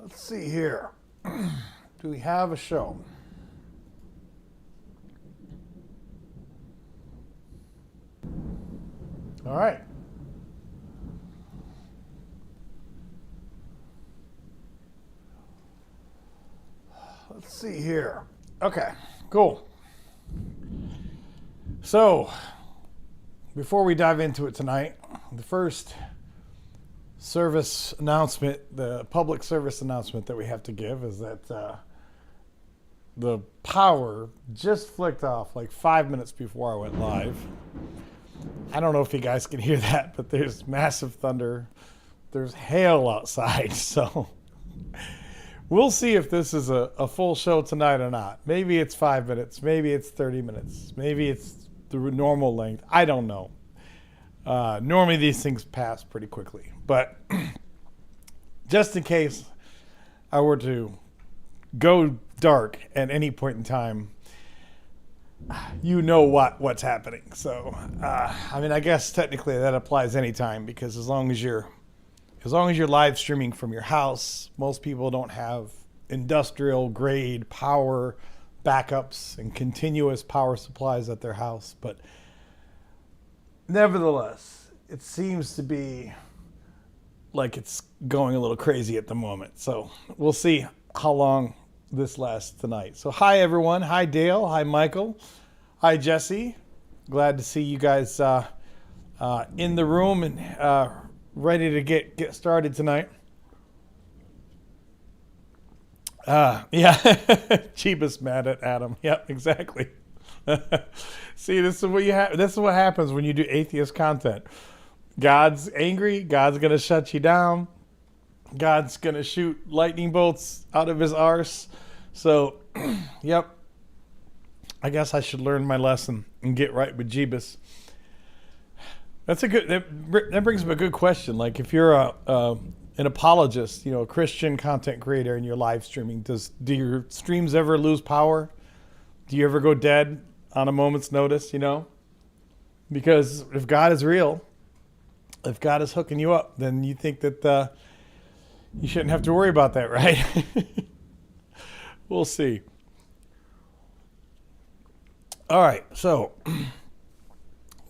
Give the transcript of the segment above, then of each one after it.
Let's see here. Do we have a show? All right. Let's see here. Okay, cool. So, before we dive into it tonight, the first service announcement, the public service announcement that we have to give is that the power just flicked off like 5 minutes before I went live. I don't know if you guys can hear that, but there's massive thunder. There's hail outside, so we'll see if this is a full show tonight or not. Maybe it's 5 minutes, maybe it's 30 minutes, maybe it's the normal length. I don't know. Normally these things pass pretty quickly, but just in case I were to go dark at any point in time, you know what's happening. So, I mean, I guess technically that applies anytime, because as long as you're live streaming from your house, most people don't have industrial grade power backups and continuous power supplies at their house. But nevertheless, it seems to be like it's going a little crazy at the moment. So we'll see how long this lasts tonight. So hi everyone. Hi Dale. Hi Michael. Hi Jesse. Glad to see you guys in the room and ready to get started tonight. Yeah, Chiba's mad at Adam. Yep, exactly. See, this is what this is what happens when you do atheist content. God's angry. God's gonna shut you down. God's gonna shoot lightning bolts out of his arse. So, yep. I guess I should learn my lesson and get right with Jeebus. That's a good. That brings up a good question. Like, if you're an apologist, a Christian content creator, and you're live streaming, do your streams ever lose power? Do you ever go dead on a moment's notice? Because if God is real, if God is hooking you up, then you think that you shouldn't have to worry about that, right? We'll see. All right, so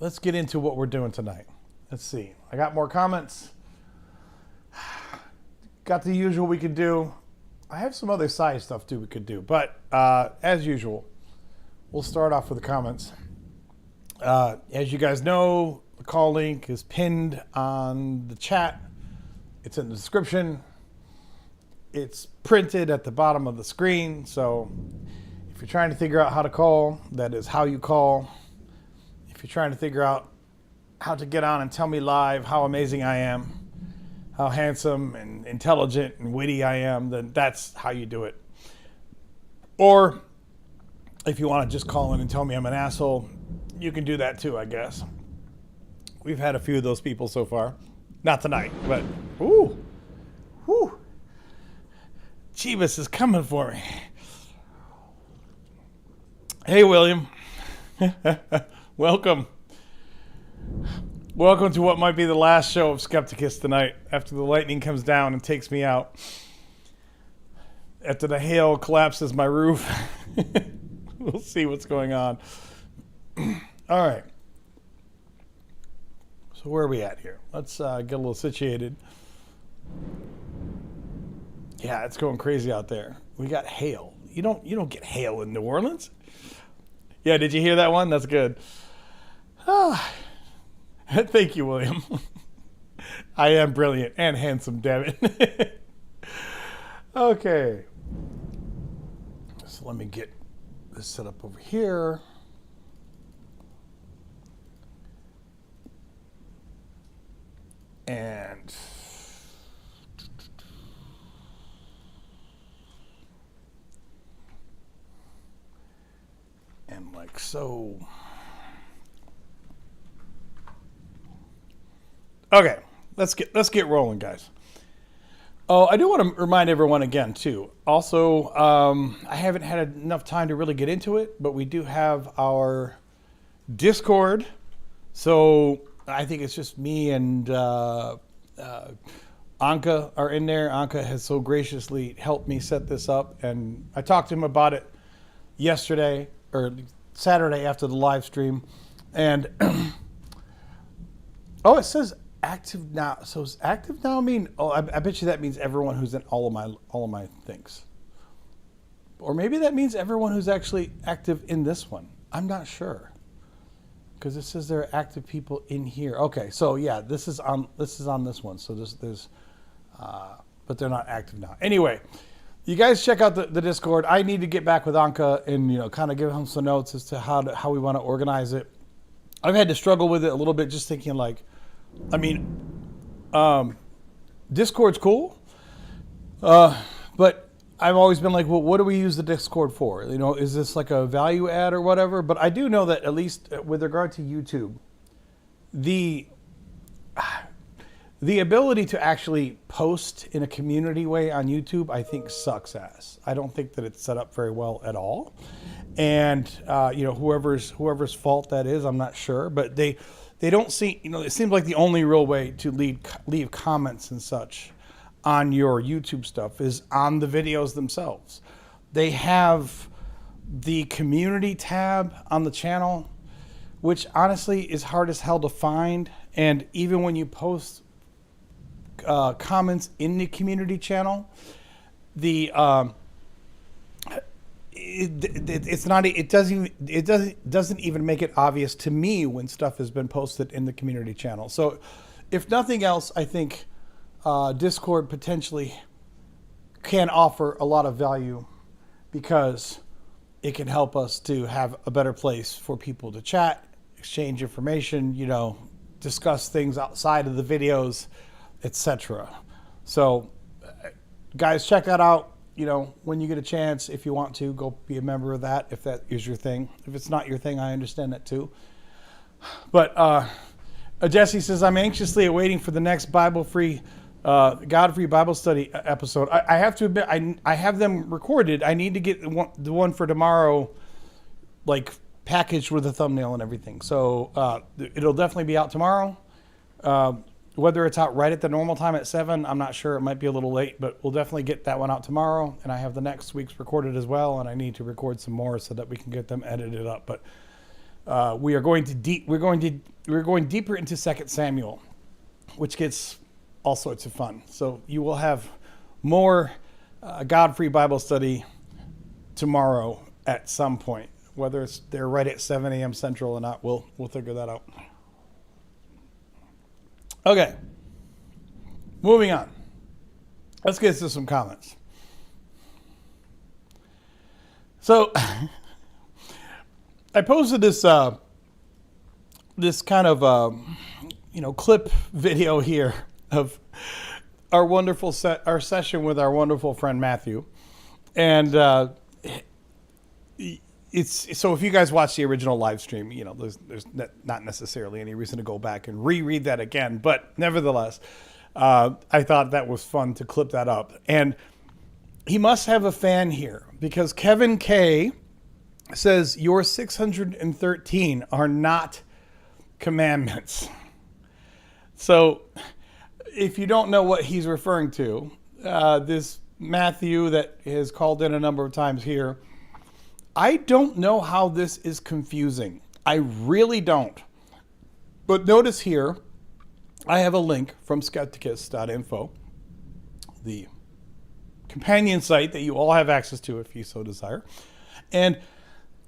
let's get into what we're doing tonight. Let's see. I got more comments. Got the usual we could do. I have some other side stuff too we could do, but as usual, we'll start off with the comments. As you guys know, the call link is pinned on the chat. It's in the description. It's printed at the bottom of the screen. So if you're trying to figure out how to call, that is how you call. If you're trying to figure out how to get on and tell me live how amazing I am, how handsome and intelligent and witty I am, then that's how you do it. Or if you want to just call in and tell me I'm an asshole, you can do that too, I guess. We've had a few of those people so far. Not tonight, but whoo. Jeebus is coming for me. Hey, William. Welcome. Welcome to what might be the last show of Skepticus tonight, after the lightning comes down and takes me out. After the hail collapses my roof. We'll see what's going on. All right. So where are we at here? Let's get a little situated. Yeah, it's going crazy out there. We got hail. You don't get hail in New Orleans. Yeah, did you hear that one? That's good. Thank you, William. I am brilliant and handsome, damn it. Okay. So let me get this set up over here. And like so. Okay, let's get rolling, guys. Oh, I do want to remind everyone again too. Also, I haven't had enough time to really get into it, but we do have our Discord. So I think it's just me and Anka are in there. Anka has so graciously helped me set this up, and I talked to him about it yesterday or Saturday after the live stream, and oh, it says active now. So is active now mean? Oh, I bet you that means everyone who's in all of my things, or maybe that means everyone who's actually active in this one. I'm not sure, because it says there are active people in here. Okay, so yeah, this is on this one. So there's but they're not active now. Anyway, you guys check out the Discord. I need to get back with Anka and kind of give him some notes as to how we want to organize it. I've had to struggle with it a little bit, just thinking like, I mean, Discord's cool, but I've always been like, well, what do we use the Discord for? Is this like a value add or whatever? But I do know that at least with regard to YouTube, the ability to actually post in a community way on YouTube, I think sucks ass. I don't think that it's set up very well at all. And, whoever's fault that is, I'm not sure, but they don't see, it seems like the only real way to leave comments and such on your YouTube stuff is on the videos themselves. They have the community tab on the channel, which honestly is hard as hell to find. And even when you post comments in the community channel, it doesn't even make it obvious to me when stuff has been posted in the community channel. So if nothing else, I think Discord potentially can offer a lot of value, because it can help us to have a better place for people to chat, exchange information, discuss things outside of the videos, etc. So guys, check that out. When you get a chance, if you want to, go be a member of that, if that is your thing. If it's not your thing, I understand that too. But Jesse says, I'm anxiously awaiting for the next God-free Bible study episode. I have to admit, I have them recorded. I need to get the one for tomorrow, like, packaged with a thumbnail and everything. So it'll definitely be out tomorrow. Whether it's out right at the normal time at 7, I'm not sure. It might be a little late, but we'll definitely get that one out tomorrow. And I have the next week's recorded as well, and I need to record some more so that we can get them edited up. But we're going deeper into 2 Samuel, which gets all sorts of fun. So you will have more God-free Bible study tomorrow at some point. Whether they're right at 7 a.m. Central or not, we'll figure that out. Okay, moving on. Let's get to some comments. So I posted this kind of clip video here of our wonderful our session with our wonderful friend Matthew, and it's so if you guys watch the original live stream, there's not necessarily any reason to go back and reread that again, but nevertheless, I thought that was fun to clip that up. And he must have a fan here, because Kevin K says your 613 are not commandments. So if you don't know what he's referring to, this Matthew that has called in a number of times here, I don't know how this is confusing. I really don't. But notice here, I have a link from skepticus.info, the companion site that you all have access to if you so desire. And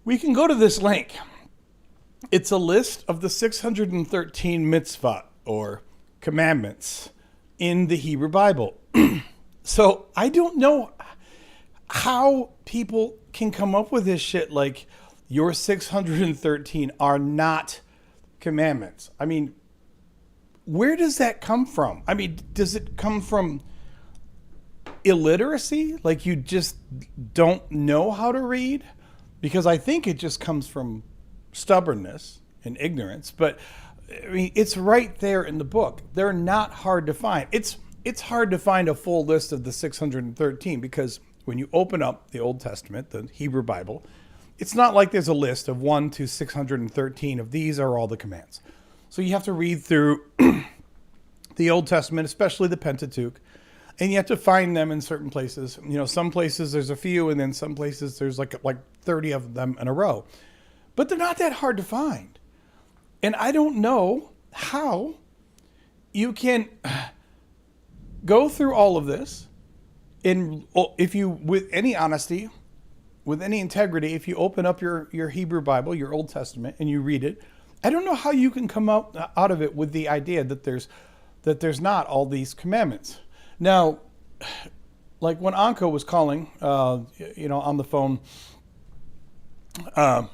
we can go to this link. It's a list of the 613 mitzvot, or commandments, in the Hebrew Bible. So I don't know how people can come up with this shit like your 613 are not commandments. I mean, where does that come from? I mean, does it come from illiteracy? Like you just don't know how to read? Because I think it just comes from stubbornness and ignorance. But I mean, it's right there in the book. They're not hard to find. It's hard to find a full list of the 613 because when you open up the Old Testament, the Hebrew Bible, it's not like there's a list of 1 to 613 of these are all the commands. So you have to read through the Old Testament, especially the Pentateuch, and you have to find them in certain places. Some places there's a few, and then some places there's like 30 of them in a row. But they're not that hard to find. And I don't know how you can go through all of this, and if you, with any honesty, with any integrity, if you open up your Hebrew Bible, your Old Testament, and you read it, I don't know how you can come out of it with the idea that there's not all these commandments. Now, like when Anka was calling, on the phone, a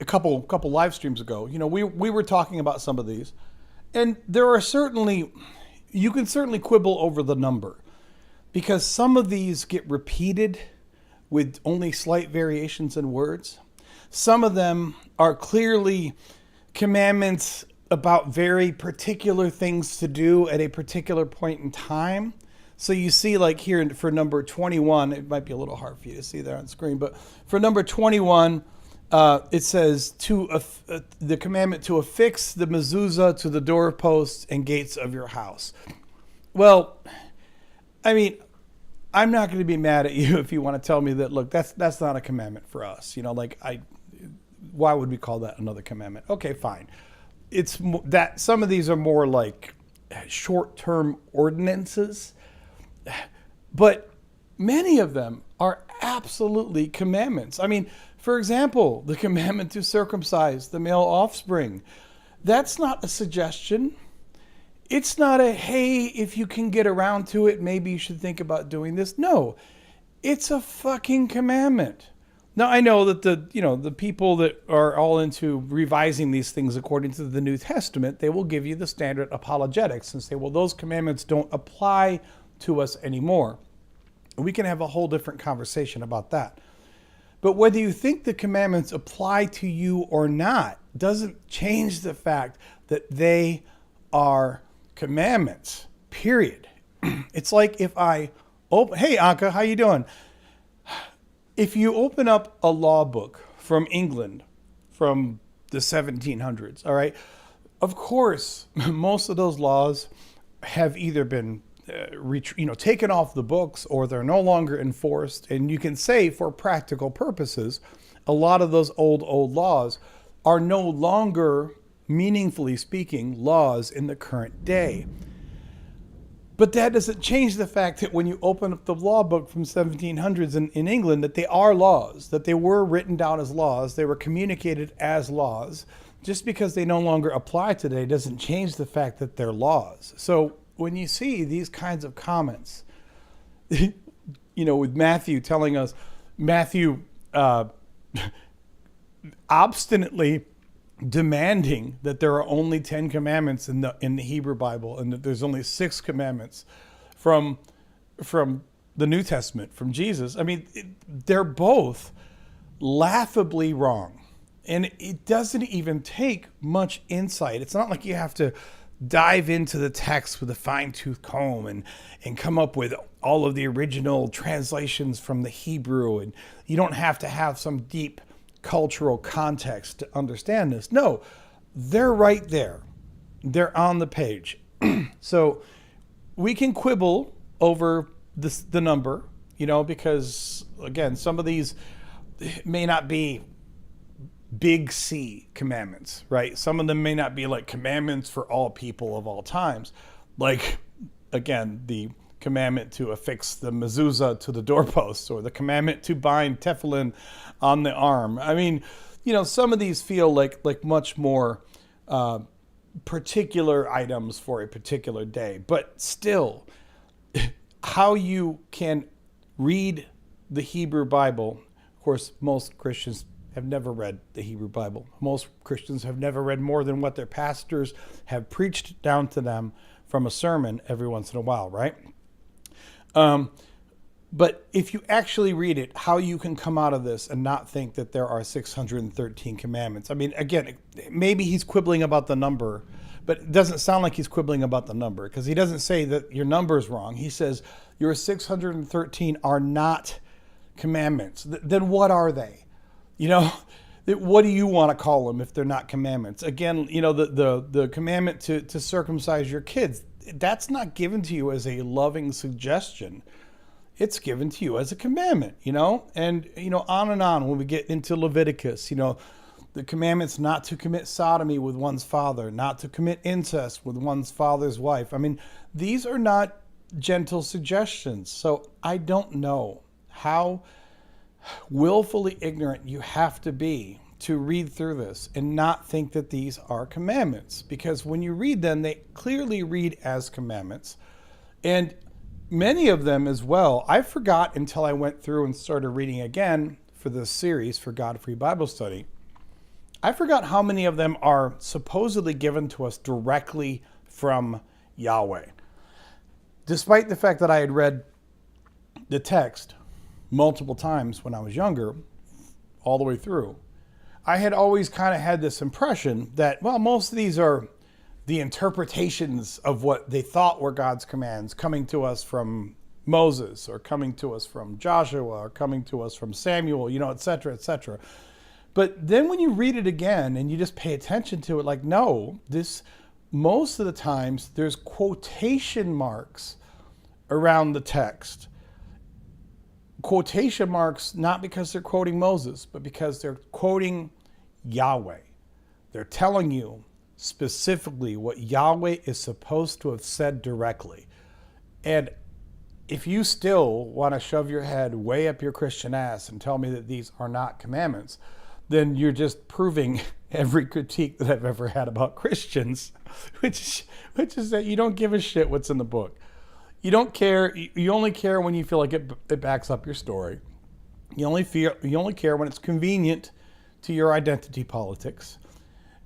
couple live streams ago, we were talking about some of these, and you can certainly quibble over the number, because some of these get repeated with only slight variations in words. Some of them are clearly commandments about very particular things to do at a particular point in time. So you see, like here for number 21, it might be a little hard for you to see there on the screen, but for number 21, it says the commandment to affix the mezuzah to the doorposts and gates of your house. Well, I mean, I'm not going to be mad at you if you want to tell me that, look, that's not a commandment for us. Why would we call that another commandment? Okay, fine. It's that some of these are more like short-term ordinances, but many of them are absolutely commandments. I mean, for example, the commandment to circumcise the male offspring. That's not a suggestion. It's not a, hey, if you can get around to it, maybe you should think about doing this. No, it's a fucking commandment. Now, I know that the people that are all into revising these things according to the New Testament, they will give you the standard apologetics and say, well, those commandments don't apply to us anymore. We can have a whole different conversation about that. But whether you think the commandments apply to you or not doesn't change the fact that they are commandments, period. It's like if I open, hey, Anka, how you doing? If you open up a law book from England from the 1700s, all right, of course, most of those laws have either been taken off the books or they're no longer enforced. And you can say for practical purposes, a lot of those old laws are no longer, meaningfully speaking, laws in the current day. But that doesn't change the fact that when you open up the law book from 1700s in England, that they are laws, that they were written down as laws, they were communicated as laws. Just because they no longer apply today doesn't change the fact that they're laws. So when you see these kinds of comments, with Matthew telling us, obstinately demanding that there are only 10 commandments in the Hebrew Bible, and that there's only 6 commandments from the New Testament, from Jesus. I mean, they're both laughably wrong. And it doesn't even take much insight. It's not like you have to dive into the text with a fine-tooth comb and come up with all of the original translations from the Hebrew. And you don't have to have some deep cultural context to understand this. No, they're right there. They're on the page. So we can quibble over the number, because, again, some of these may not be big C commandments, right? Some of them may not be like commandments for all people of all times. Like, again, the commandment to affix the mezuzah to the doorposts, or the commandment to bind tefillin on the arm. I mean, some of these feel like much more particular items for a particular day. But still, how you can read the Hebrew Bible, of course, most Christians have never read the Hebrew Bible. Most Christians have never read more than what their pastors have preached down to them from a sermon every once in a while, right? But if you actually read it, how you can come out of this and not think that there are 613 commandments. I mean, again, maybe he's quibbling about the number, but it doesn't sound like he's quibbling about the number, because he doesn't say that your number is wrong. He says your 613 are not commandments. Then what are they? What do you want to call them if they're not commandments? Again, the commandment to circumcise your kids, that's not given to you as a loving suggestion. It's given to you as a commandment, and, on and on when we get into Leviticus, the commandments not to commit sodomy with one's father, not to commit incest with one's father's wife. I mean, these are not gentle suggestions. So I don't know how willfully ignorant you have to be to read through this and not think that these are commandments, because when you read them, they clearly read as commandments. And many of them as well, I forgot until I went through and started reading again for this series for God-Free Bible Study. I forgot how many of them are supposedly given to us directly from Yahweh. Despite the fact that I had read the text multiple times when I was younger, all the way through, I had always kind of had this impression that, well, most of these are the interpretations of what they thought were God's commands coming to us from Moses, or coming to us from Joshua, or coming to us from Samuel, et cetera, et cetera. But then when you read it again and you just pay attention to it, like, no, most of the times there's quotation marks around the text. Quotation marks, not because they're quoting Moses, but because they're quoting Yahweh. They're telling you specifically what Yahweh is supposed to have said directly. And if you still want to shove your head way up your Christian ass and tell me that these are not commandments, then you're just proving every critique that I've ever had about Christians, which is that you don't give a shit what's in the book. You don't care. You only care when you feel like it backs up your story. You only care when it's convenient to your identity politics.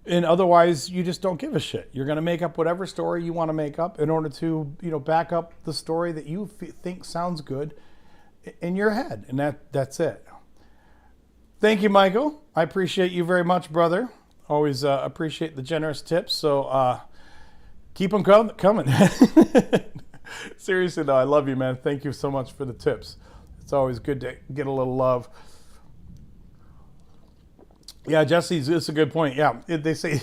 And otherwise, you just don't give a shit. You're going to make up whatever story you want to make up in order to, back up the story that you think sounds good in your head. And that's it. Thank you, Michael. I appreciate you very much, brother. Always appreciate the generous tips. So keep them coming. Seriously, though, I love you, man. Thank you so much for the tips. It's always good to get a little love. Yeah, Jesse, it's a good point. Yeah, they say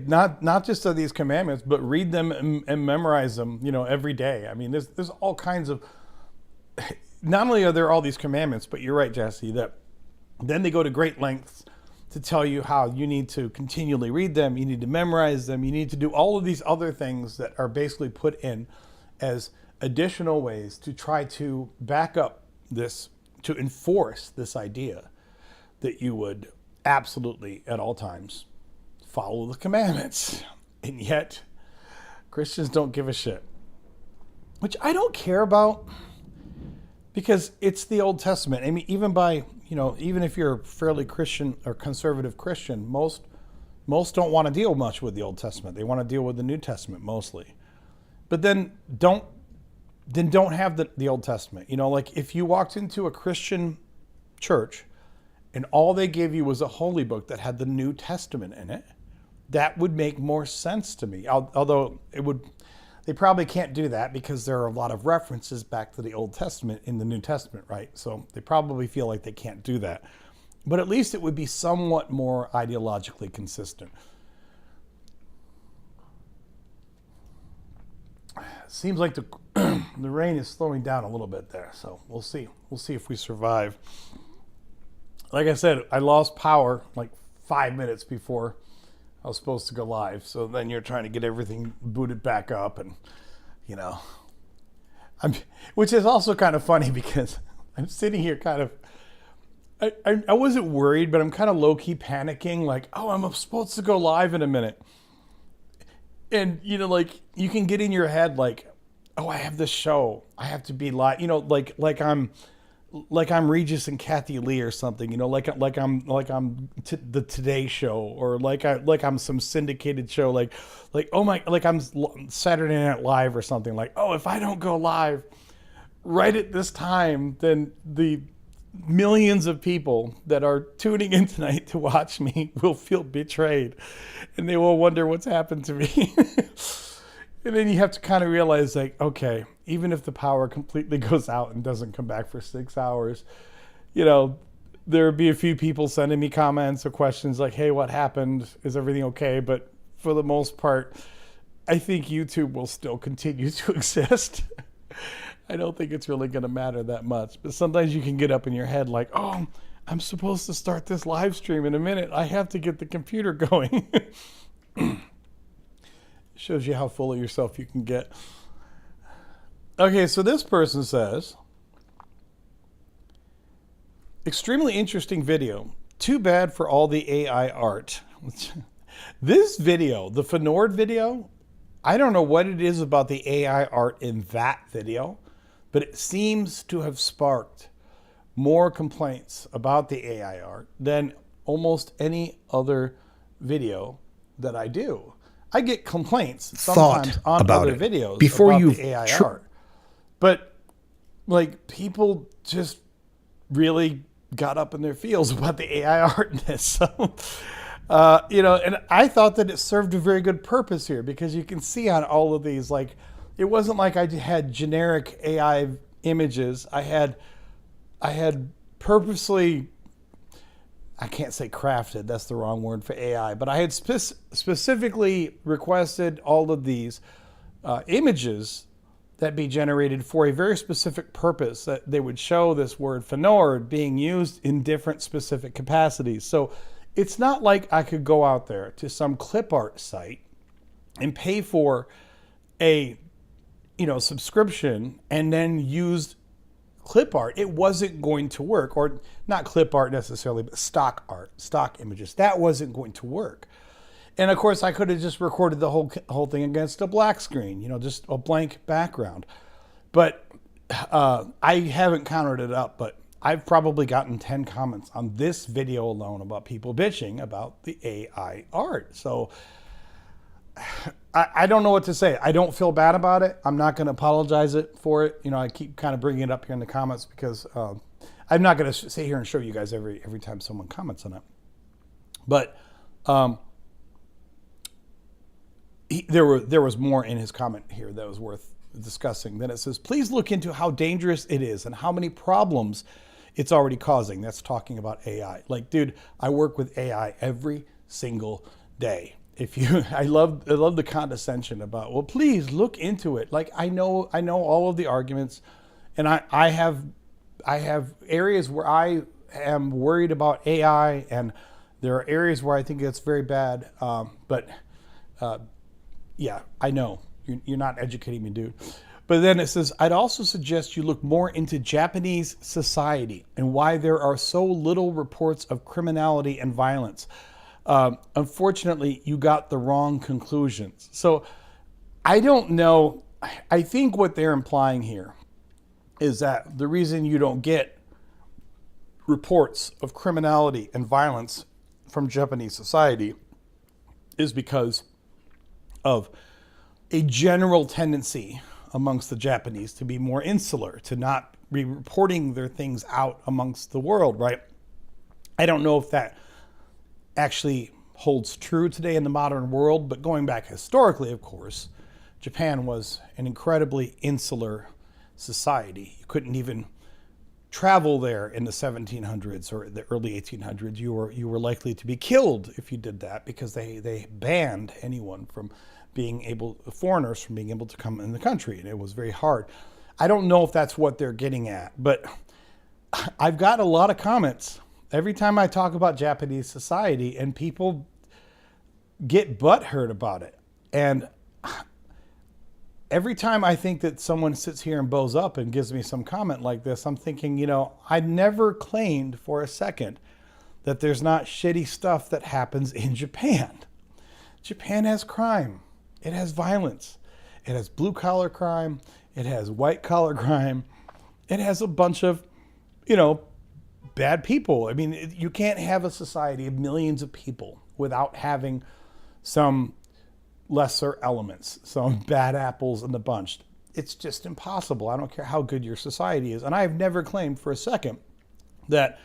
not just of these commandments, but read them and memorize them, every day. I mean, there's all kinds of. Not only are there all these commandments, but you're right, Jesse, that then they go to great lengths to tell you how you need to continually read them, you need to memorize them, you need to do all of these other things that are basically put in as additional ways to try to back up this, to enforce this idea that you would absolutely at all times follow the commandments. And yet Christians don't give a shit, which I don't care about, because it's the Old Testament. I mean, even if you're a fairly Christian or conservative Christian, most don't want to deal much with the Old Testament. They want to deal with the New Testament mostly. But then don't have the Old Testament. Like if you walked into a Christian church and all they gave you was a holy book that had the New Testament in it, that would make more sense to me. Although they probably can't do that because there are a lot of references back to the Old Testament in the New Testament, right? So they probably feel like they can't do that. But at least it would be somewhat more ideologically consistent. Seems like the rain is slowing down a little bit there, so we'll see. We'll see if we survive. Like I said, I lost power like 5 minutes before I was supposed to go live. So then you're trying to get everything booted back up, and which is also kind of funny because I'm sitting here kind of. I wasn't worried, but I'm kind of low-key panicking, like, oh, I'm supposed to go live in a minute. And, like, you can get in your head, like, oh, I have this show. I have to be live. Like I'm Regis and Kathy Lee or something. Like I'm the Today Show, or like I'm some syndicated show. Like I'm Saturday Night Live or something. Like, oh, if I don't go live right at this time, then the millions of people that are tuning in tonight to watch me will feel betrayed, and they will wonder what's happened to me. And then you have to kind of realize, like, okay, even if the power completely goes out and doesn't come back for 6 hours, there would be a few people sending me comments or questions like, hey, what happened? Is everything okay? But for the most part, I think YouTube will still continue to exist. I don't think it's really going to matter that much. But sometimes you can get up in your head like, oh, I'm supposed to start this live stream in a minute. I have to get the computer going. Shows you how full of yourself you can get. Okay, so this person says, extremely interesting video. Too bad for all the AI art. This video, the Fnord video, I don't know what it is about the AI art in that video, but it seems to have sparked more complaints about the AI art than almost any other video that I do. I get complaints sometimes on other videos before about the AI art. But like people just really got up in their feels about the AI art in this. So, and I thought that it served a very good purpose here because you can see on all of these, like, it wasn't like I had generic AI images. I had purposely, I can't say crafted, that's the wrong word for AI, but I had specifically requested all of these images that be generated for a very specific purpose, that they would show this word Fnord being used in different specific capacities. So it's not like I could go out there to some clip art site and pay for a subscription and then use clip art. It wasn't going to work, or not clip art necessarily, but stock art, stock images. That wasn't going to work. And of course, I could have just recorded the whole thing against a black screen, just a blank background. But I haven't counted it up, but I've probably gotten 10 comments on this video alone about people bitching about the AI art. So I don't know what to say. I don't feel bad about it. I'm not going to apologize for it. I keep kind of bringing it up here in the comments because I'm not going to sit here and show you guys every time someone comments on it. But there was more in his comment here that was worth discussing. Then it says, please look into how dangerous it is and how many problems it's already causing. That's talking about AI. Like, dude, I work with AI every single day. I love the condescension about, well, please look into it. Like, I know all of the arguments, and I have areas where I am worried about AI, and there are areas where I think it's very bad. Yeah, I know you're not educating me, dude. But then it says, I'd also suggest you look more into Japanese society and why there are so little reports of criminality and violence. Unfortunately, you got the wrong conclusions. So I don't know. I think what they're implying here is that the reason you don't get reports of criminality and violence from Japanese society is because of a general tendency amongst the Japanese to be more insular, to not be reporting their things out amongst the world, right? I don't know if that actually holds true today in the modern world, but going back historically, of course, Japan was an incredibly insular society. You couldn't even travel there in the 1700s or the early 1800s. You were likely to be killed if you did that because they banned anyone from foreigners from being able to come in the country, and it was very hard. I don't know if that's what they're getting at, but I've got a lot of comments every time I talk about Japanese society, and people get butthurt about it. And every time I think that someone sits here and bows up and gives me some comment like this, I'm thinking, I never claimed for a second that there's not shitty stuff that happens in Japan. Japan has crime. It has violence. It has blue-collar crime. It has white-collar crime. It has a bunch of, bad people. I mean, you can't have a society of millions of people without having some lesser elements, some bad apples in the bunch. It's just impossible. I don't care how good your society is. And I've never claimed for a second that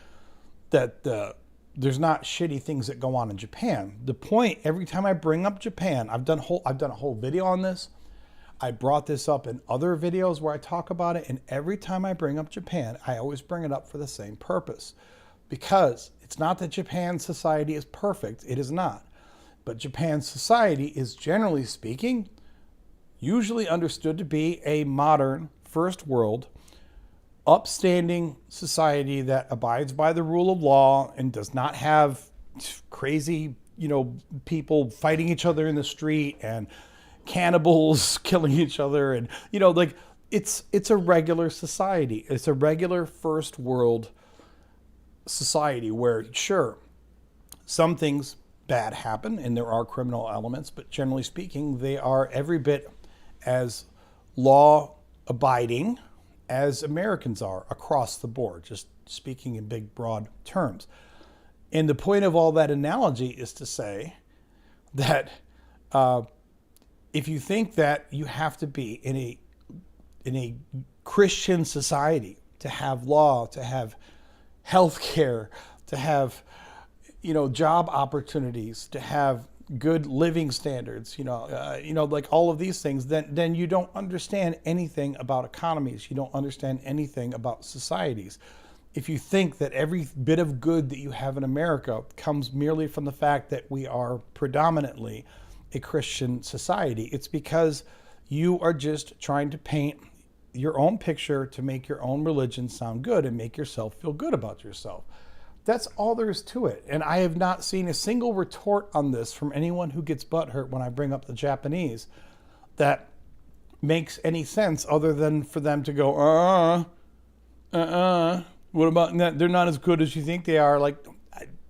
there's not shitty things that go on in Japan. The point, every time I bring up Japan, I've done a whole video on this. I brought this up in other videos where I talk about it, and every time I bring up Japan, I always bring it up for the same purpose. because it's not that Japan's society is perfect. It is not. But Japan's society is, generally speaking, usually understood to be a modern, first world, upstanding society that abides by the rule of law and does not have crazy, people fighting each other in the street and cannibals killing each other. And, like it's a regular society. It's a regular first world society where, sure, some things bad happen and there are criminal elements, but generally speaking, they are every bit as law abiding as Americans are across the board, just speaking in big, broad terms. And the point of all that analogy is to say that if you think that you have to be in a Christian society to have law, to have health care, to have job opportunities, to have good living standards, like all of these things, then you don't understand anything about economies. You don't understand anything about societies. If you think that every bit of good that you have in America comes merely from the fact that we are predominantly a Christian society, it's because you are just trying to paint your own picture to make your own religion sound good and make yourself feel good about yourself. That's all there is to it. And I have not seen a single retort on this from anyone who gets butthurt when I bring up the Japanese that makes any sense other than for them to go, what about that? They're not as good as you think they are. Like,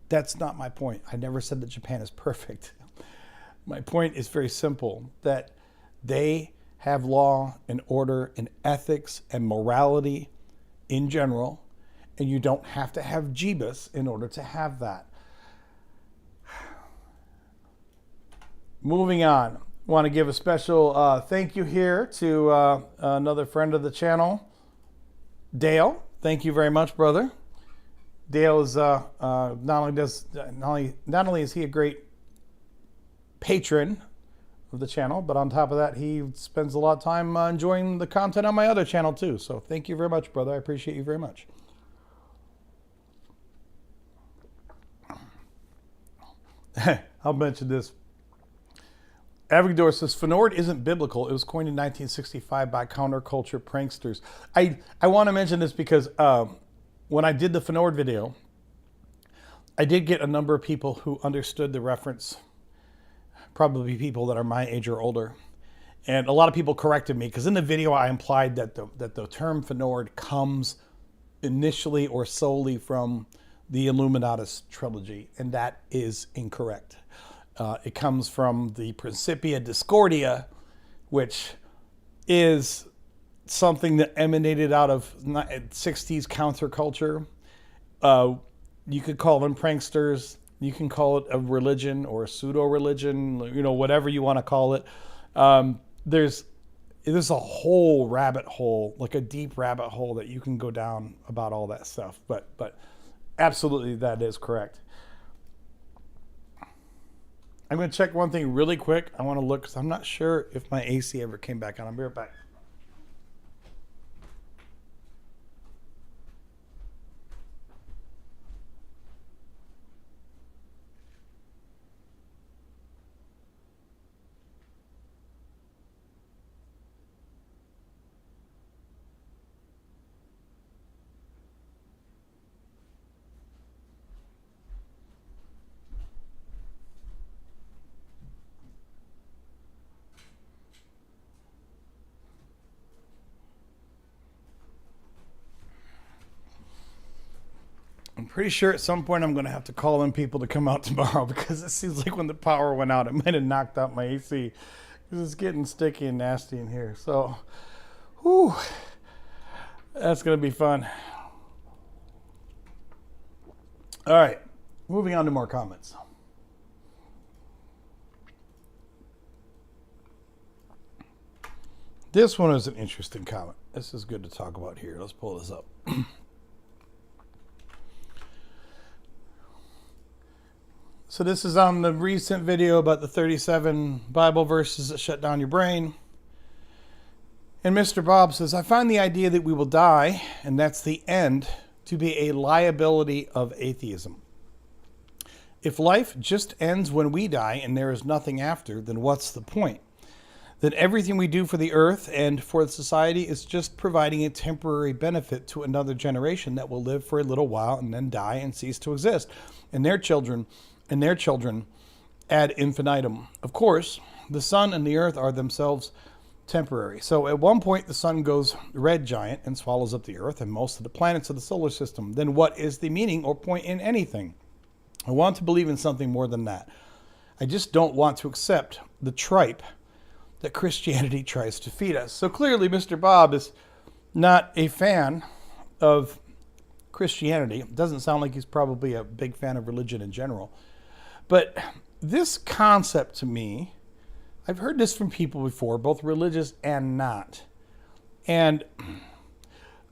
that's not my point. I never said that Japan is perfect. My point is very simple, that they have law and order and ethics and morality in general, and you don't have to have Jeebus in order to have that. Moving on, I want to give a special thank you here to another friend of the channel, Dale. Thank you very much, brother. Dale is not only is he a great patron of the channel, but on top of that, he spends a lot of time enjoying the content on my other channel too. So thank you very much, brother. I appreciate you very much. I'll mention this. Avigdor says, Fnord isn't biblical. It was coined in 1965 by counterculture pranksters. I want to mention this because when I did the Fnord video, I did get a number of people who understood the reference, probably people that are my age or older. And a lot of people corrected me because in the video I implied that the term Fnord comes initially or solely from the Illuminatus trilogy, and that is incorrect. It comes from the Principia Discordia, which is something that emanated out of 60s counterculture. You could call them pranksters. You can call it a religion or a pseudo-religion, whatever you want to call it. There's a whole rabbit hole, like a deep rabbit hole that you can go down about all that stuff. But absolutely, that is correct. I'm going to check one thing really quick. I want to look because I'm not sure if my AC ever came back on. I'll be right back. I'm pretty sure at some point I'm going to have to call in people to come out tomorrow because it seems like when the power went out, it might have knocked out my AC because it's getting sticky and nasty in here. So, whew, that's going to be fun. All right, moving on to more comments. This one is an interesting comment. This is good to talk about here. Let's pull this up. So this is on the recent video about the 37 Bible verses that shut down your brain. And Mr. Bob says, I find the idea that we will die and that's the end to be a liability of atheism. If life just ends when we die and there is nothing after, then what's the point? Then everything we do for the earth and for the society is just providing a temporary benefit to another generation that will live for a little while and then die and cease to exist. And their children ad infinitum. Of course, the sun and the earth are themselves temporary. So at one point, the sun goes red giant and swallows up the earth and most of the planets of the solar system. Then what is the meaning or point in anything? I want to believe in something more than that. I just don't want to accept the tripe that Christianity tries to feed us. So clearly, Mr. Bob is not a fan of Christianity. It doesn't sound like he's probably a big fan of religion in general. But this concept to me, I've heard this from people before, both religious and not. And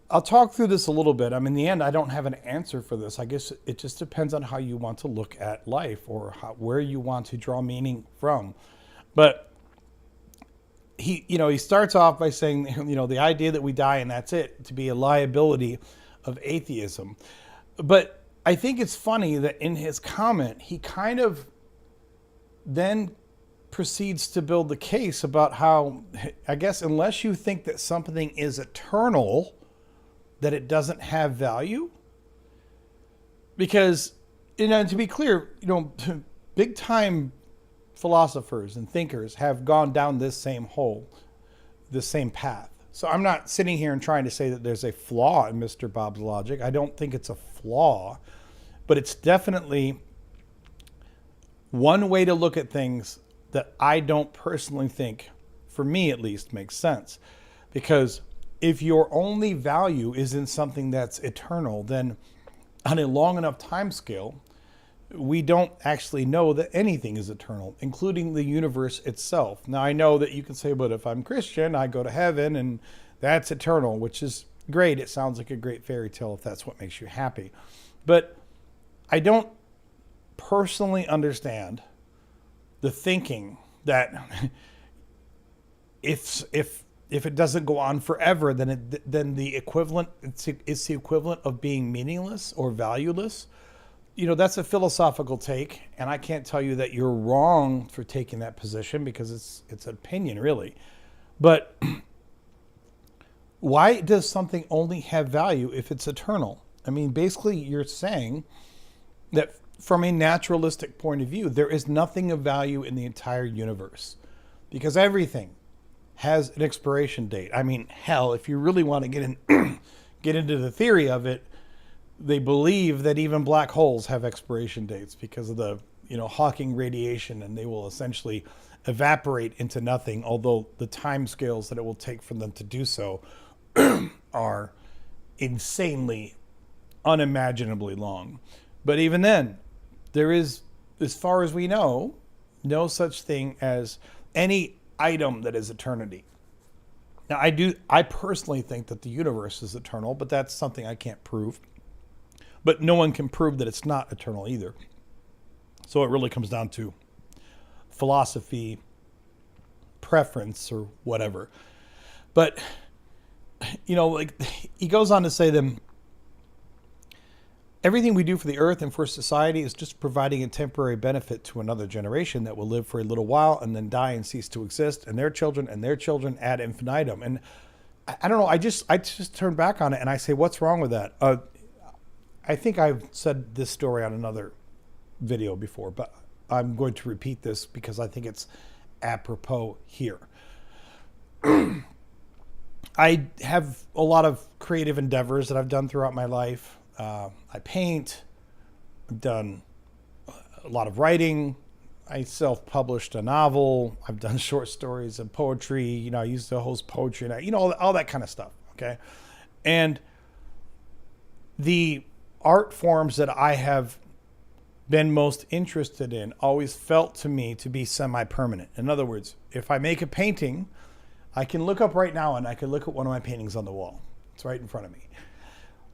I'll talk through this a little bit. I mean, in the end, I don't have an answer for this. I guess it just depends on how you want to look at life or where you want to draw meaning from. But he starts off by saying, the idea that we die and that's it, to be a liability of atheism. But I think it's funny that in his comment, he kind of then proceeds to build the case about how, I guess, unless you think that something is eternal, that it doesn't have value. Because, to be clear, big time philosophers and thinkers have gone down this same path. So I'm not sitting here and trying to say that there's a flaw in Mr. Bob's logic. I don't think it's a flaw, but it's definitely one way to look at things that I don't personally think, for me at least, makes sense. Because if your only value is in something that's eternal, then on a long enough time scale, we don't actually know that anything is eternal, including the universe itself. Now, I know that you can say, but if I'm Christian, I go to heaven and that's eternal, which is great. It sounds like a great fairy tale if that's what makes you happy. But I don't personally understand the thinking that if it doesn't go on forever, then the equivalent it's the equivalent of being meaningless or valueless. That's a philosophical take, and I can't tell you that you're wrong for taking that position because it's an opinion, really. But why does something only have value if it's eternal? I mean, basically, you're saying that from a naturalistic point of view, there is nothing of value in the entire universe because everything has an expiration date. I mean, hell, if you really want to get into the theory of it, they believe that even black holes have expiration dates because of the Hawking radiation, and they will essentially evaporate into nothing, although the time scales that it will take for them to do so are insanely, unimaginably long. But even then, there is, as far as we know, no such thing as any item that is eternity. Now, I personally think that the universe is eternal, but that's something I can't prove. But no one can prove that it's not eternal either. So it really comes down to philosophy, preference, or whatever. But, he goes on to say then, everything we do for the earth and for society is just providing a temporary benefit to another generation that will live for a little while and then die and cease to exist, and their children ad infinitum. And I don't know, I just turn back on it and I say, what's wrong with that? I think I've said this story on another video before, but I'm going to repeat this because I think it's apropos here. I have a lot of creative endeavors that I've done throughout my life. I paint. I've done a lot of writing. I self-published a novel. I've done short stories and poetry. I used to host poetry night, all that kind of stuff. Okay. And the art forms that I have been most interested in always felt to me to be semi-permanent. In other words, if I make a painting, I can look up right now and I can look at one of my paintings on the wall. It's right in front of me.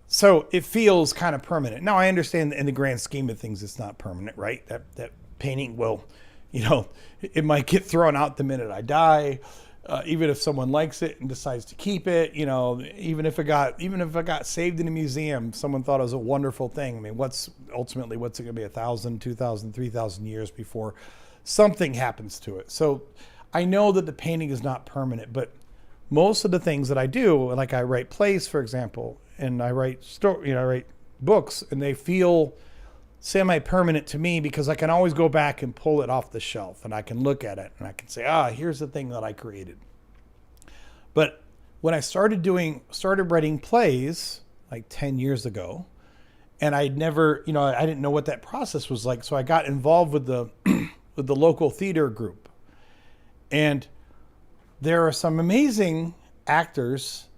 So it feels kind of permanent. Now, I understand that in the grand scheme of things, it's not permanent, right? That painting will, it might get thrown out the minute I die. even if someone likes it and decides to keep it, even if it got saved in a museum, someone thought it was a wonderful thing. I mean, what's it going to be 1,000, 2,000, 3,000 years before something happens to it? So I know that the painting is not permanent, but most of the things that I do, like I write plays, for example, and I write I write books, and they feel semi-permanent to me because I can always go back and pull it off the shelf, and I can look at it and I can say, here's the thing that I created. But when I started writing plays like 10 years ago, and I didn't know what that process was like. So I got involved with the with the local theater group, and there are some amazing actors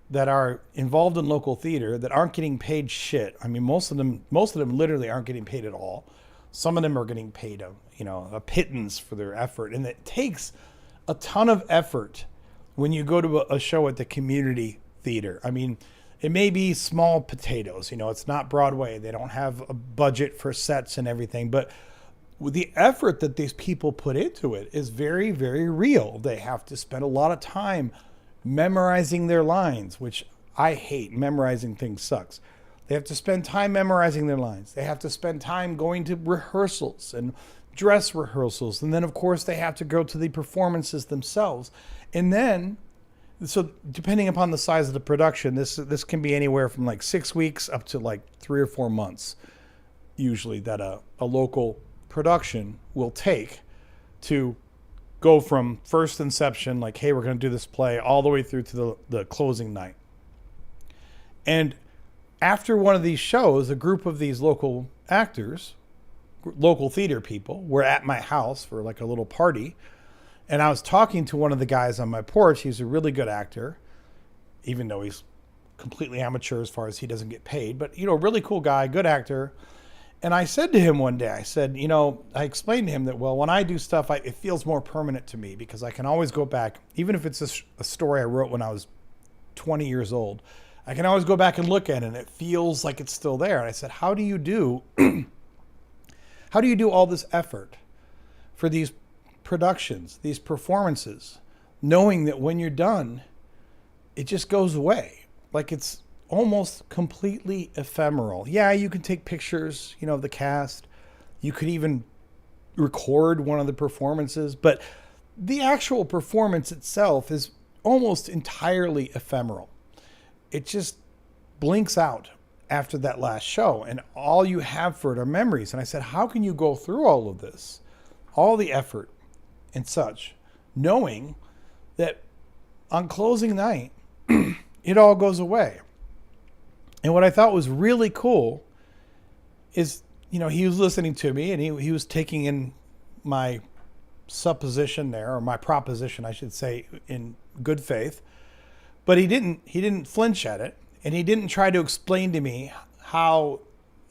that are involved in local theater that aren't getting paid shit. I mean, most of them literally aren't getting paid at all. Some of them are getting paid a pittance for their effort. And it takes a ton of effort when you go to a show at the community theater. I mean, it may be small potatoes, it's not Broadway. They don't have a budget for sets and everything, but the effort that these people put into it is very, very real. They have to spend a lot of time memorizing their lines, which I hate. Memorizing things sucks. They have to spend time memorizing their lines. They have to spend time going to rehearsals and dress rehearsals. And then, of course, they have to go to the performances themselves. And then, so depending upon the size of the production, this can be anywhere from like 6 weeks up to like 3 or 4 months, usually, that a local production will take to go from first inception, like, hey, we're going to do this play, all the way through to the closing night. And after one of these shows, a group of these local actors, local theater people, were at my house for like a little party. And I was talking to one of the guys on my porch. He's a really good actor, even though he's completely amateur as far as he doesn't get paid. But, really cool guy, good actor. And I said to him one day, I explained to him that, well, when I do stuff, it feels more permanent to me because I can always go back, even if it's a story I wrote when I was 20 years old, I can always go back and look at it and it feels like it's still there. And I said, how do you do all this effort for these productions, these performances, knowing that when you're done, it just goes away? Like it's almost completely ephemeral. Yeah, you can take pictures, of the cast. You could even record one of the performances, but the actual performance itself is almost entirely ephemeral. It just blinks out after that last show, and all you have for it are memories. And I said, how can you go through all of this, all the effort and such, knowing that on closing night, it all goes away? And what I thought was really cool is, he was listening to me and he was taking in my supposition there, or my proposition, I should say, in good faith. But he didn't flinch at it. And he didn't try to explain to me how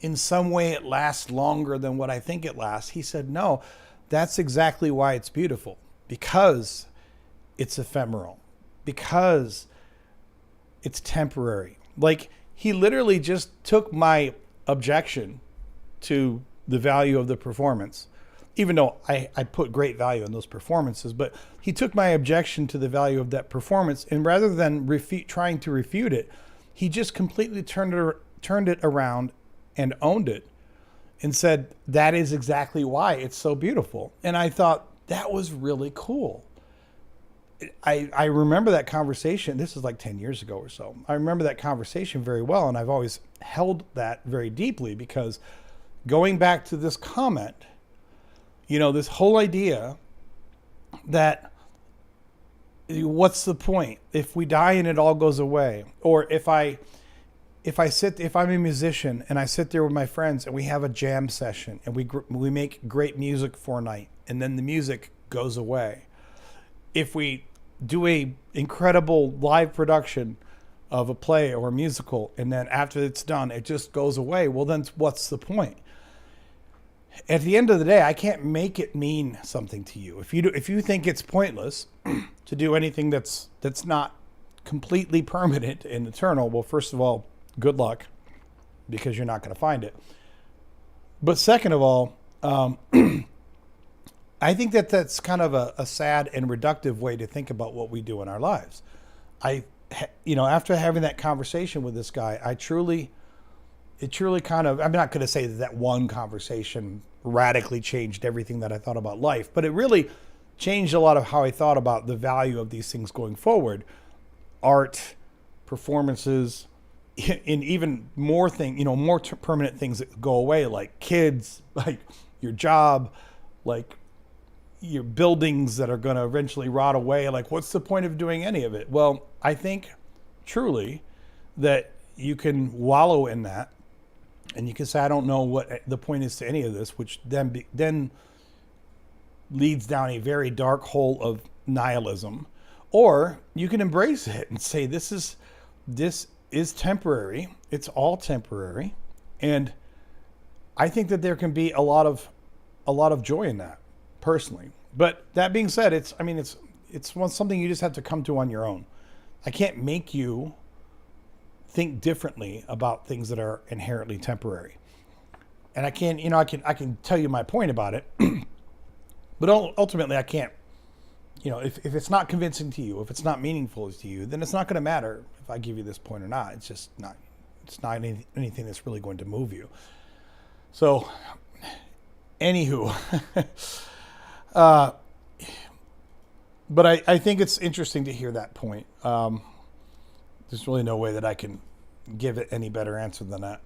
in some way it lasts longer than what I think it lasts. He said, no, that's exactly why it's beautiful. Because it's ephemeral. Because it's temporary. Like, he literally just took my objection to the value of the performance, even though I put great value in those performances, but he took my objection to the value of that performance, and rather than trying to refute it, he just completely turned it around and owned it and said, that is exactly why it's so beautiful. And I thought that was really cool. I remember that conversation. This is like 10 years ago or so. I remember that conversation very well, and I've always held that very deeply because going back to this comment, this whole idea that what's the point if we die and it all goes away? Or if I'm a musician and I sit there with my friends and we have a jam session and we make great music for a night and then the music goes away. If we do a incredible live production of a play or a musical and then after it's done, it just goes away, well, then what's the point? At the end of the day, I can't make it mean something to you. If you think it's pointless to do anything that's not completely permanent and eternal, well, first of all, good luck, because you're not going to find it. But second of all, I think that that's kind of a sad and reductive way to think about what we do in our lives. After having that conversation with this guy, it truly kind of, I'm not going to say that one conversation radically changed everything that I thought about life, but it really changed a lot of how I thought about the value of these things going forward. Art, performances, and even more permanent things that go away, like kids, like your job, like your buildings that are going to eventually rot away. Like, what's the point of doing any of it? Well, I think truly that you can wallow in that, and you can say, I don't know what the point is to any of this, which then leads down a very dark hole of nihilism. Or you can embrace it and say, this is temporary. It's all temporary. And I think that there can be a lot of joy in that, personally. But that being said, it's something you just have to come to on your own. I can't make you think differently about things that are inherently temporary. And I can tell you my point about it, but ultimately I can't. If it's not convincing to you, if it's not meaningful to you, then it's not going to matter if I give you this point or not. It's just not. It's not anything that's really going to move you. So, anywho, but I think it's interesting to hear that point. There's really no way that I can give it any better answer than that.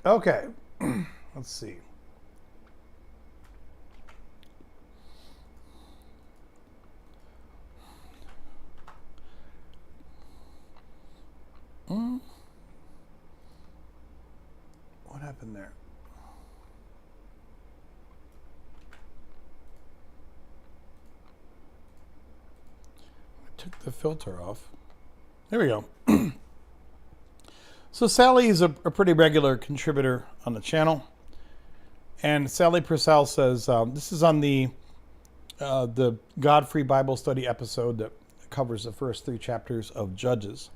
Okay, let's see. What happened there? I took the filter off. There we go. So Sally is a pretty regular contributor on the channel, and Sally Purcell says this is on the God-Free Bible Study episode that covers the first 3 chapters of Judges.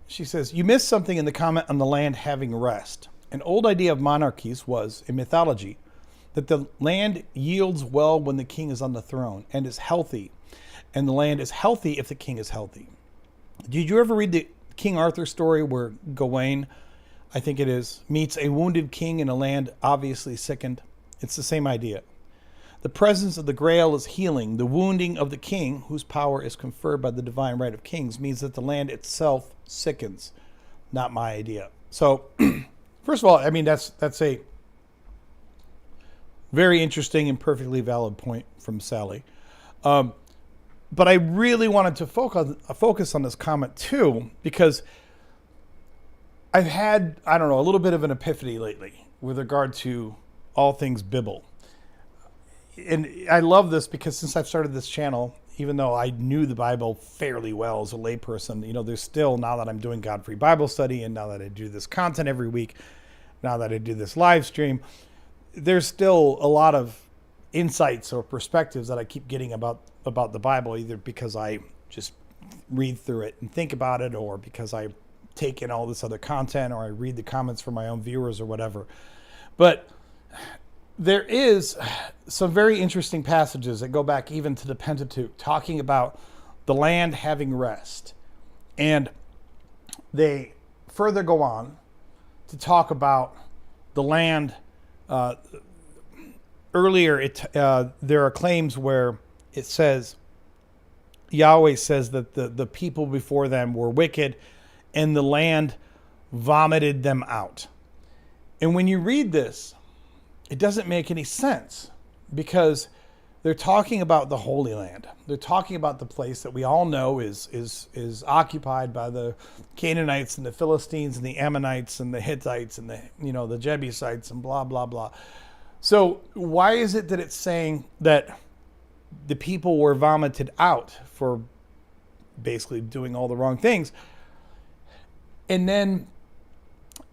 She says, you missed something in the comment on the land having rest. An old idea of monarchies was, in mythology, that the land yields well when the king is on the throne and is healthy, and the land is healthy if the king is healthy. Did you ever read the King Arthur story where Gawain, I think it is, meets a wounded king in a land obviously sickened? It's the same idea. The presence of the Grail is healing. The wounding of the king, whose power is conferred by the divine right of kings, means that the land itself sickens. Not my idea. So, first of all, that's a very interesting and perfectly valid point from Sally. But I really wanted to focus on this comment too, because I've had, a little bit of an epiphany lately with regard to all things Bible. And I love this because since I've started this channel, even though I knew the Bible fairly well as a layperson, there's still, now that I'm doing God-Free Bible Study, and now that I do this content every week, now that I do this live stream, there's still a lot of insights or perspectives that I keep getting about the Bible, either because I just read through it and think about it, or because I take in all this other content, or I read the comments from my own viewers or whatever. But there is some very interesting passages that go back even to the Pentateuch, talking about the land having rest. And they further go on to talk about the land. Earlier, there are claims where it says, Yahweh says that the people before them were wicked and the land vomited them out. And when you read this, it doesn't make any sense, because they're talking about the Holy Land. They're talking about the place that we all know is occupied by the Canaanites and the Philistines and the Ammonites and the Hittites and the Jebusites and blah, blah, blah. So why is it that it's saying that the people were vomited out for basically doing all the wrong things? And then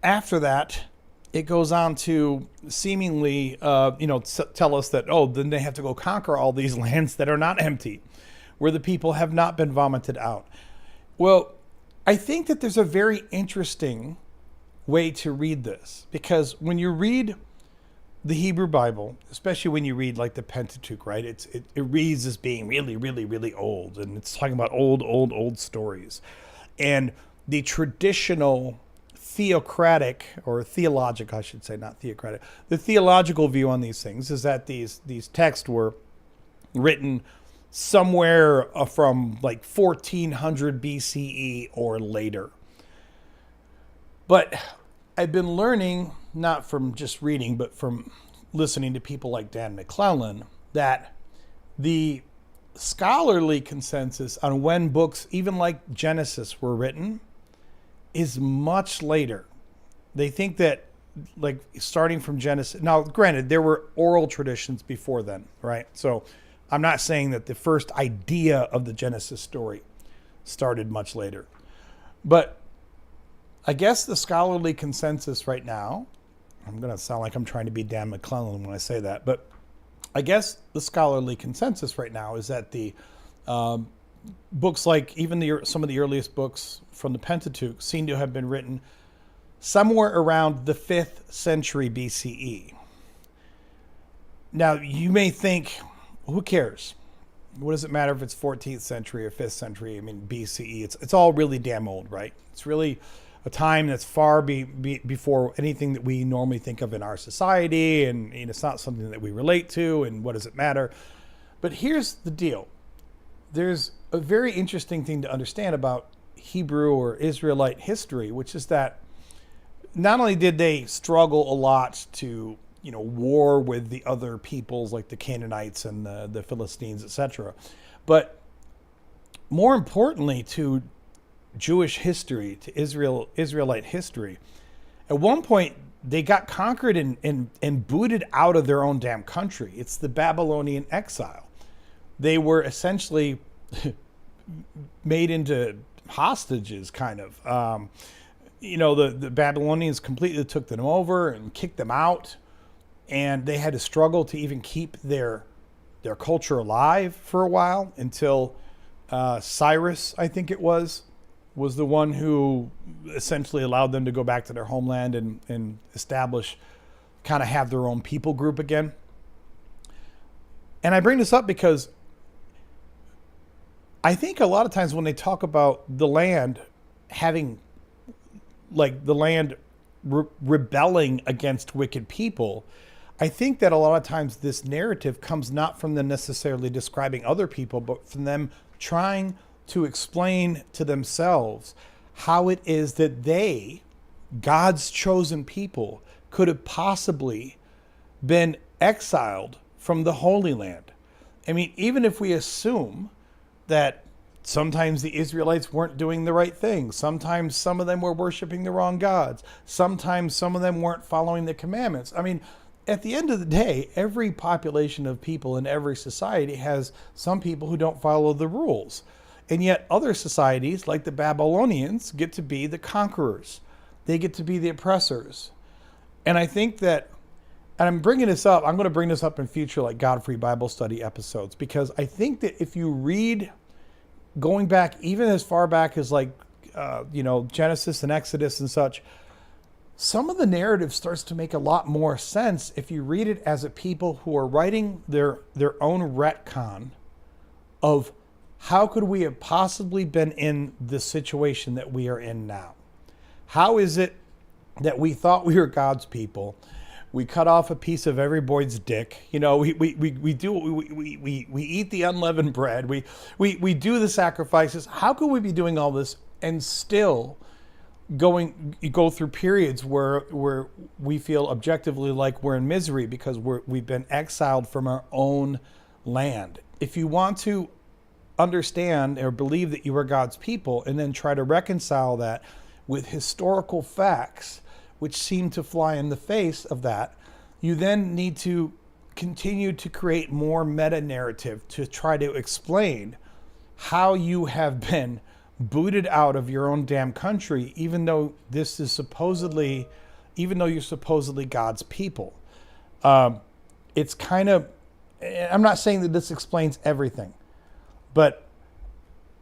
after that, it goes on to seemingly, tell us that, then they have to go conquer all these lands that are not empty, where the people have not been vomited out. Well, I think that there's a very interesting way to read this, because when you read the Hebrew Bible, especially when you read like the Pentateuch, right? It reads as being really, really, really old, and it's talking about old stories. And the traditional theocratic, or theological, I should say, not theocratic, the theological view on these things is that these texts were written somewhere from like 1400 BCE or later. But I've been learning, not from just reading, but from listening to people like Dan McClellan, that the scholarly consensus on when books, even like Genesis, were written is much later. They think that, like, starting from Genesis. Now, granted, there were oral traditions before then, right? So I'm not saying that the first idea of the Genesis story started much later. But I guess the scholarly consensus right now, I'm going to sound like I'm trying to be Dan McClellan when I say that, but I guess the scholarly consensus right now is that the books, like even some of the earliest books from the Pentateuch, seem to have been written somewhere around the 5th century BCE. Now, you may think, who cares? What does it matter if it's 14th century or 5th century? I mean, BCE, it's all really damn old, right? It's really a time that's far before anything that we normally think of in our society, and it's not something that we relate to, and what does it matter? But here's the deal. There's a very interesting thing to understand about Hebrew or Israelite history, which is that not only did they struggle a lot to, war with the other peoples like the Canaanites and the Philistines, etc., but more importantly to Jewish history, to Israelite history, at one point they got conquered and booted out of their own damn country. It's the Babylonian exile. They were essentially made into hostages, kind of. The Babylonians completely took them over and kicked them out, and they had to struggle to even keep their culture alive for a while until Cyrus, I think it was the one who essentially allowed them to go back to their homeland and establish, kind of have their own people group again. And I bring this up because I think a lot of times when they talk about the land having, like, the land rebelling against wicked people, I think that a lot of times this narrative comes not from them necessarily describing other people, but from them trying to explain to themselves how it is that they, God's chosen people, could have possibly been exiled from the Holy Land. I mean, even if we assume that sometimes the Israelites weren't doing the right thing, sometimes some of them were worshiping the wrong gods, sometimes some of them weren't following the commandments. I mean, at the end of the day, every population of people in every society has some people who don't follow the rules. And yet other societies, like the Babylonians, get to be the conquerors. They get to be the oppressors. And I think that, and I'm going to bring this up in future, like God-free Bible study episodes, because I think that if you read, going back even as far back as Genesis and Exodus and such, some of the narrative starts to make a lot more sense if you read it as a people who are writing their own retcon of how could we have possibly been in the situation that we are in now? How is it that we thought we were God's people? We cut off a piece of every boy's dick. We eat the unleavened bread. We do the sacrifices. How could we be doing all this and still go through periods where we feel objectively like we're in misery because we've been exiled from our own land? If you want to understand or believe that you are God's people and then try to reconcile that with historical facts which seem to fly in the face of that, you then need to continue to create more meta-narrative to try to explain how you have been booted out of your own damn country, even though you're supposedly God's people. It's kind of, I'm not saying that this explains everything, but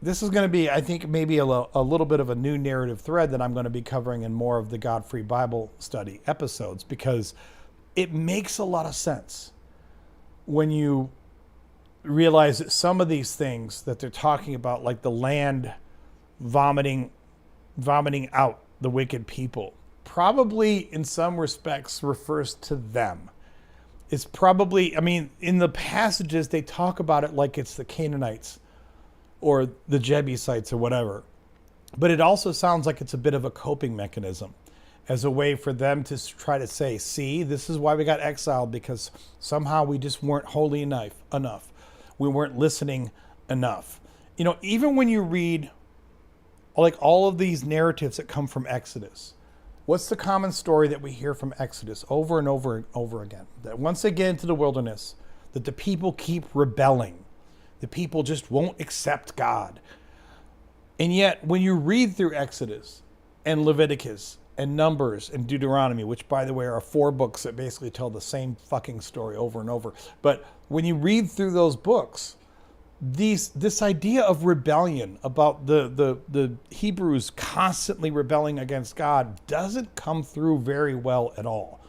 this is going to be, I think, maybe a little bit of a new narrative thread that I'm going to be covering in more of the God-Free Bible study episodes, because it makes a lot of sense when you realize that some of these things that they're talking about, like the land vomiting out the wicked people, probably in some respects refers to them. It's probably, I mean, in the passages they talk about it like it's the Canaanites or the Jebusites or whatever. But it also sounds like it's a bit of a coping mechanism, as a way for them to try to say, see, this is why we got exiled, because somehow we just weren't holy enough. We weren't listening enough. You know, even when you read like all of these narratives that come from Exodus, what's the common story that we hear from Exodus over and over and over again? That once they get into the wilderness, that the people keep rebelling. The people just won't accept God. And yet, when you read through Exodus and Leviticus and Numbers and Deuteronomy, which, by the way, are 4 books that basically tell the same fucking story over and over. But when you read through those books, this idea of rebellion, about the Hebrews constantly rebelling against God, doesn't come through very well at all.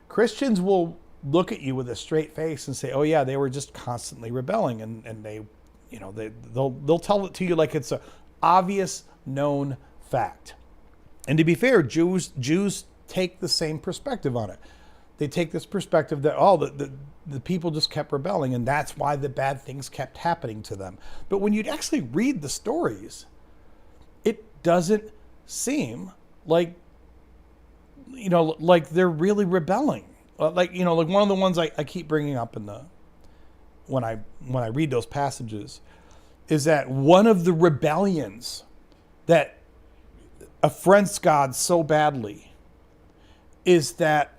Christians will look at you with a straight face and say, oh yeah, they were just constantly rebelling, and they, you know, they'll tell it to you like it's a obvious known fact. And to be fair, Jews take the same perspective on it. They take this perspective that, oh, the people just kept rebelling, and that's why the bad things kept happening to them. But when you'd actually read the stories, it doesn't seem like, you know, like they're really rebelling. Like, you know, like one of the ones I keep bringing up in when I read those passages is that one of the rebellions that affronts God so badly is that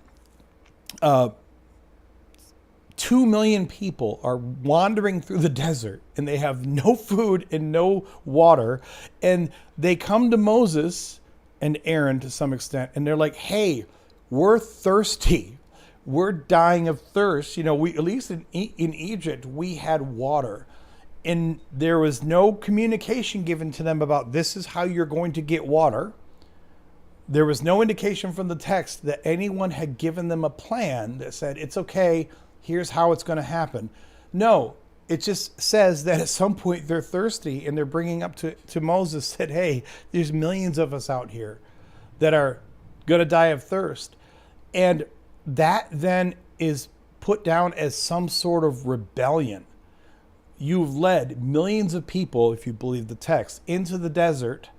2 million people are wandering through the desert, and they have no food and no water, and they come to Moses and Aaron to some extent, and they're like, hey, we're thirsty. We're dying of thirst. You know, we, at least in Egypt, we had water, and there was no communication given to them about this is how you're going to get water. There was no indication from the text that anyone had given them a plan that said, it's okay, here's how it's going to happen. No, it just says that at some point they're thirsty, and they're bringing up to Moses, said, hey, there's millions of us out here that are going to die of thirst. And that then is put down as some sort of rebellion. You've led millions of people, if you believe the text, into the desert,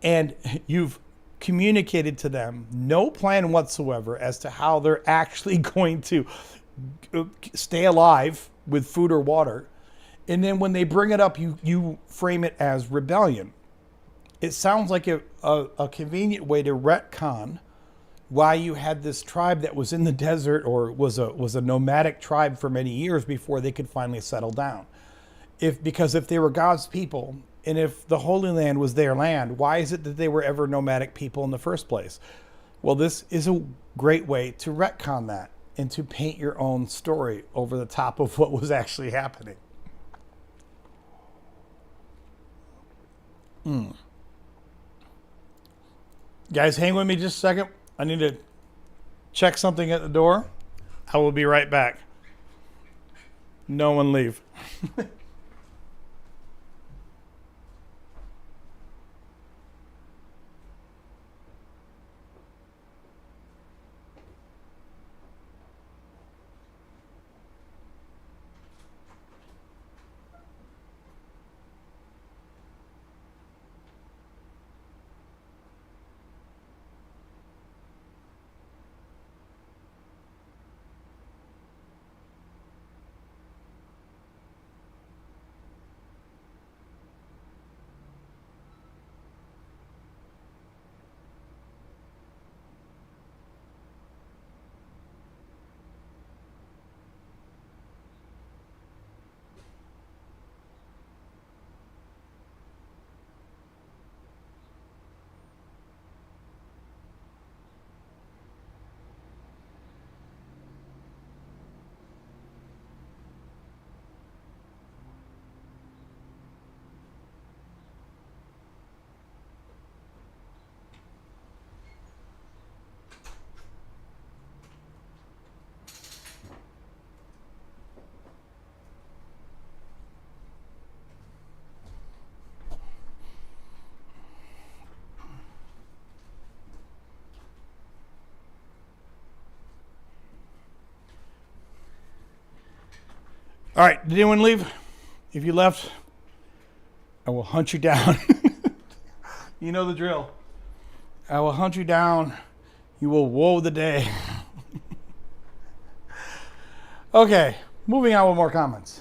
and you've communicated to them no plan whatsoever as to how they're actually going to stay alive with food or water. And then when they bring it up, you frame it as rebellion. It sounds like a convenient way to retcon why you had this tribe that was in the desert, or was a nomadic tribe for many years before they could finally settle down. Because if they were God's people, and if the Holy Land was their land, why is it that they were ever nomadic people in the first place? Well, this is a great way to retcon that and to paint your own story over the top of what was actually happening. Guys, hang with me just a second. I need to check something at the door. I will be right back. No one leave. All right, did anyone leave? If you left, I will hunt you down. You know the drill. I will hunt you down. You will woe the day. Okay, moving on with more comments.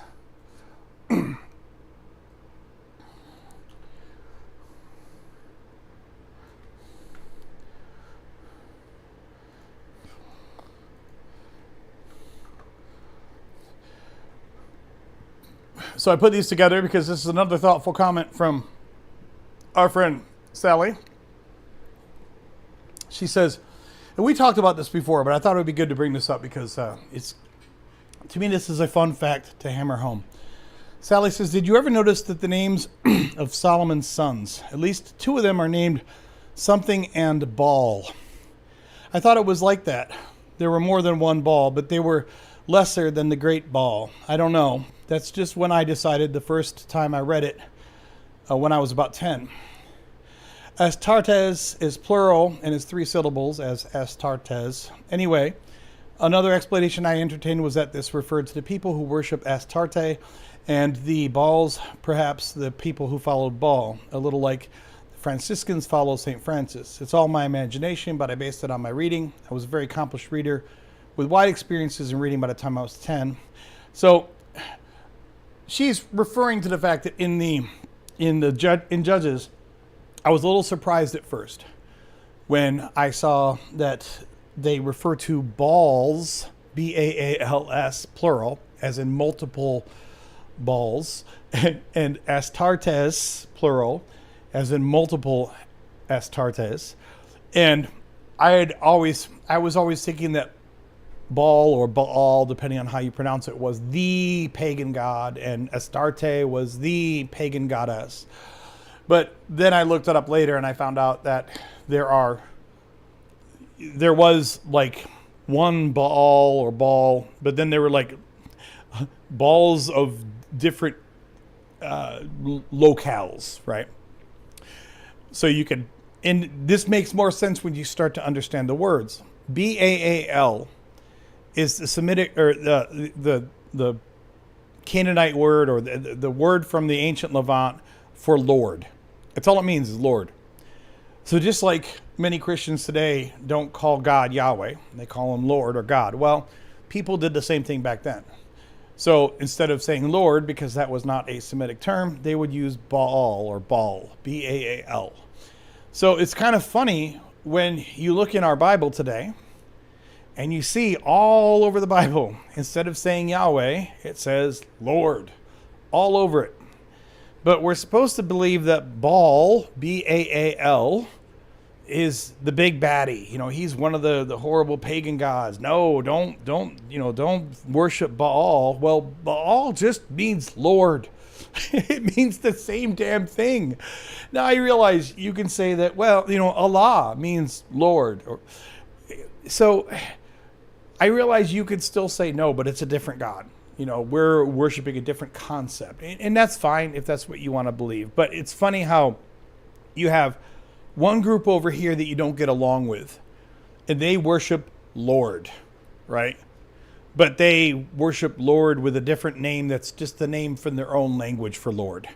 So I put these together because this is another thoughtful comment from our friend Sally. She says, and we talked about this before, but I thought it would be good to bring this up because to me, this is a fun fact to hammer home. Sally says, did you ever notice that the names of Solomon's sons, at least two of them are named something and Baal? I thought it was like that. There were more than one Baal, but they were lesser than the great Baal. I don't know. That's just when I decided the first time I read it when I was about 10. Astartes is plural and is 3 syllables as Astartes. Anyway, another explanation I entertained was that this referred to the people who worship Astarte and the Baals, perhaps the people who followed Baal, a little like the Franciscans follow St. Francis. It's all my imagination, but I based it on my reading. I was a very accomplished reader with wide experiences in reading by the time I was 10. So she's referring to the fact that in Judges, I was a little surprised at first when I saw that they refer to Baals, B-A-A-L-S, plural, as in multiple balls, and Astartes, plural, as in multiple Astartes. And I was always thinking that Baal or Baal, depending on how you pronounce it, was the pagan god, and Astarte was the pagan goddess. But then I looked it up later and I found out that there was like one Baal or Baal, but then there were like balls of different locales, right? So you could, and this makes more sense when you start to understand the words. B-A-A-L is the Semitic or the Canaanite word, or the word from the ancient Levant for Lord. That's all it means, is Lord. So just like many Christians today don't call God Yahweh, they call him Lord or God. Well, people did the same thing back then. So instead of saying Lord, because that was not a Semitic term, they would use Baal or Baal, B-A-A-L. So it's kind of funny when you look in our Bible today and you see all over the Bible, instead of saying Yahweh, it says Lord all over it. But we're supposed to believe that Baal, B-A-A-L, is the big baddie. You know, he's one of the horrible pagan gods. No, don't worship Baal. Well, Baal just means Lord. It means the same damn thing. Now I realize you can say that, well, Allah means Lord. So I realize you could still say no, but it's a different God. We're worshiping a different concept. And that's fine if that's what you want to believe. But it's funny how you have one group over here that you don't get along with, and they worship Lord, right? But they worship Lord with a different name that's just the name from their own language for Lord.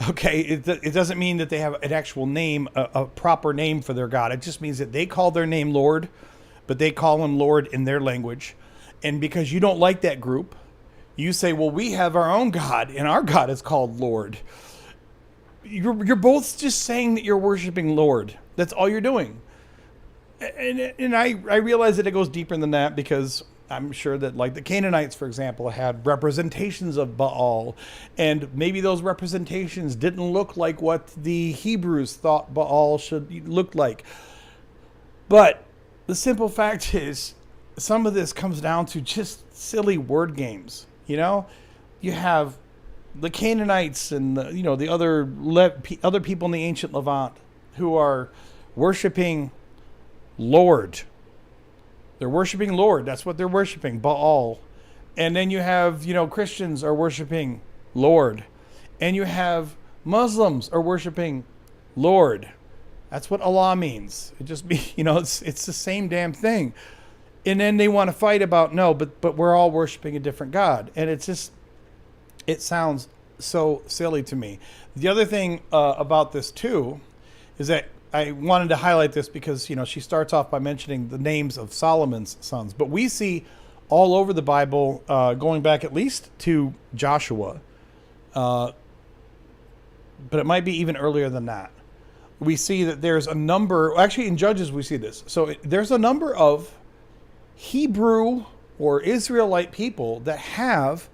Okay, it doesn't mean that they have an actual name, a proper name for their God. It just means that they call their name Lord, but they call him Lord in their language. And because you don't like that group, you say, well, we have our own God, and our God is called Lord. You're both just saying that you're worshiping Lord. That's all you're doing. And I realize that it goes deeper than that, because I'm sure that, like, the Canaanites, for example, had representations of Baal, and maybe those representations didn't look like what the Hebrews thought Baal should look like. But the simple fact is, some of this comes down to just silly word games. You have the Canaanites and the other people in the ancient Levant who are worshiping Lord. They're worshiping Lord. That's what they're worshiping, Baal. And then you have, Christians are worshiping Lord. And you have Muslims are worshiping Lord. That's what Allah means. It just it's the same damn thing. And then they want to fight about, no, but we're all worshiping a different God. And it's just, It sounds so silly to me. The other thing about this too is that I wanted to highlight this because she starts off by mentioning the names of Solomon's sons, but we see all over the Bible, going back at least to Joshua, but it might be even earlier than that. We see that there's a number. Actually, in Judges we see this. So there's a number of Hebrew or Israelite people that have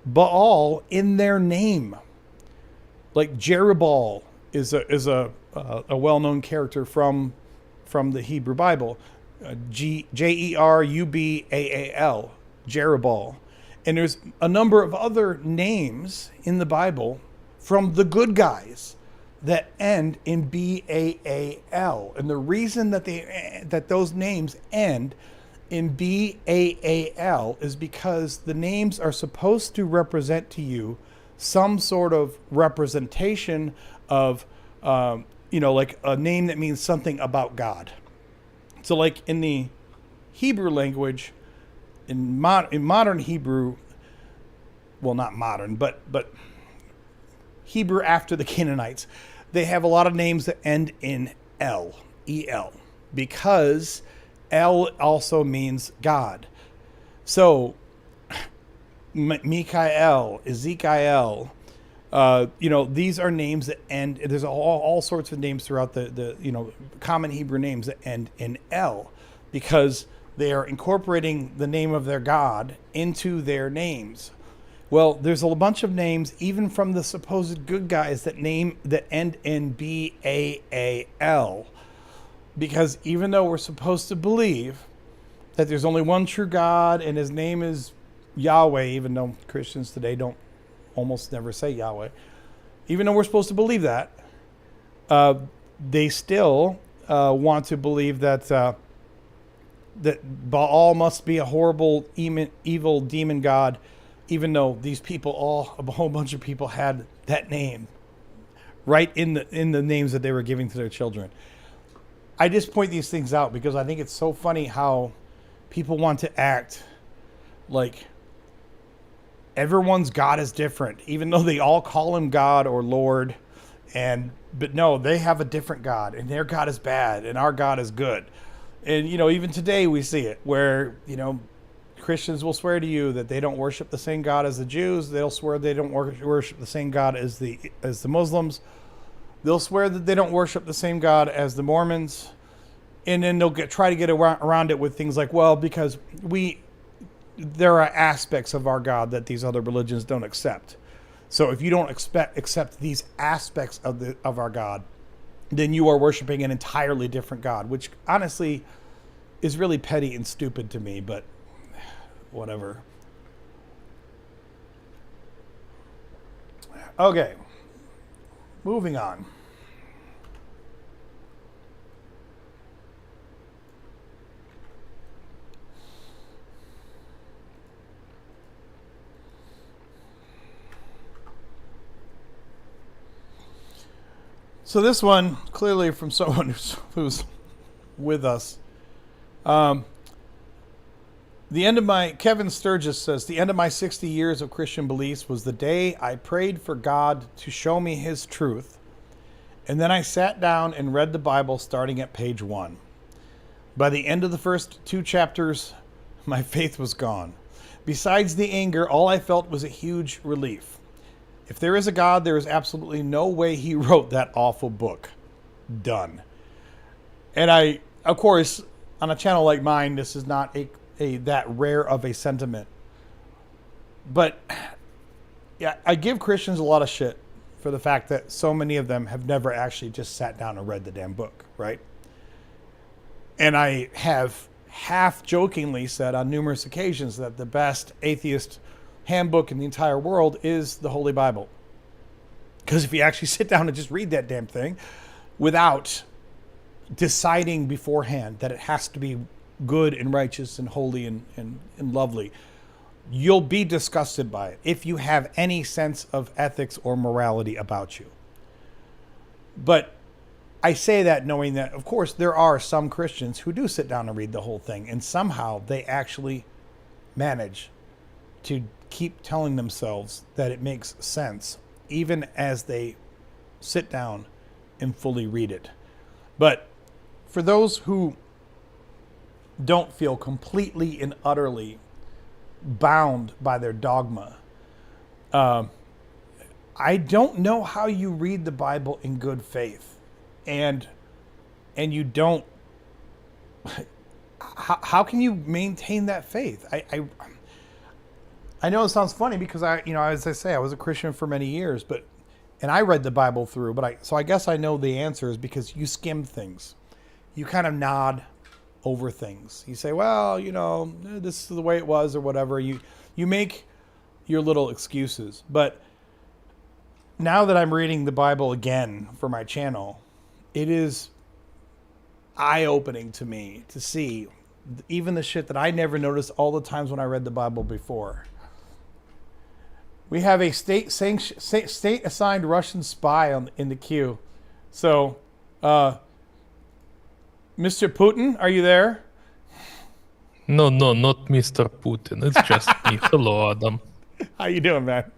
Baal in their name. Like Jerubbaal is a well-known character from the Hebrew Bible. Jerubbaal, Jerubbaal. And there's a number of other names in the Bible from the good guys that end in Baal. And the reason that those names end in Baal is because the names are supposed to represent to you some sort of representation of, like a name that means something about God. So like in the Hebrew language, in modern Hebrew, well, not modern, but Hebrew after the Canaanites, they have a lot of names that end in El, E-L, because El also means God. So Mikael, Ezekiel, these are names that end. There's all sorts of names throughout the common Hebrew names that end in El, because they are incorporating the name of their God into their names. Well, there's a bunch of names, even from the supposed good guys, that end in Baal. Because even though we're supposed to believe that there's only one true God and his name is Yahweh, even though Christians today don't almost never say Yahweh, even though we're supposed to believe that, they still want to believe that Baal must be a horrible, evil demon god, even though these people, a whole bunch of people had that name right in the names that they were giving to their children. I just point these things out because I think it's so funny how people want to act like everyone's God is different, even though they all call him God or Lord. But no, they have a different God, and their God is bad, and our God is good. And, even today we see it where, Christians will swear to you that they don't worship the same God as the Jews. They'll swear they don't worship the same God as the Muslims. They'll swear that they don't worship the same God as the Mormons. And then they'll try to get around it with things like, well, because there are aspects of our God that these other religions don't accept. So if you don't accept these aspects of our God, then you are worshiping an entirely different God, which honestly is really petty and stupid to me, but whatever. Okay, moving on. So this one, clearly from someone who's with us. Kevin Sturgis says, the end of my 60 years of Christian beliefs was the day I prayed for God to show me his truth. And then I sat down and read the Bible starting at page 1. By the end of the first 2 chapters, my faith was gone. Besides the anger, all I felt was a huge relief. If there is a God, there is absolutely no way he wrote that awful book. Done. And of course, on a channel like mine, this is not that rare of a sentiment. But yeah, I give Christians a lot of shit for the fact that so many of them have never actually just sat down and read the damn book, right? And I have half jokingly said on numerous occasions that the best atheist handbook in the entire world is the Holy Bible. Because if you actually sit down and just read that damn thing without deciding beforehand that it has to be good and righteous and holy and lovely, you'll be disgusted by it if you have any sense of ethics or morality about you. But I say that knowing that, of course, there are some Christians who do sit down and read the whole thing, and somehow they actually manage to keep telling themselves that it makes sense, even as they sit down and fully read it. But for those who don't feel completely and utterly bound by their dogma, I don't know how you read the Bible in good faith, and you don't. How can you maintain that faith? I know it sounds funny because as I say, I was a Christian for many years, and I read the Bible through, so I guess I know the answer is because you skim things, you kind of nod over things. You say, well, this is the way it was or whatever. You make your little excuses, but now that I'm reading the Bible again for my channel, it is eye-opening to me to see even the shit that I never noticed all the times when I read the Bible before. We have a state-assigned Russian spy in the queue. So, Mr. Putin, are you there? No, not Mr. Putin. It's just me. Hello, Adam. How you doing, man?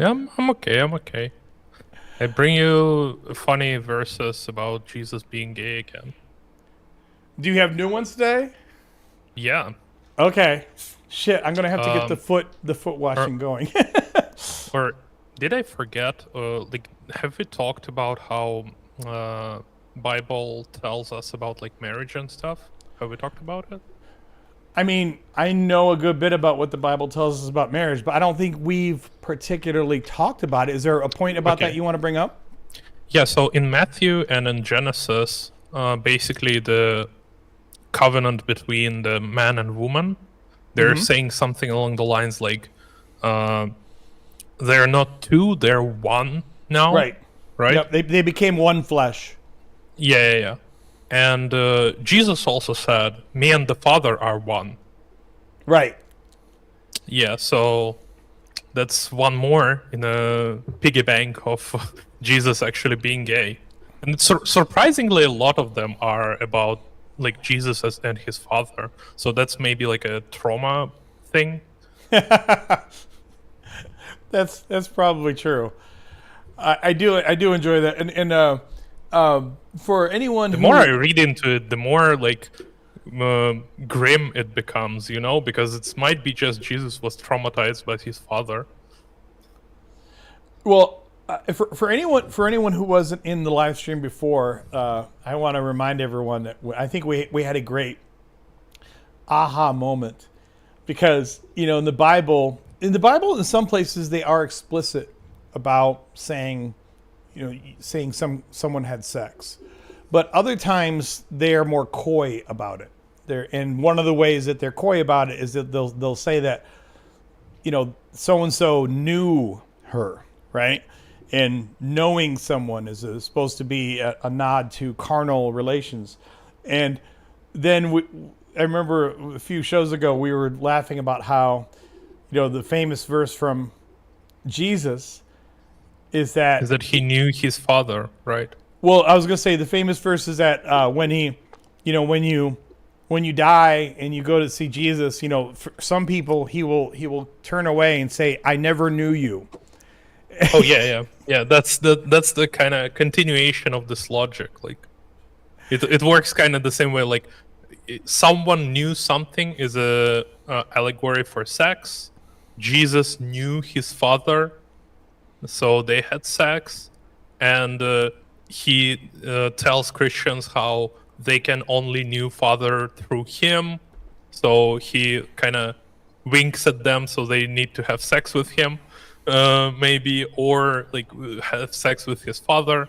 Yeah, I'm okay. I bring you funny verses about Jesus being gay again. Do you have new ones today? Yeah. Okay. Shit, I'm gonna have to get the foot washing going. Or did I forget? Have we talked about how Bible tells us about marriage and stuff? Have we talked about it? I mean, I know a good bit about what the Bible tells us about marriage, but I don't think we've particularly talked about it. Is there a point about that you want to bring up? Yeah, so in Matthew and in Genesis, basically the covenant between the man and woman, they're saying something along the lines like, they're not two, they're one now. Right. Yep, they became one flesh. Yeah. And Jesus also said, me and the Father are one. Right. Yeah, so that's one more in a piggy bank of Jesus actually being gay. And surprisingly, a lot of them are about Jesus and his father. So that's maybe a trauma thing. That's probably true. I do enjoy that. And for anyone the more I read into it, the more grim it becomes, because it might be just Jesus was traumatized by his father. Well, for anyone who wasn't in the live stream before, I want to remind everyone that I think we had a great aha moment, because in the Bible in some places they are explicit about saying someone had sex, but other times they are more coy about it. And one of the ways that they're coy about it is that they'll say that so and so knew her, right? And knowing someone is supposed to be a nod to carnal relations. And then I remember a few shows ago we were laughing about how the famous verse from Jesus is that he knew his father, right? Well, I was gonna say the famous verse is that when you die and you go to see Jesus, for some people he will turn away and say, "I never knew you." Oh yeah. That's the kind of continuation of this logic. It works kind of the same way. Someone knew something is a allegory for sex. Jesus knew his father, so they had sex, and he tells Christians how they can only knew Father through him. So he kind of winks at them, so they need to have sex with him, maybe, or have sex with his father.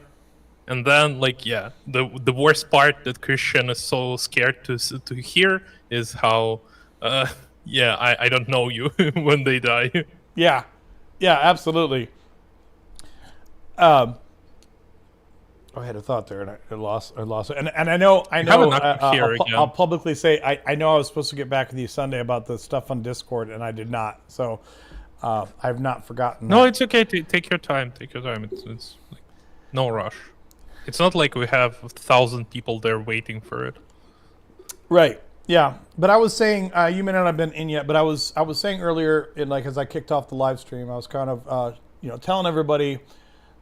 And then, the worst part that Christian is so scared to hear is how, I don't know you when they die. Yeah, absolutely. I had a thought there, and I lost it. And I know. I'll publicly say I know I was supposed to get back with you Sunday about the stuff on Discord, and I did not. So I've not forgotten. No, it's okay. Take your time. It's no rush. It's not like we have 1,000 people there waiting for it. Right. Yeah, but I was saying you may not have been in yet, but I was saying earlier, in like as I kicked off the live stream, I was kind of telling everybody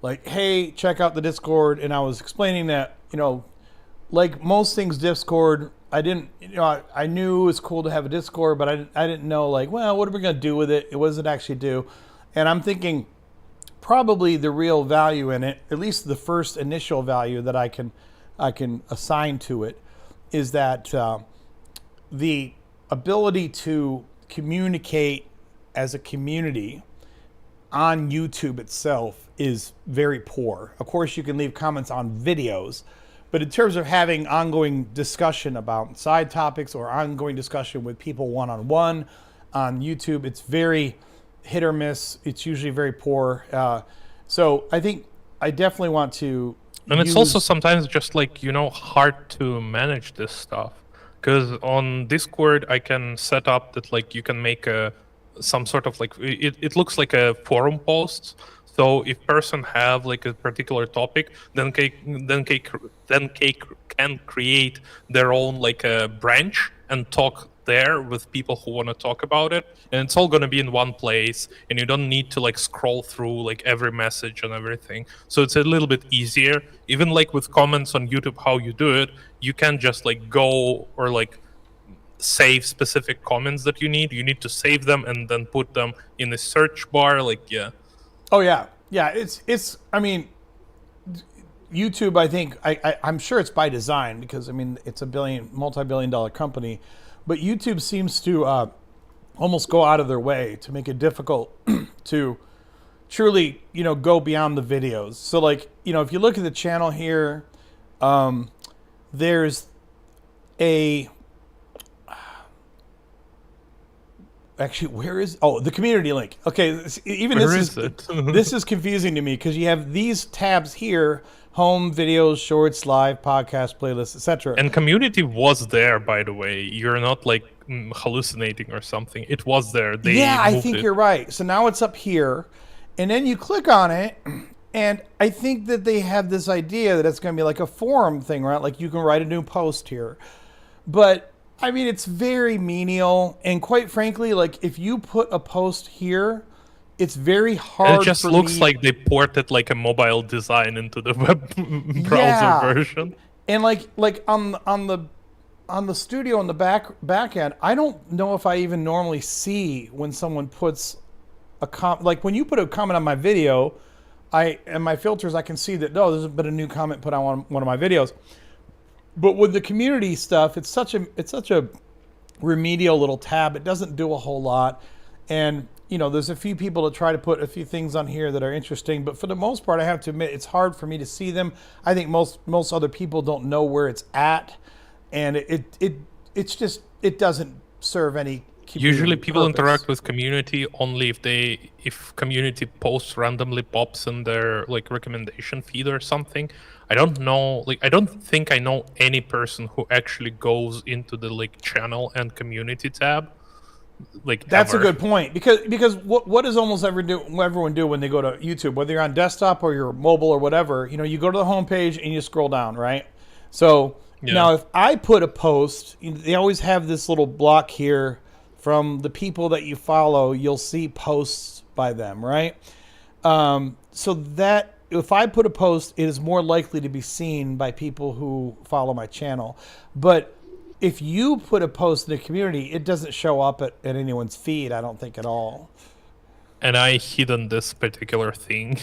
like, hey, check out the Discord, and I was explaining that like most things Discord, I didn't I knew it was cool to have a Discord, but I didn't know like, well, what are we gonna do with it? What does it actually do? And I'm thinking probably the real value in it, at least the first initial value that I can assign to it, is that. The ability to communicate as a community on YouTube itself is very poor. Of course, you can leave comments on videos, but in terms of having ongoing discussion about side topics or ongoing discussion with people one-on-one on YouTube, it's very hit or miss. It's usually very poor. So I think I definitely want to And it's also sometimes just like, hard to manage this stuff. Because on Discord, I can set up that like you can make some sort of like it looks like a forum post. So if person have like a particular topic, then they can create their own like a branch and talk there with people who want to talk about it, and it's all going to be in one place, and you don't need to like scroll through like every message and everything. So it's a little bit easier. Even like with comments on YouTube, how you do it, you can just like go or like save specific comments that you need to save them and then put them in the search bar. Like, yeah. Oh yeah, yeah. It's. I mean, YouTube. I think I'm sure it's by design because I mean it's a multi-billion-dollar company, but YouTube seems to almost go out of their way to make it difficult to truly go beyond the videos. So like if you look at the channel here, there's a. Actually, where is the community link? Okay, even Where this is it? this is confusing to me because you have these tabs here: home, videos, shorts, live, podcast, playlists, etc. And community was there, by the way. You're not like hallucinating or something. It was there. They I moved think it. you're right. So now it's up here, and then you click on it, and I think that they have this idea that it's going to be like a forum thing, right? Like you can write a new post here, but I mean, it's very menial, and quite frankly, like if you put a post here, it's very hard. And it just looks like they ported like a mobile design into the web browser version. And like on the studio on the back end, I don't know if I even normally see when someone puts a like when you put a comment on my video, and my filters, I can see that there's been a new comment put on one of my videos. But with the community stuff, it's such a remedial little tab. It doesn't do a whole lot. And, there's a few people that try to put a few things on here that are interesting. But for the most part, I have to admit, it's hard for me to see them. I think most other people don't know where it's at. And it's just, it doesn't serve any Usually people purpose. interact with community only if community posts randomly pops in their like recommendation feed or something. I don't know, like I don't think I know any person who actually goes into the like channel and community tab. Like that's ever. a good point because what does almost everyone do when they go to YouTube, whether you're on desktop or you're mobile or whatever, you go to the homepage and you scroll down, right? So now if I put a post, they always have this little block here from the people that you follow. You'll see posts by them, right? So that if I put a post, it is more likely to be seen by people who follow my channel. But if you put a post in the community, it doesn't show up at anyone's feed, I don't think, at all. And I hidden this particular thing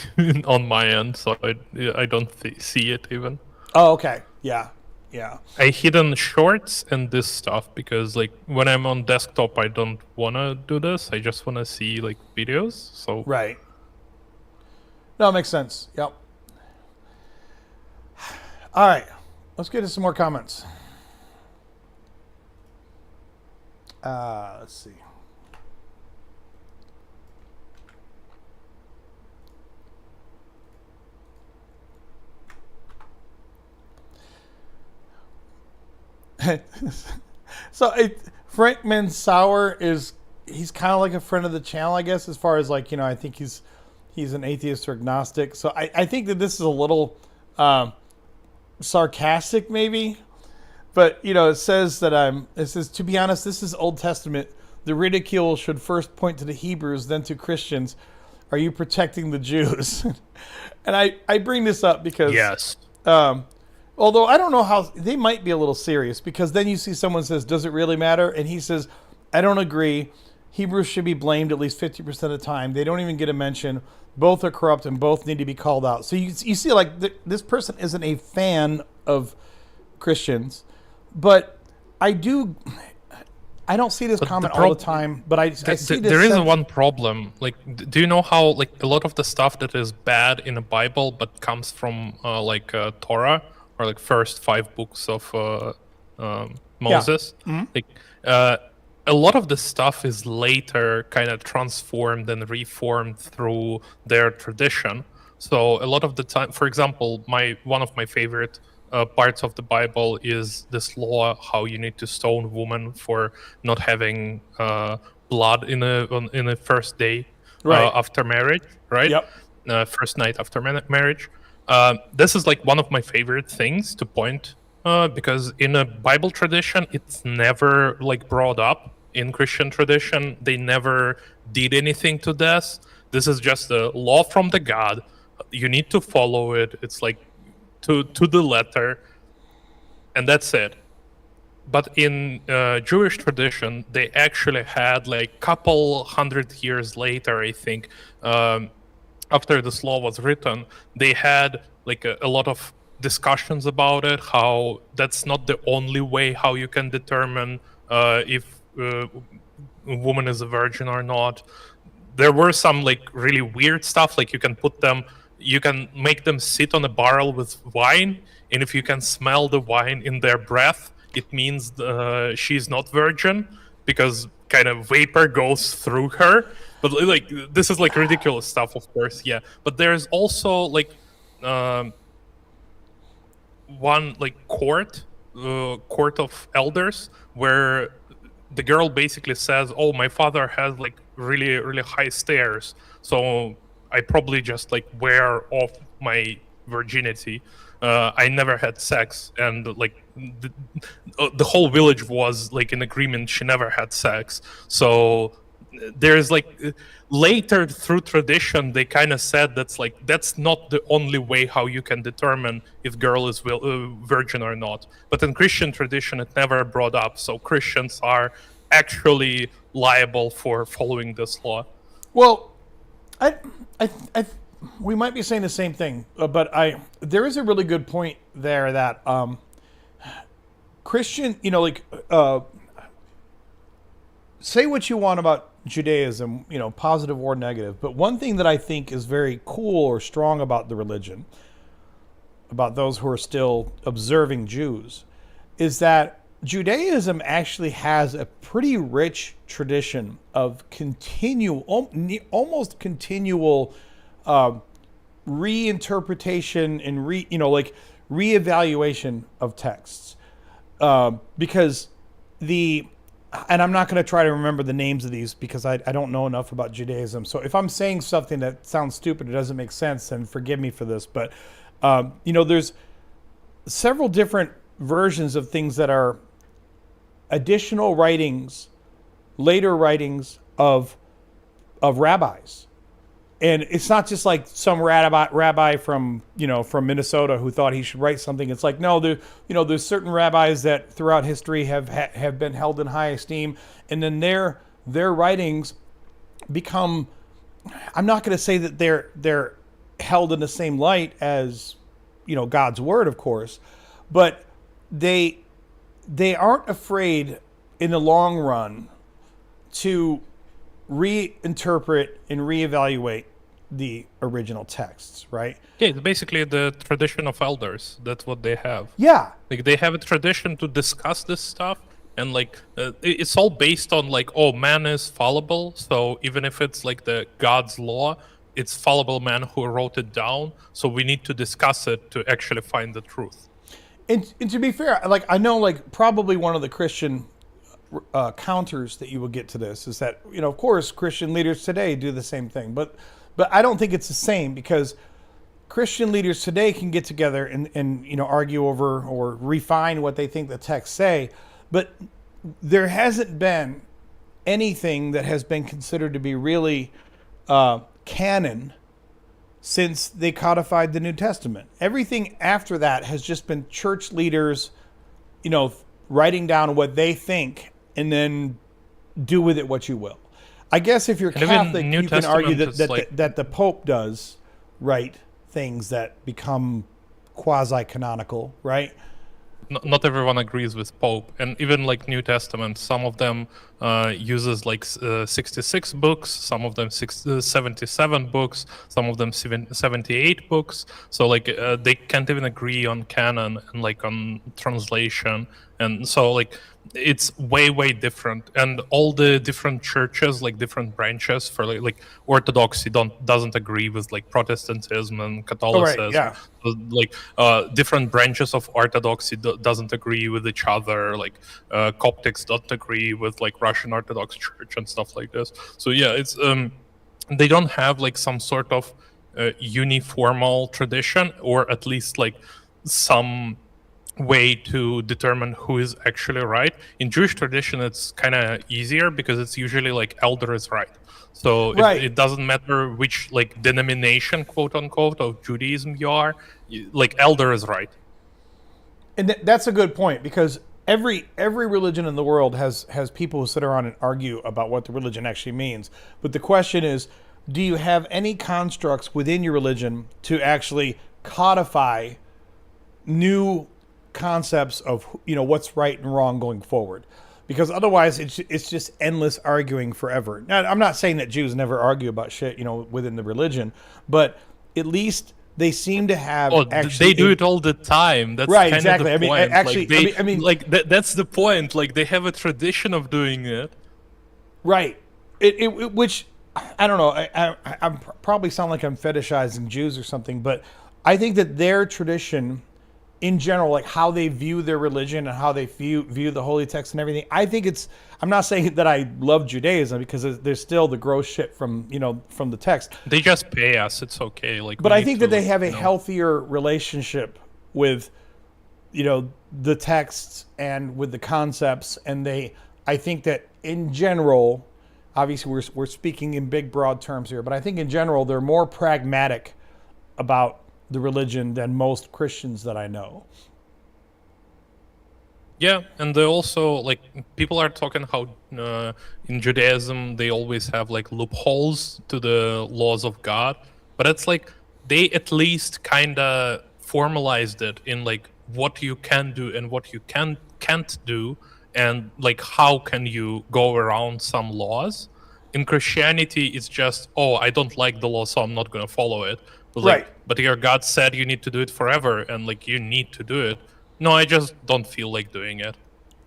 on my end, so I don't see it even. Oh, okay. Yeah. Yeah. I hidden shorts and this stuff because like when I'm on desktop, I don't want to do this. I just want to see like videos. So right. No, it makes sense. Yep. All right. Let's get to some more comments. Let's see. So Frank Mansauer he's kind of like a friend of the channel, I guess, as far as like, I think he's an atheist or agnostic. So I think that this is a little sarcastic maybe, But it says that it says, to be honest, this is Old Testament. The ridicule should first point to the Hebrews, then to Christians. Are you protecting the Jews? And I bring this up because Yes. although I don't know how they might be a little serious, because then you see someone says, does it really matter? And he says, I don't agree. Hebrews should be blamed at least 50% of the time. They don't even get a mention. Both are corrupt and both need to be called out. So you see, like, this person isn't a fan of Christians, but I don't see this comment all the time, but I see this. There is one problem. Like, do you know how like a lot of the stuff that is bad in the Bible but comes from Torah, or like first 5 books of Moses? Mm-hmm. Like, a lot of the stuff is later kind of transformed and reformed through their tradition. So a lot of the time, for example, one of my favorite parts of the Bible is this law how you need to stone a woman for not having blood in a first day after marriage, right? Yep. First night after marriage. This is like one of my favorite things to point because in a Bible tradition, it's never like brought up. In Christian tradition, they never did anything to this. This is just a law from the God. You need to follow it. It's like to the letter, and that's it. But in Jewish tradition, they actually had like couple 100 years later, I think, after this law was written, they had like a lot of discussions about it, how that's not the only way how you can determine if a woman is a virgin or not. There were some like really weird stuff, like you can make them sit on a barrel with wine, and if you can smell the wine in their breath, it means she's not virgin, because kind of vapor goes through her. But like, this is like ridiculous stuff, of course, yeah. But there's also like one like court of elders where the girl basically says, oh, my father has like really, really high stairs, so I probably just like wear off my virginity. I never had sex, and like the whole village was like in agreement she never had sex. So there's like later through tradition they kind of said that's not the only way how you can determine if girl is virgin or not. But in Christian tradition it never brought up, so Christians are actually liable for following this law. Well, we might be saying the same thing, but there is a really good point there that Christian, say what you want about Judaism, positive or negative, but one thing that I think is very cool or strong about the religion, about those who are still observing Jews, is that Judaism actually has a pretty rich tradition of almost continual reinterpretation and reevaluation of texts, because and I'm not going to try to remember the names of these because I don't know enough about Judaism. So if I'm saying something that sounds stupid, it doesn't make sense, then forgive me for this. But there's several different versions of things that are additional writings, later writings of rabbis. And it's not just like some rabbi from Minnesota who thought he should write something. It's like, no, there's certain rabbis that throughout history have been held in high esteem, and then their writings become, I'm not going to say that they're held in the same light as God's word, of course, but they aren't afraid in the long run to reinterpret and reevaluate the original texts, right? Yeah, it's basically the tradition of elders. That's what they have. Yeah. Like, they have a tradition to discuss this stuff, and like it's all based on like, oh, man is fallible, so even if it's like the God's law, it's fallible man who wrote it down, so we need to discuss it to actually find the truth. And to be fair, like, I know, like, probably one of the Christian counters that you will get to this is that, of course, Christian leaders today do the same thing, but I don't think it's the same, because Christian leaders today can get together and argue over or refine what they think the texts say, but there hasn't been anything that has been considered to be really canon since they codified the New Testament. Everything after that has just been church leaders, writing down what they think and then do with it what you will. I guess if you're And even Catholic, New you can argue Testament is like- that the Pope does write things that become quasi-canonical, right? Not everyone agrees with Pope, and even like New Testament, some of them uses like 66 books, some of them 77 books, some of them 78 books. So like they can't even agree on canon and like on translation, and so like it's way different. And all the different churches, like different branches for like Orthodoxy doesn't agree with like Protestantism and Catholicism. Oh, right, yeah. Like different branches of Orthodoxy doesn't agree with each other. Like Coptics don't agree with like Russian Orthodox Church and stuff like this. So yeah, it's they don't have like some sort of uniformal tradition, or at least like some way to determine who is actually right. In Jewish tradition, it's kind of easier because it's usually like elder is right. So Right. it doesn't matter which like denomination, quote unquote, of Judaism you are, like elder is right. And that's a good point, because every religion in the world has people who sit around and argue about what the religion actually means. But the question is, do you have any constructs within your religion to actually codify new concepts of what's right and wrong going forward? Because otherwise it's just endless arguing forever. Now, I'm not saying that Jews never argue about shit within the religion, but at least they seem to have they do it all the time. That's right, kind exactly. of the point. Like, that's the point. Like they have a tradition of doing it. Right. Which I don't know. I probably sound like I'm fetishizing Jews or something, but I think that their tradition, in general, like how they view their religion and how they view the holy text and everything, I think I'm not saying that I love Judaism, because there's still the gross shit from the text. They just pay us. It's okay. Like, but I think that they have a healthier relationship with, the texts and with the concepts, and I think that in general, obviously we're speaking in big broad terms here, but I think in general they're more pragmatic about the religion than most Christians that I know. Yeah, and they also, like, people are talking how in Judaism they always have like loopholes to the laws of God, but it's like they at least kind of formalized it in like what you can do and what you can't do, and like how can you go around some laws. In Christianity, it's just, oh, I don't like the law, so I'm not going to follow it. But Right. But your God said you need to do it forever, and like you need to do it. No, I just don't feel like doing it.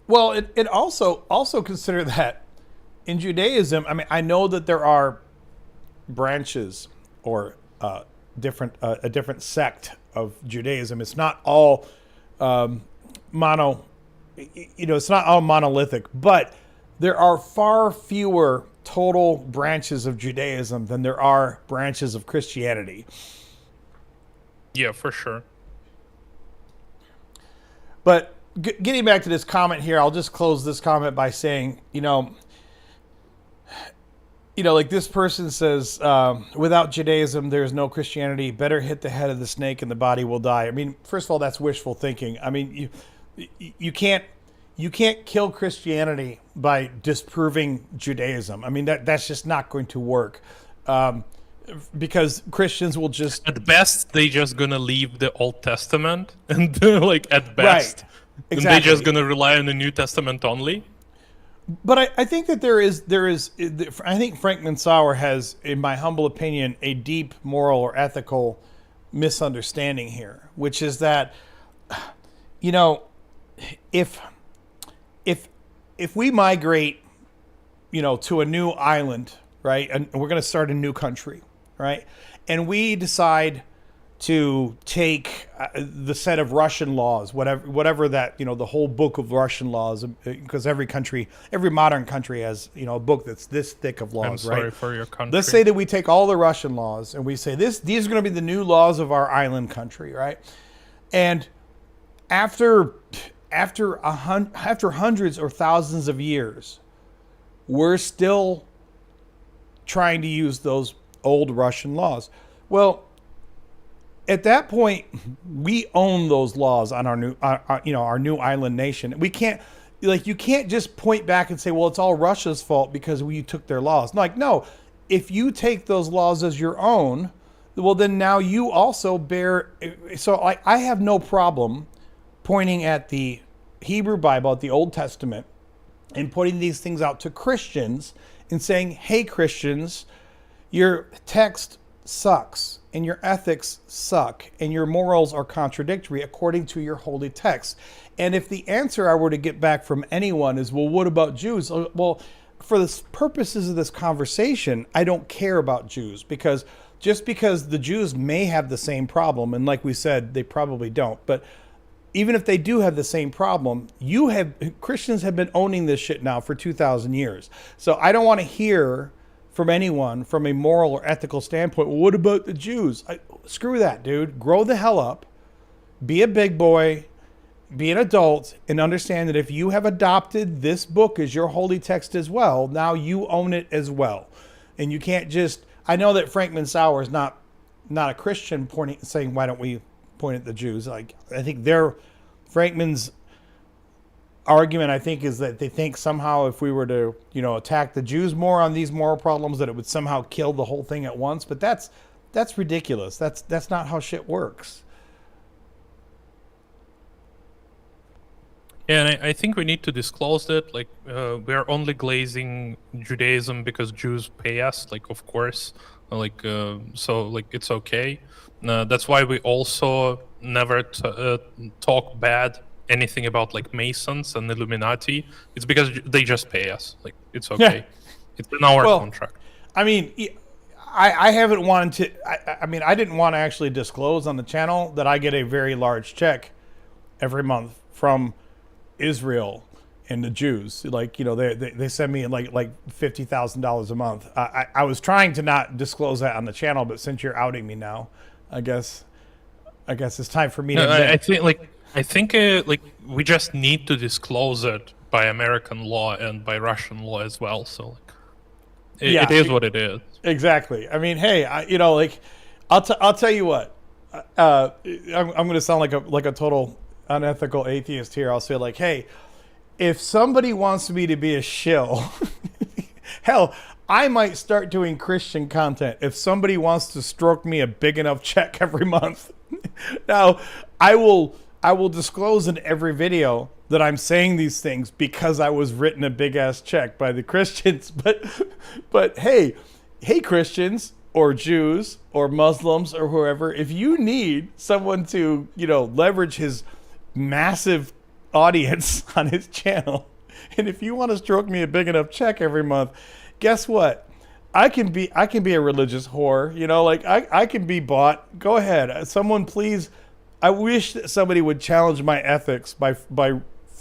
Well, it also consider that in Judaism, I mean, I know that there are branches or a different sect of Judaism. It's not all it's not all monolithic, but there are far fewer total branches of Judaism than there are branches of Christianity. Yeah, for sure. But getting back to this comment here, I'll just close this comment by saying, like this person says, without Judaism, there's no Christianity. Better hit the head of the snake and the body will die. I mean, first of all, that's wishful thinking. I mean, you can't kill Christianity by disproving Judaism. I mean, that's just not going to work. Because Christians will just... At best, they just gonna leave the Old Testament, and like at best, Right. And Exactly. they just gonna rely on the New Testament only. But I think that there is I think Frank Mansauer has, in my humble opinion, a deep moral or ethical misunderstanding here, which is that, if we migrate, to a new island, right, and we're going to start a new country, right, and we decide to take the set of Russian laws, whatever that, the whole book of Russian laws, because every modern country has, a book that's this thick of laws, I'm sorry right? for your country. Let's say that we take all the Russian laws and we say these are going to be the new laws of our island country, right? And after hundreds or thousands of years, we're still trying to use those old Russian laws. Well, at that point, we own those laws on our new island nation. We can't, you can't just point back and say, well, it's all Russia's fault because we took their laws. No, if you take those laws as your own, well, then now you also bear. So I have no problem pointing at the Hebrew Bible, at the Old Testament, and putting these things out to Christians and saying, hey, Christians, your text sucks and your ethics suck and your morals are contradictory according to your holy text. And if the answer I were to get back from anyone is, well, what about Jews? Well, for the purposes of this conversation, I don't care about Jews, because just because the Jews may have the same problem, and like we said, they probably don't, but even if they do have the same problem, Christians have been owning this shit now for 2,000 years. So I don't want to hear from anyone from a moral or ethical standpoint, well, what about the Jews? Screw that, dude. Grow the hell up. Be a big boy. Be an adult, and understand that if you have adopted this book as your holy text as well, now you own it as well. And you can't just... I know that Frank Sauer is not a Christian saying, why don't we point at the Jews? I think Frankman's argument, I think, is that they think somehow if we were to, attack the Jews more on these moral problems, that it would somehow kill the whole thing at once. But that's ridiculous. That's not how shit works. Yeah, and I think we need to disclose that. We're only glazing Judaism because Jews pay us. Of course, it's okay. That's why we also never talk bad anything about Masons and Illuminati. It's because they just pay us. It's okay. Yeah. It's in our contract. I mean, I haven't wanted to. I didn't want to actually disclose on the channel that I get a very large check every month from Israel and the Jews. They send me like $50,000 a month. I was trying to not disclose that on the channel, but since you're outing me now, I guess it's time for me to. I think we just need to disclose it by American law and by Russian law as well. So it is what it is. Exactly. I mean, hey, I'll tell you what. I'm going to sound like a total unethical atheist here. I'll say hey, if somebody wants me to be a shill, hell, I might start doing Christian content if somebody wants to stroke me a big enough check every month. Now, I will disclose in every video that I'm saying these things because I was written a big ass check by the Christians. But hey, Christians or Jews or Muslims or whoever, if you need someone to, leverage his massive audience on his channel, and if you want to stroke me a big enough check every month, guess what? I can be a religious whore, I can be bought. Go ahead. Someone please. I wish that somebody would challenge my ethics by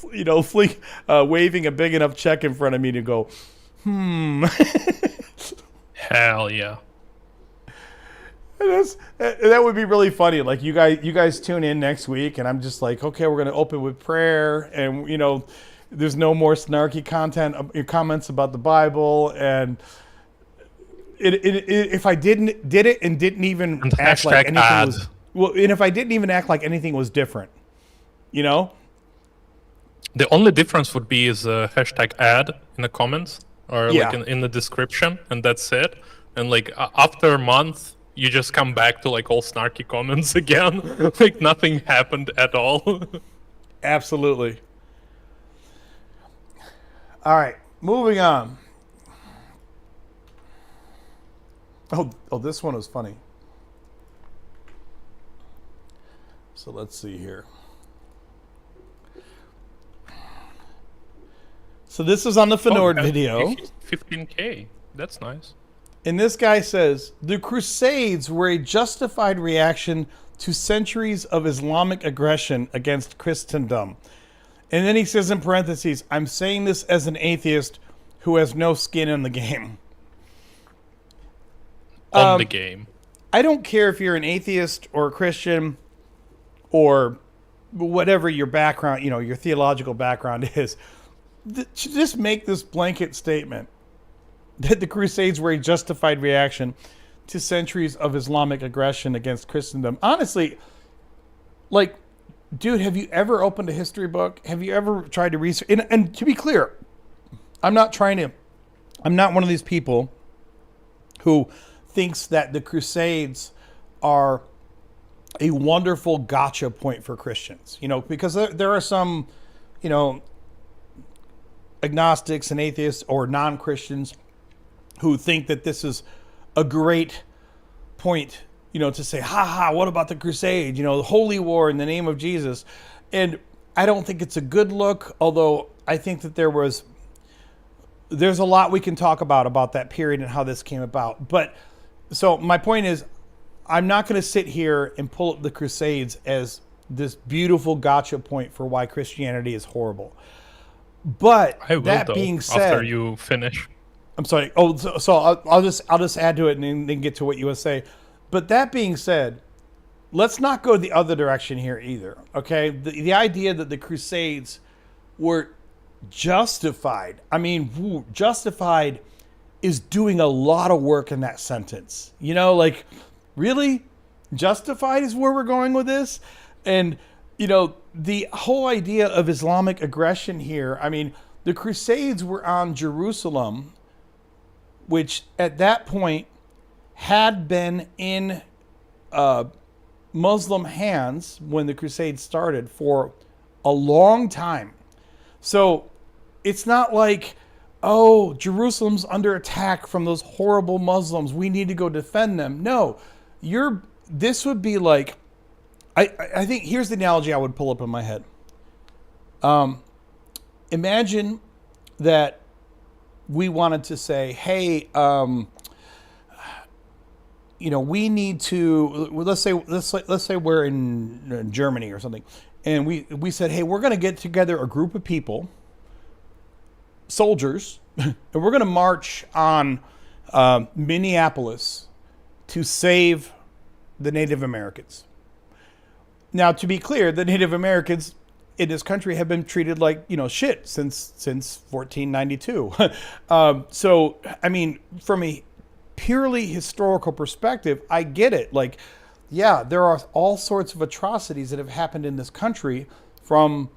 waving a big enough check in front of me to go, Hell yeah. That would be really funny. You guys tune in next week, and I'm just okay, we're gonna open with prayer, and there's no more snarky comments about the Bible, and if I did it and didn't even act like anything was and if I didn't even act like anything was different, the only difference would be is a hashtag ad in the comments or in the description, and that's it. And after a month, you just come back to all snarky comments again, nothing happened at all. Absolutely. All right, moving on. Oh, this one was funny. So let's see here. So this is on the Fenord video. 15K. That's nice. And this guy says, the Crusades were a justified reaction to centuries of Islamic aggression against Christendom. And then he says in parentheses, I'm saying this as an atheist who has no skin in the game. On the game. I don't care if you're an atheist or a Christian or whatever your background, your theological background is. Just make this blanket statement that the Crusades were a justified reaction to centuries of Islamic aggression against Christendom. Honestly, like, dude, have you ever opened a history book? Have you ever tried to research? And to be clear, I'm not one of these people who thinks that the Crusades are a wonderful gotcha point for Christians, because there are some, agnostics and atheists or non-Christians who think that this is a great point, to say, what about the Crusade? The holy war in the name of Jesus. And I don't think it's a good look, although I think that there's a lot we can talk about that period and how this came about. But so my point is, I'm not going to sit here and pull up the Crusades as this beautiful gotcha point for why Christianity is horrible. But I will, that though, being said, after you finish. I'm sorry. Oh, so I'll just add to it and then get to what you would say. But that being said, let's not go the other direction here either. Okay, the idea that the Crusades were justified. I mean, justified is doing a lot of work in that sentence. Really, justified is where we're going with this, and the whole idea of Islamic aggression here. I mean, the Crusades were on Jerusalem, which at that point had been in Muslim hands when the Crusades started for a long time. So it's not like, oh, Jerusalem's under attack from those horrible Muslims, we need to go defend them. No, this would be like, I think here's the analogy I would pull up in my head. Imagine that we wanted to say, hey, we need to, let's say we're in Germany or something, and we said, hey, we're going to get together a group of people, soldiers, and we're going to march on Minneapolis to save the Native Americans. Now, to be clear, the Native Americans in this country have been treated like, shit since 1492. So, I mean, from a purely historical perspective, I get it. Like, yeah, there are all sorts of atrocities that have happened in this country from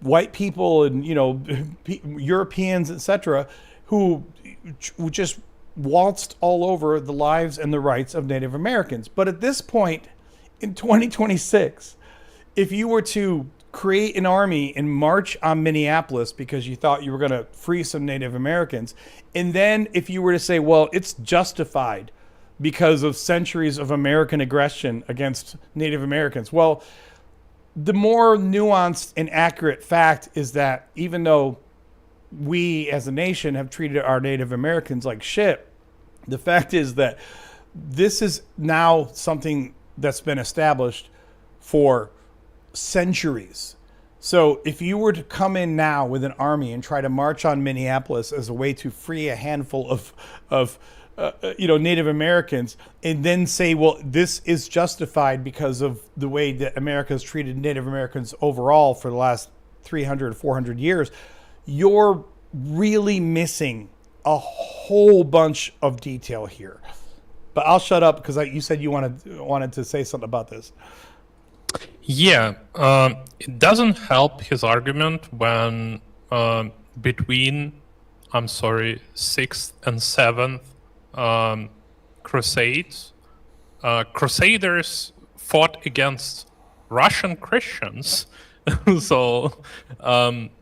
white people and, Europeans, etc., who just waltzed all over the lives and the rights of Native Americans. But at this point, in 2026, if you were to create an army and march on Minneapolis because you thought you were going to free some Native Americans, and then if you were to say, well, it's justified because of centuries of American aggression against Native Americans, well, the more nuanced and accurate fact is that even though we as a nation have treated our Native Americans like shit, the fact is that this is now something that's been established for centuries. So if you were to come in now with an army and try to march on Minneapolis as a way to free a handful of Native Americans, and then say, well, this is justified because of the way that America has treated Native Americans overall for the last 300, 400 years, you're really missing a whole bunch of detail here. But I'll shut up because you said you wanted to say something about this. Yeah, it doesn't help his argument when between, 6th and 7th Crusades, Crusaders fought against Russian Christians. So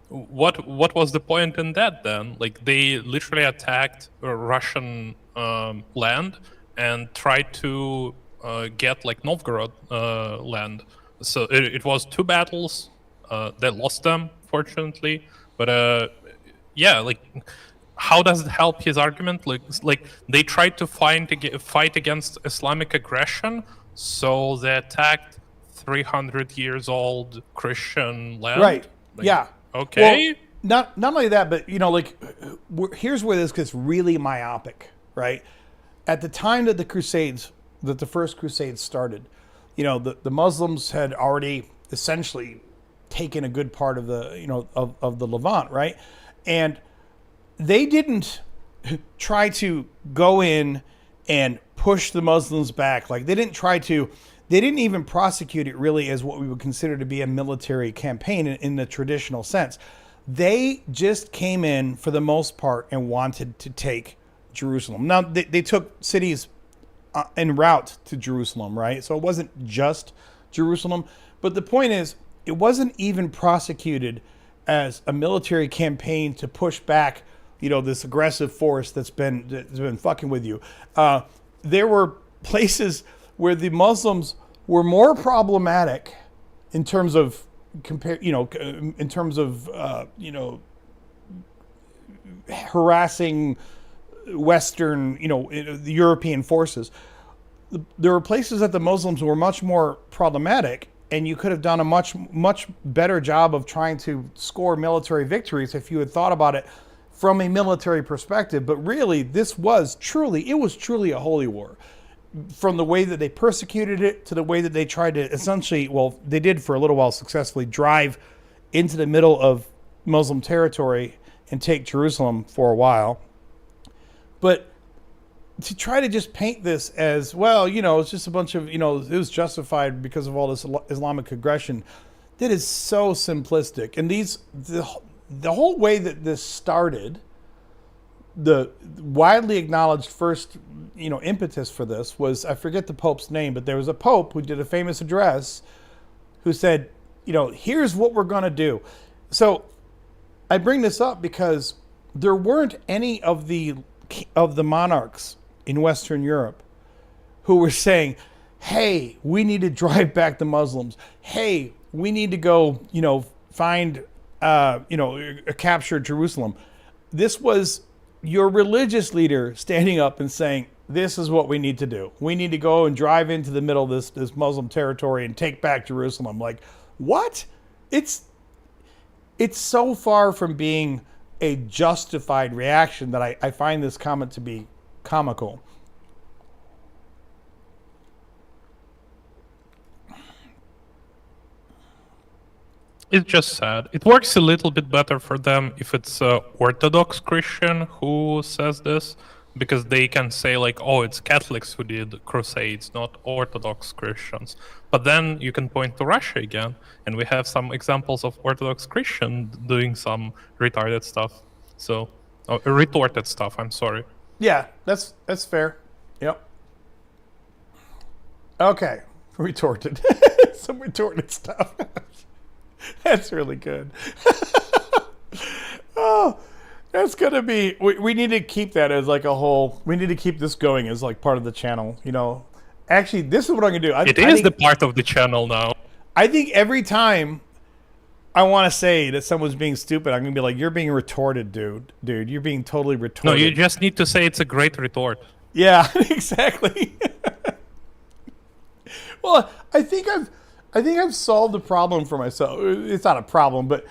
what was the point in that then? Like, they literally attacked Russian land and tried to get like Novgorod land. So it was two battles. They lost them, fortunately. But yeah, like, how does it help his argument? Like they tried to fight against Islamic aggression. So they attacked 300 years old Christian land. Right. Like, Yeah. Okay. Well, not only that, but here's where this gets really myopic, right? At the time that the first Crusades started, the Muslims had already essentially taken a good part of the of the Levant, right? And they didn't try to go in and push the Muslims back. Like they didn't even prosecute it really as what we would consider to be a military campaign in the traditional sense. They just came in for the most part and wanted to take Jerusalem. Now they took cities en route to Jerusalem, right? So it wasn't just Jerusalem, but the point is, it wasn't even prosecuted as a military campaign to push back, this aggressive force that's been fucking with you. There were places where the Muslims were more problematic in terms of harassing Western, the European forces. There were places that the Muslims were much more problematic, and you could have done a much better job of trying to score military victories if you had thought about it from a military perspective. But really, it was truly a holy war. From the way that they persecuted it to the way that they tried to essentially, they did for a little while successfully drive into the middle of Muslim territory and take Jerusalem for a while. But to try to just paint this as, it's just a bunch of, it was justified because of all this Islamic aggression, that is so simplistic. And the whole way that this started, the widely acknowledged first, impetus for this was, I forget the Pope's name, but there was a Pope who did a famous address who said, here's what we're going to do. So I bring this up because there weren't any of the monarchs in Western Europe who were saying, hey, we need to drive back the Muslims. Hey, we need to go, find, capture Jerusalem. This was your religious leader standing up and saying, this is what we need to do. We need to go and drive into the middle of this Muslim territory and take back Jerusalem. Like, what? It's so far from being a justified reaction that I find this comment to be comical. It's just sad. It works a little bit better for them if it's a Orthodox Christian who says this, because they can say like, oh, it's Catholics who did crusades, not Orthodox Christians. But then you can point to Russia again, and we have some examples of Orthodox Christian doing some retarded stuff. So, retorted stuff, I'm sorry. Yeah, that's fair. Yep. Okay, retorted. Some retorted stuff. That's really good. Oh, that's going to be... We need to keep that as like a whole... We need to keep this going as like part of the channel, Actually, this is what I'm going to do. It is the part of the channel now. I think every time I want to say that someone's being stupid, I'm going to be like, you're being retorted, dude. Dude, you're being totally retorted. No, you just need to say it's a great retort. Yeah, exactly. Well, I think I've solved the problem for myself. It's not a problem, but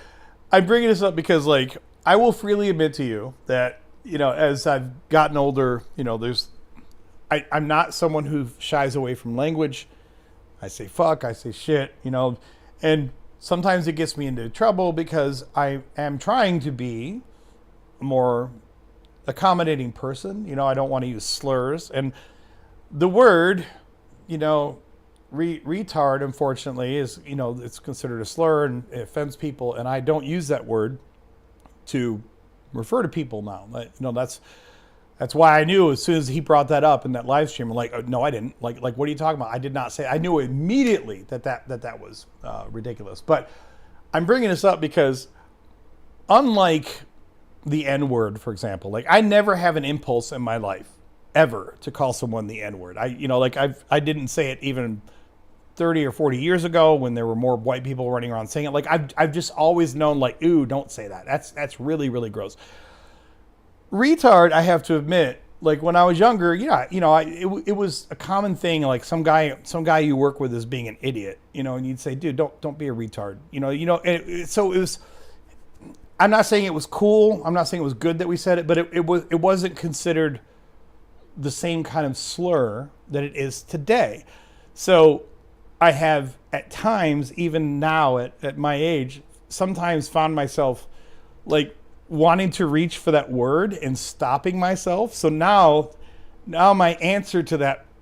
I'm bringing this up because, like, I will freely admit to you that, as I've gotten older, I'm not someone who shies away from language. I say fuck, I say shit, and sometimes it gets me into trouble because I am trying to be a more accommodating person. I don't want to use slurs. And the word, retard, unfortunately, is, it's considered a slur and it offends people. And I don't use that word to refer to people now. That's why I knew as soon as he brought that up in that live stream, I'm like, no, I didn't. Like, what are you talking about? I did not say. I knew immediately that was ridiculous. But I'm bringing this up because, unlike the N-word, for example, like I never have an impulse in my life ever to call someone the N-word. I didn't say it even 30 or 40 years ago when there were more white people running around saying it. Like I've just always known, like, ooh, don't say that. That's really, really gross. Retard, I have to admit, like when I was younger, yeah, it was a common thing. Like some guy you work with is being an idiot, and you'd say, dude, don't be a retard, so it was. I'm not saying it was cool. I'm not saying it was good that we said it, but it wasn't considered the same kind of slur that it is today. So I have at times, even now at my age, sometimes found myself like wanting to reach for that word and stopping myself. So now my answer to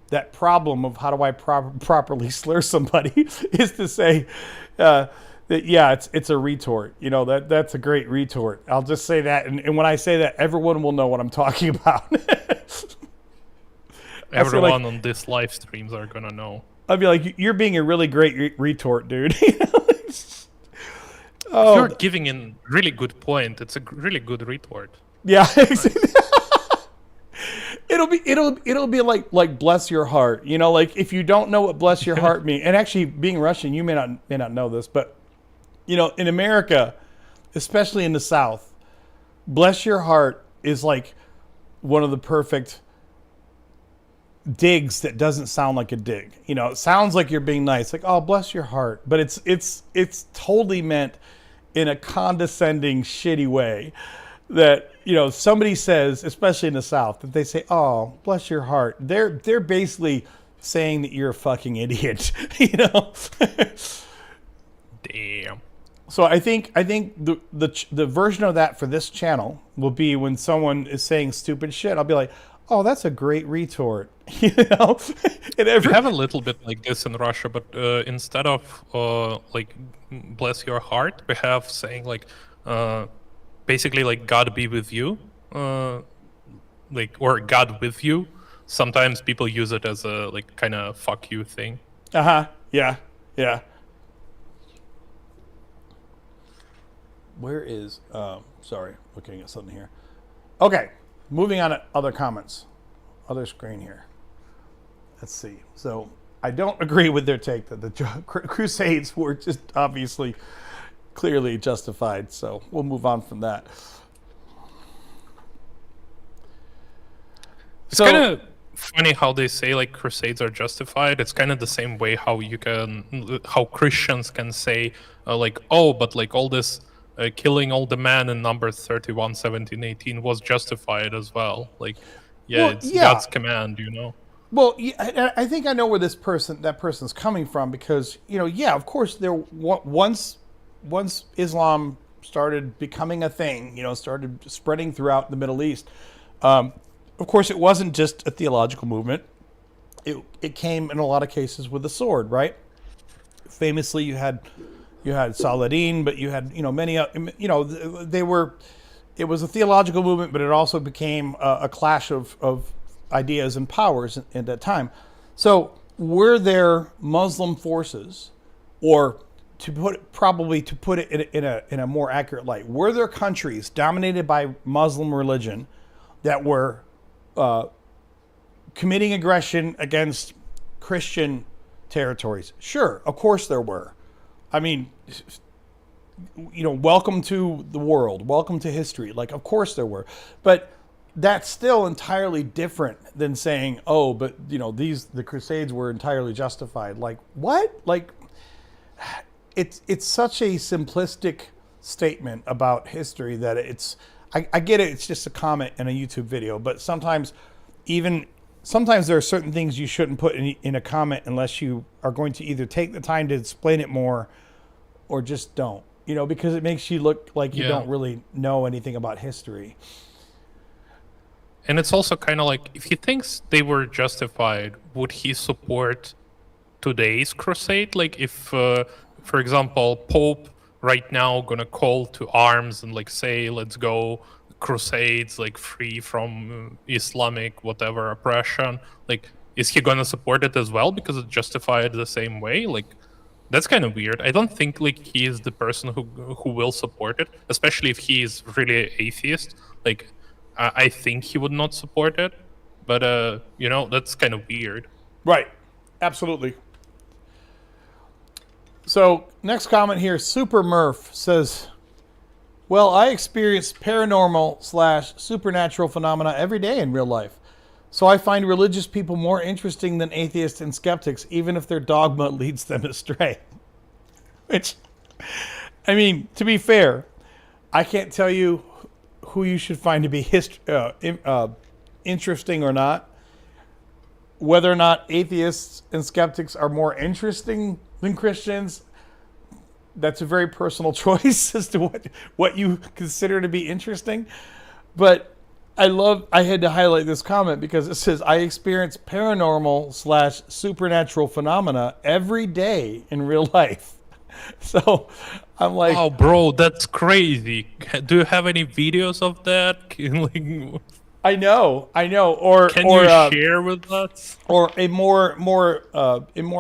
that problem of how do I properly slur somebody is to say, that, yeah, it's a retort. That's a great retort. I'll just say that, and when I say that, everyone will know what I'm talking about. Everyone on this live streams are gonna know. I'd be like, you're being a really great retort, dude. If you're giving a really good point, it's a really good retort. Yeah. Nice. It'll be like bless your heart. Like if you don't know what bless your heart means, and actually being Russian, you may not know this, but in America, especially in the South, bless your heart is like one of the perfect digs that doesn't sound like a dig. It sounds like you're being nice, like, oh, bless your heart, but it's totally meant in a condescending, shitty way that somebody says, especially in the South, that they say, oh, bless your heart. They're basically saying that you're a fucking idiot. Damn. So I think the version of that for this channel will be when someone is saying stupid shit, I'll be like, oh, that's a great retort. We have a little bit like this in Russia, but instead of like bless your heart, we have saying like basically like God be with you, like, or God with you. Sometimes people use it as a like kind of fuck you thing. Yeah. Where is sorry, looking at something here. Okay, moving on to other comments. Other screen here. Let's see. So I don't agree with their take that the Crusades were just obviously clearly justified. So we'll move on from that. It's kind of funny how they say like Crusades are justified. It's kind of the same way how Christians can say like, oh, but like all this killing all the men in Numbers 31, 17, 18 was justified as well. Like, it's God's command, Well, yeah, I think I know where that person's coming from because of course there once Islam started becoming a thing, started spreading throughout the Middle East. Of course, it wasn't just a theological movement. It came in a lot of cases with the sword, right? Famously, you had Saladin, but you had many. They were. It was a theological movement, but it also became a clash of ideas and powers at that time. So were there Muslim forces, or to put it in a more accurate light, were there countries dominated by Muslim religion that were committing aggression against Christian territories? Sure, of course there were. I mean, welcome to the world, welcome to history. Like, of course there were, but that's still entirely different than saying, oh, but the Crusades were entirely justified. Like, what? Like, it's such a simplistic statement about history that I get it. It's just a comment in a YouTube video, but sometimes there are certain things you shouldn't put in a comment unless you are going to either take the time to explain it more or just don't, because it makes you look like you don't really know anything about history. And it's also kind of like, if he thinks they were justified, would he support today's crusade? Like if, for example, Pope right now gonna call to arms and like say, let's go crusades, like free from Islamic whatever oppression, like is he gonna support it as well because it's justified the same way? Like that's kind of weird. I don't think like he is the person who will support it, especially if he is really atheist. Like I think he would not support it, but that's kind of weird. Right, absolutely. So next comment here, Super Murph says, well, I experience paranormal / supernatural phenomena every day in real life. So I find religious people more interesting than atheists and skeptics, even if their dogma leads them astray. Which, I mean, to be fair, I can't tell you who you should find to be interesting or not. Whether or not atheists and skeptics are more interesting than Christians, that's a very personal choice as to what you consider to be interesting. But I had to highlight this comment because it says, I experience paranormal / supernatural phenomena every day in real life. So I'm like, Oh, bro, that's crazy. Do you have any videos of that? Like, I know. Or can you share with us? Or a more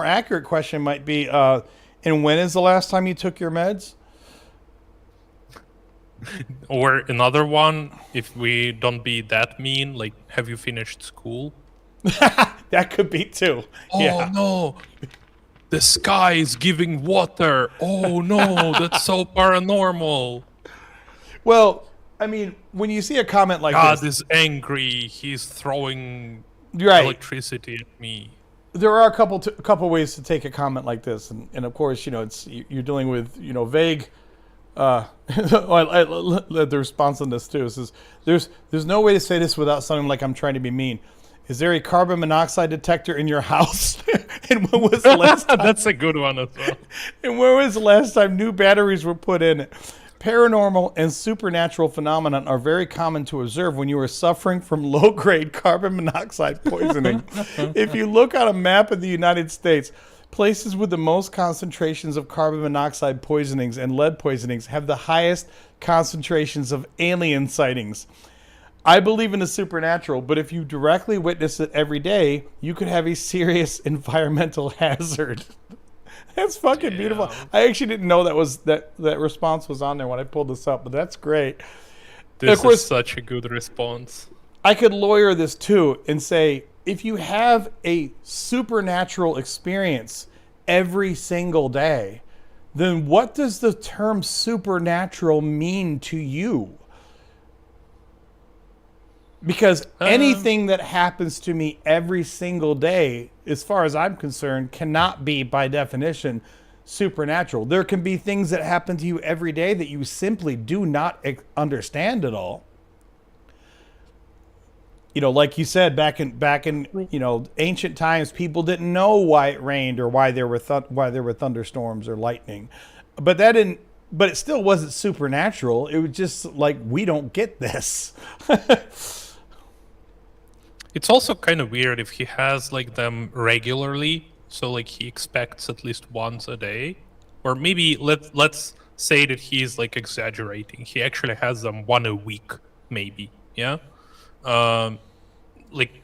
accurate question might be, and when is the last time you took your meds? Or another one, if we don't be that mean, like, have you finished school? That could be too. Oh Yeah. no, the sky is giving water. Oh no, that's so paranormal. Well, I mean, when you see a comment like God this, is angry. He's throwing right? electricity at me. There are a couple ways to take a comment like this, and of course, you're dealing with vague. The response on this too says there's no way to say this without sounding like I'm trying to be mean. Is there a carbon monoxide detector in your house? And when was the last time? That's a good one as well. And when was the last time new batteries were put in? Paranormal and supernatural phenomena are very common to observe when you are suffering from low-grade carbon monoxide poisoning. If you look on a map of the United States, places with the most concentrations of carbon monoxide poisonings and lead poisonings have the highest concentrations of alien sightings. I believe in the supernatural, but if you directly witness it every day, you could have a serious environmental hazard. That's fucking beautiful. I actually didn't know that response was on there when I pulled this up, but that's great. This is such a good response. I could lawyer this too and say, if you have a supernatural experience every single day, then what does the term supernatural mean to you? Because anything that happens to me every single day, as far as I'm concerned, cannot be, by definition, supernatural. There can be things that happen to you every day that you simply do not understand at all. Like you said, back in ancient times, people didn't know why it rained or why there were thunderstorms or lightning, but it still wasn't supernatural. It was just like, we don't get this. It's also kind of weird if he has like them regularly, so like he expects at least once a day, or maybe let's say that he's like exaggerating. He actually has them one a week, maybe. Yeah. Like,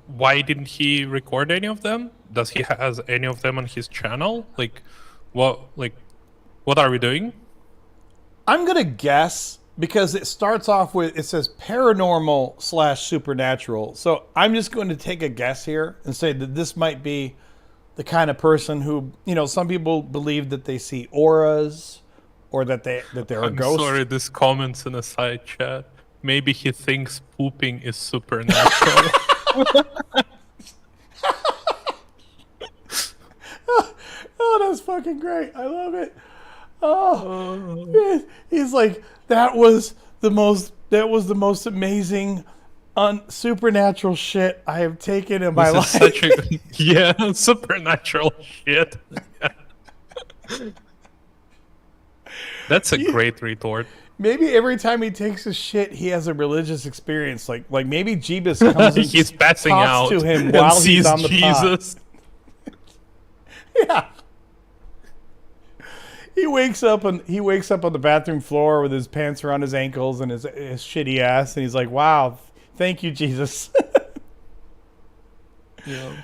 why didn't he record any of them? Does he has any of them on his channel? Like, what are we doing? I'm gonna guess, because it starts off with, it says paranormal / supernatural. So I'm just going to take a guess here and say that this might be the kind of person who, some people believe that they see auras or that there are ghosts. Sorry, this comment's in a side chat. Maybe he thinks pooping is supernatural. Oh, that's fucking great. I love it. Oh, he's like, that was the most amazing supernatural shit I have taken in my life. Such a supernatural shit. That's a great retort. Maybe every time he takes a shit, he has a religious experience. Like maybe Jeebus comes and he's passing out to him while and he's on the Jesus. Yeah. He wakes up on the bathroom floor with his pants around his ankles and his shitty ass, and he's like, "Wow, thank you, Jesus." Yeah.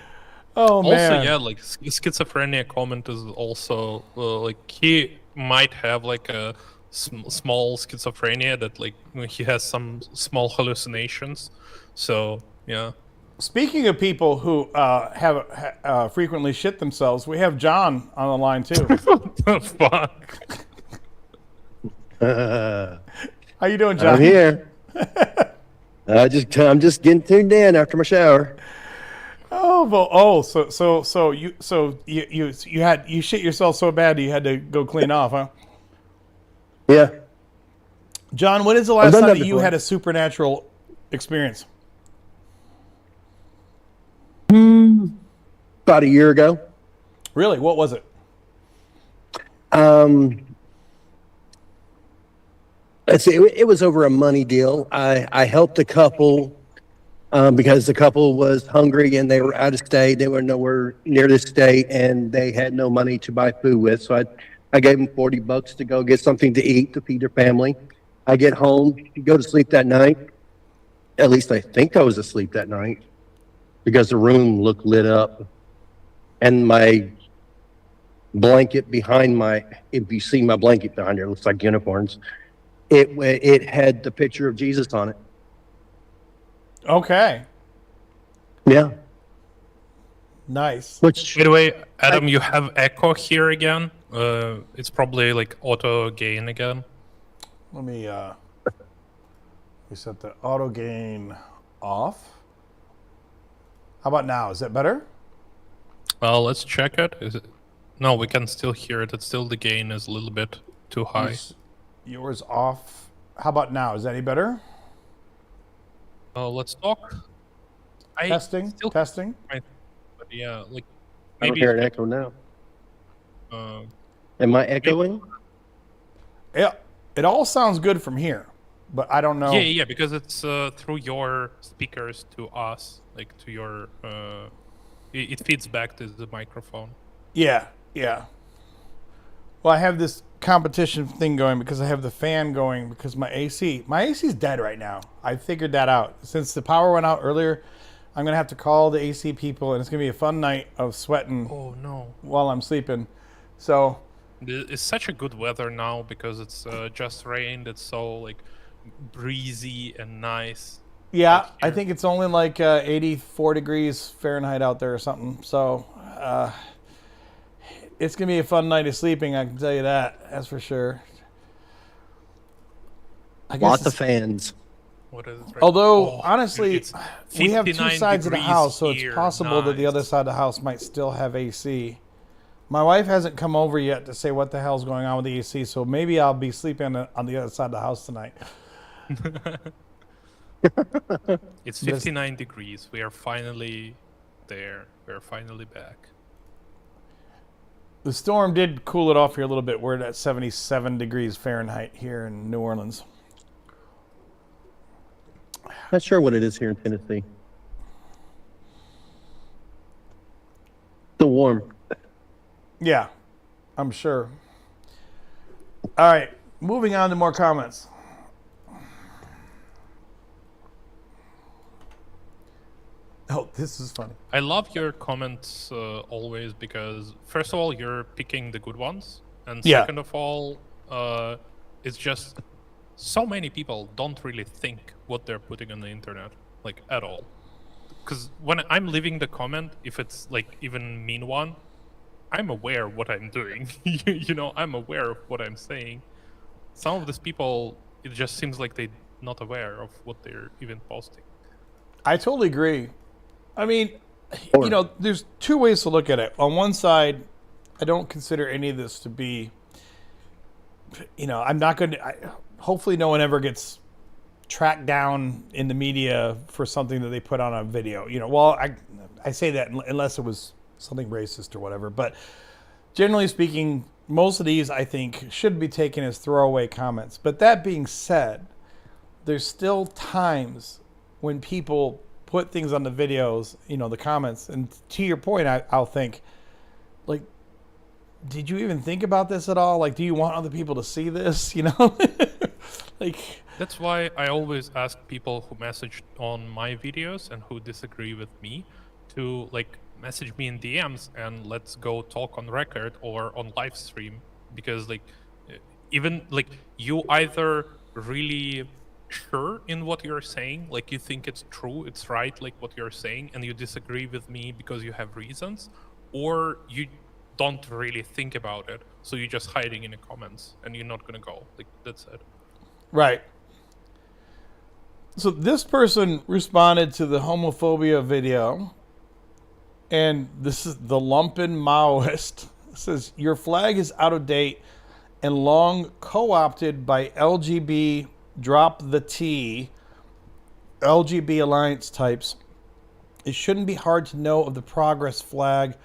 Oh man. Also, yeah, like schizophrenia comment is also like he might have like a small schizophrenia that like he has some small hallucinations. So yeah. Speaking of people who have frequently shit themselves, we have John on the line too. What the fuck? How you doing, John? I'm here. I'm just getting tuned in after my shower. Oh, well, you shit yourself so bad you had to go clean off, huh? Yeah, John, when is the I've last done time that that you before. had a supernatural experience? About a year ago. Really? What was it? Um, let's see, it was over a money deal. I helped a couple because the couple was hungry and they were out of state. They were nowhere near the state and they had no money to buy food with. So I gave them $40 to go get something to eat to feed their family. I get home, go to sleep that night. At least I think I was asleep that night because the room looked lit up and my blanket behind if you see my blanket behind there, it looks like unicorns. It had the picture of Jesus on it. Okay. Yeah. Nice. Which By the way, Adam, you have echo here again. It's probably like auto gain again. Let me we set the auto gain off. How about now? Is that better? Well, let's check it. Is it? No, we can still hear it. It's still the gain is a little bit too high. Yours off. How about now? Is that any better? Let's talk. Testing. Still, Testing. but yeah, like I don't maybe. hear an echo now. Uh, Am I echoing? Yeah. It all sounds good from here, but I don't know. yeah, because it's through your speakers to us, like to your. It feeds back to the microphone. Yeah. Well, I have this competition thing going because I have the fan going because my AC's dead right now. I figured that out. Since the power went out earlier, I'm going to have to call the AC people and it's going to be a fun night of sweating Oh no. while I'm sleeping. So, It's such a good weather now because it's just rained. It's so like breezy and nice. yeah, Out I here. think it's only like 84 degrees Fahrenheit out there or something. So, it's going to be a fun night of sleeping, I can tell you that. That's for sure. I guess Lots it's- of fans. What is it? Right Although, now? honestly, it's we have two 59 sides of the degrees house, so it's here. possible that the other Nice. side of the house might still have AC. My wife hasn't come over yet to say what the hell's going on with the AC, so maybe I'll be sleeping on the other side of the house tonight. It's 59 degrees. We are finally there. We are finally back. The storm did cool it off here a little bit. We're at 77 degrees Fahrenheit here in New Orleans. Not sure what it is here in Tennessee. Still warm. Yeah, I'm sure. All right, moving on to more comments. Oh, this is funny. I love your comments always because first of all you're picking the good ones, and Yeah. second of all, it's just so many people don't really think what they're putting on the internet, like at all. Because when I'm leaving the comment, if it's like even mean one, I'm aware what I'm doing. You know, I'm aware of what I'm saying. Some of these people, it just seems like they're not aware of what they're even posting. I totally agree. I mean, you know, there's two ways to look at it. On one side, I don't consider any of this to be, you know, I'm not going to, hopefully no one ever gets tracked down in the media for something that they put on a video. You know, well, I say that unless it was something racist or whatever. But generally speaking, most of these, I think, should be taken as throwaway comments. But that being said, there's still times when people put things on the videos, you know, the comments. And to your point, I'll think, like, did you even think about this at all? Like, do you want other people to see this? You know? Like, That's why I always ask people who message on my videos and who disagree with me to like message me in DMs and let's go talk on record or on live stream, because like even like you either really sure in what you're saying, like you think it's true, it's right, like what you're saying, and you disagree with me because you have reasons, or you don't really think about it, so you're just hiding in the comments and you're not gonna go. Like that's it. right. So this person responded to the homophobia video, and this is the lumpen Maoist. It says, your flag is out of date and long co-opted by LGB drop the T, LGB alliance types. It shouldn't be hard to know of the progress flag.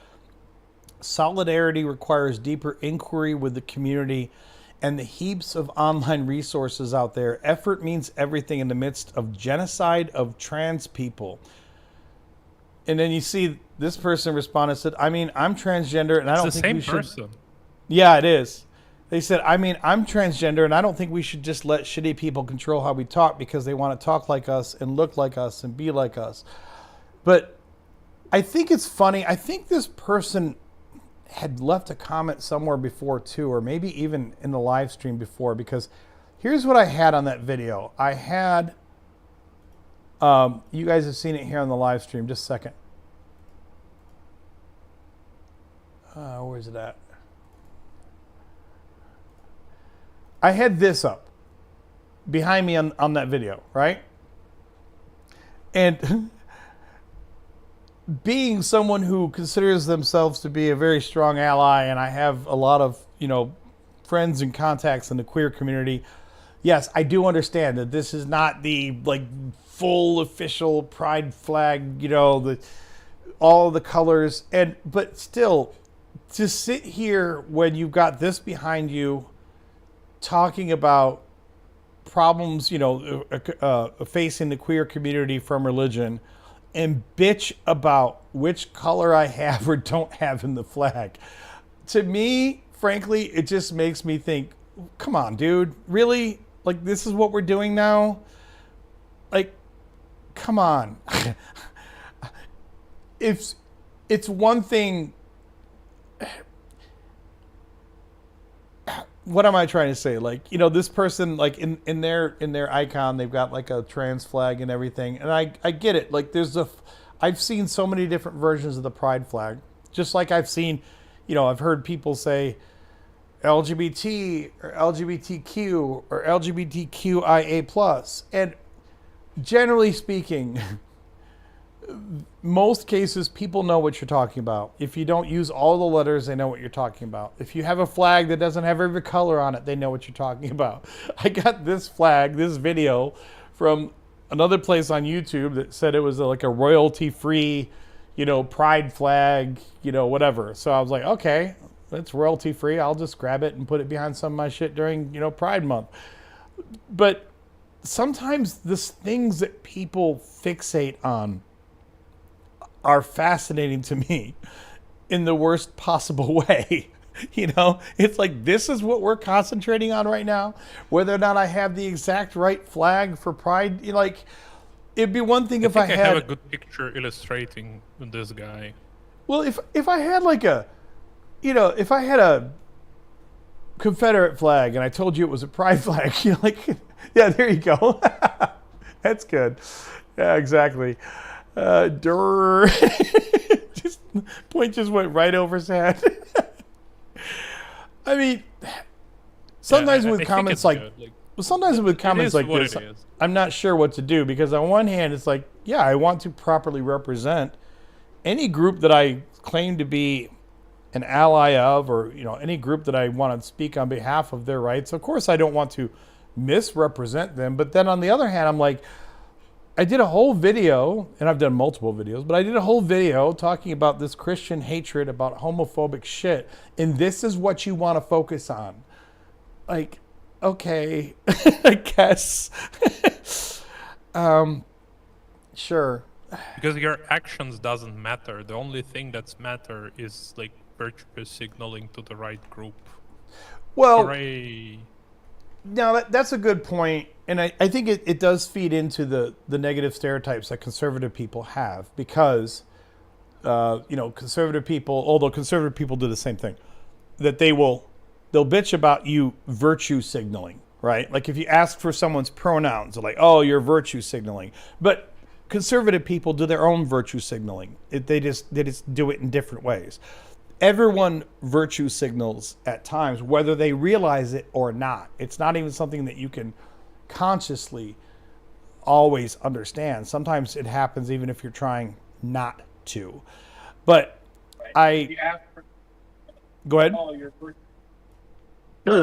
Solidarity requires deeper inquiry with the community and the heaps of online resources out there. Effort means everything in the midst of genocide of trans people. And then you see this person responded, said, I mean, I'm transgender and I don't think we should. It's the same person. Yeah, it is. They said, I mean, I'm transgender and I don't think we should just let shitty people control how we talk because they want to talk like us and look like us and be like us. But I think it's funny. I think this person had left a comment somewhere before too, or maybe even in the live stream before, because here's what I had on that video. I had, you guys have seen it here on the live stream. Just a second. Where's it at? I had this up behind me on that video, right? And being someone who considers themselves to be a very strong ally, and I have a lot of, friends and contacts in the queer community, yes, I do understand that this is not the full official pride flag, all the colors, but still, to sit here when you've got this behind you talking about problems, facing the queer community from religion, and bitch about which color I have or don't have in the flag. To me, frankly, it just makes me think, come on, dude, really? This is what we're doing now? Come on. It's one thing. What am I trying to say? This person, in their icon, they've got a trans flag and everything. And I get it. I've seen so many different versions of the pride flag. Just like I've seen, I've heard people say LGBT or LGBTQ or LGBTQIA+. And generally speaking, most cases, people know what you're talking about. If you don't use all the letters, they know what you're talking about. If you have a flag that doesn't have every color on it, they know what you're talking about. I got this flag, this video, from another place on YouTube that said it was a royalty-free, pride flag, whatever. So I was like, okay, it's royalty-free. I'll just grab it and put it behind some of my shit during, Pride Month. But sometimes the things that people fixate on are fascinating to me in the worst possible way. It's this is what we're concentrating on right now, whether or not I have the exact right flag for pride. It'd be one thing if I had a good picture illustrating this guy. Well, if I had if I had a Confederate flag and I told you it was a pride flag, yeah, there you go. That's good. Yeah, exactly. Point just went right over his head. I mean, sometimes with comments sometimes with comments like this, I'm not sure what to do, because on one hand, it's yeah, I want to properly represent any group that I claim to be an ally of, or any group that I want to speak on behalf of their rights. Of course, I don't want to misrepresent them, but then on the other hand, I'm I did a whole video, and I've done multiple videos, but I did a whole video talking about this Christian hatred, about homophobic shit, and this is what you want to focus on. Okay, I guess. Sure. Because your actions doesn't matter. The only thing that's matter is virtuous signaling to the right group. Well, Hooray. Now, that's a good point. And I think it does feed into the negative stereotypes that conservative people have, because, conservative people, although conservative people do the same thing, that they'll bitch about you virtue signaling, right? If you ask for someone's pronouns, they're oh, you're virtue signaling. But conservative people do their own virtue signaling. They just do it in different ways. Everyone virtue signals at times, whether they realize it or not. It's not even something that you can consciously always understand. Sometimes it happens even if you're trying not to. But I go ahead. No,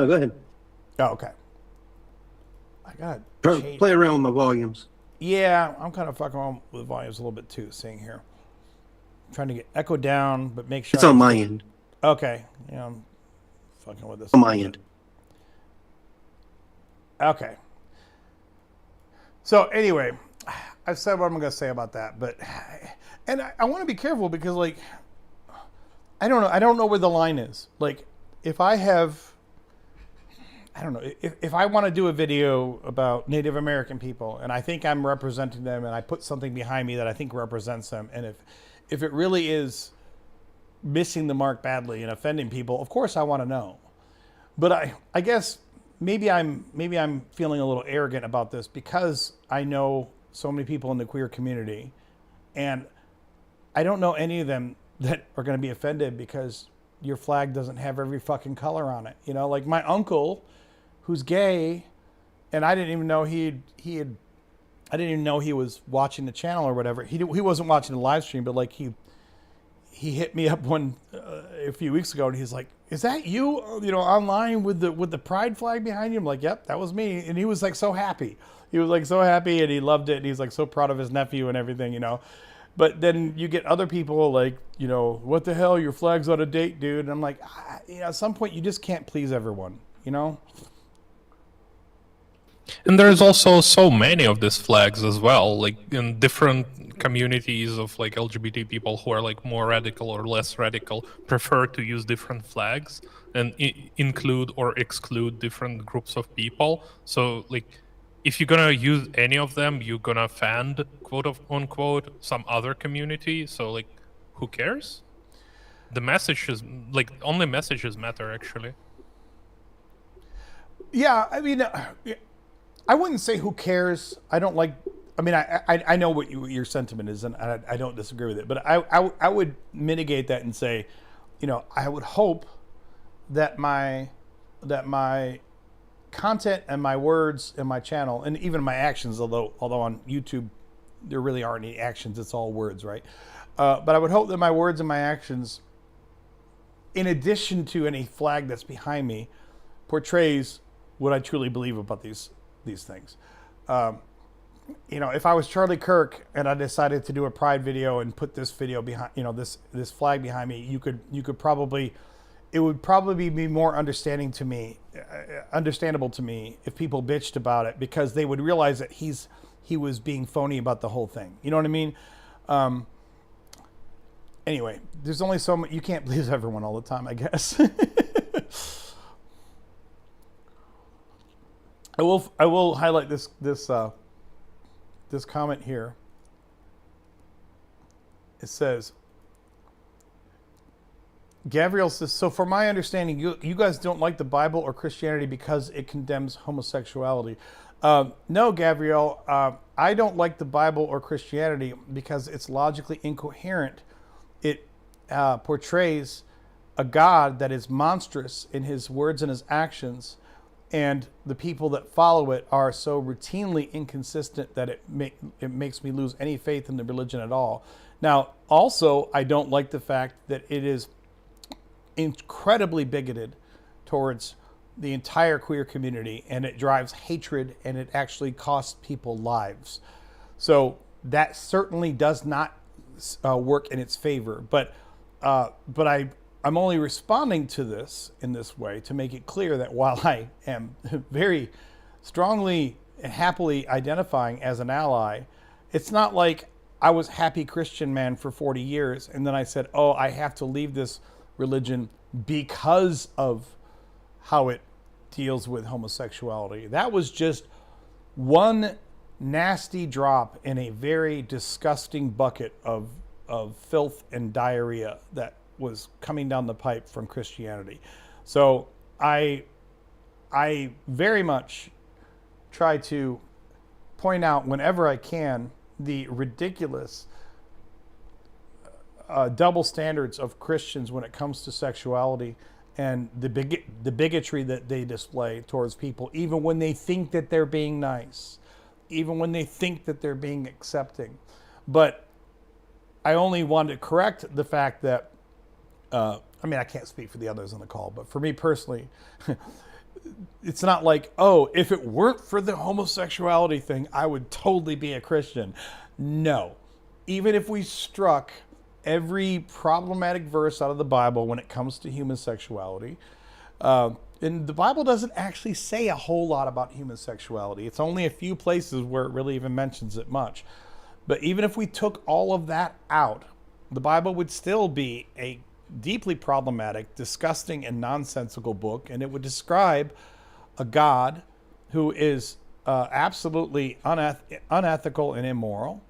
go ahead. Oh, okay. I got Play around with my volumes. Yeah, I'm kind of fucking around with volumes a little bit too. Seeing here, I'm trying to get echo down, but make sure It's on my end. Okay, yeah, I'm fucking with this On my end. Okay. So anyway, I've said what I'm going to say about that, but and I want to be careful because like I don't know where the line is. Like if I have, I don't know, if I want to do a video about Native American people and I think I'm representing them and I put something behind me that I think represents them, and if it really is missing the mark badly and offending people, of course I want to know. But I guess maybe I'm feeling a little arrogant about this because I know so many people in the queer community, and I don't know any of them that are going to be offended because your flag doesn't have every fucking color on it. You know, like my uncle, who's gay, and I didn't even know I didn't even know he was watching the channel or whatever. He wasn't watching the live stream, but like he hit me up a few weeks ago, and he's like, "Is that you? You know, online with the pride flag behind you?" I'm like, "Yep, that was me." And he was like so happy. He was like so happy, and he loved it. And he's like so proud of his nephew and everything, you know. But then you get other people like, you know, what the hell? Your flag's out of date, dude. And I'm like, you know, at some point you just can't please everyone, you know. And there's also so many of these flags as well, like in different communities of like LGBT people who are like more radical or less radical prefer to use different flags and include or exclude different groups of people. So like if you're gonna use any of them, you're gonna offend, quote unquote, some other community. So like, who cares? The message is like only messages matter actually. Yeah, I mean, I wouldn't say who cares. I don't like. I mean, I know what your sentiment is, and I don't disagree with it. But I would mitigate that and say, you know, I would hope that my content and my words and my channel and even my actions, although on YouTube there really aren't any actions, it's all words, right? But I would hope that my words and my actions, in addition to any flag that's behind me, portrays what I truly believe about these things. You know, if I was Charlie Kirk and I decided to do a pride video and put this video behind, you know, this flag behind me, you could probably, it would probably be more understandable to me if people bitched about it, because they would realize that he was being phony about the whole thing. You know what I mean? Anyway, there's only so much, you can't please everyone all the time, I guess. I will highlight this comment here. It says, Gabriel says, so for my understanding, you guys don't like the Bible or Christianity because it condemns homosexuality. No, Gabriel, I don't like the Bible or Christianity because it's logically incoherent. It portrays a God that is monstrous in his words and his actions, and the people that follow it are so routinely inconsistent that it makes me lose any faith in the religion at all. Now, also, I don't like the fact that it is incredibly bigoted towards the entire queer community, and it drives hatred, and it actually costs people lives. So that certainly does not work in its favor. But I'm only responding to this in this way to make it clear that while I am very strongly and happily identifying as an ally, it's not like I was happy Christian man for 40 years and then I said, oh, I have to leave this religion because of how it deals with homosexuality. That was just one nasty drop in a very disgusting bucket of filth and diarrhea that was coming down the pipe from Christianity. So I very much try to point out whenever I can the ridiculous double standards of Christians when it comes to sexuality, and the bigotry that they display towards people, even when they think that they're being nice. even when they think that they're being accepting. But I only wanted to correct the fact that, I mean, I can't speak for the others on the call, but for me personally, it's not like, oh, if it weren't for the homosexuality thing, I would totally be a Christian. No. Even if we struck every problematic verse out of the Bible when it comes to human sexuality, and the Bible doesn't actually say a whole lot about human sexuality. It's only a few places where it really even mentions it much. But even if we took all of that out, the Bible would still be a deeply problematic, disgusting, and nonsensical book, and it would describe a God who is absolutely unethical and immoral.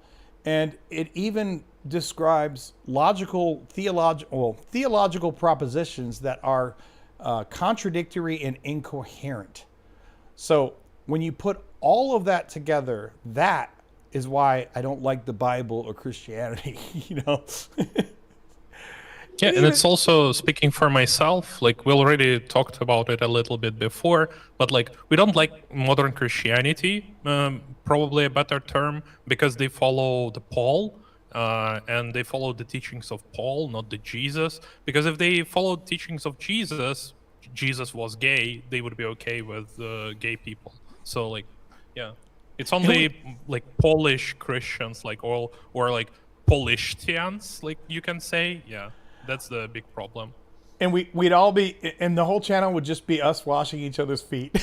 And it even describes theological propositions that are contradictory and incoherent. So when you put all of that together, that is why I don't like the Bible or Christianity, you know? Yeah, and it's also, speaking for myself, like we already talked about it a little bit before, but like we don't like modern Christianity, probably a better term, because they follow the Paul, and they follow the teachings of Paul, not the Jesus. Because if they followed teachings of Jesus, Jesus was gay, they would be okay with gay people. So like, yeah, it's only like Polish Christians, like or like Polishtians, like you can say, yeah. That's the big problem. And we'd all be, and the whole channel would just be us washing each other's feet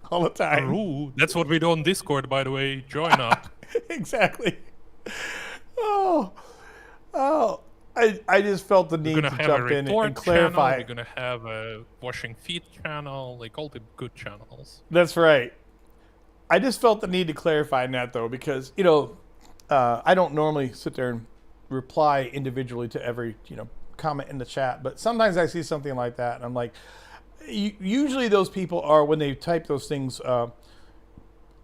all the time. Ooh, that's what we do on Discord, by the way. Join up. Exactly. Oh, I just felt the need to jump in and clarify. We're gonna have a washing feet channel, like all the good channels. That's right. I just felt the need to clarify that though, because you know, I don't normally sit there and reply individually to every comment in the chat, but sometimes I see something like that and I'm like, usually those people are, when they type those things,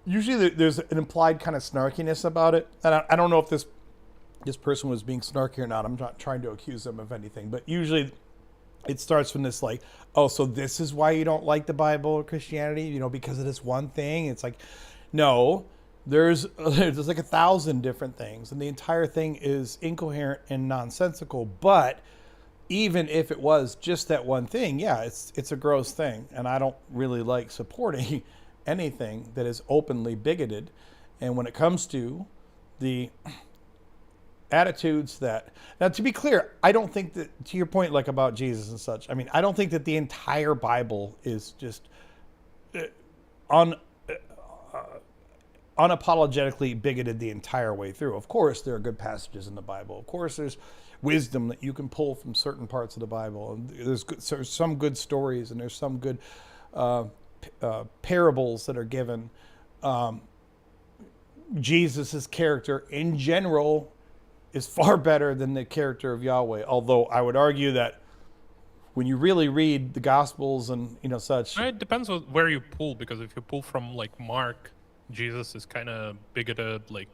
usually there's an implied kind of snarkiness about it, and I don't know if this person was being snarky or not. I'm not trying to accuse them of anything, but usually it starts from this like, oh, so this is why you don't like the Bible or Christianity, because of this one thing. It's like, no, there's like 1,000 different things, and the entire thing is incoherent and nonsensical. But even if it was just that one thing, yeah, it's a gross thing, and I don't really like supporting anything that is openly bigoted. And when it comes to the attitudes that, now to be clear, I don't think that, to your point, like about Jesus and such, I mean, I don't think that the entire Bible is just unapologetically bigoted the entire way through. Of course, there are good passages in the Bible. Of course, there's wisdom that you can pull from certain parts of the Bible. And there's some good stories, and there's some good parables that are given. Jesus's character in general is far better than the character of Yahweh. Although I would argue that when you really read the Gospels and such, it depends on where you pull. Because if you pull from like Mark, Jesus is kind of bigoted, like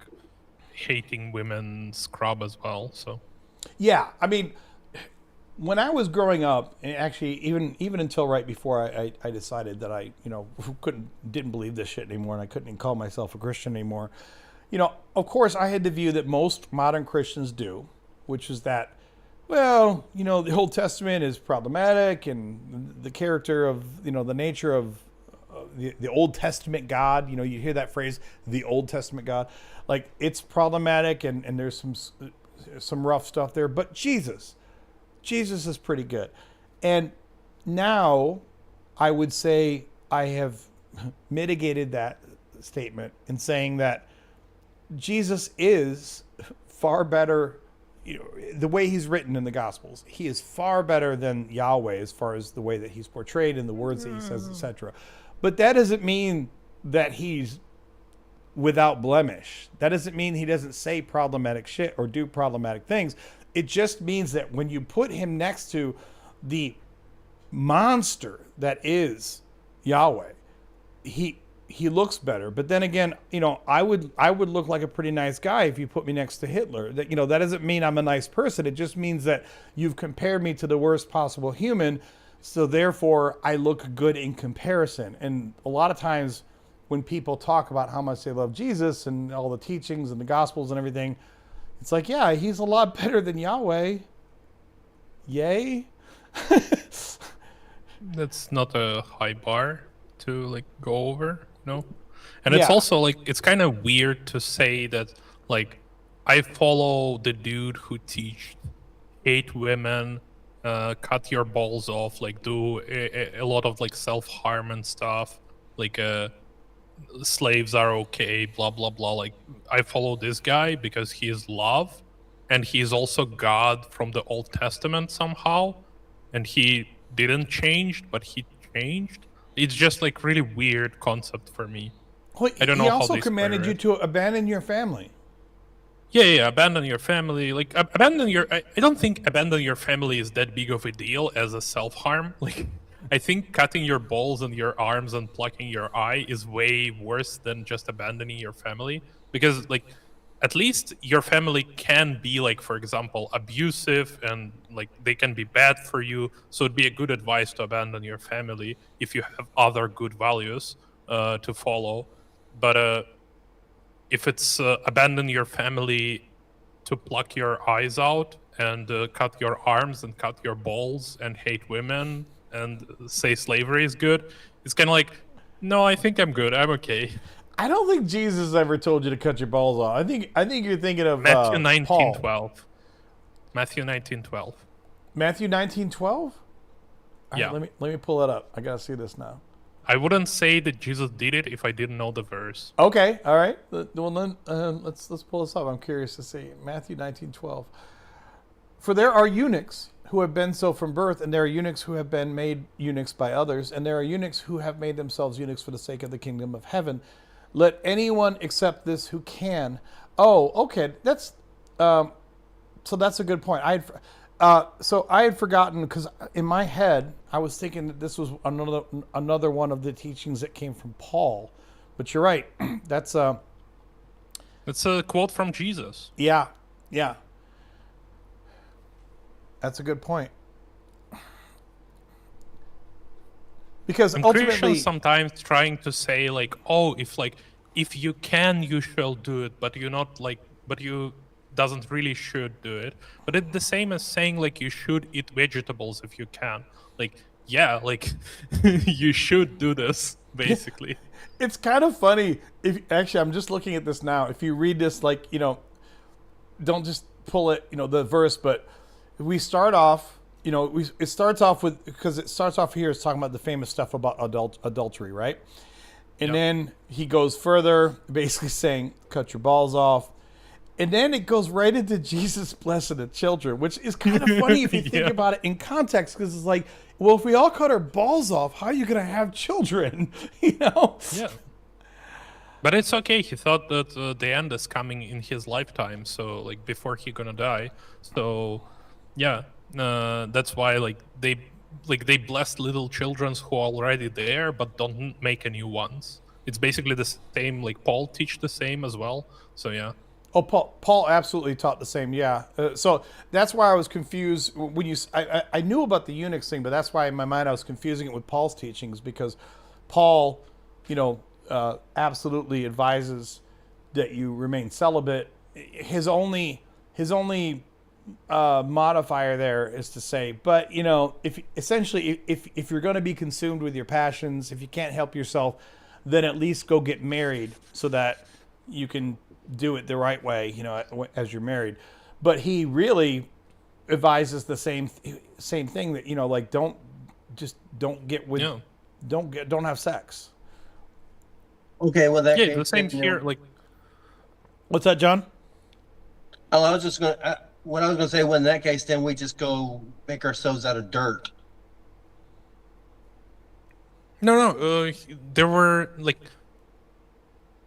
hating women, scrub as well. So, yeah, I mean, when I was growing up, and actually even until right before I decided that I didn't believe this shit anymore, and I couldn't even call myself a Christian anymore. Of course, I had the view that most modern Christians do, which is that, well, the Old Testament is problematic, and the character of the nature of the Old Testament God, you hear that phrase, the Old Testament God, like it's problematic, and there's some rough stuff there. But Jesus is pretty good. And now I would say I have mitigated that statement in saying that Jesus is far better, the way he's written in the Gospels, he is far better than Yahweh as far as the way that he's portrayed and the words that he says, etc. But that doesn't mean that he's without blemish. That doesn't mean he doesn't say problematic shit or do problematic things. It just means that when you put him next to the monster that is Yahweh, he looks better. But then again, I would look like a pretty nice guy if you put me next to Hitler. That that doesn't mean I'm a nice person. It just means that you've compared me to the worst possible human. So therefore, I look good in comparison. And a lot of times when people talk about how much they love Jesus and all the teachings and the gospels and everything, it's like, yeah, he's a lot better than Yahweh. Yay. That's not a high bar to like go over, no? And it's Yeah. also like it's kind of weird to say that like I follow the dude who teach hate women, cut your balls off, like do a lot of like self-harm and stuff, like slaves are okay, blah blah blah. Like I follow this guy because he is love, and he's also God from the Old Testament somehow, and he didn't change, but he changed. It's just like really weird concept for me. Well, I don't he know how also they commanded square you it. to abandon your family. Yeah, abandon your family. Like abandon your. I don't think abandon your family is that big of a deal as a self-harm. Like I think cutting your balls and your arms and plucking your eye is way worse than just abandoning your family, because like at least your family can be like, for example, abusive, and like they can be bad for you. So it'd be a good advice to abandon your family if you have other good values to follow. But if it's abandon your family to pluck your eyes out and cut your arms and cut your balls and hate women and say slavery is good, it's kind of like, no, I think I'm good. I'm okay. I don't think Jesus ever told you to cut your balls off. I think you're thinking of Matthew Paul. 19:12. Matthew 19:12. Matthew 19:12. Yeah. Let me pull that up. I gotta see this now. I wouldn't say that Jesus did it if I didn't know the verse. Okay, all right. Well, then let's pull this up. I'm curious to see Matthew 19:12. For there are eunuchs who have been so from birth, and there are eunuchs who have been made eunuchs by others, and there are eunuchs who have made themselves eunuchs for the sake of the kingdom of heaven. Let anyone accept this who can. Oh, okay. That's so that's a good point. So I had forgotten, because in my head I was thinking that this was another one of the teachings that came from Paul, but you're right. That's It's a quote from Jesus. yeah. That's a good point. Because And ultimately, Christians sometimes trying to say like, oh, if you can, you shall do it, but you doesn't really should do it. But it's the same as saying like you should eat vegetables if you can. Like, yeah, like you should do this basically. it's kind of funny. If actually, I'm just looking at this now. If you read this, like, don't just pull it, the verse, but we start off. It starts off with, because it starts off here. It's talking about the famous stuff about adultery, right? And Yep. then he goes further, basically saying, "Cut your balls off." And then it goes right into Jesus blessing the children, which is kind of funny if you think Yeah. about it in context, because it's like, well, if we all cut our balls off, how are you going to have children? Yeah. But it's okay. He thought that the end is coming in his lifetime, so like before he gonna die. So, yeah, that's why they bless little children who are already there, but don't make any new ones. It's basically the same. Like Paul teach the same as well. So yeah. Oh, Paul absolutely taught the same. Yeah. So that's why I was confused when I knew about the eunuchs thing, but that's why in my mind I was confusing it with Paul's teachings, because Paul, absolutely advises that you remain celibate. His only modifier there is to say, but if you're going to be consumed with your passions, if you can't help yourself, then at least go get married so that you can do it the right way, as you're married. But he really advises the same thing, that like don't get with Yeah. don't have sex. Okay, well that Yeah, case, the same then, here. Like, What's that, John? Oh, I was just gonna. What I was gonna say, well, in that case, then we just go make ourselves out of dirt. no, there were like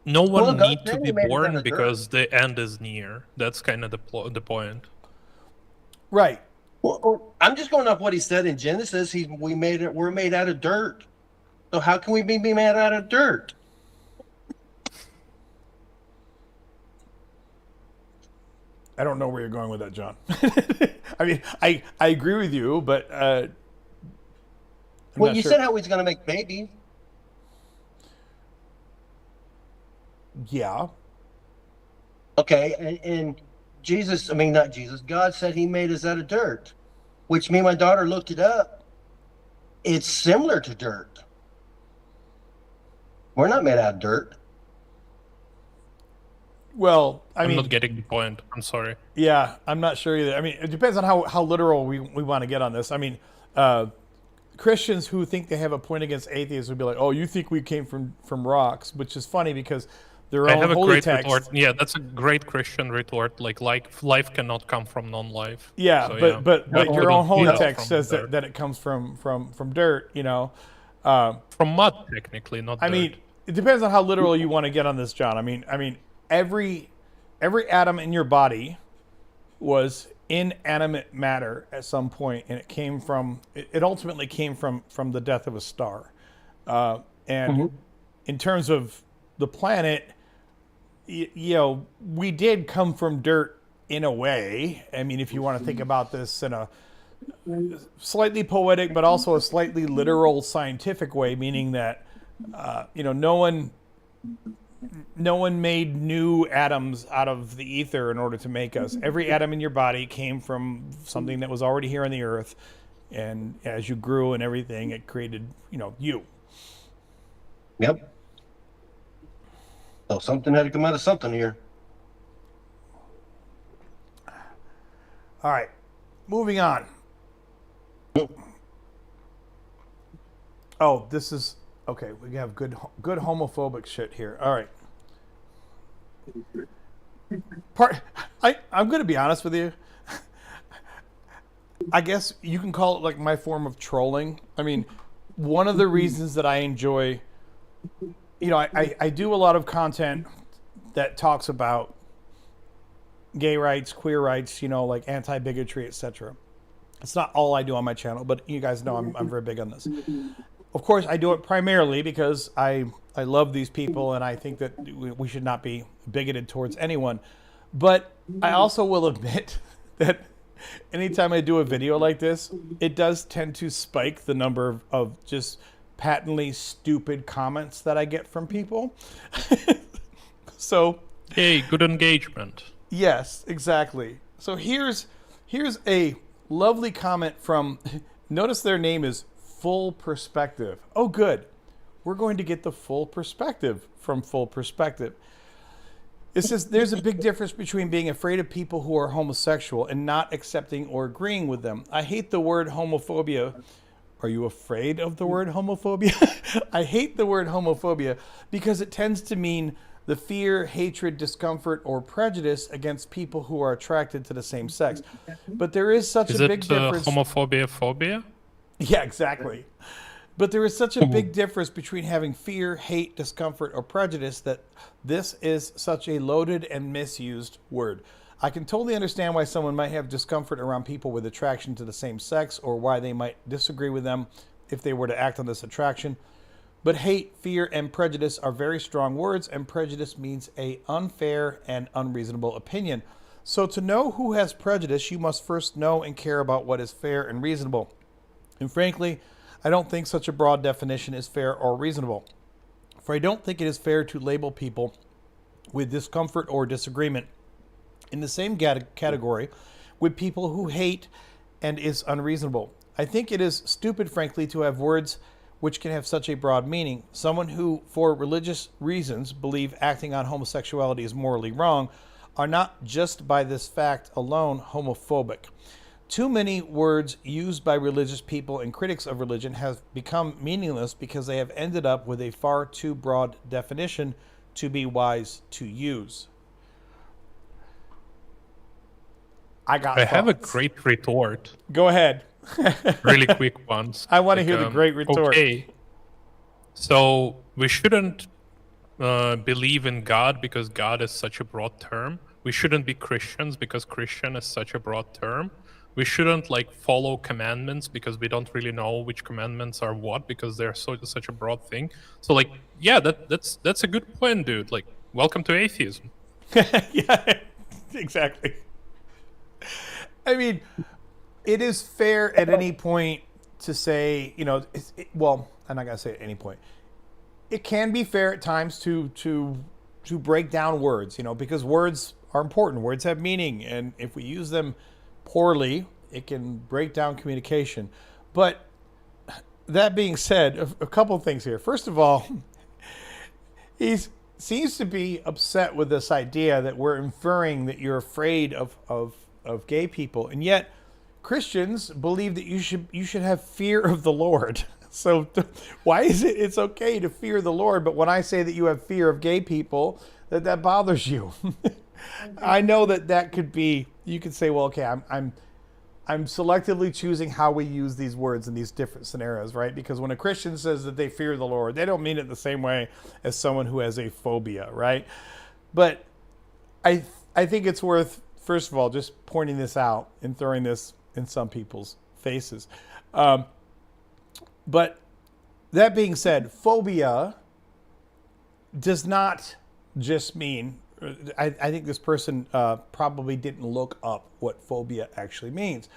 no Well, one God need to dang, be he made us out born of dirt. because the end is near. That's kind of the point. Right. Well, I'm just going off what he said in Genesis. We're made out of dirt. So how can we be made out of dirt? I don't know where you're going with that, John. I mean, I agree with you, but Well, you said how he's going to make babies. Yeah. Okay, and Jesus, I mean, not Jesus, God said he made us out of dirt, which me and my daughter looked it up. It's similar to dirt. We're not made out of dirt. Well, I I'm not mean, getting the point. I'm sorry. yeah, I'm not sure either. I mean, it depends on how literal we want to get on this. I mean, Christians who think they have a point against atheists would be like, "Oh, you think we came from rocks?" Which is funny because their I own have a holy great text. retort. Yeah, that's a great Christian retort. Like life cannot come from non-life. Yeah, So but yeah, but God but your own couldn't holy eat us text from says dirt. that it comes from dirt. You know, From mud, technically, not I dirt. mean, it depends on how literal you want to get on this, John. I mean, every atom in your body was inanimate matter at some point, and it came from. It ultimately came from the death of a star, and in terms of the planet, you know, we did come from dirt in a way. I mean, if you want to think about this in a slightly poetic, but also a slightly literal scientific way, meaning that you know, no one made new atoms out of the ether in order to make us. Every atom in your body came from something that was already here on the earth, and as you grew and everything, it created, you know, you. Yep. So something had to come out of something here. All right, moving on. Oh, this is okay. We have good homophobic shit here. All right. I'm going to be honest with you. I guess you can call it like my form of trolling. I mean, one of the reasons that I enjoy, you know, I do a lot of content that talks about gay rights, queer rights, you know, like anti-bigotry, etc. It's not all I do on my channel, but you guys know I'm very big on this. Of course, I do it primarily because I love these people and I think that we should not be bigoted towards anyone. But I also will admit that anytime I do a video like this, it does tend to spike the number of just patently stupid comments that I get from people. So, Hey, good engagement. yes, exactly. So here's a lovely comment from, notice their name is Full Perspective. Oh, good. We're going to get the full perspective from Full Perspective. It says there's a big difference between being afraid of people who are homosexual and not accepting or agreeing with them. I hate the word homophobia. Are you afraid of the word homophobia? I hate the word homophobia because it tends to mean the fear, hatred, discomfort, or prejudice against people who are attracted to the same sex. But there is such Is a it big difference. homophobia phobia? Yeah, exactly. But there is such a big difference between having fear, hate, discomfort, or prejudice that this is such a loaded and misused word. I can totally understand why someone might have discomfort around people with attraction to the same sex or why they might disagree with them if they were to act on this attraction. But hate, fear, and prejudice are very strong words, and prejudice means a unfair and unreasonable opinion. So to know who has prejudice, you must first know and care about what is fair and reasonable. And frankly, I don't think such a broad definition is fair or reasonable. For I don't think it is fair to label people with discomfort or disagreement in the same category with people who hate and is unreasonable. I think it is stupid, frankly, to have words which can have such a broad meaning. Someone who, for religious reasons, believe acting on homosexuality is morally wrong are not just by this fact alone homophobic. Too many words used by religious people and critics of religion have become meaningless because they have ended up with a far too broad definition to be wise to use. I have a great retort. Go ahead. Really quick ones. I want to hear the great retort. Okay. So we shouldn't believe in God because God is such a broad term. We shouldn't be Christians because Christian is such a broad term. We shouldn't like follow commandments because we don't really know which commandments are what because they're such a broad thing. So like, yeah, that's a good point, dude. Like, welcome to atheism. Yeah, exactly. I mean, it is fair at any point to say, you know, well, I'm not gonna say at any point. It can be fair at times to break down words, because words are important. Words have meaning, and if we use them poorly, it can break down communication. But that being said, a couple of things here. First of all, he seems to be upset with this idea that we're inferring that you're afraid of gay people, and yet Christians believe that you should have fear of the Lord. So why is it's okay to fear the Lord, but when I say that you have fear of gay people, that bothers you? I know that could be. You could say, well, okay, I'm selectively choosing how we use these words in these different scenarios, right? Because when a Christian says that they fear the Lord, they don't mean it the same way as someone who has a phobia, right? But I think it's worth, first of all, just pointing this out and throwing this in some people's faces. But that being said, phobia does not just mean, I think this person probably didn't look up what phobia actually means.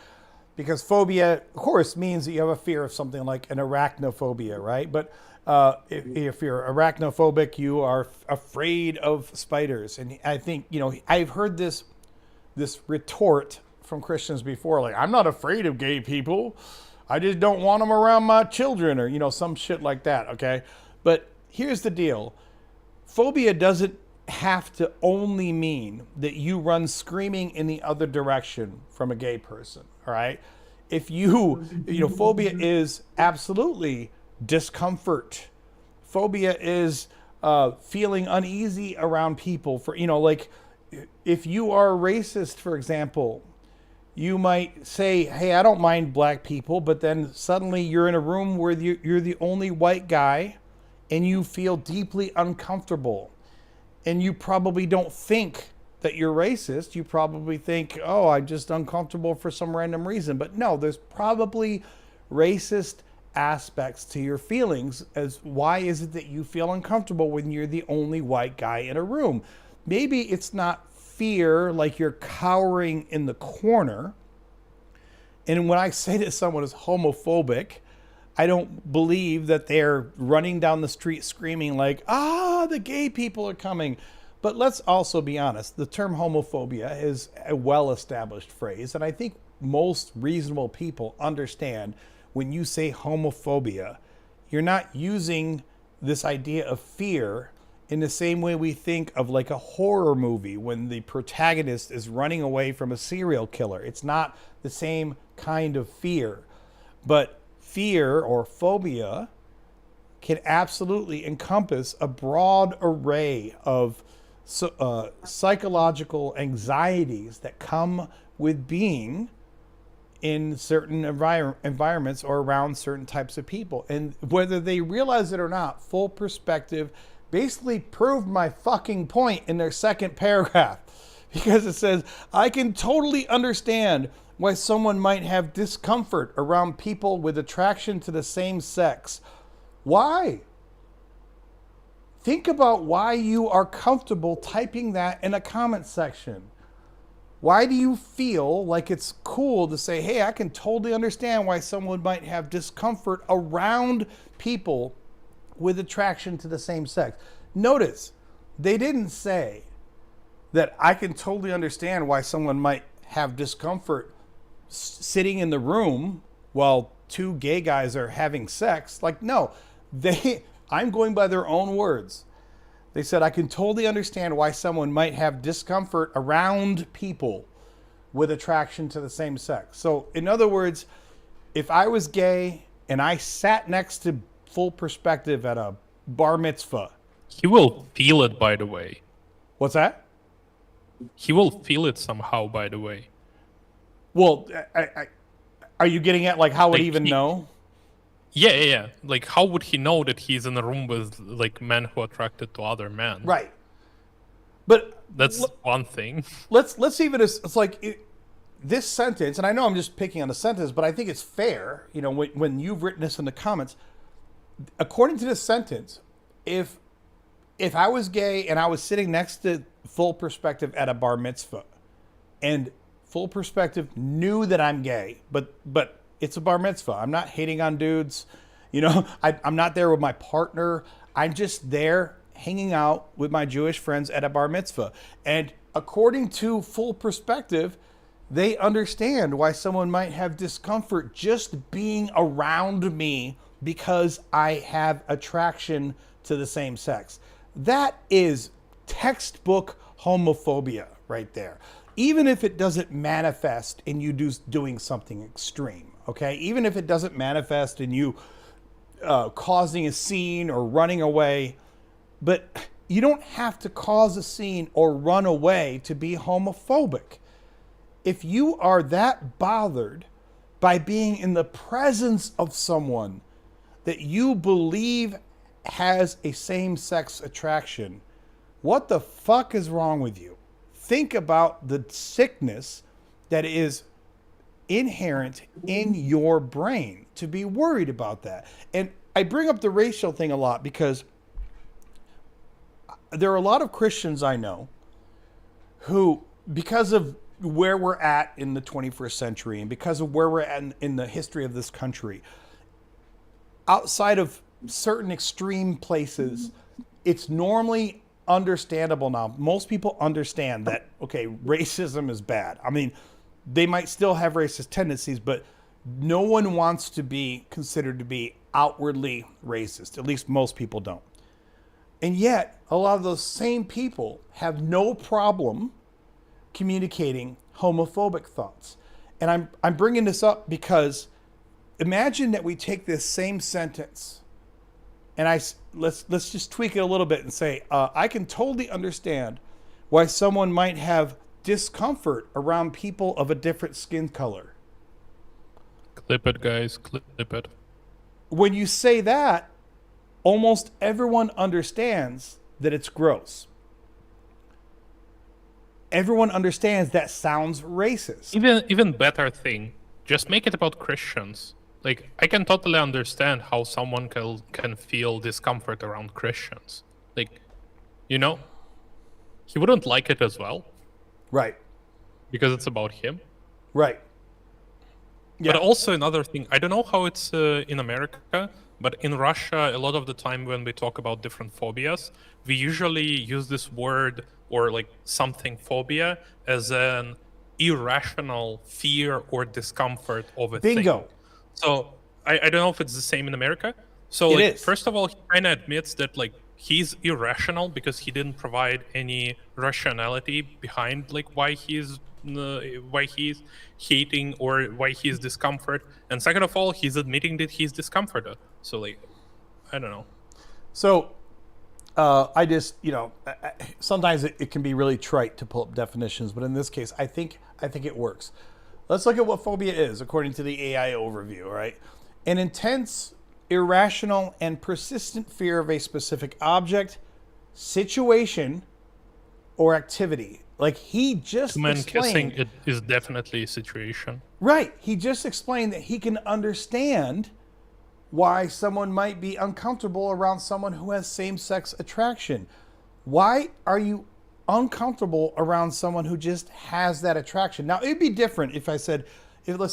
Because phobia, of course, means that you have a fear of something like an arachnophobia, right? But if you're arachnophobic, you are afraid of spiders. And I think, I've heard this retort from Christians before, like, I'm not afraid of gay people. I just don't want them around my children, or, some shit like that, okay? But here's the deal. Phobia doesn't have to only mean that you run screaming in the other direction from a gay person, all right? If phobia is absolutely discomfort. Phobia is feeling uneasy around people for, like if you are a racist, for example, you might say, hey, I don't mind black people, but then suddenly you're in a room where you're the only white guy and you feel deeply uncomfortable. And you probably don't think that you're racist. You probably think, oh, I'm just uncomfortable for some random reason. But no, there's probably racist aspects to your feelings. As why is it that you feel uncomfortable when you're the only white guy in a room? Maybe it's not fear, like you're cowering in the corner. And when I say that someone is homophobic, I don't believe that they're running down the street screaming like, the gay people are coming. But let's also be honest. The term homophobia is a well-established phrase. And I think most reasonable people understand when you say homophobia, you're not using this idea of fear in the same way we think of like a horror movie when the protagonist is running away from a serial killer. It's not the same kind of fear. But fear or phobia can absolutely encompass a broad array of psychological anxieties that come with being in certain environments or around certain types of people. And whether they realize it or not, Full Perspective basically proved my fucking point in their second paragraph. Because it says, I can totally understand why someone might have discomfort around people with attraction to the same sex. Why? Think about why you are comfortable typing that in a comment section. Why do you feel like it's cool to say, hey, I can totally understand why someone might have discomfort around people with attraction to the same sex? Notice, they didn't say that I can totally understand why someone might have discomfort sitting in the room while two gay guys are having sex. Like, no, I'm going by their own words. They said, I can totally understand why someone might have discomfort around people with attraction to the same sex. So, in other words, if I was gay and I sat next to Full Perspective at a bar mitzvah. He will feel it, by the way. What's that? He will feel it somehow, by the way. Well, are you getting at like how would he even know? Yeah. Like, how would he know that he's in a room with like men who are attracted to other men? Right. But that's one thing. Let's see if it's like this sentence, and I know I'm just picking on the sentence, but I think it's fair. When you've written this in the comments, according to this sentence, if I was gay and I was sitting next to Full Perspective at a bar mitzvah, and Full Perspective knew that I'm gay, but it's a bar mitzvah. I'm not hating on dudes. I'm not there with my partner. I'm just there hanging out with my Jewish friends at a bar mitzvah. And according to Full Perspective, they understand why someone might have discomfort just being around me because I have attraction to the same sex. That is textbook homophobia right there. Even if it doesn't manifest in you doing something extreme, okay? Even if it doesn't manifest in you causing a scene or running away, but you don't have to cause a scene or run away to be homophobic. If you are that bothered by being in the presence of someone that you believe has a same-sex attraction, what the fuck is wrong with you? Think about the sickness that is inherent in your brain to be worried about that. And I bring up the racial thing a lot because there are a lot of Christians I know who, because of where we're at in the 21st century and because of where we're at in the history of this country, outside of certain extreme places, it's normally understandable now. Most people understand that, okay, racism is bad. I mean, they might still have racist tendencies, but no one wants to be considered to be outwardly racist. At least most people don't. And yet, a lot of those same people have no problem communicating homophobic thoughts. And I'm bringing this up because imagine that we take this same sentence and let's just tweak it a little bit and say, I can totally understand why someone might have discomfort around people of a different skin color. Clip it, guys. Clip it. When you say that, almost everyone understands that it's gross. Everyone understands that sounds racist. Even better thing, just make it about Christians. Like, I can totally understand how someone can feel discomfort around Christians. Like, you know, he wouldn't like it as well. Right. Because it's about him. Right. Yeah. But also another thing, I don't know how it's in America, but in Russia, a lot of the time when we talk about different phobias, we usually use this word or like something phobia as an irrational fear or discomfort of a Bingo. thing. So I don't know if it's the same in America. So like, first of all, he kind of admits that like he's irrational because he didn't provide any rationality behind like why he's hating or why he's discomfort. And second of all, he's admitting that he's discomforted. So like, I don't know. So I just, sometimes it can be really trite to pull up definitions, but in this case, I think it works. Let's look at what phobia is according to the AI overview, all right? An intense, irrational, and persistent fear of a specific object, situation, or activity. Like he just Human kissing it is definitely a situation. Right. He just explained that he can understand why someone might be uncomfortable around someone who has same-sex attraction. Why are you uncomfortable around someone who just has that attraction? Now, it'd be different if let's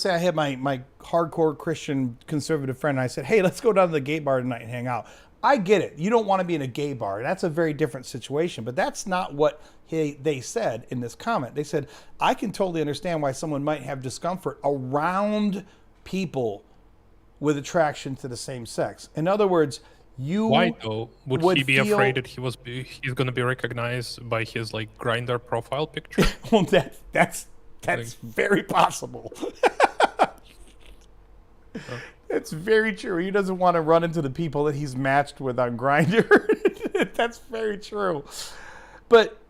say I had my hardcore Christian conservative friend and I said, hey, let's go down to the gay bar tonight and hang out. I get it. You don't want to be in a gay bar. That's a very different situation, but that's not what they said in this comment. They said, I can totally understand why someone might have discomfort around people with attraction to the same sex. In other words, why though? Would he be afraid that he's going to be recognized by his like Grindr profile picture? Well, that's very possible. It's very true. He doesn't want to run into the people that he's matched with on Grindr. That's very true. But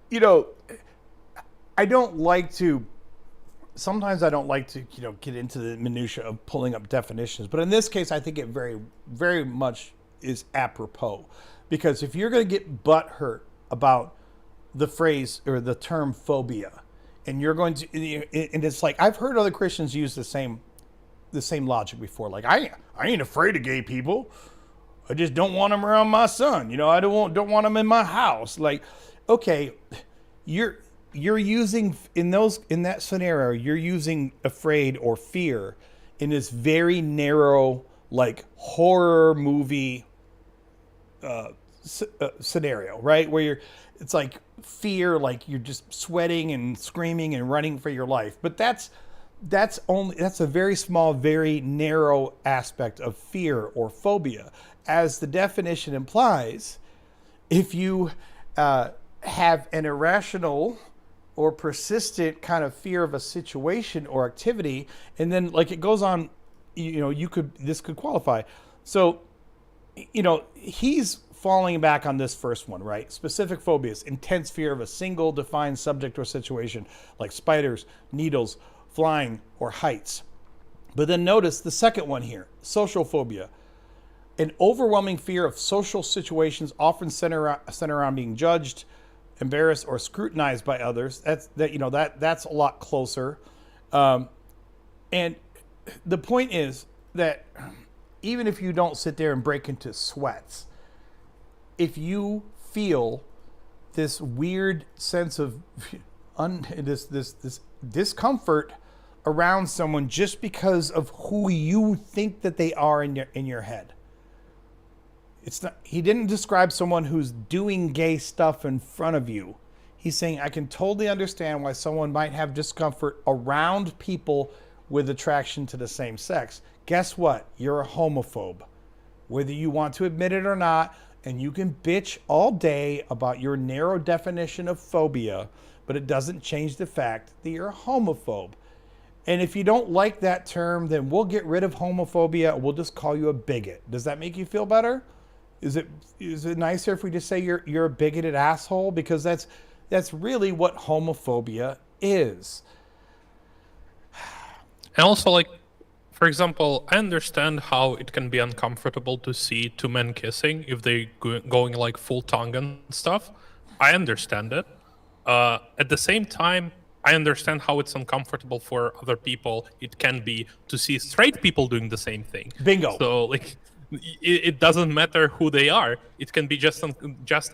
sometimes I don't like to get into the minutia of pulling up definitions. But in this case, I think it very, very much is apropos, because if you're going to get butthurt about the phrase or the term phobia, and you're going to, and it's like I've heard other Christians use the same logic before. Like I ain't afraid of gay people. I just don't want them around my son. I don't want them in my house. Like, okay, you're using in that scenario, you're using afraid or fear in this very narrow, like horror movie scenario, right? Where it's like fear, like you're just sweating and screaming and running for your life. But that's a very small, very narrow aspect of fear or phobia. As the definition implies, if you have an irrational or persistent kind of fear of a situation or activity, and then like it goes on, this could qualify. So, he's falling back on this first one, right? Specific phobias: intense fear of a single defined subject or situation, like spiders, needles, flying, or heights. But then notice the second one here: social phobia. An overwhelming fear of social situations, often center around being judged, embarrassed, or scrutinized by others. That's a lot closer. And the point is that even if you don't sit there and break into sweats, if you feel this weird sense of this discomfort around someone just because of who you think that they are in your head. It's not, he didn't describe someone who's doing gay stuff in front of you. He's saying, I can totally understand why someone might have discomfort around people with attraction to the same sex. Guess what? You're a homophobe, whether you want to admit it or not. And you can bitch all day about your narrow definition of phobia, but it doesn't change the fact that you're a homophobe. And if you don't like that term, then we'll get rid of homophobia. We'll just call you a bigot. Does that make you feel better? Is it nicer if we just say you're a bigoted asshole? Because that's really what homophobia is. And also, like, for example, I understand how it can be uncomfortable to see two men kissing if they going like full tongue and stuff. I understand it. At the same time, I understand how it's uncomfortable for other people. It can be to see straight people doing the same thing. Bingo. So like, it doesn't matter who they are. It can be just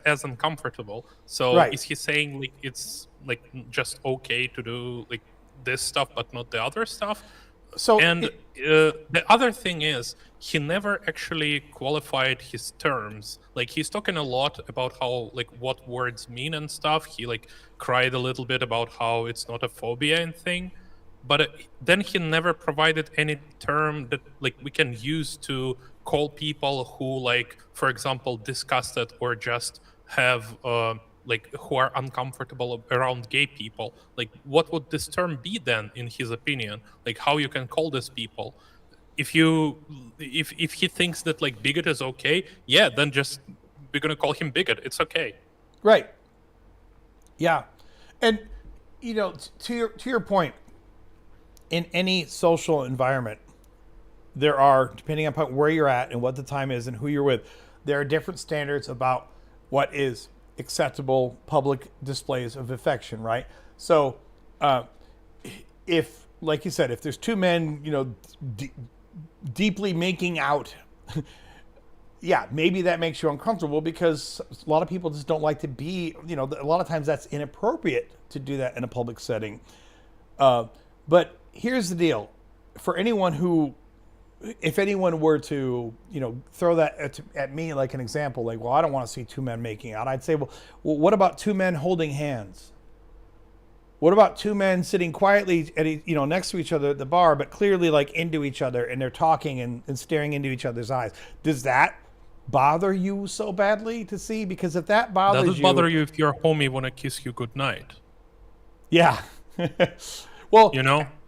as uncomfortable. So right. Is he saying like it's like just okay to do like this stuff but not the other stuff? So and the other thing is, he never actually qualified his terms. Like, he's talking a lot about how, like, what words mean and stuff. He, like, cried a little bit about how it's not a phobia and thing. But then he never provided any term that, like, we can use to call people who, like, for example, disgusted or just have... like who are uncomfortable around gay people. Like, what would this term be then, in his opinion? Like, how you can call these people? If he thinks that like bigot is okay, yeah, then just we're gonna call him bigot. It's okay. Right. Yeah, and to your point, in any social environment, there are, depending upon where you're at and what the time is and who you're with, there are different standards about what is acceptable public displays of affection, right? So if, like you said, if there's two men, deeply making out, yeah, maybe that makes you uncomfortable because a lot of people just don't like to be, a lot of times that's inappropriate to do that in a public setting. But here's the deal. For anyone who, if anyone were to, throw that at me like an example, like, well, I don't want to see two men making out. I'd say, well, what about two men holding hands? What about two men sitting quietly at, next to each other at the bar, but clearly like into each other, and they're talking and staring into each other's eyes? Does that bother you so badly to see? Because if that bothers Does it bother you if your homie want to kiss you goodnight? Yeah. Well,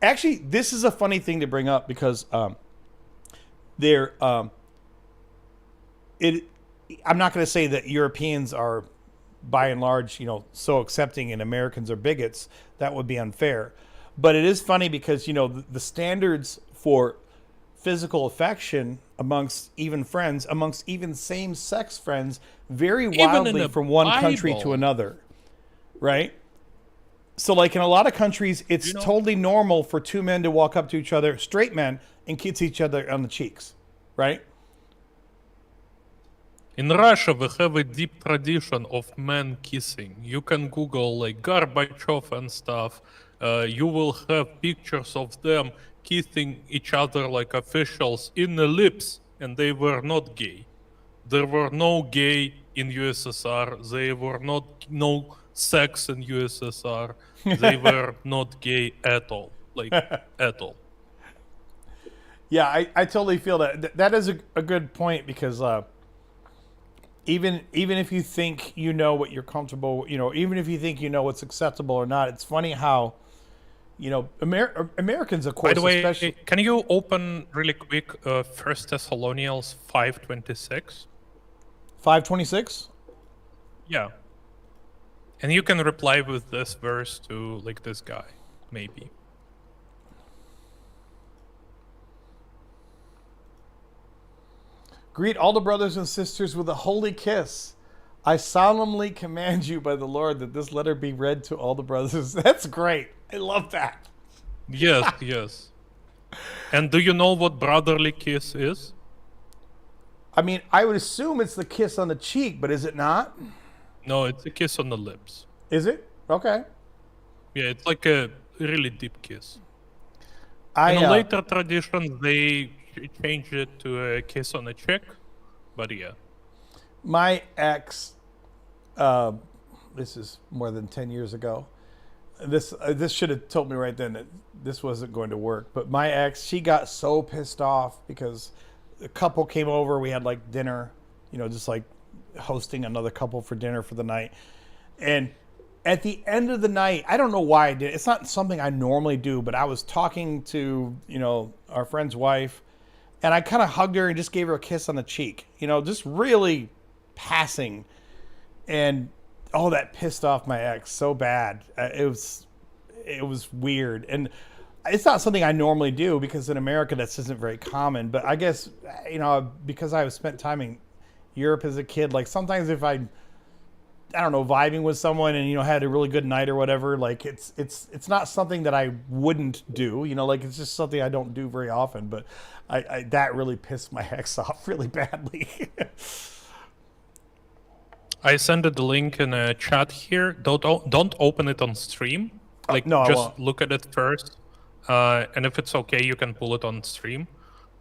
actually, this is a funny thing to bring up because I'm not going to say that Europeans are, by and large, so accepting and Americans are bigots. That would be unfair. But it is funny because, the standards for physical affection amongst even friends, amongst even same-sex friends, vary wildly from one country to another, right? So, like, in a lot of countries, it's totally normal for two men to walk up to each other, straight men, and kiss each other on the cheeks, right? In Russia, we have a deep tradition of men kissing. You can Google like Gorbachev and stuff. You will have pictures of them kissing each other like officials in the lips, and they were not gay. There were no gay in USSR. They were not no sex in USSR. They were not gay at all, like at all. Yeah, I totally feel that. That is a good point because even if you think you know what you're comfortable, even if you think you know what's acceptable or not, it's funny how, Americans, of course, By the way, especially. can you open really quick First Thessalonians 5:26? 526. Yeah. And you can reply with this verse to like this guy, maybe. Greet all the brothers and sisters with a holy kiss. I solemnly command you by the Lord that this letter be read to all the brothers. That's great. I love that. Yes, yes. And do you know what brotherly kiss is? I mean, I would assume it's the kiss on the cheek, but is it not? No, it's a kiss on the lips. Is it? Okay. Yeah, it's like a really deep kiss. I In a later tradition, they changed it to a kiss on the cheek, but yeah. my ex, this is more than 10 years ago. This should have told me right then that this wasn't going to work. But my ex, she got so pissed off because a couple came over. We had like dinner, just like hosting another couple for dinner for the night. And at the end of the night, I don't know why I did. It's not something I normally do, but I was talking to, our friend's wife, and I kind of hugged her and just gave her a kiss on the cheek, just really passing. And that pissed off my ex so bad. It was weird. And it's not something I normally do because in America this isn't very common. But I guess, because I have spent time in Europe as a kid, like sometimes if I don't know, vibing with someone and, had a really good night or whatever, like it's not something that I wouldn't do, like it's just something I don't do very often. But I that really pissed my ex off really badly. I sent the link in a chat here. Don't open it on stream. Like no, I just won't. look at it first. And if it's okay, you can pull it on stream.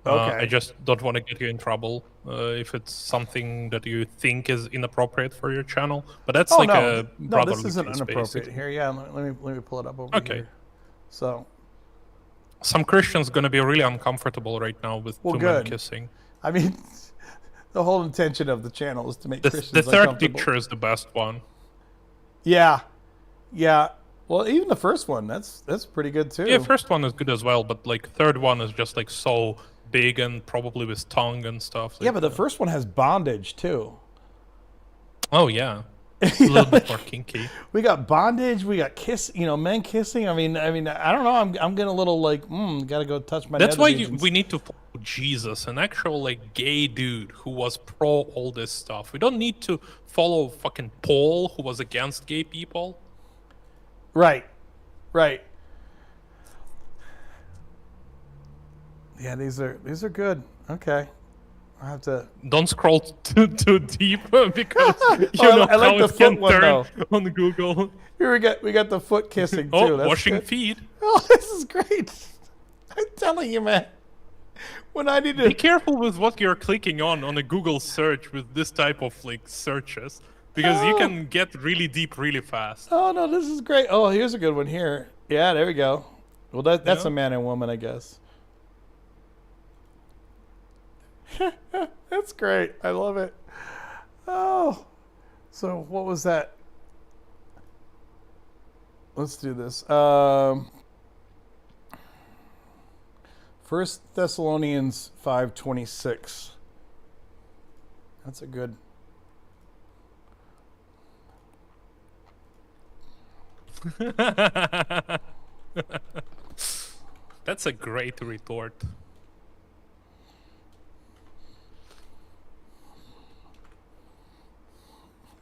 Okay. I just don't want to get you in trouble if it's something that you think is inappropriate for your channel. But that's a no, brotherly this isn't kiss, inappropriate basically. here. Yeah, let me pull it up over Okay. here. So, Some Christians gonna be really uncomfortable right now with two men good. kissing. I mean, the whole intention of the channel is to make The Christians third uncomfortable. picture is the best one. Yeah. Well, even the first one, that's pretty good too. Yeah, first one is good as well, but like third one is just like so big and probably with tongue and stuff. Yeah, but the first one has bondage too. Oh yeah, it's a little bit more kinky. We got bondage. We got men kissing. I mean, I don't know. I'm getting a little like, gotta go touch my. That's why nether we need to follow Jesus, an actual like gay dude who was pro all this stuff. We don't need to follow fucking Paul, who was against gay people. Right. Yeah, these are good. Okay, I have to. Don't scroll too deep because I like how the it can foot one, turn though. on Google. Here we got the foot kissing too. Oh, That's washing good. feet. Oh, this is great. I'm telling you, man. When I need to Be careful with what you're clicking on a Google search with this type of like searches, because you can get really deep really fast. Oh no, this is great. Oh, here's a good one here. Yeah, there we go. Well, that's Yeah. a man and woman, I guess. That's great. I love it. Oh, so what was that? Let's do this. 1 Thessalonians 5:26. That's a good. That's a great retort.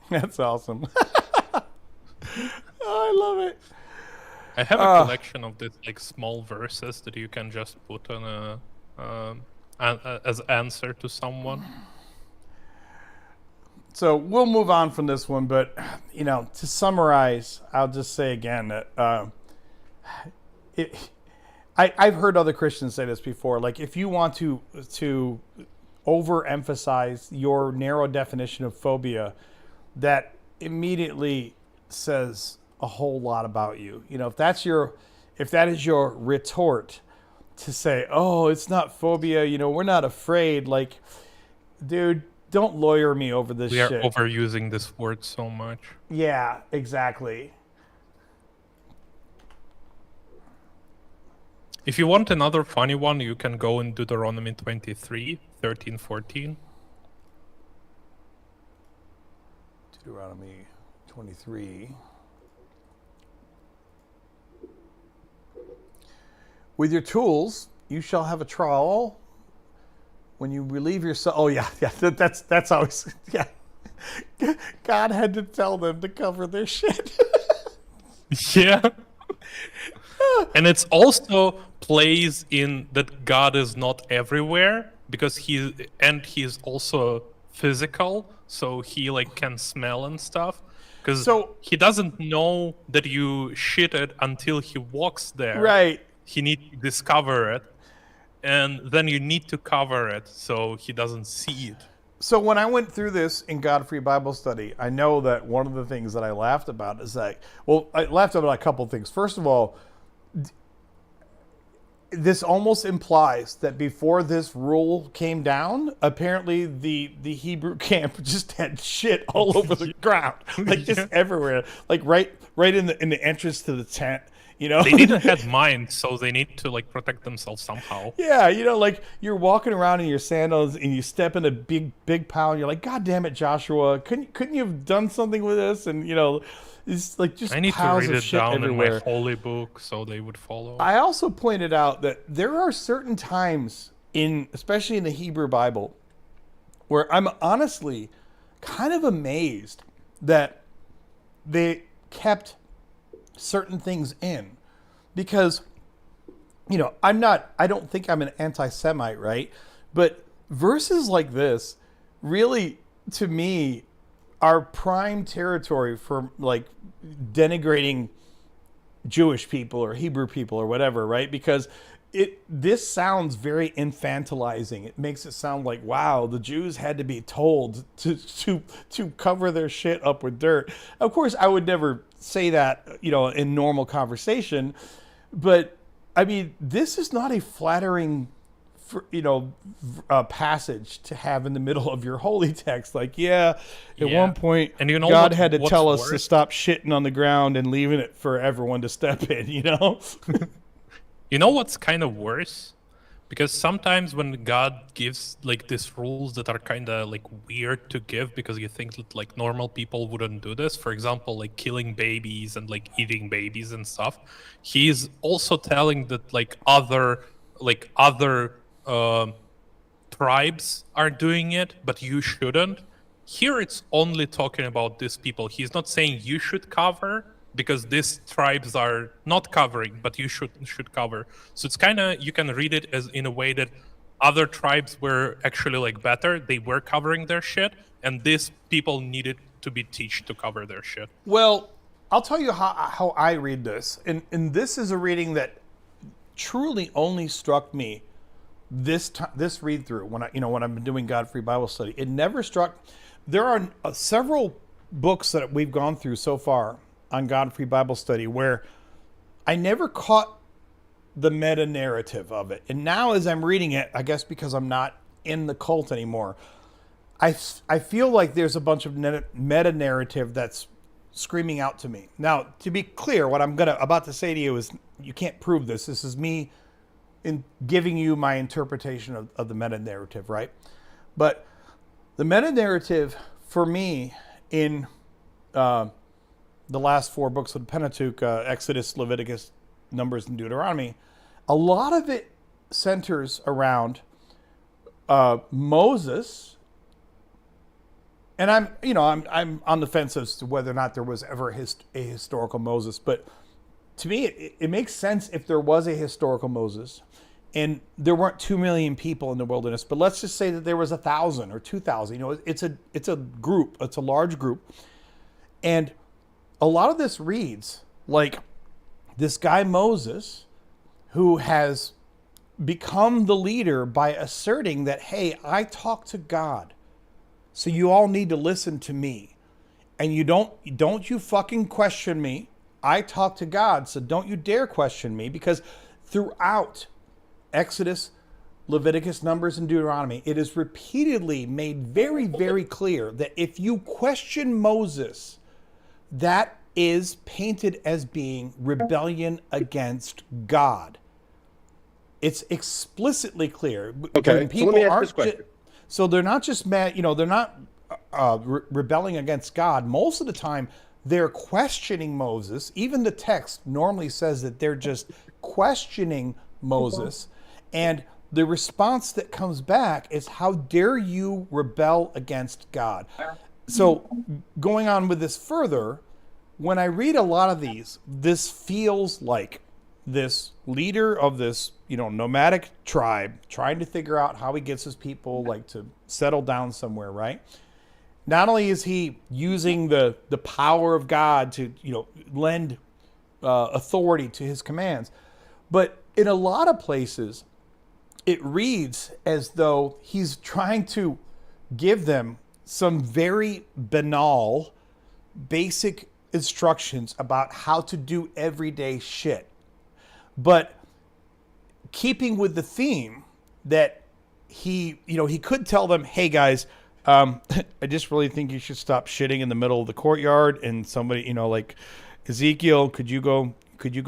That's awesome. Oh, I love it. I have a collection of these like small verses that you can just put on as answer to someone. So we'll move on from this one, but to summarize, I'll just say again that I've heard other Christians say this before. Like, if you want to overemphasize your narrow definition of phobia that immediately says a whole lot about you. You know, if that is your retort to say, "Oh, it's not phobia, you know, we're not afraid," like, dude, don't lawyer me over this We are shit. overusing this word so much. Yeah, exactly. If you want another funny one, you can go in Deuteronomy 23, 13, 14. Deuteronomy 23. With your tools, you shall have a trowel. When you relieve yourself, oh yeah, that's always, yeah. God had to tell them to cover their shit. Yeah. And it's also plays in that God is not everywhere because he's also physical, so he like can smell and stuff. Because So- he doesn't know that you shitted until he walks there. Right. He needs to discover it, and then you need to cover it so he doesn't see it. So when I went through this in God-Free Bible Study, I know that one of the things that I laughed about is that, well, I laughed about a couple of things. First of all, this almost implies that before this rule came down, apparently the Hebrew camp just had shit all over the ground, like just everywhere, like right in the entrance to the tent. You know, They didn't have minds, so they need to like protect themselves somehow. yeah, you know, like you're walking around in your sandals and you step in a big pile and you're like, God damn it, Joshua, couldn't you have done something with this? And you know, it's like just I need to piles read of it shit down everywhere. in my holy book so they would follow. I also pointed out that there are certain times especially in the Hebrew Bible, where I'm honestly kind of amazed that they kept certain things in, because, you know, I don't think I'm an anti-Semite, right? But verses like this really, to me, are prime territory for like denigrating Jewish people or Hebrew people or whatever, right? Because this sounds very infantilizing. It makes it sound like, wow, the Jews had to be told to cover their shit up with dirt. Of course, I would never say that, you know, in normal conversation, but I mean, this is not a flattering, passage to have in the middle of your holy text. Like, at one point, and you know God what- had to what's tell us to worse? stop shitting on the ground and leaving it for everyone to step in, you know? You know what's kind of worse? Because sometimes when God gives like these rules that are kind of like weird to give because you think that like normal people wouldn't do this, for example, like killing babies and like eating babies and stuff, he's also telling that like other tribes are doing it, but you shouldn't. Here it's only talking about these people. He's not saying you should cover because these tribes are not covering, but you should cover. So it's kind of, you can read it as in a way that other tribes were actually like better. They were covering their shit, and these people needed to be taught to cover their shit. Well, I'll tell you how I read this. And this is a reading that truly only struck me this read through when I've been doing God-Free Bible Study. It never struck. There are several books that we've gone through so far on God-Free Bible Study where I never caught the meta narrative of it. And now as I'm reading it, I guess because I'm not in the cult anymore, I feel like there's a bunch of meta narrative that's screaming out to me. Now, to be clear, what I'm about to say to you is you can't prove this. This is me in giving you my interpretation of the meta narrative, right? But the meta narrative for me in the last four books of the Pentateuch, Exodus, Leviticus, Numbers, and Deuteronomy, a lot of it centers around Moses. And I'm on the fence as to whether or not there was ever a historical Moses. But to me, it makes sense if there was a historical Moses, and there weren't 2 million people in the wilderness. But let's just say that there was 1,000 or 2,000. You know, it's a group. It's a large group, and a lot of this reads like this guy Moses, who has become the leader by asserting that, hey, I talk to God, so you all need to listen to me. And you don't you fucking question me. I talk to God, so don't you dare question me, because throughout Exodus, Leviticus, Numbers, and Deuteronomy, it is repeatedly made very, very clear that if you question Moses, that is painted as being rebellion against God. It's explicitly clear. Okay, so let me ask this question. So they're not just mad, they're not rebelling against God. Most of the time, they're questioning Moses. Even the text normally says that they're just questioning Moses. And the response that comes back is, how dare you rebel against God? So going on with this further, when I read a lot of these, this feels like this leader of this, nomadic tribe trying to figure out how he gets his people to settle down somewhere, right? Not only is he using the power of God to, lend authority to his commands, but in a lot of places, it reads as though he's trying to give them some very banal, basic instructions about how to do everyday shit. But keeping with the theme that he could tell them, hey guys, I just really think you should stop shitting in the middle of the courtyard, and somebody, like Ezekiel, could you go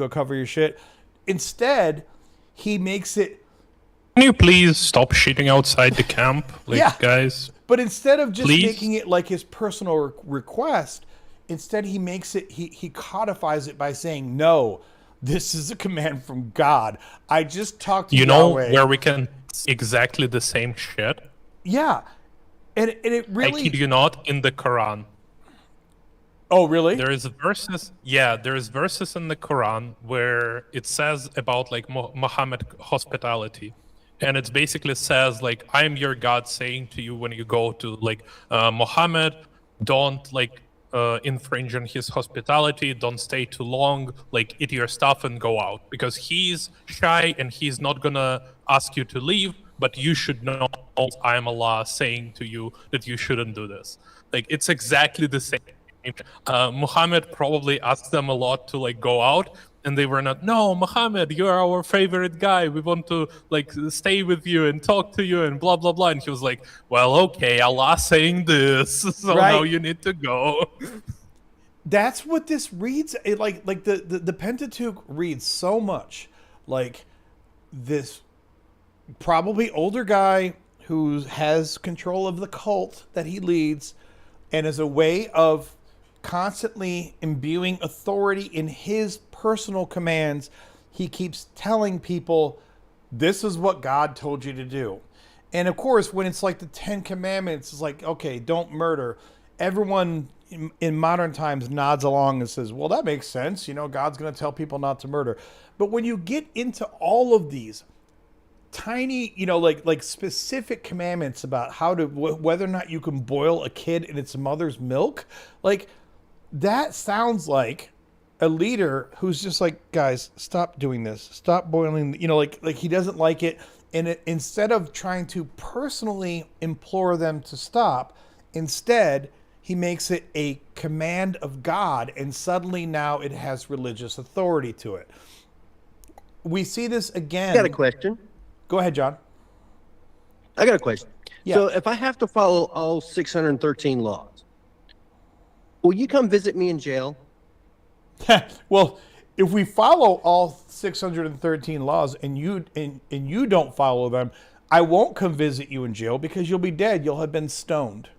cover your shit? Instead, he makes it, can you please stop shitting outside the camp? Guys. But instead of just please? making it like his personal request, instead he makes it, he codifies it by saying, no, this is a command from God. I just talked to Yahweh. Where we can exactly the same shit? Yeah. And it really... I kid you not, in the Quran. Oh, really? There's verses in the Quran where it says about Muhammad hospitality. And it basically says I am your God saying to you when you go to Muhammad, don't infringe on his hospitality, don't stay too long, eat your stuff and go out, because he's shy and he's not gonna ask you to leave, but you should know I am Allah saying to you that you shouldn't do this. It's exactly the same. Muhammad probably asked them a lot to go out, and they were not, no, Muhammad, you're our favorite guy, we want to stay with you and talk to you and blah blah blah. And he was like, well, okay, Allah saying this, so right. Now you need to go. That's what this reads the Pentateuch reads so much like this probably older guy who has control of the cult that he leads, and as a way of constantly imbuing authority in his personal commands, he keeps telling people, this is what God told you to do. And of course, when it's like the 10 Commandments, it's like, okay, don't murder. Everyone in modern times nods along and says, well, that makes sense. God's going to tell people not to murder. But when you get into all of these tiny, like specific commandments about how to, whether or not you can boil a kid in its mother's milk, that sounds like a leader who's just like, guys, stop doing this. Stop boiling, he doesn't like it. And instead of trying to personally implore them to stop, instead, he makes it a command of God, and suddenly now it has religious authority to it. We see this again. I got a question. Go ahead, John. I got a question. Yeah. So if I have to follow all 613 laws, will you come visit me in jail? Well, if we follow all 613 laws and you don't follow them, I won't come visit you in jail because you'll be dead. You'll have been stoned.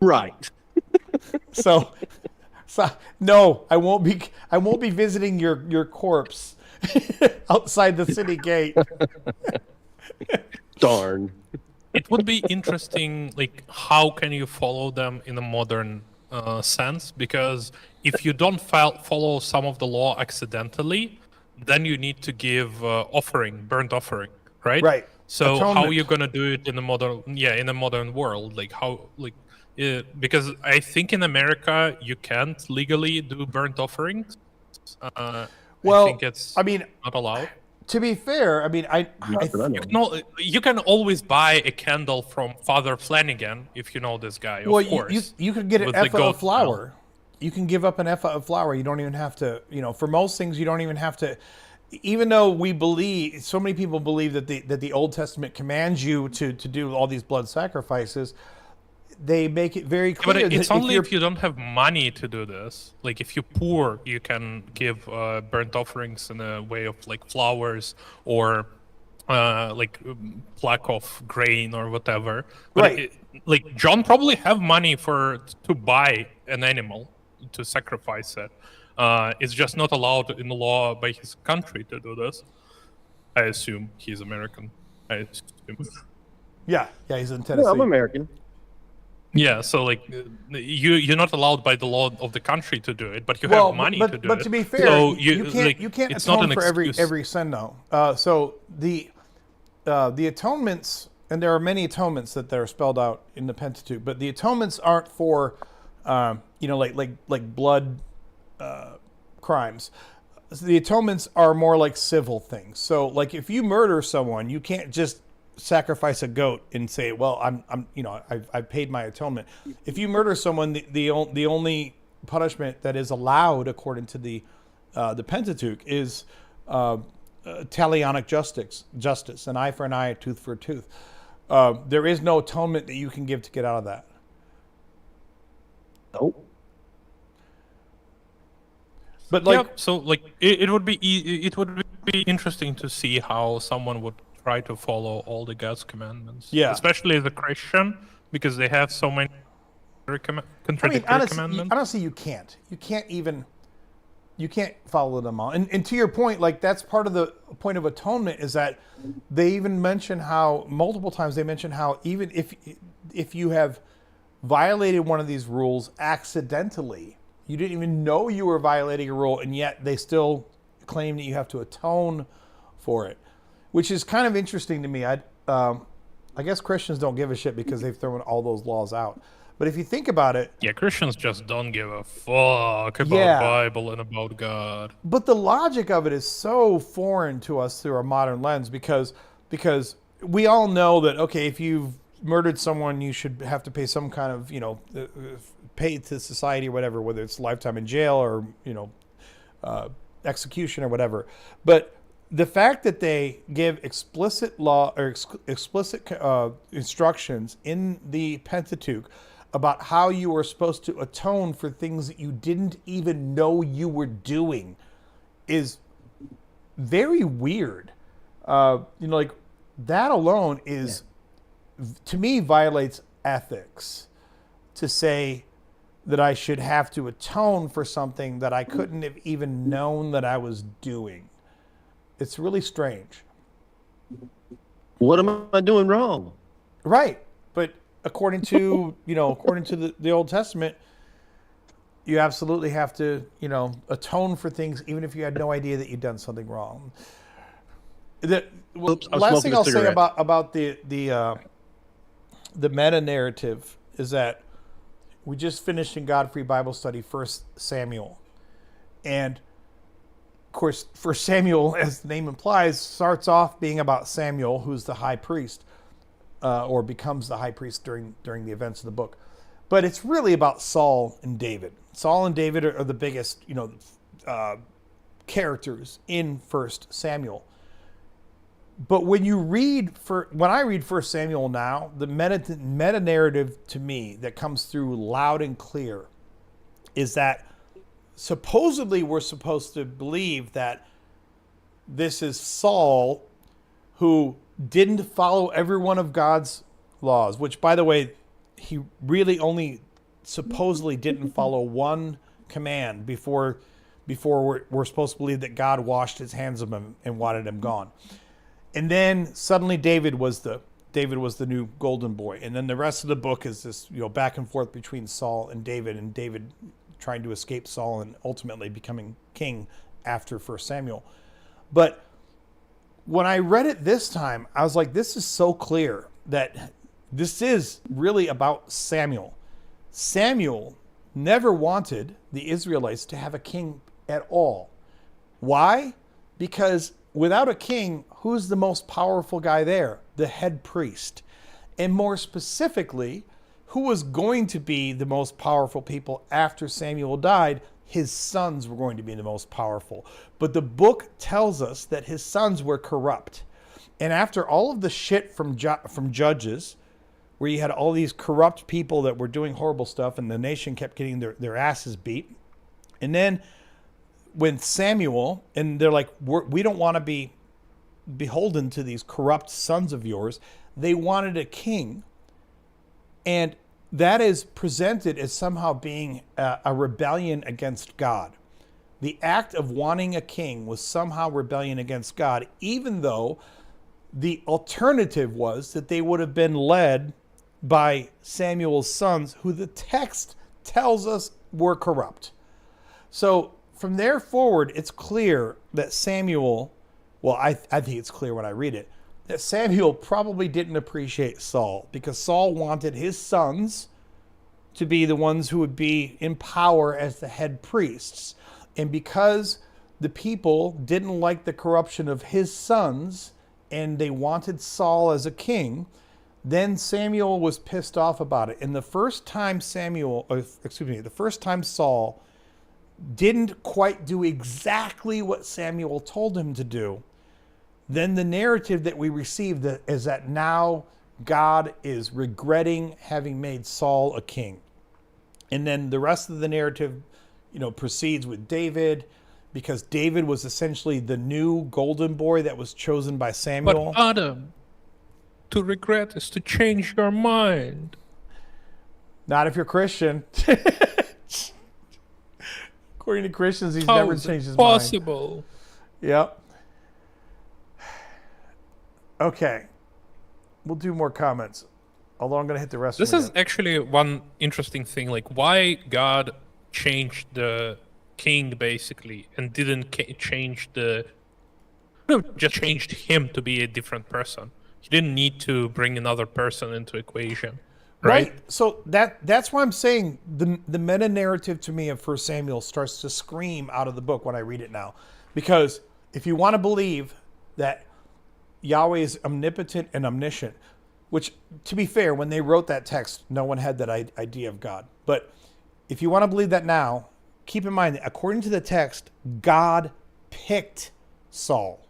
Right. So no, I won't be visiting your corpse outside the city gate. Darn. It would be interesting, how can you follow them in a modern sense? Because if you don't follow some of the law accidentally, then you need to give burnt offering, right? Right. So Atonement. how are you gonna do it in a modern world? Because I think in America you can't legally do burnt offerings. I think it's not allowed. To be fair, I mean, Not that I know. No, you can always buy a candle from Father Flanagan if you know this guy, well, of course. you could get an with the effa of goat smell. flour. You can give up an effa of flour. You don't even have to, for most things, you don't even have to. Even though we believe, so many people believe that the Old Testament commands you to do all these blood sacrifices, they make it very But clear it's that only if if you don't have money to do this. Like if you're poor, you can give burnt offerings in a way of like flowers or like plaque of grain or whatever. But Right. like John probably have money to buy an animal to sacrifice it. It's just not allowed in the law by his country to do this. I assume he's American. I assume. yeah, he's in Yeah, Tennessee. I'm American. Yeah, so like you're not allowed by the law of the country to do it, but you Well, have money but, to do but it. to be fair, so you can't it's not atone an for excuse. every sin though. So the atonements, and there are many atonements that are spelled out in the Pentateuch, but the atonements aren't for like blood crimes. The atonements are more like civil things. So like if you murder someone, you can't just sacrifice a goat and say, well, I've paid my atonement. If you murder someone, the only punishment that is allowed according to the Pentateuch is talionic justice, an eye for an eye, a tooth for a tooth. There is no atonement that you can give to get out of that. Nope. But like, so like it would be interesting to see how someone would try to follow all the God's commandments. Yeah. Especially as a Christian, because they have so many contradictory commandments. Honestly, you can't. You can't follow them all. And to your point, like that's part of the point of atonement is that they even mention how multiple times they mention how even if you have violated one of these rules accidentally, you didn't even know you were violating a rule, and yet they still claim that you have to atone for it, which is kind of interesting to me. I guess Christians don't give a shit because they've thrown all those laws out. But if you think about it, Yeah, Christians just don't give a fuck about Yeah. Bible and about God. but the logic of it is so foreign to us through our modern lens because we all know that, okay, if you've murdered someone, you should have to pay some kind of, pay to society or whatever, whether it's lifetime in jail or, execution or whatever. But the fact that they give explicit law or explicit instructions in the Pentateuch about how you are supposed to atone for things that you didn't even know you were doing is very weird. Like that alone is, to me, violates ethics to say that I should have to atone for something that I couldn't have even known that I was doing. It's really strange. What am I doing wrong? Right. But according to, the Old Testament, you absolutely have to, atone for things even if you had no idea that you'd done something wrong. Oops, I was Last smoking thing a I'll say cigarette. about the meta narrative is that we just finished in God Free Bible Study 1 Samuel. And of course, 1 Samuel, as the name implies, starts off being about Samuel, who's the high priest, or becomes the high priest during the events of the book. But it's really about Saul and David. Saul and David are the biggest, characters in 1 Samuel. But when I read 1 Samuel now, the meta narrative to me that comes through loud and clear is that supposedly we're supposed to believe that this is Saul who didn't follow every one of God's laws, which, by the way, he really only supposedly didn't follow one command before we're supposed to believe that God washed his hands of him and wanted him gone. And then suddenly David was the new golden boy. And then the rest of the book is this, back and forth between Saul and David trying to escape Saul and ultimately becoming king after 1 Samuel. But when I read it this time, I was like, this is so clear that this is really about Samuel. Samuel never wanted the Israelites to have a king at all. Why? Because without a king, who's the most powerful guy there? The head priest. And more specifically, who was going to be the most powerful people after Samuel died? His sons were going to be the most powerful. But the book tells us that his sons were corrupt. And after all of the shit from Judges, where you had all these corrupt people that were doing horrible stuff and the nation kept getting their asses beat. And then when Samuel, and they're like, we don't want to be beholden to these corrupt sons of yours. They wanted a king. And that is presented as somehow being a rebellion against God. The act of wanting a king was somehow rebellion against God, even though the alternative was that they would have been led by Samuel's sons, who the text tells us were corrupt. So from there forward, it's clear that Samuel, well, I think it's clear when I read it, that Samuel probably didn't appreciate Saul, because Saul wanted his sons to be the ones who would be in power as the head priests. And because the people didn't like the corruption of his sons and they wanted Saul as a king, then Samuel was pissed off about it. And the first time the first time Saul didn't quite do exactly what Samuel told him to do, then the narrative that we received is that now God is regretting having made Saul a king. And then the rest of the narrative, proceeds with David, because David was essentially the new golden boy that was chosen by Samuel. But Adam, to regret is to change your mind. Not if you're Christian. According to Christians, he's How never is changed his it mind. possible? Yep. Okay. We'll do more comments. Although I'm going to hit the rest This of is actually one interesting thing, like why God changed the king basically and didn't change just changed him to be a different person. He didn't need to bring another person into equation, right? So that's why I'm saying the meta narrative to me of 1 Samuel starts to scream out of the book when I read it now. Because if you want to believe that Yahweh is omnipotent and omniscient, which, to be fair, when they wrote that text, no one had that idea of God. But if you want to believe that now, keep in mind that according to the text, God picked Saul.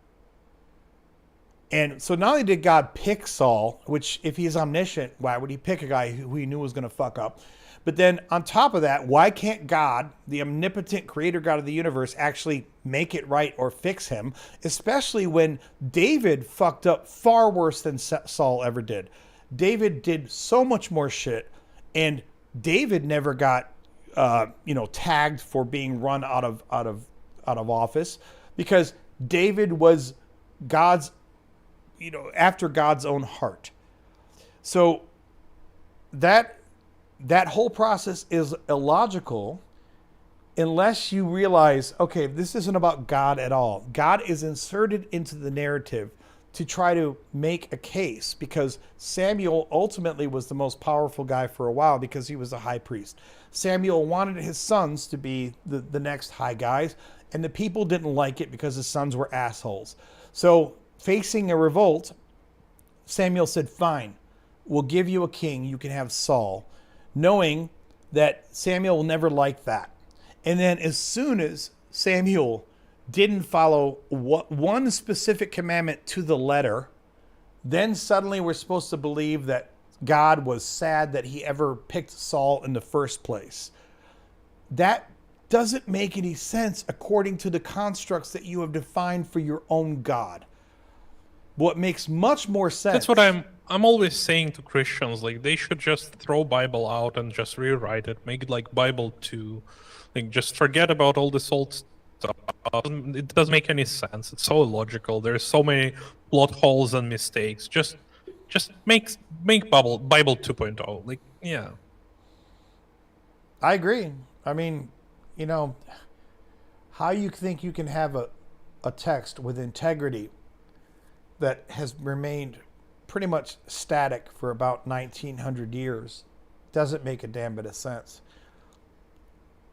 And so not only did God pick Saul, which if he's omniscient, why would he pick a guy who he knew was going to fuck up? But then on top of that, why can't God, the omnipotent creator God of the universe, actually make it right or fix him? Especially when David fucked up far worse than Saul ever did. David did so much more shit, and David never got tagged for being run out of office, because David was God's, after God's own heart. So that whole process is illogical unless you realize, okay, this isn't about God at all. God is inserted into the narrative to try to make a case, because Samuel ultimately was the most powerful guy for a while because he was a high priest. Samuel wanted his sons to be the next high guys, and the people didn't like it because his sons were assholes. So facing a revolt, Samuel said, fine, we'll give you a king, you can have Saul, knowing that Samuel will never like that. And then as soon as Samuel didn't follow one specific commandment to the letter, then suddenly we're supposed to believe that God was sad that he ever picked Saul in the first place. That doesn't make any sense according to the constructs that you have defined for your own God. What makes much more sense... That's what I'm always saying to Christians, like they should just throw Bible out and just rewrite it, make it like Bible 2. Like just forget about all this old stuff. It doesn't make any sense. It's so illogical. There's so many plot holes and mistakes. Just make Bible 2.0. Like, yeah. I agree. I mean, how you think you can have a text with integrity that has remained pretty much static for about 1900 years doesn't make a damn bit of sense.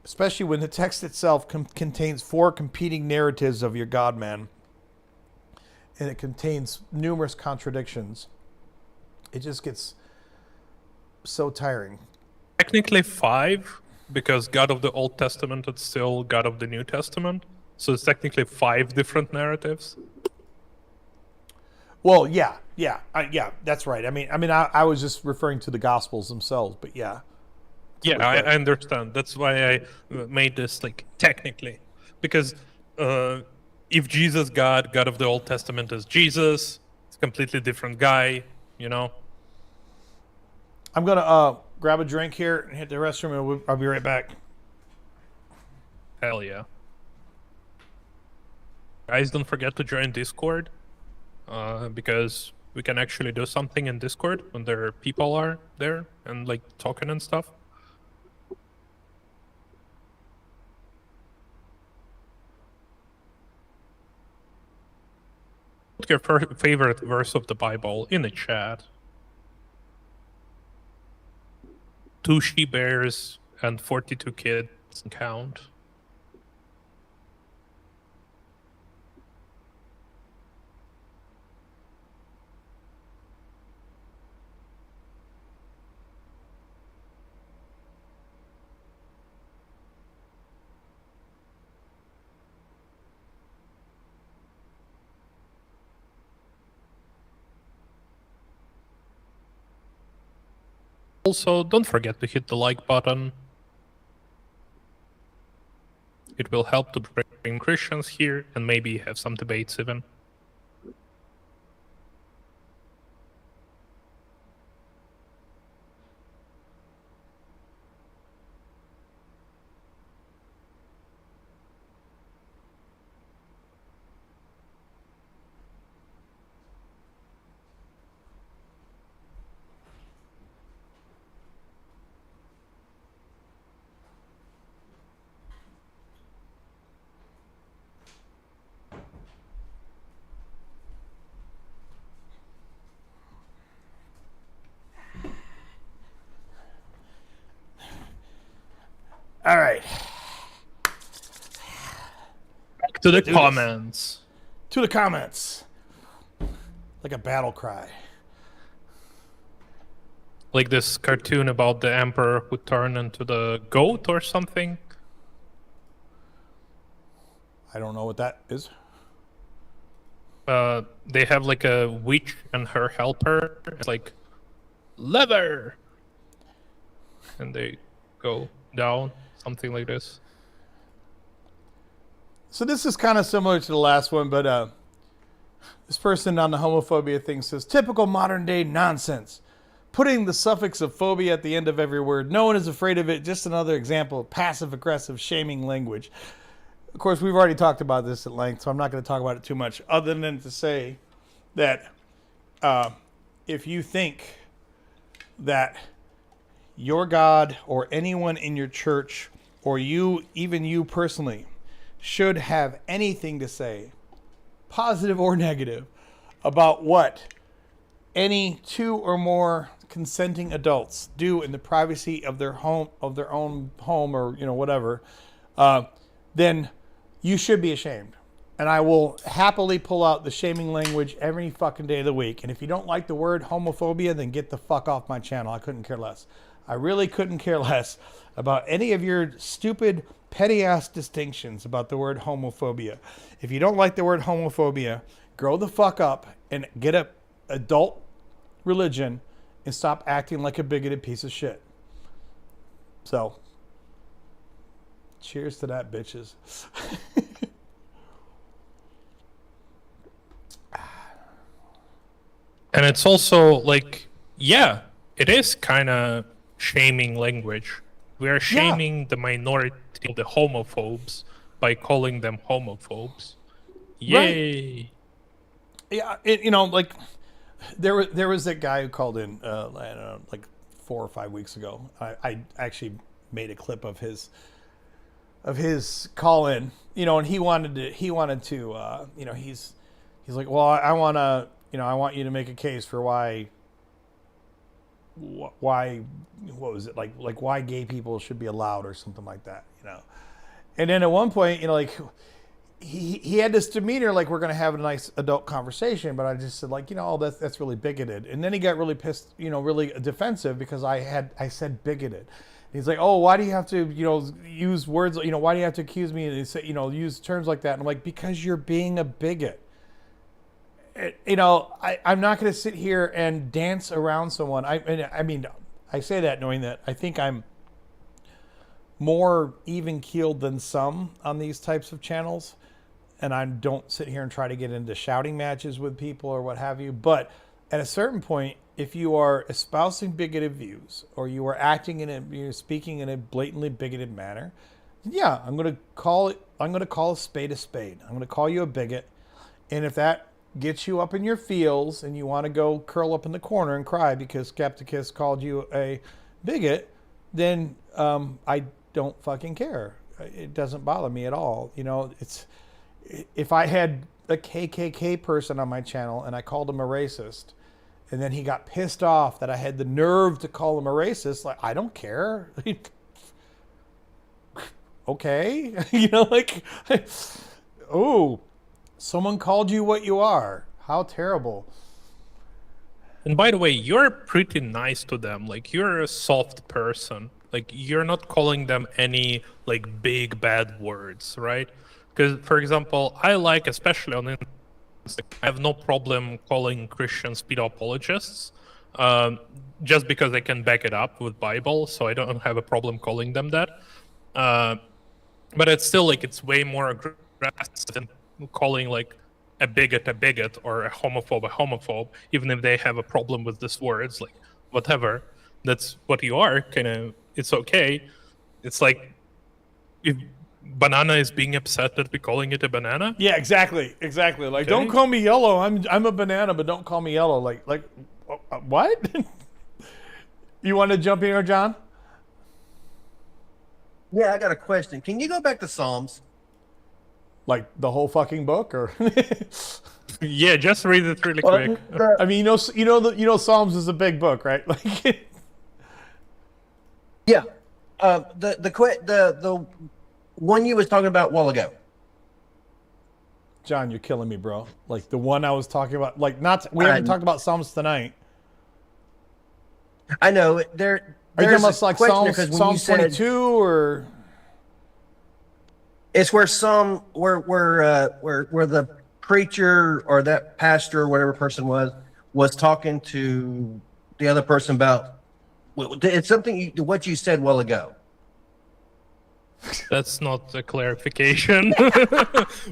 Especially when the text itself contains 4 competing narratives of your God, man. and it contains numerous contradictions, it just gets so tiring. Technically 5, because God of the Old Testament is still God of the New Testament. So it's technically 5 different narratives. Well, yeah, that's right. I was just referring to the Gospels themselves, but yeah. Yeah, Totally correct. I understand. That's why I made this like technically, because if Jesus God of the Old Testament is Jesus, it's a completely different guy, you know. I'm gonna grab a drink here and hit the restroom, and I'll be right back. Hell yeah. Guys, don't forget to join Discord, because we can actually do something in Discord when there people are there and like talking and stuff. Put your favorite verse of the Bible in the chat. 2 she-bears and 42 kids doesn't count. Also, don't forget to hit the like button. It will help to bring Christians here and maybe have some debates even. All right. Back to the do comments. To the comments. Like a battle cry. Like this cartoon about the emperor who turned into the goat or something. I don't know what that is. They have like a witch and her helper. It's like lever, and they go down, something like this. So this is kind of similar to the last one, but this person on the homophobia thing says, typical modern day nonsense. Putting the suffix of phobia at the end of every word. No one is afraid of it. Just another example of passive-aggressive shaming language. Of course, we've already talked about this at length, so I'm not going to talk about it too much, other than to say that if you think that your God or anyone in your church or you, even you personally, should have anything to say, positive or negative, about what any 2 or more consenting adults do in the privacy of their home, of their own home, or whatever, then you should be ashamed. And I will happily pull out the shaming language every fucking day of the week. And if you don't like the word homophobia, then get the fuck off my channel. I couldn't care less. I really couldn't care less about any of your stupid, petty-ass distinctions about the word homophobia. If you don't like the word homophobia, grow the fuck up and get a adult religion and stop acting like a bigoted piece of shit. So, cheers to that, bitches. And it's also like, yeah, it is kind of shaming language. We are shaming the minority of the homophobes by calling them homophobes. Yay! Right. Yeah, like there was that guy who called in, I don't know, like 4 or 5 weeks ago. I actually made a clip of his call in, and he wanted to, he's like, well, I want to, I want you to make a case for why, what was it, like why gay people should be allowed or something like that, And then at one point, like he had this demeanor like we're going to have a nice adult conversation, but I just said like, oh, that's really bigoted. And then he got really pissed, really defensive because I said bigoted. He's like, oh, why do you have to, use words, why do you have to accuse me and say, use terms like that? And I'm like, because you're being a bigot. I'm not going to sit here and dance around someone. I mean, I say that knowing that I think I'm more even-keeled than some on these types of channels. And I don't sit here and try to get into shouting matches with people or what have you. But at a certain point, if you are espousing bigoted views or you are you're speaking in a blatantly bigoted manner, yeah, I'm going to call a spade a spade. I'm going to call you a bigot. And if that gets you up in your feels and you want to go curl up in the corner and cry because Skepticus called you a bigot, then I don't fucking care. It doesn't bother me at all. If I had a KKK person on my channel and I called him a racist, and then he got pissed off that I had the nerve to call him a racist, like, I don't care. Okay. Oh, someone called you what you are. How terrible. And by the way, you're pretty nice to them. Like, you're a soft person. Like, you're not calling them any, like, big bad words, right? Because, for example, I like, especially on Instagram, I have no problem calling Christians pedo apologists, just because I can back it up with Bible, so I don't have a problem calling them that. But it's still, like, it's way more aggressive than calling, like, a bigot or a homophobe, even if they have a problem with these words, like, whatever. That's what you are, kind of, it's okay. It's like, if banana is being upset that we're calling it a banana. Yeah, exactly. Like, Okay. Don't call me yellow. I'm a banana, but don't call me yellow. Like what? You want to jump in here, John? Yeah, I got a question. Can you go back to Psalms? Like the whole fucking book, or? Yeah, just read it really quick. I mean, Psalms is a big book, right? Like, Yeah, the one you was talking about a while ago. John, you're killing me, bro. Like the one I was talking about. Like, we haven't talked about Psalms tonight. I know Are you talking about like Psalms 22 or? It's where where the preacher or that pastor or whatever person was talking to the other person about. It's something what you said a while ago. That's not a clarification.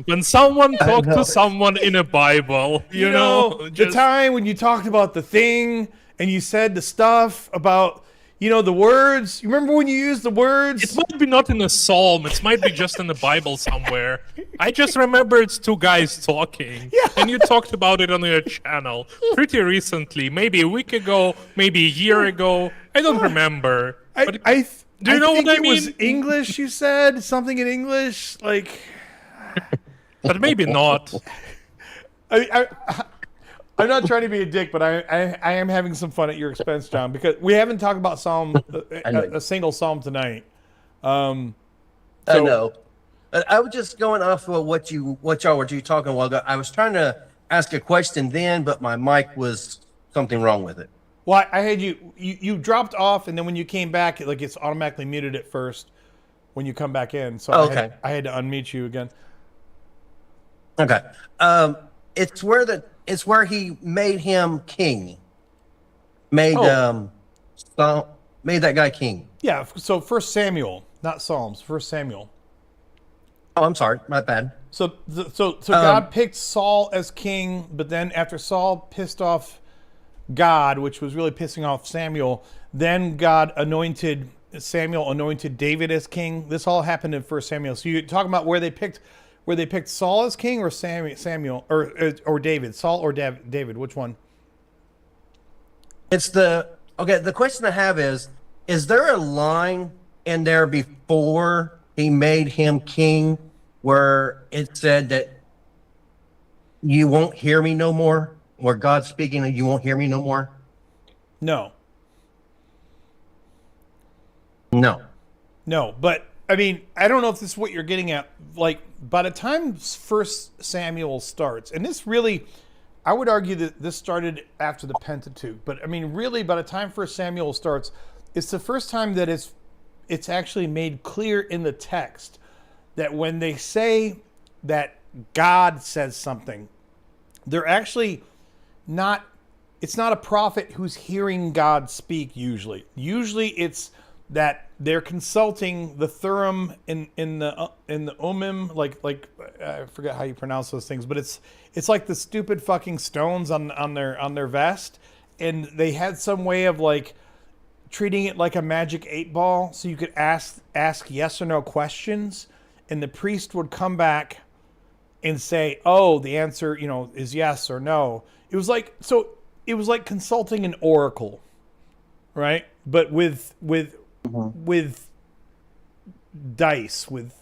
When someone talks to someone in a Bible, you know the time when you talked about the thing and you said the stuff about, the words. You remember when you used the words? It might be not in a psalm. It might be just in the Bible somewhere. I just remember it's two guys talking. Yeah. And you talked about it on your channel pretty recently. Maybe a week ago, maybe a year ago. I don't remember. But do you know what I mean? It was English, you said? Something in English? Like... But maybe not. I'm not trying to be a dick, but I am having some fun at your expense, John, because we haven't talked about a single psalm tonight. I know. I was just going off of what y'all were talking a while ago. I was trying to ask a question then, but my mic was something wrong with it. Well, I had you dropped off, and then when you came back, it's automatically muted at first when you come back in. So I had to unmute you again. Okay. It's where he made him king. Made that guy king. Yeah. So 1 Samuel, not Psalms. 1 Samuel. Oh, I'm sorry. My bad. So God picked Saul as king, but then after Saul pissed off God, which was really pissing off Samuel, then God anointed David as king. This all happened in 1 Samuel. So you're talking about where they picked Saul as king, or Samuel or David? Saul or David? Which one? It's the question I have is there a line in there before he made him king where it said that you won't hear me no more? Where God's speaking and you won't hear me no more? No. No. But I mean, I don't know if this is what you're getting at. Like, by the time First Samuel starts, and this really, I would argue that this started after the Pentateuch, but I mean, really, by the time First Samuel starts, it's the first time that it's actually made clear in the text that when they say that God says something, they're actually not. It's not a prophet who's hearing God speak. Usually it's that they're consulting the Thurim in the Ummim, like I forget how you pronounce those things, but it's like the stupid fucking stones on their vest, and they had some way of like treating it like a magic 8-ball, so you could ask yes or no questions, and the priest would come back and say, "Oh, the answer, is yes or no." It was like consulting an oracle, right? But with dice, with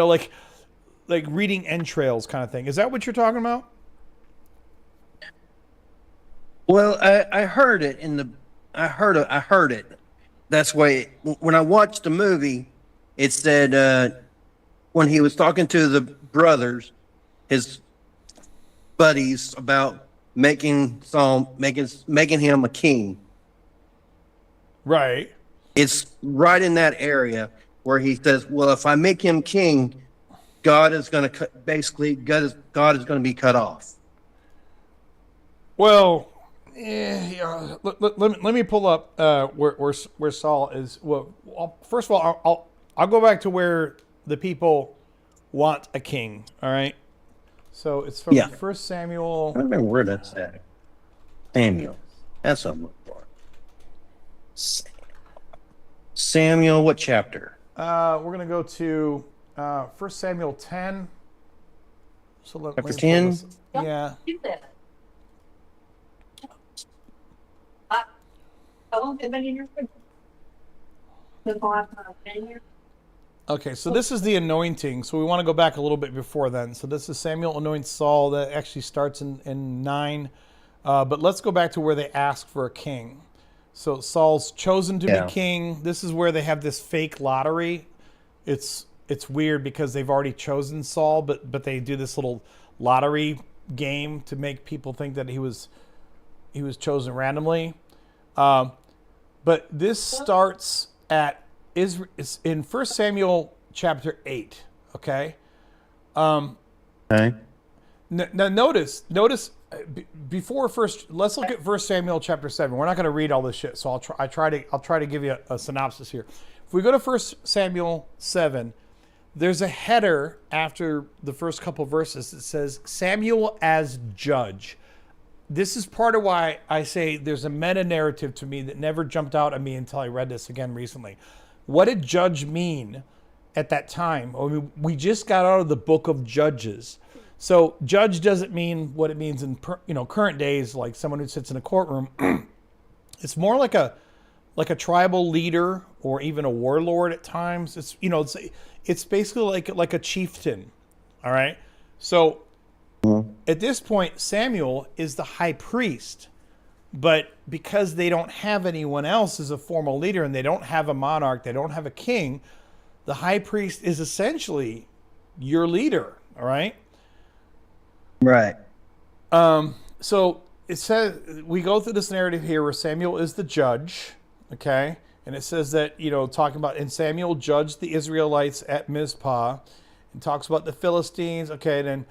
like reading entrails kind of thing. Is that what you're talking about? Well, I heard it I heard it. That's why when I watched the movie, it said when he was talking to the brothers, his buddies, about making him a king. Right. It's right in that area where he says, "Well, if I make him king, God is going to God is going to be cut off." Well, yeah. Let me pull up where Saul is. Well, first of all, I'll go back to where the people want a king. All right. So it's from First Samuel. I don't remember where that's at. Samuel. That's what I'm looking for. Samuel, what chapter? We're gonna go to First Samuel 10. So let Chapter me 10? pull this- Yeah. Okay, so this is the anointing. So we want to go back a little bit before then. So this is Samuel anoints Saul. That actually starts in 9. But let's go back to where they ask for a king. So Saul's chosen to be king. This is where they have this fake lottery. It's weird because they've already chosen Saul, but they do this little lottery game to make people think that he was chosen randomly. But this starts at is in First Samuel chapter 8. Okay. Okay. Now notice before first. Let's look at First Samuel chapter 7. We're not going to read all this shit, so I'll try to give you a synopsis here. If we go to First Samuel 7, there's a header after the first couple verses that says Samuel as judge. This is part of why I say there's a meta narrative to me that never jumped out at me until I read this again recently. What did judge mean at that time? I mean, we just got out of the book of Judges. So judge doesn't mean what it means in current days, like someone who sits in a courtroom. It's more like a tribal leader or even a warlord at times. It's basically like a chieftain. All right. So at this point, Samuel is the high priest, but because they don't have anyone else as a formal leader and they don't have a monarch, they don't have a king, the high priest is essentially your leader. All right. Right. So it says we go through this narrative here where Samuel is the judge, okay, and it says that talking about and Samuel judged the Israelites at Mizpah, and talks about the Philistines. Okay, then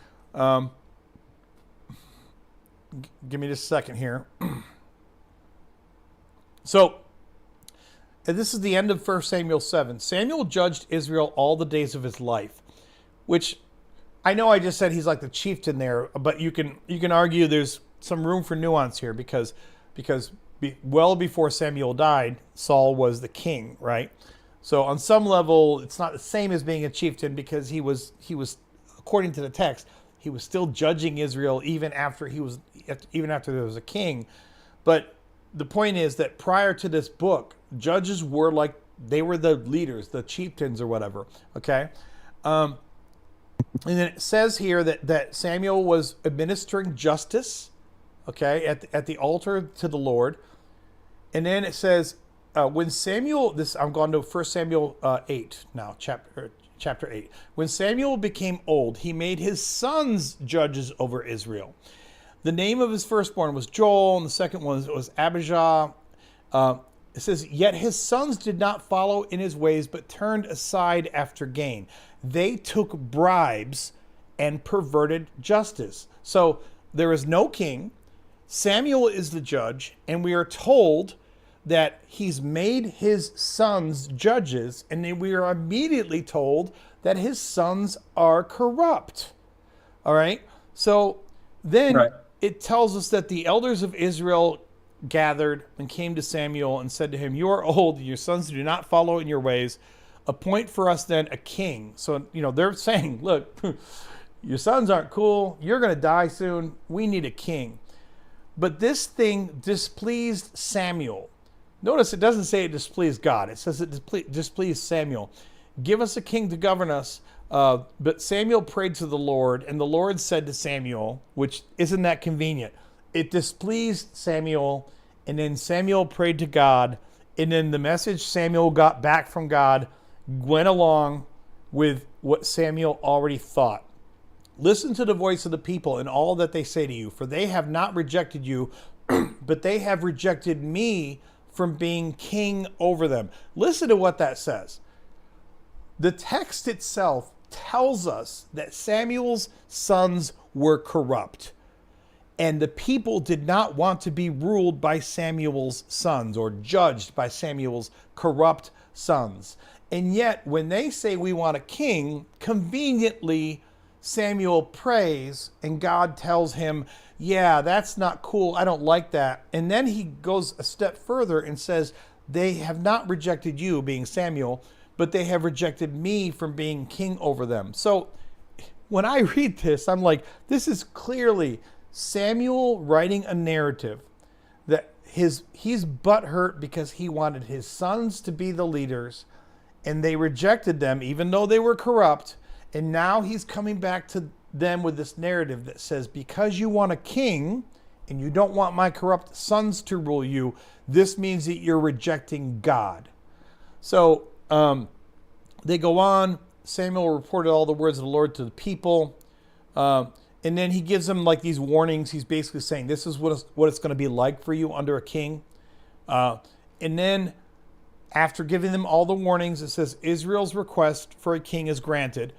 give me just a second here. So and this is the end of 1 Samuel 7. Samuel judged Israel all the days of his life, which I know I just said he's like the chieftain there, but you can argue there's some room for nuance here because well before Samuel died, Saul was the king, right? So on some level, it's not the same as being a chieftain because he was according to the text, he was still judging Israel even after there was a king. But the point is that prior to this book, judges were like they were the leaders, the chieftains or whatever. Okay. And then it says here that Samuel was administering justice, okay, at the altar to the Lord. And then it says when Samuel, I'm going to 1 Samuel 8 now, chapter chapter 8. When Samuel became old, he made his sons judges over Israel. The name of his firstborn was Joel, and the second one was Abijah. It says, yet his sons did not follow in his ways, but turned aside after gain. They took bribes and perverted justice. So there is no king. Samuel is the judge, and we are told that he's made his sons judges, and then we are immediately told that his sons are corrupt. All right? So then it tells us that the elders of Israel gathered and came to Samuel and said to him, you are old, your sons do not follow in your ways. Appoint for us then a king. So, they're saying, look, your sons aren't cool. You're going to die soon. We need a king. But this thing displeased Samuel. Notice it doesn't say it displeased God. It says it displeased Samuel. Give us a king to govern us. But Samuel prayed to the Lord, and the Lord said to Samuel, which isn't that convenient. It displeased Samuel, and then Samuel prayed to God, and then the message Samuel got back from God went along with what Samuel already thought. Listen to the voice of the people and all that they say to you, for they have not rejected you, but they have rejected me from being king over them. Listen to what that says. The text itself tells us that Samuel's sons were corrupt, and the people did not want to be ruled by Samuel's sons or judged by Samuel's corrupt sons. And yet, when they say we want a king, conveniently, Samuel prays and God tells him, yeah, that's not cool. I don't like that. And then he goes a step further and says, they have not rejected you, being Samuel, but they have rejected me from being king over them. So when I read this, I'm like, this is clearly Samuel writing a narrative that he's butthurt because he wanted his sons to be the leaders, and they rejected them even though they were corrupt. And now he's coming back to them with this narrative that says, because you want a king and you don't want my corrupt sons to rule you, this means that you're rejecting God. So they go on. Samuel reported all the words of the Lord to the people. And then he gives them like these warnings. He's basically saying, this is what it's going to be like for you under a king. And then after giving them all the warnings, it says, Israel's request for a king is granted.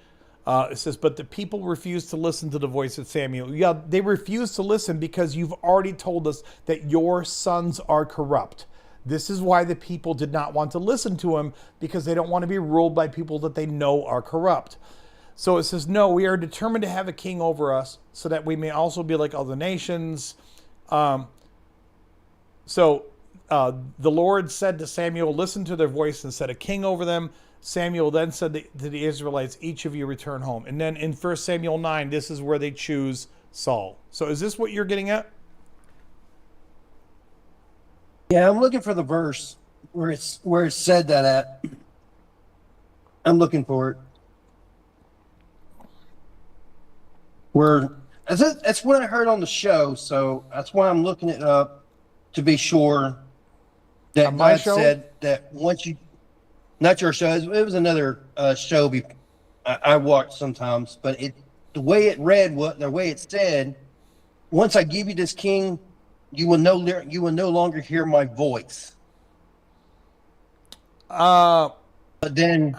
It says, but the people refuse to listen to the voice of Samuel. Yeah, they refuse to listen because you've already told us that your sons are corrupt. This is why the people did not want to listen to him, because they don't want to be ruled by people that they know are corrupt. So it says, no, we are determined to have a king over us so that we may also be like other nations. The Lord said to Samuel, listen to their voice and set a king over them. Samuel then said to the Israelites, each of you return home. And then in 1 Samuel 9, this is where they choose Saul. So is this what you're getting at? Yeah, I'm looking for the verse where it said that at. I'm looking for it. That's what I heard on the show, so that's why I'm looking it up to be sure that God said that once you, not your show, it was another show I watch sometimes, but the way it read, the way it said, once I give you this king, you will no longer hear my voice. But then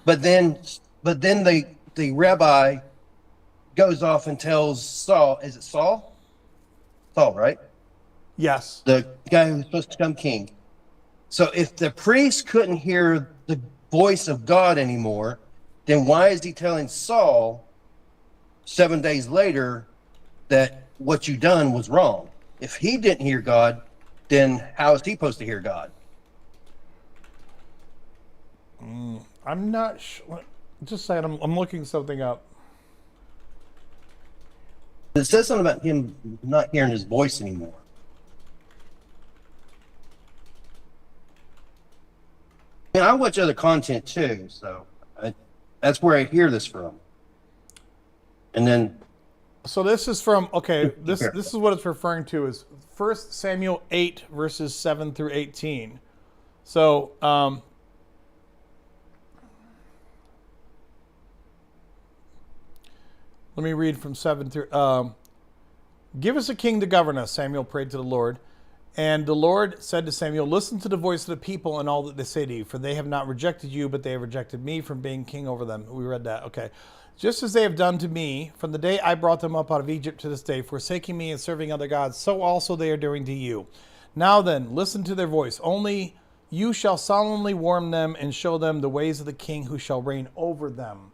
the rabbi goes off and tells Saul, is it Saul? Saul, right? Yes. The guy who's supposed to become king. So if the priest couldn't hear the voice of God anymore, then why is he telling Saul 7 days later that what you done was wrong? If he didn't hear God, then how is he supposed to hear God? I'm not sure. Just saying, I'm looking something up. It says something about him not hearing his voice anymore. I mean, I watch other content too, so that's where I hear this from. And then, so this is from, okay, this is what it's referring to is 1 Samuel 8 verses 7 through 18. So Let me read from 7 through. Give us a king to govern us, Samuel prayed to the Lord. And the Lord said to Samuel, listen to the voice of the people and all that they say to you, for they have not rejected you, but they have rejected me from being king over them. We read that. Okay. Just as they have done to me from the day I brought them up out of Egypt to this day, forsaking me and serving other gods, so also they are doing to you. Now then, listen to their voice. Only you shall solemnly warn them and show them the ways of the king who shall reign over them.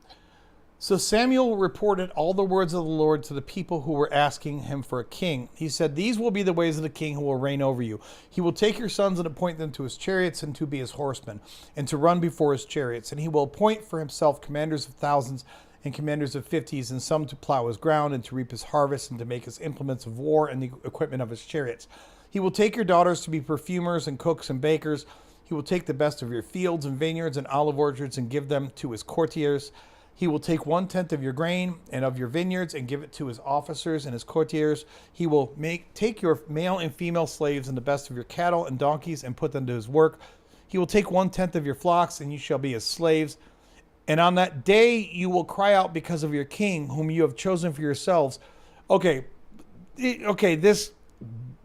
So Samuel reported all the words of the Lord to the people who were asking him for a king. He said, these will be the ways of the king who will reign over you. He will take your sons and appoint them to his chariots and to be his horsemen and to run before his chariots. And he will appoint for himself commanders of thousands and commanders of 50s, and some to plow his ground and to reap his harvest and to make his implements of war and the equipment of his chariots. He will take your daughters to be perfumers and cooks and bakers. He will take the best of your fields and vineyards and olive orchards and give them to his courtiers. He will take 1/10 of your grain and of your vineyards and give it to his officers and his courtiers. He will take your male and female slaves and the best of your cattle and donkeys and put them to his work. He will take 1/10 of your flocks, and you shall be his slaves. And on that day you will cry out because of your king, whom you have chosen for yourselves. Okay, this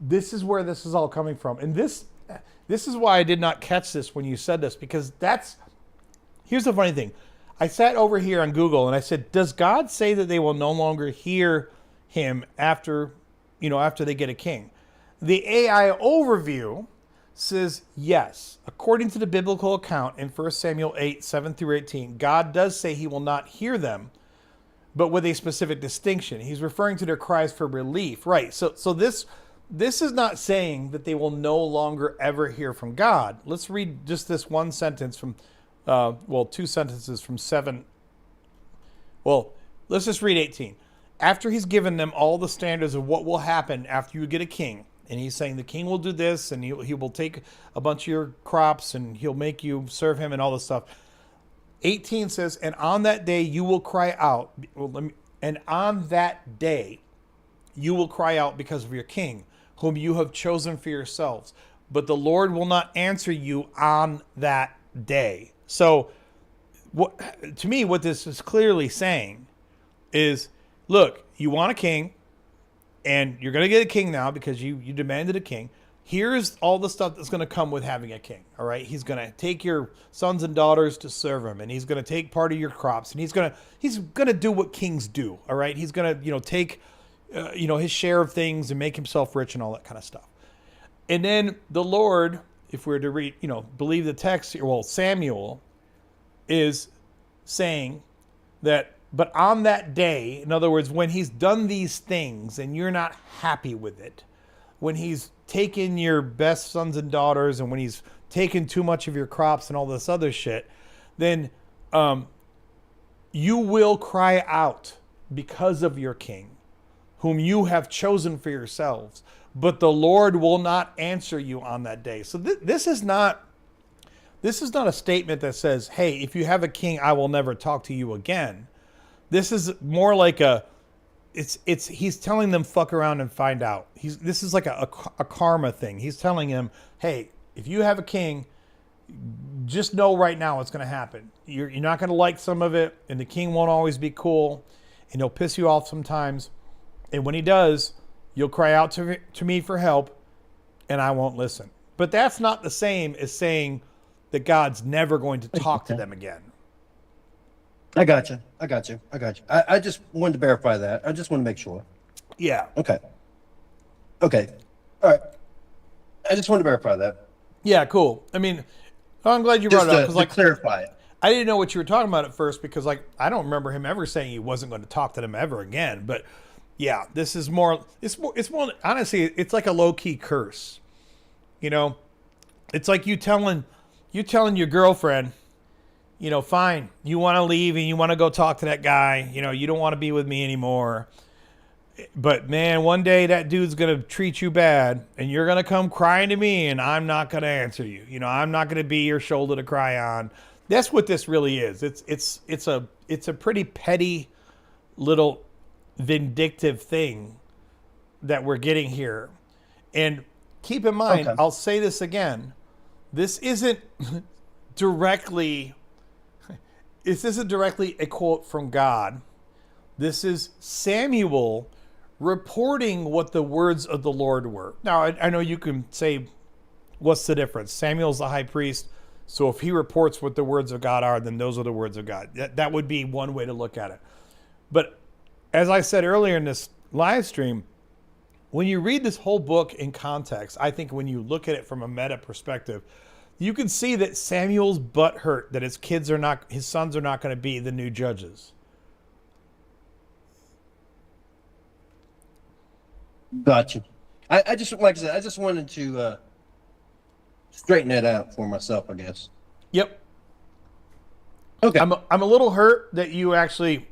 is where this is all coming from. And this is why I did not catch this when you said this, because here's the funny thing. I sat over here on Google and I said, does God say that they will no longer hear him after they get a king? The AI overview says yes. According to the biblical account in 1 Samuel 8, 7 through 18, God does say he will not hear them, but with a specific distinction. He's referring to their cries for relief. Right. So this is not saying that they will no longer ever hear from God. Let's read just this one sentence from two sentences from 7. Well, let's just read 18. After he's given them all the standards of what will happen after you get a king, and he's saying the king will do this, and he will take a bunch of your crops, and he'll make you serve him and all this stuff. 18 says, and on that day you will cry out. And on that day you will cry out because of your king, whom you have chosen for yourselves. But the Lord will not answer you on that day. So, to me, what this is clearly saying is, look, you want a king, and you're going to get a king now because you demanded a king. Here's all the stuff that's going to come with having a king, all right? He's going to take your sons and daughters to serve him, and he's going to take part of your crops, and he's going to do what kings do, all right? He's going to, take, his share of things and make himself rich and all that kind of stuff. And then the Lord, if we were to read, believe the text here, well, Samuel is saying that, but on that day, in other words, when he's done these things and you're not happy with it, when he's taken your best sons and daughters and when he's taken too much of your crops and all this other shit, then you will cry out because of your king, whom you have chosen for yourselves. But the Lord will not answer you on that day. So this is not a statement that says, hey, if you have a king, I will never talk to you again. This is more like he's telling them fuck around and find out. This is like a karma thing. He's telling him, hey, if you have a king, just know right now what's going to happen. You're not going to like some of it, and the king won't always be cool, and he'll piss you off sometimes. And when he does, you'll cry out to me for help, and I won't listen. But that's not the same as saying that God's never going to talk to them again. I got you. I just wanted to verify that. I just want to make sure. Yeah. Okay. All right. I just wanted to verify that. Yeah, cool. I mean, I'm glad you brought it up. Just to clarify it. I didn't know what you were talking about at first because, I don't remember him ever saying he wasn't going to talk to them ever again. But yeah, this is more. It's more. Honestly, it's like a low key curse. It's like you telling your girlfriend, fine, you want to leave and you want to go talk to that guy. You don't want to be with me anymore. But man, one day that dude's going to treat you bad and you're going to come crying to me and I'm not going to answer you. I'm not going to be your shoulder to cry on. That's what this really is. It's a pretty petty little vindictive thing that we're getting here. And keep in mind, okay, I'll say this again. This isn't directly a quote from God. This is Samuel reporting what the words of the Lord were. Now, I know you can say, what's the difference? Samuel's the high priest, so if he reports what the words of God are, then those are the words of God. That would be one way to look at it. But as I said earlier in this live stream, when you read this whole book in context, I think when you look at it from a meta perspective, you can see that Samuel's butt hurt that his sons are not going to be the new judges. Gotcha. I just, like I said, I just wanted to straighten that out for myself, I guess. Yep. Okay. I'm a little hurt that you actually,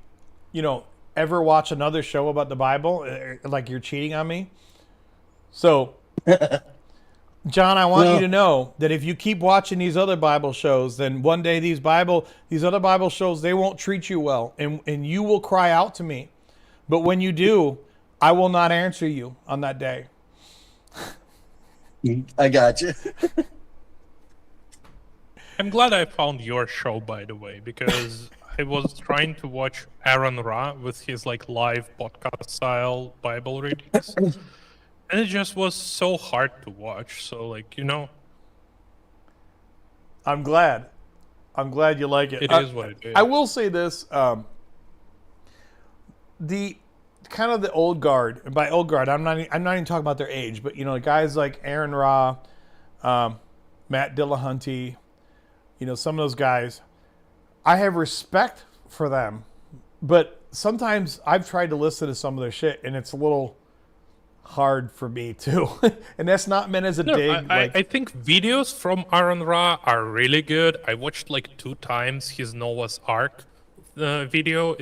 ever watch another show about the Bible, like you're cheating on me. So, John, I want you to know that if you keep watching these other Bible shows, then one day these other Bible shows, they won't treat you well, and you will cry out to me. But when you do, I will not answer you on that day. I got you. I'm glad I found your show, by the way, because I was trying to watch Aaron Ra with his live podcast style Bible readings, and it just was so hard to watch. So I'm glad you like it. It is what it is. I will say this: the kind of the old guard. And by old guard, I'm not even talking about their age, but guys like Aaron Ra, Matt Dillahunty, some of those guys. I have respect for them, but sometimes I've tried to listen to some of their shit, and it's a little hard for me too. And that's not meant as a dig. I think videos from Aaron Ra are really good. I watched 2 times his Noah's Ark video.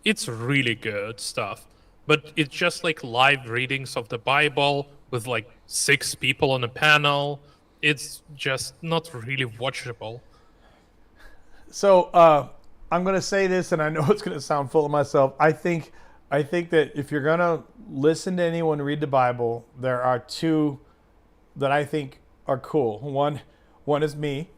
It's really good stuff. But it's just live readings of the Bible with 6 people on a panel. It's just not really watchable. So I'm going to say this, and I know it's going to sound full of myself. I think that if you're going to listen to anyone read the Bible, there are 2 that I think are cool. One is me.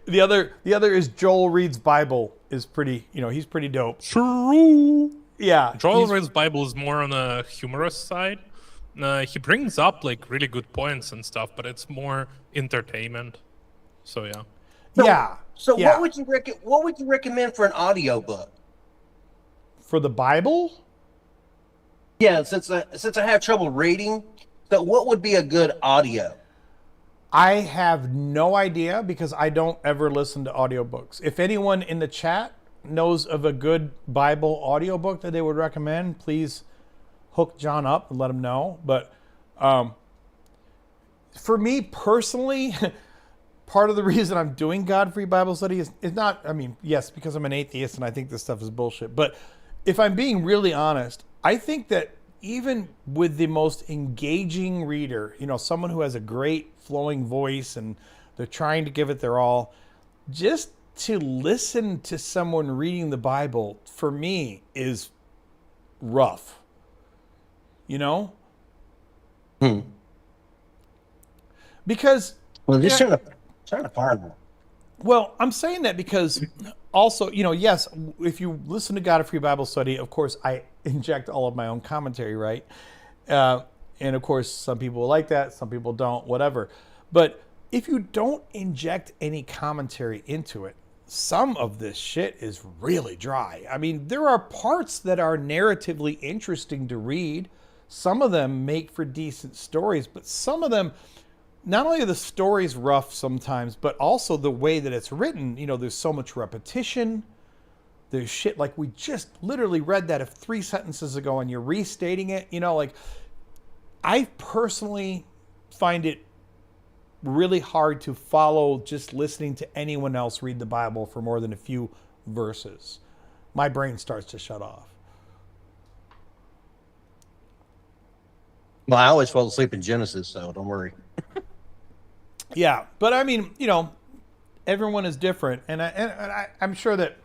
The other is Joel Reed's Bible is pretty. He's pretty dope. True. Yeah. Joel Reed's Bible is more on a humorous side. He brings up really good points and stuff, but it's more entertainment. So yeah. So what would you recommend for an audiobook? For the Bible? Yeah, since I have trouble reading, so what would be a good audio? I have no idea because I don't ever listen to audiobooks. If anyone in the chat knows of a good Bible audiobook that they would recommend, please hook John up and let him know. But for me personally, part of the reason I'm doing God-free Bible study is not, yes, because I'm an atheist and I think this stuff is bullshit. But if I'm being really honest, I think that even with the most engaging reader, someone who has a great flowing voice and they're trying to give it their all, just to listen to someone reading the Bible, for me, is rough. Because... Well, just trying to find one. Well, I'm saying that because also, yes, if you listen to God Free Bible Study, of course, I inject all of my own commentary, right? And of course, some people like that, some people don't, whatever. But if you don't inject any commentary into it, some of this shit is really dry. There are parts that are narratively interesting to read. Some of them make for decent stories, but some of them... Not only are the stories rough sometimes, but also the way that it's written, there's so much repetition. There's shit like we just literally read that 3 sentences ago and you're restating it. I personally find it really hard to follow just listening to anyone else read the Bible for more than a few verses. My brain starts to shut off. Well, I always fall asleep in Genesis, so don't worry. Yeah, but everyone is different, and I'm sure that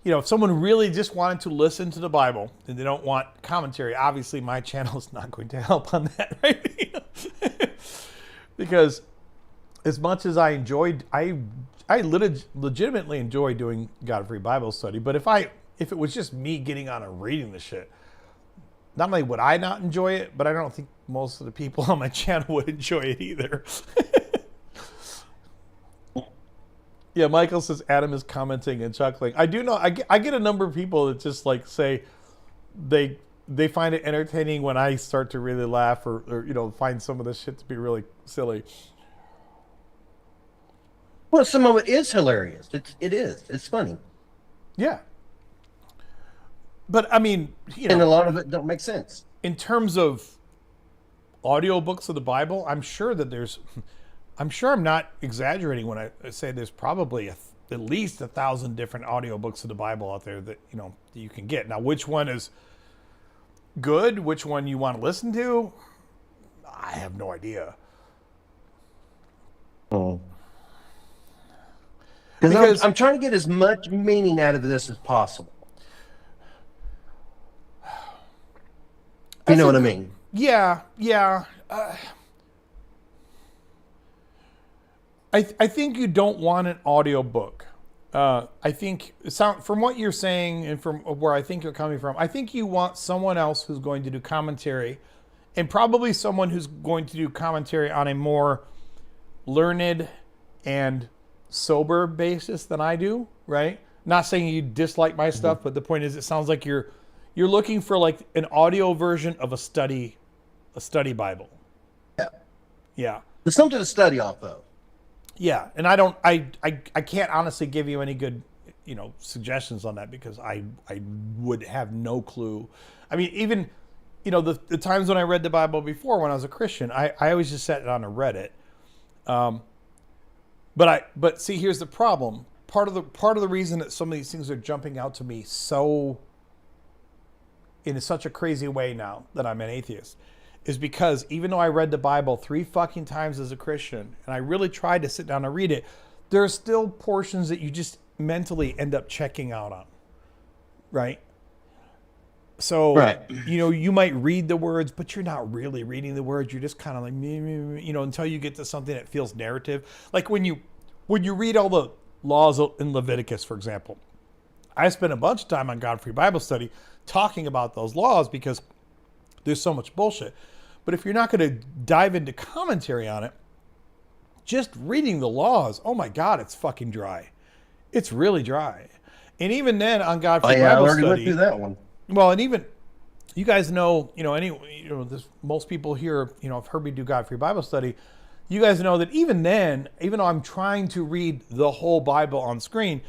if someone really just wanted to listen to the Bible and they don't want commentary, obviously my channel is not going to help on that, right? Because as much as I legitimately enjoy doing God-free Bible study, but if if it was just me getting on and reading the shit, not only would I not enjoy it, but I don't think most of the people on my channel would enjoy it either. Yeah, Michael says Adam is commenting and chuckling. I do know. I get a number of people that just like say they find it entertaining when I start to really laugh or you know, find some of this shit to be really silly. Well, some of it is hilarious. It is. It's funny. Yeah. But I mean, you know, And a lot of it don't make sense. in terms of audiobooks of the Bible, I'm sure I'm not exaggerating when I say there's probably at least 1,000 different audiobooks of the Bible out there that, you know, that you can get. Now, which one is good, which one you want to listen to, I have no idea. Oh. Because Because I'm trying to get as much meaning out of this as possible. You know what I mean? Yeah. I think you don't want an audiobook. I think from what you're saying and from where I think you're coming from, I think you want someone else who's going to do commentary, and probably someone who's going to do commentary on a more learned and sober basis than I do, right? Not saying you dislike my stuff, but the point is, it sounds like you're looking for like an audio version of a study Bible. Yeah. There's something to study off of. Yeah, and I can't honestly give you any good, you know, suggestions on that because I would have no clue. I mean, even, you know, the times when I read the Bible before when I was a Christian, I always just sat down and read it. But see, here's the problem. Part of the reason that some of these things are jumping out to me in such a crazy way now that I'm an atheist is because even though I read the Bible 3 fucking times as a Christian and I really tried to sit down and read it, there are still portions that you just mentally end up checking out on, right? So, Right. You know, you might read the words, but you're not really reading the words. You're just kind of like, you know, until you get to something that feels narrative. Like when you read all the laws in Leviticus, for example, I spent a bunch of time on God-Free Bible Study talking about those laws because there's so much bullshit. But if you're not going to dive into commentary on it, just reading the laws, oh my God, it's fucking dry. It's really dry. And even then on God-Free Bible I already Study, went through that one. well, and even you guys know, most people here, you know, have heard me do God-Free Bible Study. You guys know that even then, even though I'm trying to read the whole Bible on screen,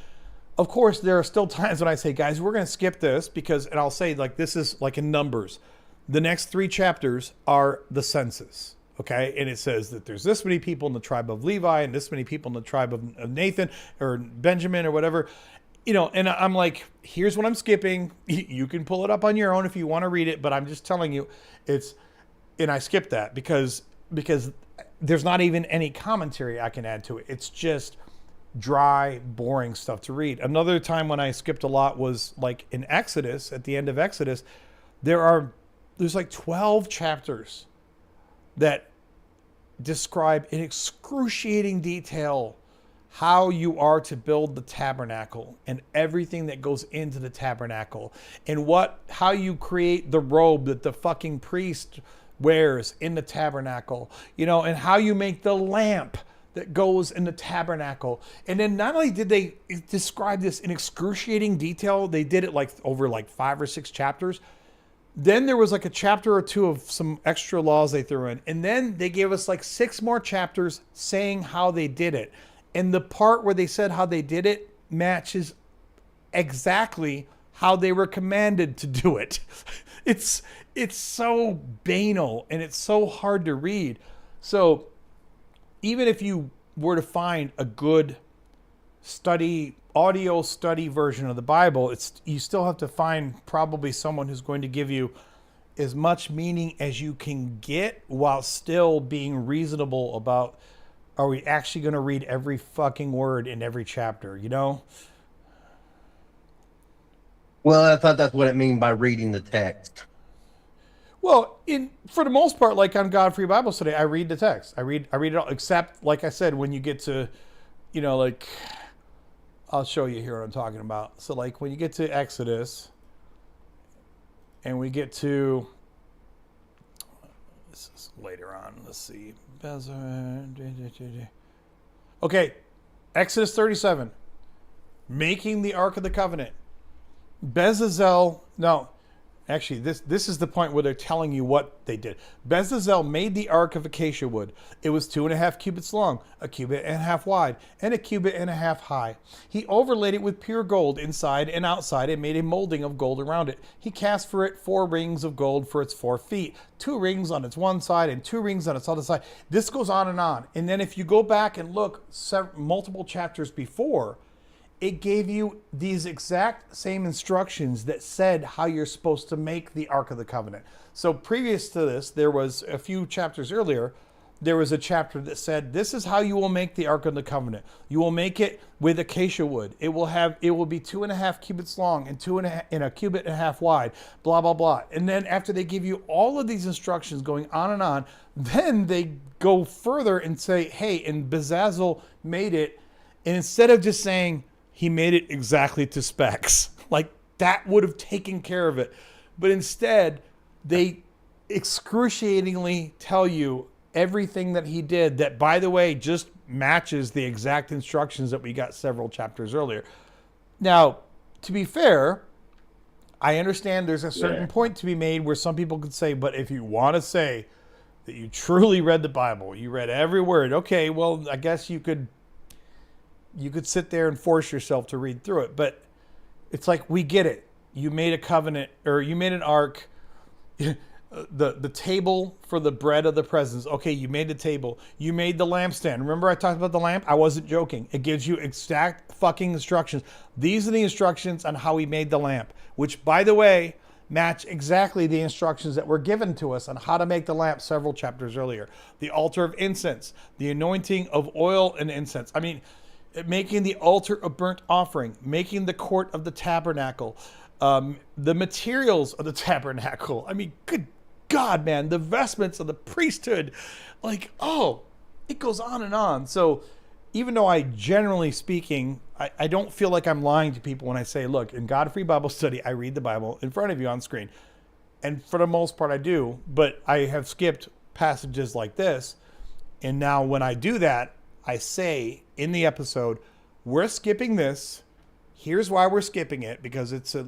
of course, there are still times when I say, guys, we're going to skip this because, and I'll say, like, this is like in Numbers. The next 3 chapters are the census, okay? And it says that there's this many people in the tribe of Levi and this many people in the tribe of Nathan or Benjamin or whatever. You know, and I'm like, here's what I'm skipping. You can pull it up on your own if you want to read it, but I'm just telling you, and I skipped that because there's not even any commentary I can add to it. It's just dry, boring stuff to read. Another time when I skipped a lot was like in Exodus, at the end of Exodus, there's like 12 chapters that describe in excruciating detail how you are to build the tabernacle and everything that goes into the tabernacle and how you create the robe that the fucking priest wears in the tabernacle, you know, and how you make the lamp that goes in the tabernacle. And then not only did they describe this in excruciating detail, they did it like over like 5 or 6 chapters. Then there was like a chapter or 2 of some extra laws they threw in. And then they gave us like 6 more chapters saying how they did it. And the part where they said how they did it matches exactly how they were commanded to do it. It's so banal and it's so hard to read. So even if you were to find a good audio study version of the Bible, you still have to find probably someone who's going to give you as much meaning as you can get while still being reasonable about, are we actually going to read every fucking word in every chapter, you know? Well, I thought that's what it means by reading the text. Well, for the most part, like on God-Free Bible Study, I read the text. I read it all, except, like I said, when you get to, you know, like, I'll show you here what I'm talking about. So like when you get to Exodus and we get to, this is later on, let's see. Okay, Exodus 37, making the Ark of the Covenant. Bezalel, no, actually, this is the point where they're telling you what they did. Bezalel made the ark of acacia wood. It was 2.5 cubits long, 1.5 cubits wide, and 1.5 cubits high. He overlaid it with pure gold inside and outside and made a molding of gold around it. He cast for it 4 rings of gold for its 4 feet, 2 rings on its one side and 2 rings on its other side. This goes on and on. And then if you go back and look multiple chapters before, it gave you these exact same instructions that said how you're supposed to make the Ark of the Covenant. So previous to this, there was a few chapters earlier, there was a chapter that said, this is how you will make the Ark of the Covenant. You will make it with acacia wood. It will be 2.5 cubits long and 1.5 cubits wide, blah, blah, blah. And then after they give you all of these instructions going on and on, then they go further and say, hey, and Bezalel made it. And instead of just saying, he made it exactly to specs. Like, that would have taken care of it. But instead, they excruciatingly tell you everything that he did that, by the way, just matches the exact instructions that we got several chapters earlier. Now, to be fair, I understand there's a certain point to be made where some people could say, but if you want to say that you truly read the Bible, you read every word, okay, well, I guess you could sit there and force yourself to read through it. But it's like, we get it. You made a covenant, or you made an ark. The table for the bread of the presence. Okay, you made the table. You made the lampstand. Remember I talked about the lamp? I wasn't joking. It gives you exact fucking instructions. These are the instructions on how he made the lamp, which, by the way, match exactly the instructions that were given to us on how to make the lamp several chapters earlier. The altar of incense, the anointing of oil and incense. I mean, making the altar of burnt offering, making the court of the tabernacle, the materials of the tabernacle. I mean, good God, man, the vestments of the priesthood. Like, oh, it goes on and on. So even though I, generally speaking, I don't feel like I'm lying to people when I say, look, in God-Free Bible Study, I read the Bible in front of you on screen. And for the most part, I do. But I have skipped passages like this. And now when I do that, I say in the episode, we're skipping this. Here's why we're skipping it, because it's a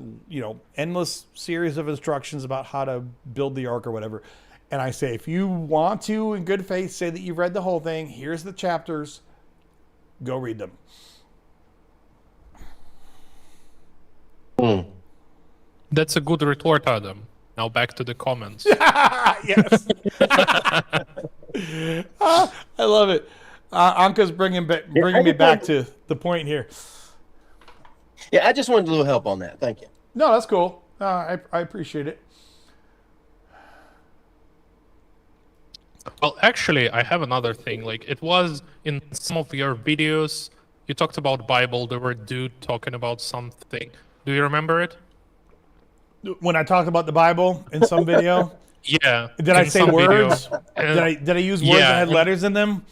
endless series of instructions about how to build the ark or whatever. And I say, if you want to, in good faith, say that you've read the whole thing, here's the chapters, go read them. That's a good retort, Adam. Now back to the comments. Yes. I love it. Anka's bringing me back to the point here. Yeah, I just wanted a little help on that. Thank you. No, that's cool. I appreciate it. Well, actually, I have another thing. Like, it was in some of your videos, you talked about Bible. There were a dude talking about something. Do you remember it? When I talk about the Bible in some video, Yeah. did I say words? Did I use words that had letters in them?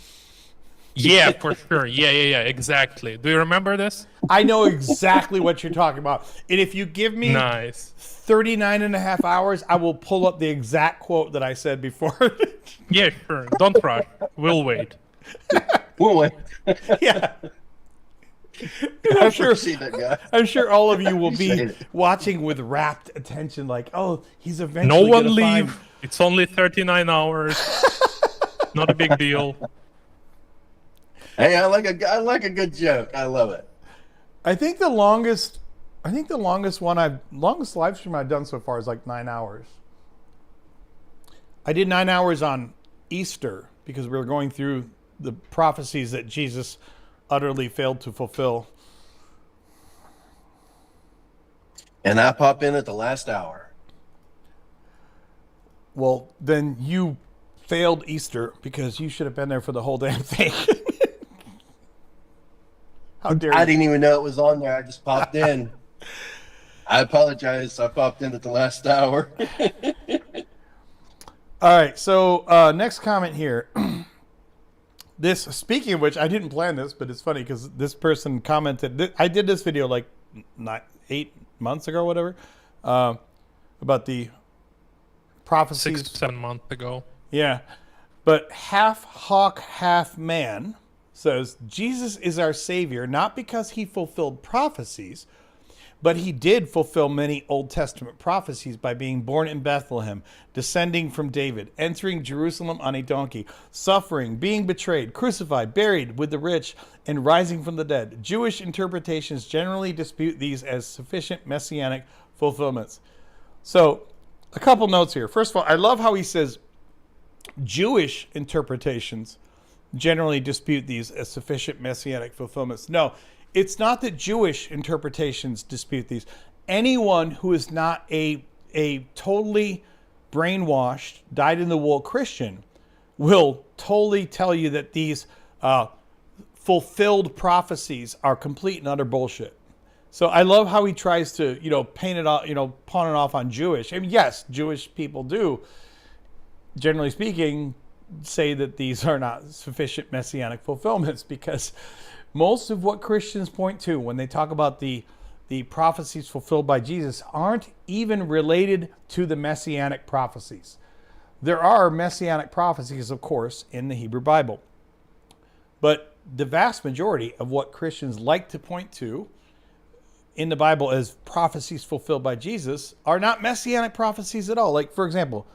Yeah, for sure. Yeah, exactly. Do you remember this? I know exactly what you're talking about. And if you give me 39 and a half hours, I will pull up the exact quote that I said before. Yeah, sure. Don't rush. We'll wait. We'll wait. Yeah. I'm sure see that guy. I'm sure all of you will be watching with rapt attention, like, oh, he's eventually No one gonna leave. find... It's only 39 hours. Not a big deal. Hey, I like a good joke. I love it. I think the longest live stream I've done so far is like 9 hours. I did 9 hours on Easter because we were going through the prophecies that Jesus utterly failed to fulfill. And I pop in at the last hour. Well, then you failed Easter because you should have been there for the whole damn thing. How dare you? I didn't even know it was on there. I just popped in. I apologize. I popped in at the last hour. All right. So next comment here. this, speaking of which, I didn't plan this, but it's funny because this person commented. I did this video like 8 months ago, whatever, about the prophecies. 6-7 months ago. Yeah. But half hawk, half man says Jesus is our Savior, not because he fulfilled prophecies, but he did fulfill many Old Testament prophecies by being born in Bethlehem, descending from David, entering Jerusalem on a donkey, suffering, being betrayed, crucified, buried with the rich, and rising from the dead. Jewish interpretations generally dispute these as sufficient messianic fulfillments. So, a couple notes here. First of all, I love how he says Jewish interpretations generally dispute these as sufficient messianic fulfillments. No, it's not that Jewish interpretations dispute these. Anyone who is not a totally brainwashed, dyed-in-the-wool Christian will totally tell you that these fulfilled prophecies are complete and utter bullshit. So I love how he tries to, paint it off, pawn it off on Jewish. I mean, yes, Jewish people do, generally speaking, say that these are not sufficient messianic fulfillments, because most of what Christians point to when they talk about the prophecies fulfilled by Jesus aren't even related to the messianic prophecies. There are messianic prophecies, of course, in the Hebrew Bible. But the vast majority of what Christians like to point to in the Bible as prophecies fulfilled by Jesus are not messianic prophecies at all. Like, for example,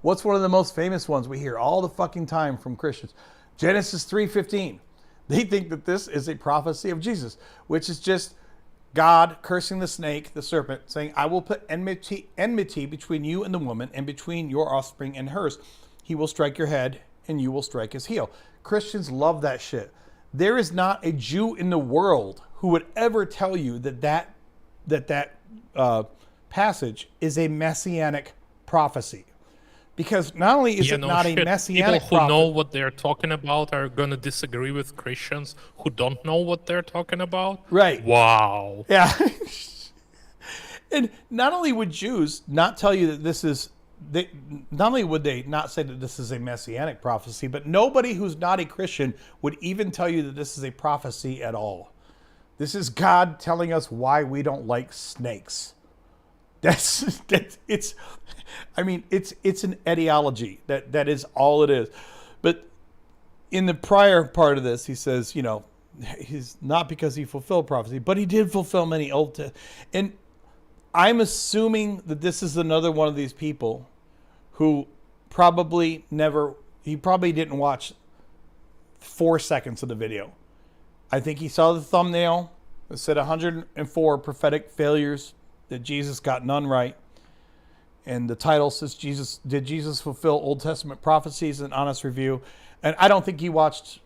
what's one of the most famous ones we hear all the fucking time from Christians? Genesis 3:15. They think that this is a prophecy of Jesus, which is just God cursing the snake, the serpent, saying, I will put enmity between you and the woman, and between your offspring and hers. He will strike your head, and you will strike his heel. Christians love that shit. There is not a Jew in the world who would ever tell you that passage is a messianic prophecy. Because not only is it not a messianic prophecy, people who know what they're talking about are going to disagree with Christians who don't know what they're talking about. Right. Wow. Yeah. And not only would Jews not tell you that this is, not only would they not say that this is a messianic prophecy, but nobody who's not a Christian would even tell you that this is a prophecy at all. This is God telling us why we don't like snakes. It's an ideology. That is all it is. But in the prior part of this, he says, he's not because he fulfilled prophecy, but he did fulfill many Old and I'm assuming that this is another one of these people who probably didn't watch 4 seconds of the video. I think he saw the thumbnail. It said 104 prophetic failures that Jesus got none right. And the title says, Did Jesus fulfill Old Testament prophecies? An honest review. And I don't think he watched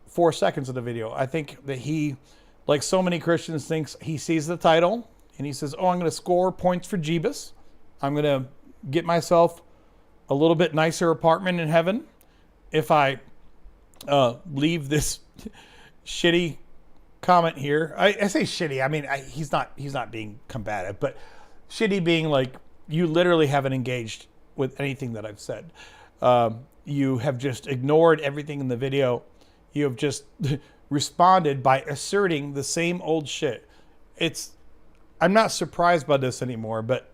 4 seconds of the video. I think that he, like so many Christians, thinks he sees the title and he says, I'm going to score points for Jeebus. I'm going to get myself a little bit nicer apartment in heaven if I leave this shitty comment here. I say shitty. I mean, he's not being combative, but shitty being like, you literally haven't engaged with anything that I've said. You have just ignored everything in the video. You have just responded by asserting the same old shit. I'm not surprised by this anymore, but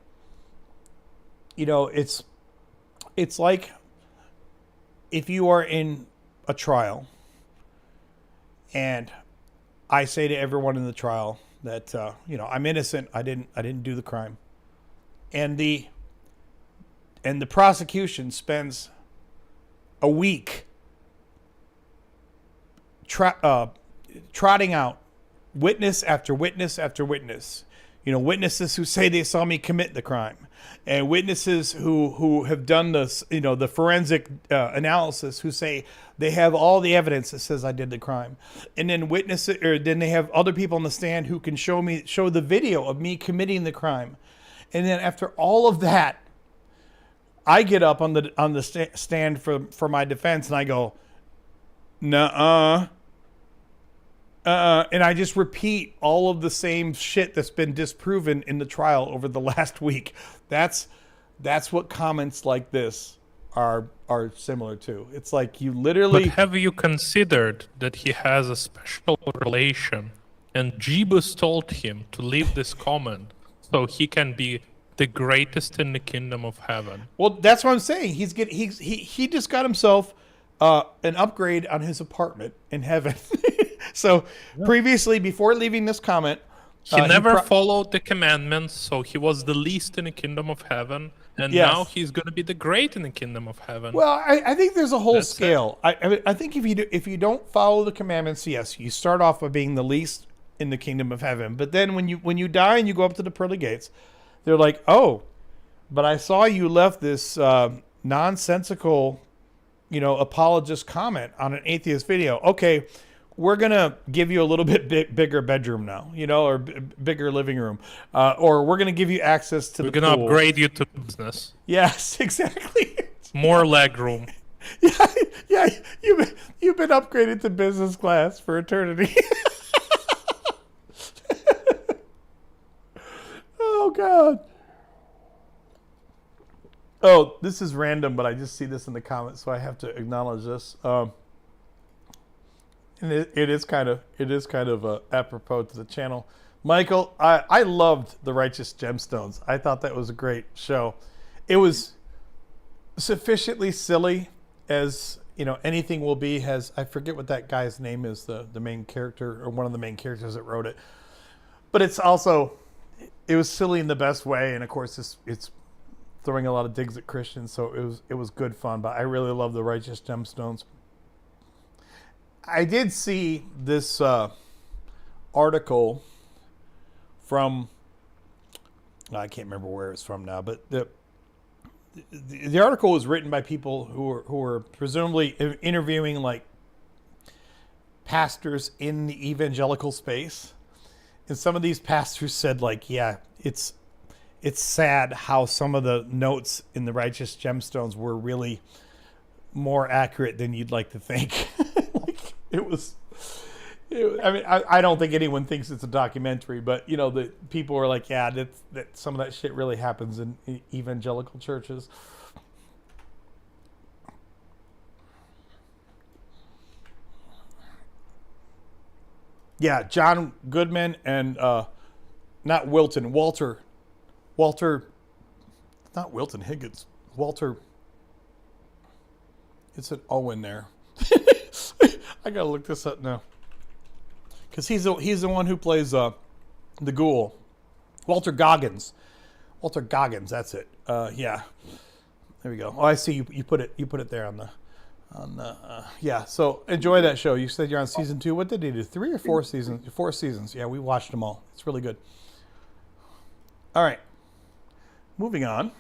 it's like if you are in a trial and I say to everyone in the trial that I'm innocent. I didn't do the crime, and the prosecution spends a week trotting out witness after witness after witness. Witnesses who say they saw me commit the crime, and witnesses who have done this, the forensic analysis, who say they have all the evidence that says I did the crime, and then then they have other people on the stand who can show the video of me committing the crime, and then after all of that, I get up on the stand for my defense and I go, nuh-uh. And I just repeat all of the same shit that's been disproven in the trial over the last week. That's what comments like this are similar too. It's like you But literally. have you considered that he has a special relation, and Jeebus told him to leave this comment so he can be the greatest in the kingdom of heaven? Well, that's what I'm saying. He just got himself an upgrade on his apartment in heaven. So previously, before leaving this comment, He never followed the commandments, so he was the least in the kingdom of heaven, and Yes. now he's going to be the great in the kingdom of heaven. Well, I think there's a whole That's it. scale. I think if you don't follow the commandments, yes, you start off by being the least in the kingdom of heaven. But then when you die and you go up to the pearly gates, they're like, oh, but I saw you left this nonsensical, apologist comment on an atheist video. Okay, we're gonna give you a little bit bigger bedroom now, or bigger living room, or we're gonna give you access to We're the going to pool. upgrade you to business. Yes, exactly. More leg room. Yeah, you've been upgraded to business class for eternity. Oh God. Oh, this is random, but I just see this in the comments, so I have to acknowledge this. And it is kind of apropos to the channel. Michael, I loved The Righteous Gemstones. I thought that was a great show. It was sufficiently silly as anything will be. I forget what that guy's name is, the main character, or one of the main characters that wrote it. But it was silly in the best way, and of course it's throwing a lot of digs at Christians, so it was good fun. But I really love The Righteous Gemstones. I did see this article from, I can't remember where it's from now, but the article was written by people who were presumably interviewing like pastors in the evangelical space, and some of these pastors said like, yeah, it's sad how some of the notes in The Righteous Gemstones were really more accurate than you'd like to think. I don't think anyone thinks it's a documentary, but the people are like, yeah, that some of that shit really happens in evangelical churches. Yeah, John Goodman and not Wilton, Walter, not Wilton Higgins, Walter. It's an O in there. I gotta look this up now, because he's the one who plays the ghoul, Walter Goggins. That's it. Yeah, there we go. Oh, I see you put it there on the yeah. So enjoy that show. You said you're on season 2. What did they do? 3 or 4 seasons? 4 seasons. Yeah, we watched them all. It's really good. All right, moving on.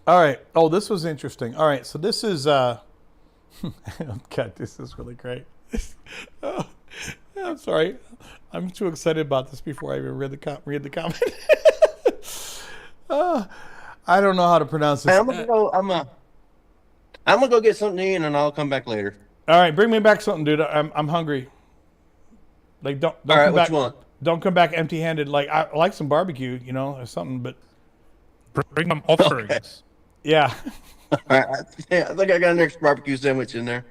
All right. Oh, this was interesting. All right. So this is, God, this is really great. Oh, I'm sorry. I'm too excited about this before I even read the comment. I don't know how to pronounce this. I'm gonna go get something to eat and I'll come back later. All right. Bring me back something, dude. I'm hungry. Like, don't All right, come what back. you want? Don't come back empty-handed. Like, I like some barbecue, or something, but Bring them offerings. yeah. All right, yeah, I think I got an extra barbecue sandwich in there.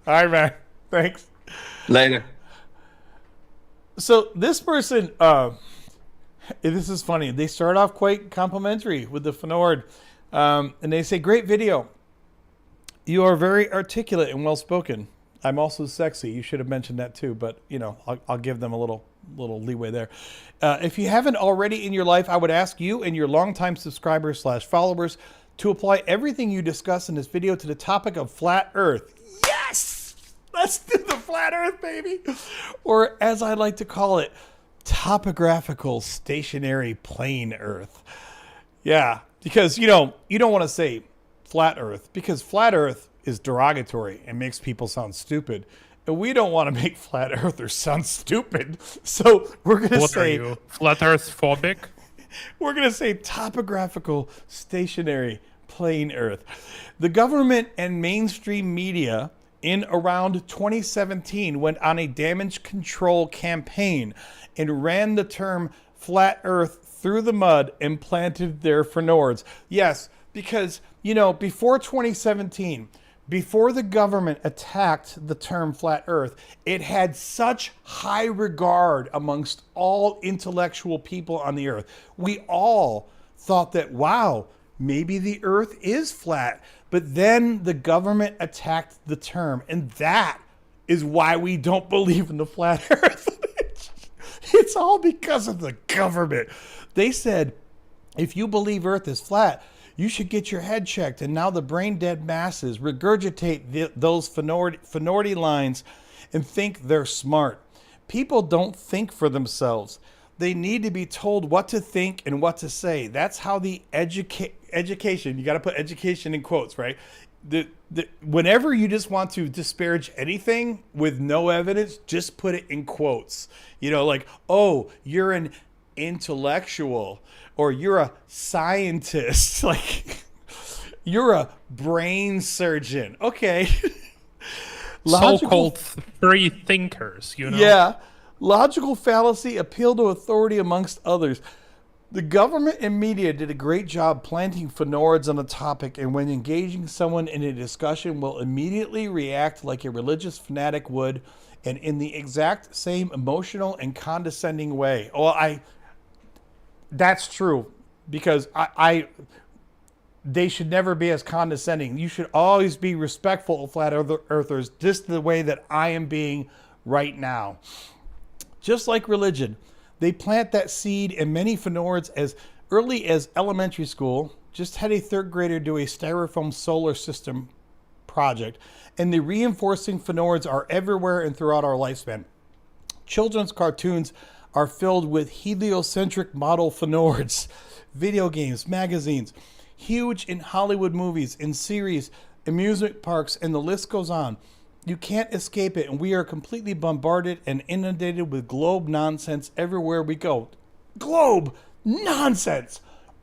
All right, man. Thanks. Later. So this person, this is funny. They start off quite complimentary with the Fenord, and they say, "Great video. You are very articulate and well spoken. I'm also sexy." You should have mentioned that too, but I'll give them a little leeway there. If you haven't already in your life, I would ask you and your longtime subscribers / followers to apply everything you discuss in this video to the topic of flat Earth. Yes! Let's do the flat Earth, baby! Or as I like to call it, topographical stationary plane Earth. Yeah, because you don't want to say flat Earth, because flat Earth is derogatory and makes people sound stupid. And we don't want to make flat earthers sound stupid. So we're going to say... What are you, flat earth phobic? We're going to say topographical stationary plain Earth. The government and mainstream media in around 2017 went on a damage control campaign and ran the term flat Earth through the mud and planted their Fnords. Yes, because, before 2017, before the government attacked the term flat Earth, it had such high regard amongst all intellectual people on the Earth. We all thought that, wow, maybe the Earth is flat. But then the government attacked the term, and that is why we don't believe in the flat Earth. It's all because of the government. They said, if you believe Earth is flat, you should get your head checked. And now the brain dead masses regurgitate those Fnordy lines and think they're smart. People don't think for themselves. They need to be told what to think and what to say. That's how the education, you got to put education in quotes, right? Whenever you just want to disparage anything with no evidence, just put it in quotes. Like, oh, you're an intellectual, or you're a scientist, like you're a brain surgeon. Okay. So-called free thinkers, Yeah. Logical fallacy, appeal to authority, amongst others. The government and media did a great job planting Fnords on the topic, and when engaging someone in a discussion will immediately react like a religious fanatic would, and in the exact same emotional and condescending way. Well, that's true, because they should never be as condescending. You should always be respectful of flat earthers, just the way that I am being right now. Just like religion, they plant that seed in many Fnords as early as elementary school. Just had a third grader do a styrofoam solar system project, and the reinforcing Fnords are everywhere and throughout our lifespan. Children's cartoons are filled with heliocentric model Fnords, video games, magazines, huge in Hollywood movies, in series, amusement parks, and the list goes on. You can't escape it, and we are completely bombarded and inundated with globe nonsense everywhere we go. Globe nonsense!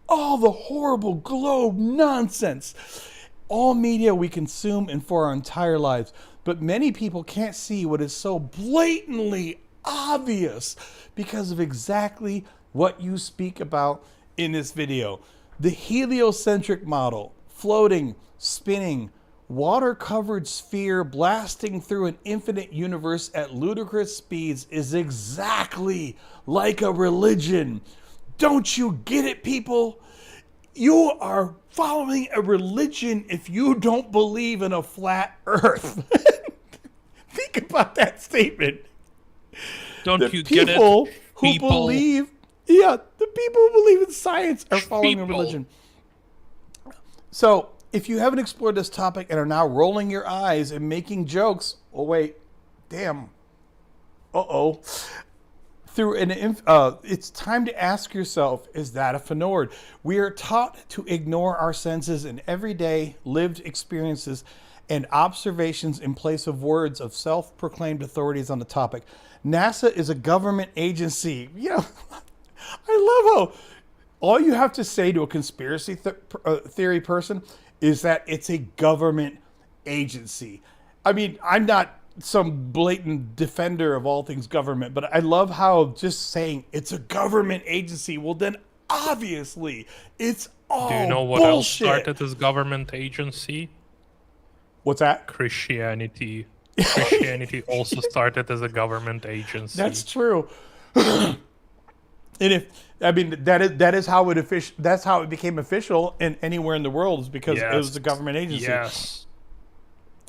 All the horrible globe nonsense! All media we consume and for our entire lives. But many people can't see what is so blatantly obvious because of exactly what you speak about in this video. The heliocentric model, floating, spinning, water-covered sphere blasting through an infinite universe at ludicrous speeds is exactly like a religion. Don't you get it, people? You are following a religion if you don't believe in a flat earth. Think about that statement. Don't The you get it? people who People. believe, the people who believe in science are following a People. religion. So, if you haven't explored this topic and are now rolling your eyes and making jokes, oh wait, damn, it's time to ask yourself, is that a Fnord? We are taught to ignore our senses in everyday lived experiences and observations in place of words of self-proclaimed authorities on the topic. NASA is a government agency. I love how all you have to say to a conspiracy theory person is that it's a government agency. I mean, I'm not some blatant defender of all things government, but I love how just saying it's a government agency, well then obviously it's all Do you know what bullshit. else started as government agency? What's that? Christianity. Christianity also started as a government agency. That's true. And that is how that's how it became official in anywhere in the world, is because it was a government agency. Yes.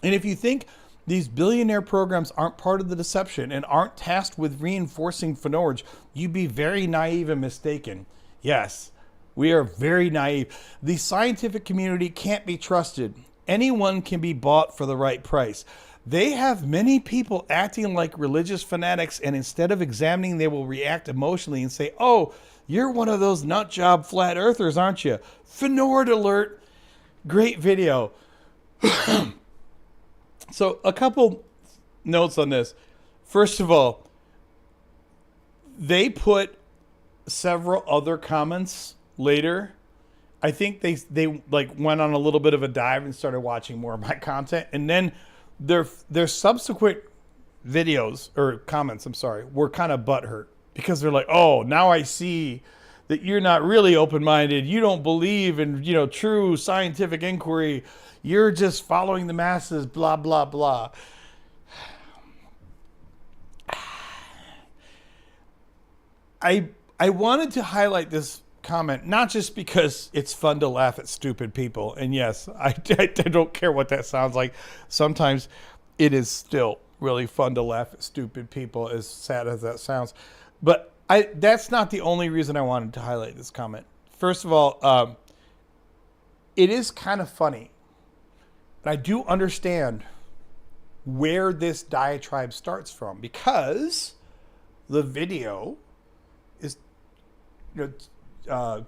And if you think these billionaire programs aren't part of the deception and aren't tasked with reinforcing Fnords, you'd be very naive and mistaken. Yes, we are very naive. The scientific community can't be trusted. Anyone can be bought for the right price. They have many people acting like religious fanatics, and instead of examining, they will react emotionally and say, oh, you're one of those nut job flat earthers, aren't you? Fnord alert. Great video. So a couple notes on this. First of all, they put several other comments later I think they like went on a little bit of a dive and started watching more of my content, and then their subsequent videos or comments, I'm sorry, were kind of butthurt because they're like, oh, now I see that you're not really open-minded. You don't believe in, true scientific inquiry. You're just following the masses, blah, blah, blah. I wanted to highlight this comment, not just because it's fun to laugh at stupid people. And yes, I don't care what that sounds like. Sometimes it is still really fun to laugh at stupid people, as sad as that sounds. But that's not the only reason I wanted to highlight this comment. First of all, it is kind of funny. And I do understand where this diatribe starts from, because the video is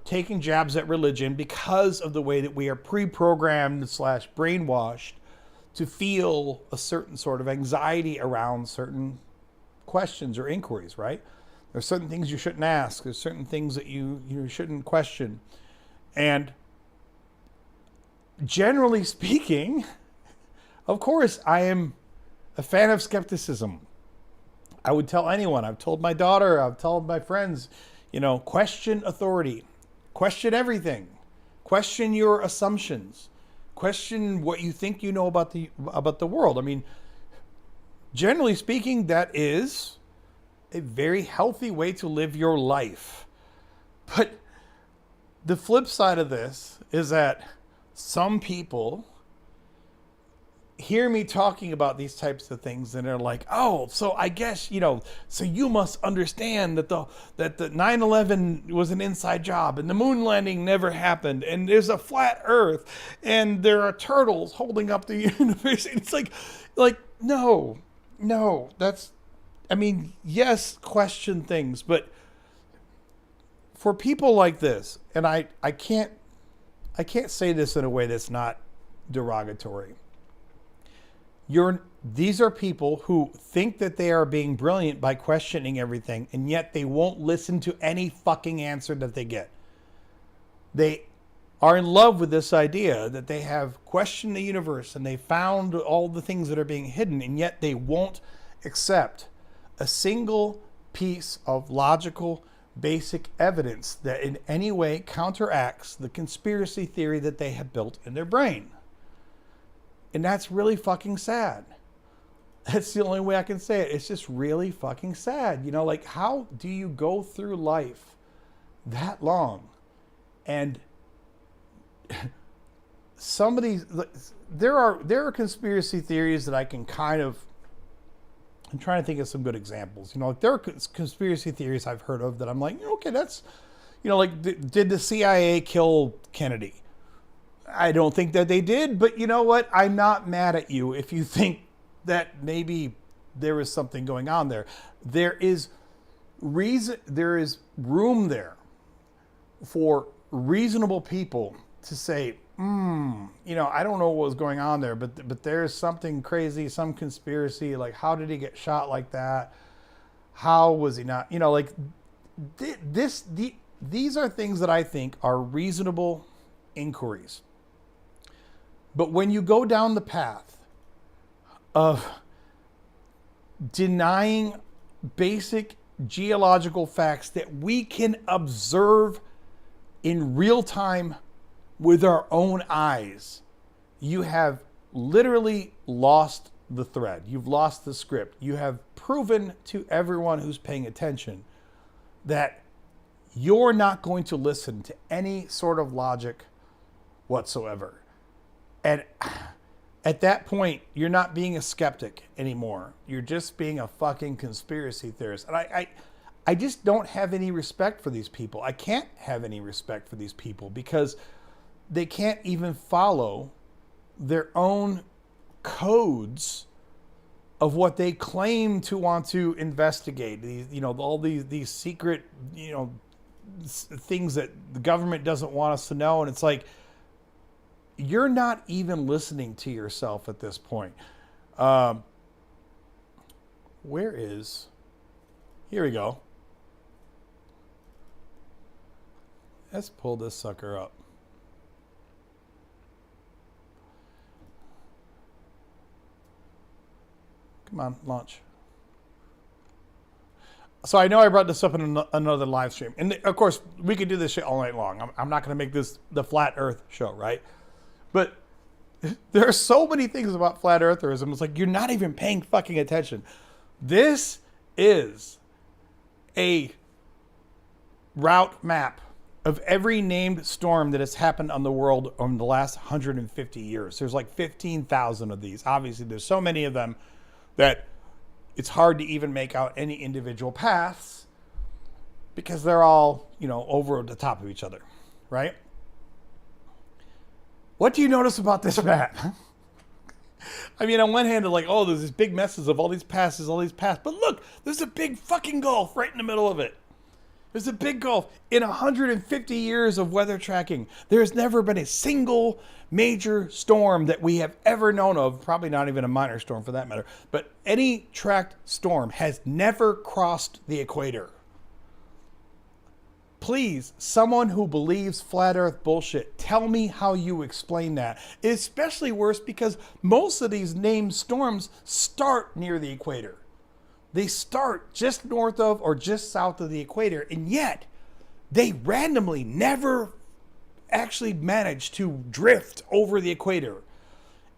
taking jabs at religion because of the way that we are pre-programmed / brainwashed to feel a certain sort of anxiety around certain questions or inquiries, right? There's certain things you shouldn't ask. There's certain things that you shouldn't question. And generally speaking, of course, I am a fan of skepticism. I would tell anyone. I've told my daughter. I've told my friends, question authority. Question everything. Question your assumptions. Question what you think you know about the world. I mean, generally speaking, that is a very healthy way to live your life. But the flip side of this is that some people hear me talking about these types of things and they're like, oh, so I guess, so you must understand that the 9/11 was an inside job and the moon landing never happened and there's a flat earth and there are turtles holding up the universe. It's like, no, yes, question things, but for people like this, and I can't say this in a way that's not derogatory. These are people who think that they are being brilliant by questioning everything, and yet they won't listen to any fucking answer that they get. They are in love with this idea that they have questioned the universe and they found all the things that are being hidden, and yet they won't accept a single piece of logical, basic evidence that in any way counteracts the conspiracy theory that they have built in their brain. And that's really fucking sad. That's the only way I can say it. It's just really fucking sad. How do you go through life that long and there are conspiracy theories that I can I'm trying to think of some good examples. There are conspiracy theories I've heard of that I'm like, okay, that's, did the CIA kill Kennedy? I don't think that they did, but you know what? I'm not mad at you if you think that maybe there is something going on there. There is room there for reasonable people to say, I don't know what was going on there, but there's something crazy, some conspiracy. Like, how did he get shot like that? How was he not? These are things that I think are reasonable inquiries. But when you go down the path of denying basic geological facts that we can observe in real time with our own eyes, you have literally lost the thread. You've lost the script. You have proven to everyone who's paying attention that you're not going to listen to any sort of logic whatsoever. And at that point, you're not being a skeptic anymore. You're just being a fucking conspiracy theorist. And I just don't have any respect for these people. I can't have any respect for these people because they can't even follow their own codes of what they claim to want to investigate. All these secret, things that the government doesn't want us to know. And it's like, you're not even listening to yourself at this point. Here we go. Let's pull this sucker up. Come on, launch. So I know I brought this up in another live stream. And of course, we could do this shit all night long. I'm not going to make this the flat earth show, right? But there are so many things about flat eartherism. It's like you're not even paying fucking attention. This is a route map of every named storm that has happened on the world in the last 150 years. There's like 15,000 of these. Obviously, there's so many of them that it's hard to even make out any individual paths because they're all, over the top of each other, right? What do you notice about this map? I mean, on one hand, they're like, oh, there's these big messes of all these passes. But look, there's a big fucking gulf right in the middle of it. There's a big gulf. In 150 years of weather tracking, there's never been a single major storm that we have ever known of, probably not even a minor storm for that matter, but any tracked storm has never crossed the equator. Please, someone who believes flat earth bullshit, tell me how you explain that. It's especially worse because most of these named storms start near the equator. They start just north of or just south of the equator, and yet they randomly never actually manage to drift over the equator.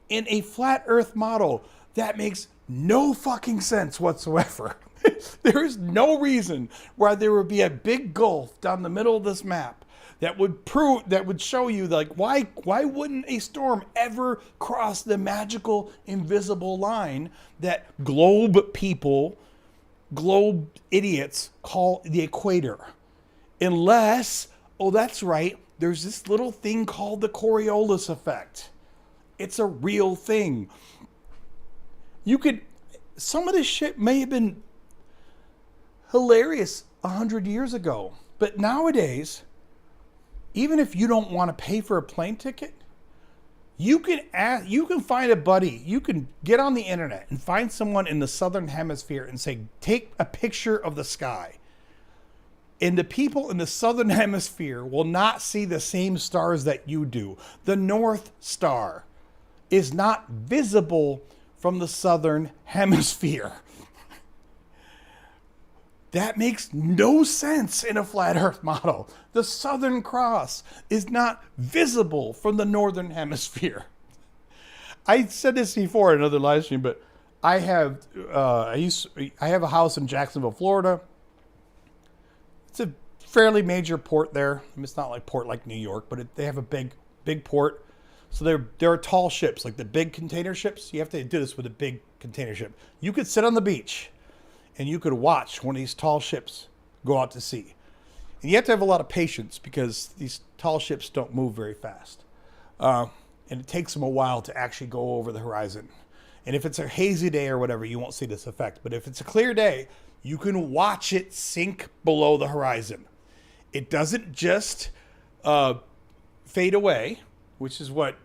In a flat earth model, that makes no fucking sense whatsoever. There is no reason why there would be a big gulf down the middle of this map that would show you like why wouldn't a storm ever cross the magical invisible line that globe idiots call the equator, unless, oh that's right, there's this little thing called the Coriolis effect. It's a real thing. Some of this shit may have been hilarious 100 years ago, but nowadays, even if you don't want to pay for a plane ticket, you can find a buddy. You can get on the internet and find someone in the southern hemisphere and say, take a picture of the sky. And the people in the southern hemisphere will not see the same stars that you do. The North Star is not visible from the southern hemisphere. That makes no sense in a flat earth model. The Southern Cross is not visible from the northern hemisphere. I said this before in another live stream, but I have a house in Jacksonville, Florida. It's a fairly major port there. I mean, it's not like port like New York, but they have a big port. So there are tall ships, like the big container ships. You have to do this with a big container ship. You could sit on the beach and you could watch one of these tall ships go out to sea. And you have to have a lot of patience because these tall ships don't move very fast. And it takes them a while to actually go over the horizon. And if it's a hazy day or whatever, you won't see this effect. But if it's a clear day, you can watch it sink below the horizon. It doesn't just fade away, which is what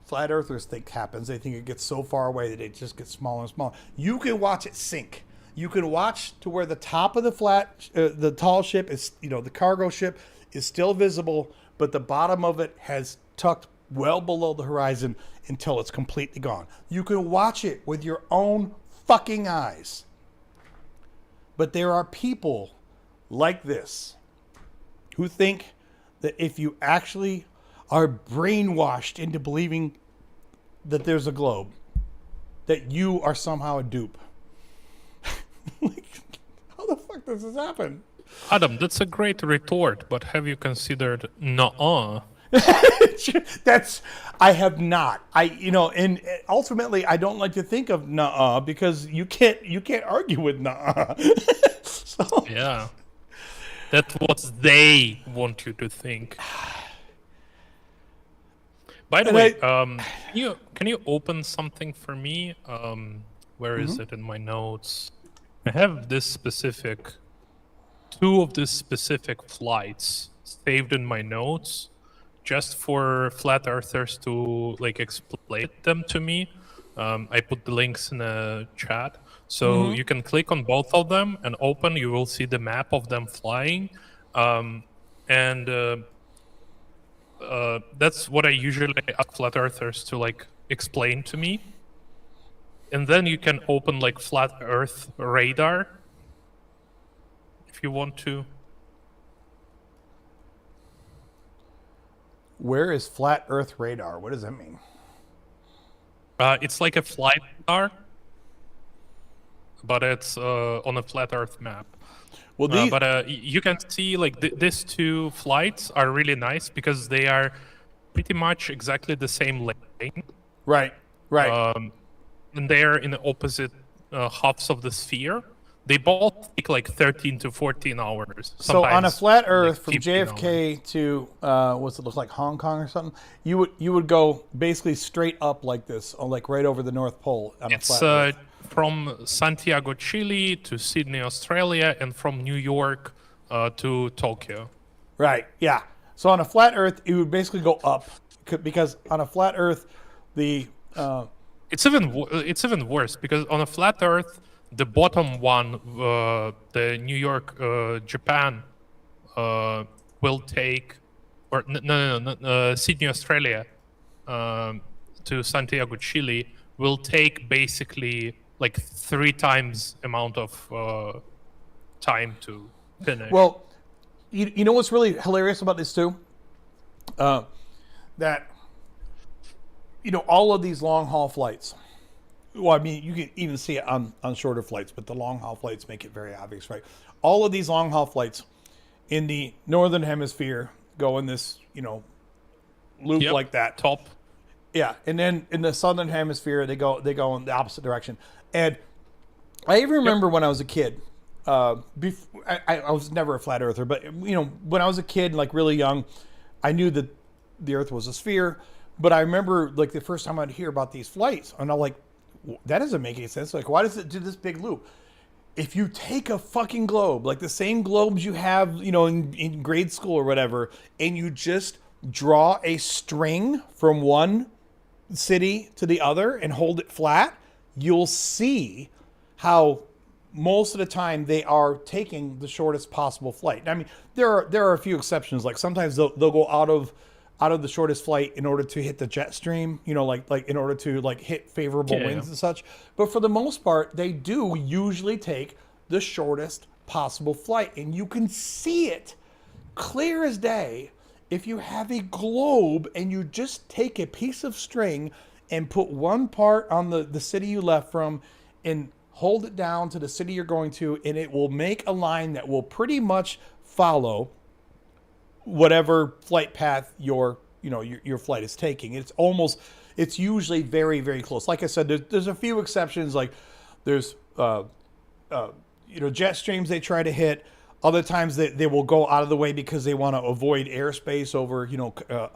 flat earthers think happens. They think it gets so far away that it just gets smaller and smaller. You can watch it sink. You can watch to where the top of the tall ship is, the cargo ship is still visible, but the bottom of it has tucked well below the horizon until it's completely gone. You can watch it with your own fucking eyes. But there are people like this who think that if you actually are brainwashed into believing that there's a globe, that you are somehow a dupe. Like, how the fuck does this happen? Adam, that's a great retort, but have you considered nuh-uh? I have not. And ultimately I don't like to think of nuh-uh because you can't argue with nuh-uh. So, yeah. That's what they want you to think. By the way, can you open something for me? Where is it in my notes? I have two of these specific flights saved in my notes, just for flat earthers to explain them to me. I put the links in the chat, so you can click on both of them and open. You will see the map of them flying, and that's what I usually ask flat earthers to explain to me. and then you can open like flat Earth radar if you want to. Where is flat Earth radar? What does that mean? It's like a flight radar, but it's on a flat Earth map. Well, You can see like these two flights are really nice because they are pretty much exactly the same lane, right. and they're in the opposite halves of the sphere. They both take like 13 to 14 hours. So on a sometimes, flat like, Earth from 15 hours. JFK to what's it look like, Hong Kong or something? You would go basically straight up like this, or like right over the North Pole on a It's flat Earth. from Santiago, Chile to Sydney, Australia, and from New York to Tokyo. Right. Yeah. So on a flat Earth, it would basically go up because on a flat Earth, the It's even worse because on a flat Earth, the bottom one, the New York, Japan, will take, or no, Sydney, Australia, to Santiago, Chile, will take basically like 3 times amount of time to finish. well, you know what's really hilarious about this too? That all of these long haul flights. Well, I mean, you can even see it on shorter flights, but the long haul flights make it very obvious, right? All of these long haul flights in the northern hemisphere go in this, loop Yep, like that. top. Yeah, and then in the southern hemisphere, they go in the opposite direction. And I even remember when I was a kid. I was never a flat earther, but when I was a kid, like really young, I knew that the Earth was a sphere. But I remember like the first time I'd hear about these flights, and I'm like, that doesn't make any sense. Like, why does it do this big loop? If you take a fucking globe, like the same globes you have, in grade school or whatever, and you just draw a string from one city to the other and hold it flat, you'll see how most of the time they are taking the shortest possible flight. I mean, there are a few exceptions. Like sometimes they'll go out of the shortest flight in order to hit the jet stream, like in order to like hit favorable winds and such. But for the most part, they do usually take the shortest possible flight, and you can see it clear as day if you have a globe and you just take a piece of string and put one part on the city you left from and hold it down to the city you're going to, and it will make a line that will pretty much follow whatever flight path your flight is taking. It's usually very, very close. Like I said, there's a few exceptions. Like there's jet streams they try to hit. Other times they will go out of the way because they want to avoid airspace over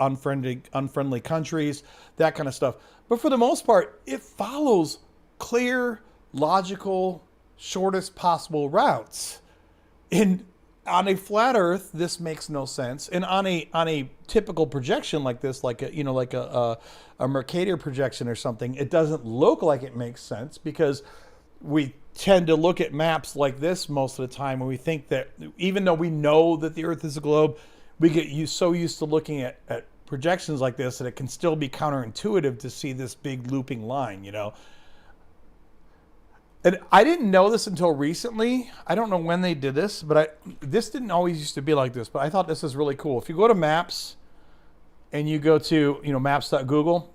unfriendly countries, that kind of stuff. But for the most part, it follows clear, logical, shortest possible routes. And on a flat Earth, this makes no sense. And on a typical projection like this, like a Mercator projection or something, it doesn't look like it makes sense because we tend to look at maps like this most of the time, and we think that even though we know that the Earth is a globe, we get so used to looking at projections like this that it can still be counterintuitive to see this big looping line, And I didn't know this until recently. I don't know when they did this, but this didn't always used to be like this, but I thought this is really cool. If you go to Maps and you go to, maps.google,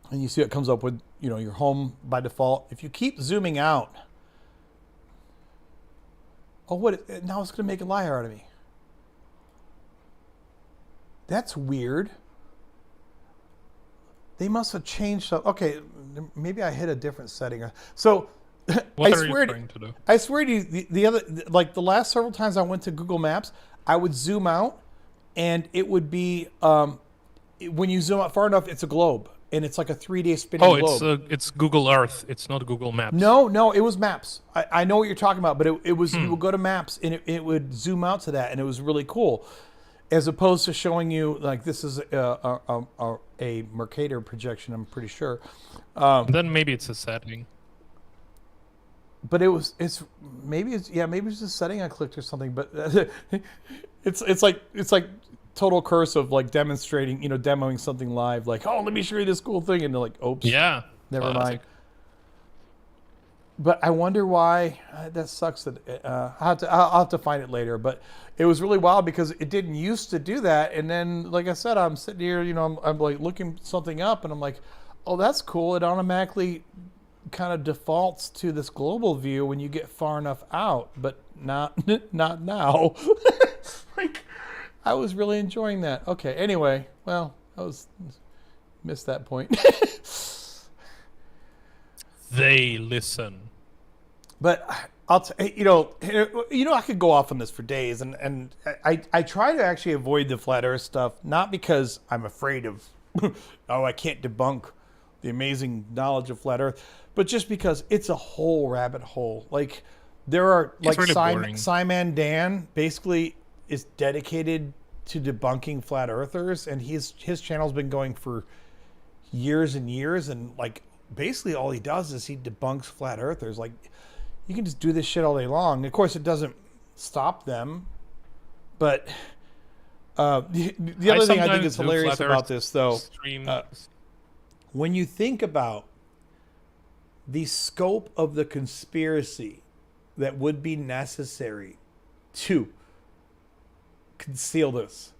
and you see it comes up with, your home by default. If you keep zooming out, now it's going to make a liar out of me. That's weird. They must have changed stuff. Okay, maybe I hit a different setting. So What are you trying to do? I swear to you, the last several times I went to Google Maps, I would zoom out, and it would be when you zoom out far enough, it's a globe, and it's like a 3D spinning globe. It's Google Earth. It's not Google Maps. No, it was Maps. I know what you're talking about, but it was you would go to Maps and it would zoom out to that, and it was really cool, as opposed to showing you like this is a Mercator projection. I'm pretty sure. Then maybe it's a setting. But maybe it's a setting I clicked or something. But it's like total curse of like demoing something live. Like, oh, let me show you this cool thing, and they're like, oops, Yeah. never classic. but I wonder why. That sucks. That I'll have to find it later. But it was really wild because it didn't used to do that. And then, like I said, I'm sitting here, I'm like looking something up, and I'm like, oh, that's cool. It automatically kind of defaults to this global view when you get far enough out, but not not now. Like, I was really enjoying that. Okay. Anyway, well, missed that point. They listen. But I could go off on this for days, and I try to actually avoid the flat Earth stuff, not because I'm afraid of, oh, I can't debunk the amazing knowledge of flat Earth, but just because it's a whole rabbit hole. Like, there are like really boring. Simon Dan basically is dedicated to debunking flat earthers, and his channel's been going for years and years, and like basically all he does is he debunks flat earthers. Like, you can just do this shit all day long. Of course, it doesn't stop them, but the other thing I think is hilarious about this, though, when you think about the scope of the conspiracy that would be necessary to conceal this,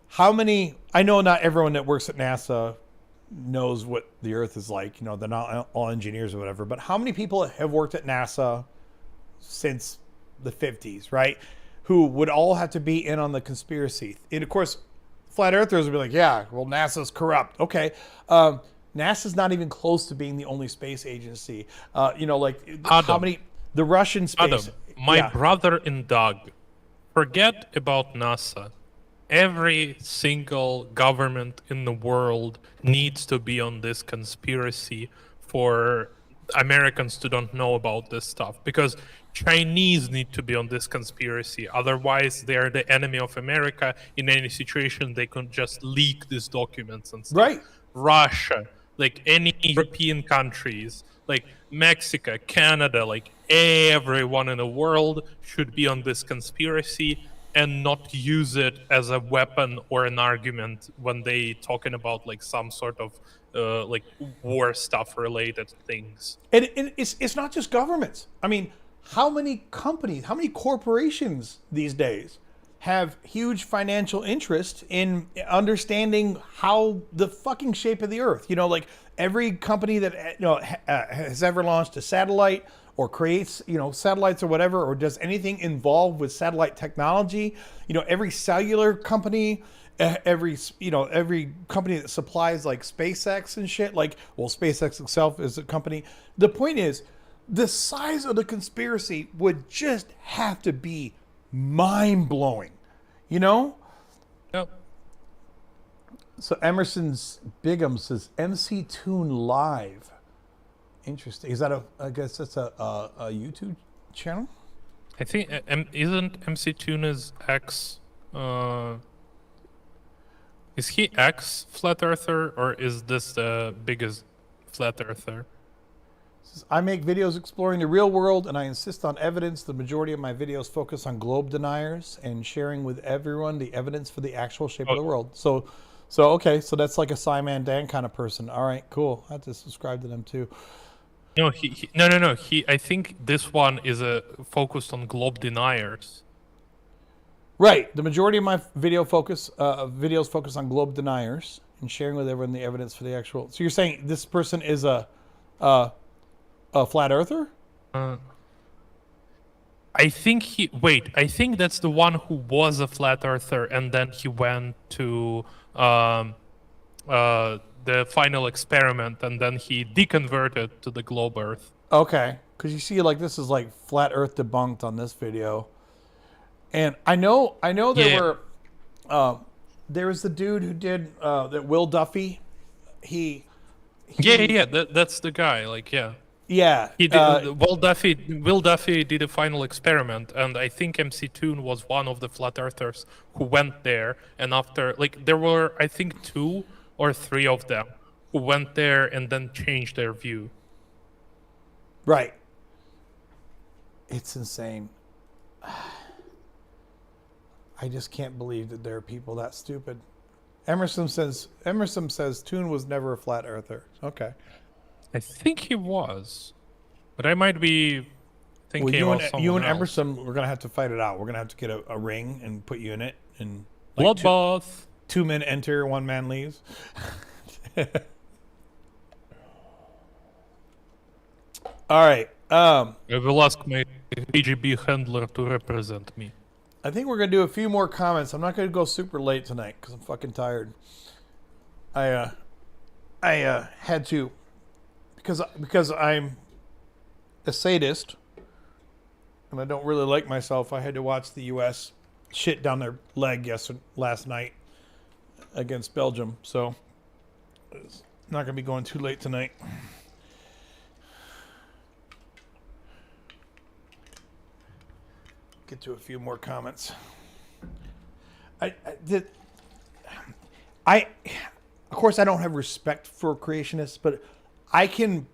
how many, I know not everyone that works at NASA knows what the Earth is like. They're not all engineers or whatever, but how many people have worked at NASA since the 50s, right? Who would all have to be in on the conspiracy. And of course, flat earthers would be like, yeah, well, NASA's corrupt. Okay. NASA's not even close to being the only space agency. Adam, how many, the Russian space. Adam, my brother and Doug, forget about NASA. Every single government in the world needs to be on this conspiracy for Americans to don't know about this stuff, because Chinese need to be on this conspiracy. Otherwise, they're the enemy of America. In any situation, they can just leak these documents and stuff. Right. Russia, like any European countries, like Mexico, Canada, like everyone in the world should be on this conspiracy and not use it as a weapon or an argument when they talking about like some sort of like war stuff related things. And it's not just governments. I mean, how many companies, how many corporations these days have huge financial interest in understanding how the fucking shape of the Earth? Like every company that has ever launched a satellite or creates satellites or whatever, or does anything involved with satellite technology, every cellular company, every company that supplies like SpaceX and shit, like, well, SpaceX itself is a company. The point is, the size of the conspiracy would just have to be mind-blowing, Yep. So Emerson's Bigham says MC Tune Live. Interesting. Is that I guess that's a YouTube channel? I think isn't MC Tuna's ex? Is he ex flat earther, or is this the biggest flat earther? Says, I make videos exploring the real world, and I insist on evidence. The majority of my videos focus on globe deniers and sharing with everyone the evidence for the actual shape of the world. So okay, so that's like a Simon Dan kind of person. All right, cool. I have to subscribe to them too. No, no. I think this one is focused on globe deniers. Right. The majority of my videos focus on globe deniers and sharing with everyone the evidence for the actual. So you're saying this person is a flat earther? I think I think that's the one who was a flat earther, and then he went to the final experiment, and then he deconverted to the globe Earth. Okay, because you see, like, this is like flat Earth debunked on this video, and I know there were there was the dude who did that, Will Duffy. That's the guy. Like, yeah. He did, Will Duffy did a final experiment, and I think MC Toon was one of the flat earthers who went there. And after, like, there were, I think, 2 or 3 of them who went there and then changed their view. Right. It's insane. I just can't believe that there are people that stupid. Emerson says Toon was never a flat earther. Okay. I think he was. But I might be Well, thinking you about and someone you and else. Emerson, we're gonna have to fight it out. We're gonna have to get a ring and put you in it, and like Bloodbath. two men enter, one man leaves. All right. I will ask my KGB handler to represent me. I think we're gonna do a few more comments. I'm not gonna go super late tonight because I'm fucking tired. I had to because I'm a sadist and I don't really like myself. I had to watch the U.S. shit down their leg last night against Belgium. So it's not gonna be going too late tonight. Get to a few more comments. Of course, I don't have respect for creationists, but I can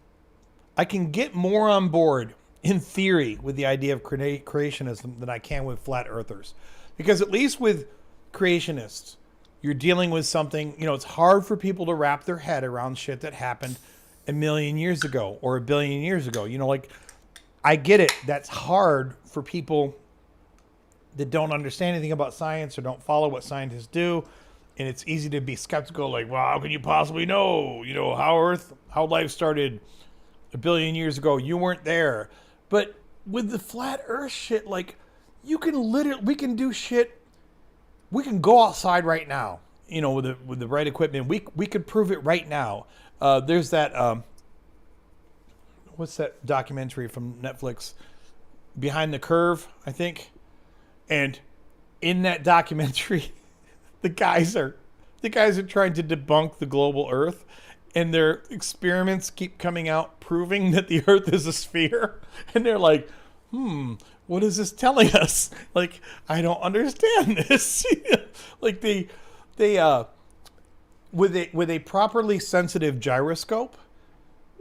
get more on board in theory with the idea of creationism than I can with flat earthers, because at least with creationists, you're dealing with something. It's hard for people to wrap their head around shit that happened a million years ago or a billion years ago. Like, I get it. That's hard for people that don't understand anything about science or don't follow what scientists do. And it's easy to be skeptical, like, well, how can you possibly know, how life started a billion years ago? You weren't there. But with the flat earth shit, like, we can do shit. We can go outside right now, with the right equipment. We could prove it right now. There's that, what's that documentary from Netflix? Behind the Curve, I think. And in that documentary, the guys are trying to debunk the global Earth, and their experiments keep coming out proving that the Earth is a sphere. And they're like, what is this telling us? Like, I don't understand this. Like with a properly sensitive gyroscope,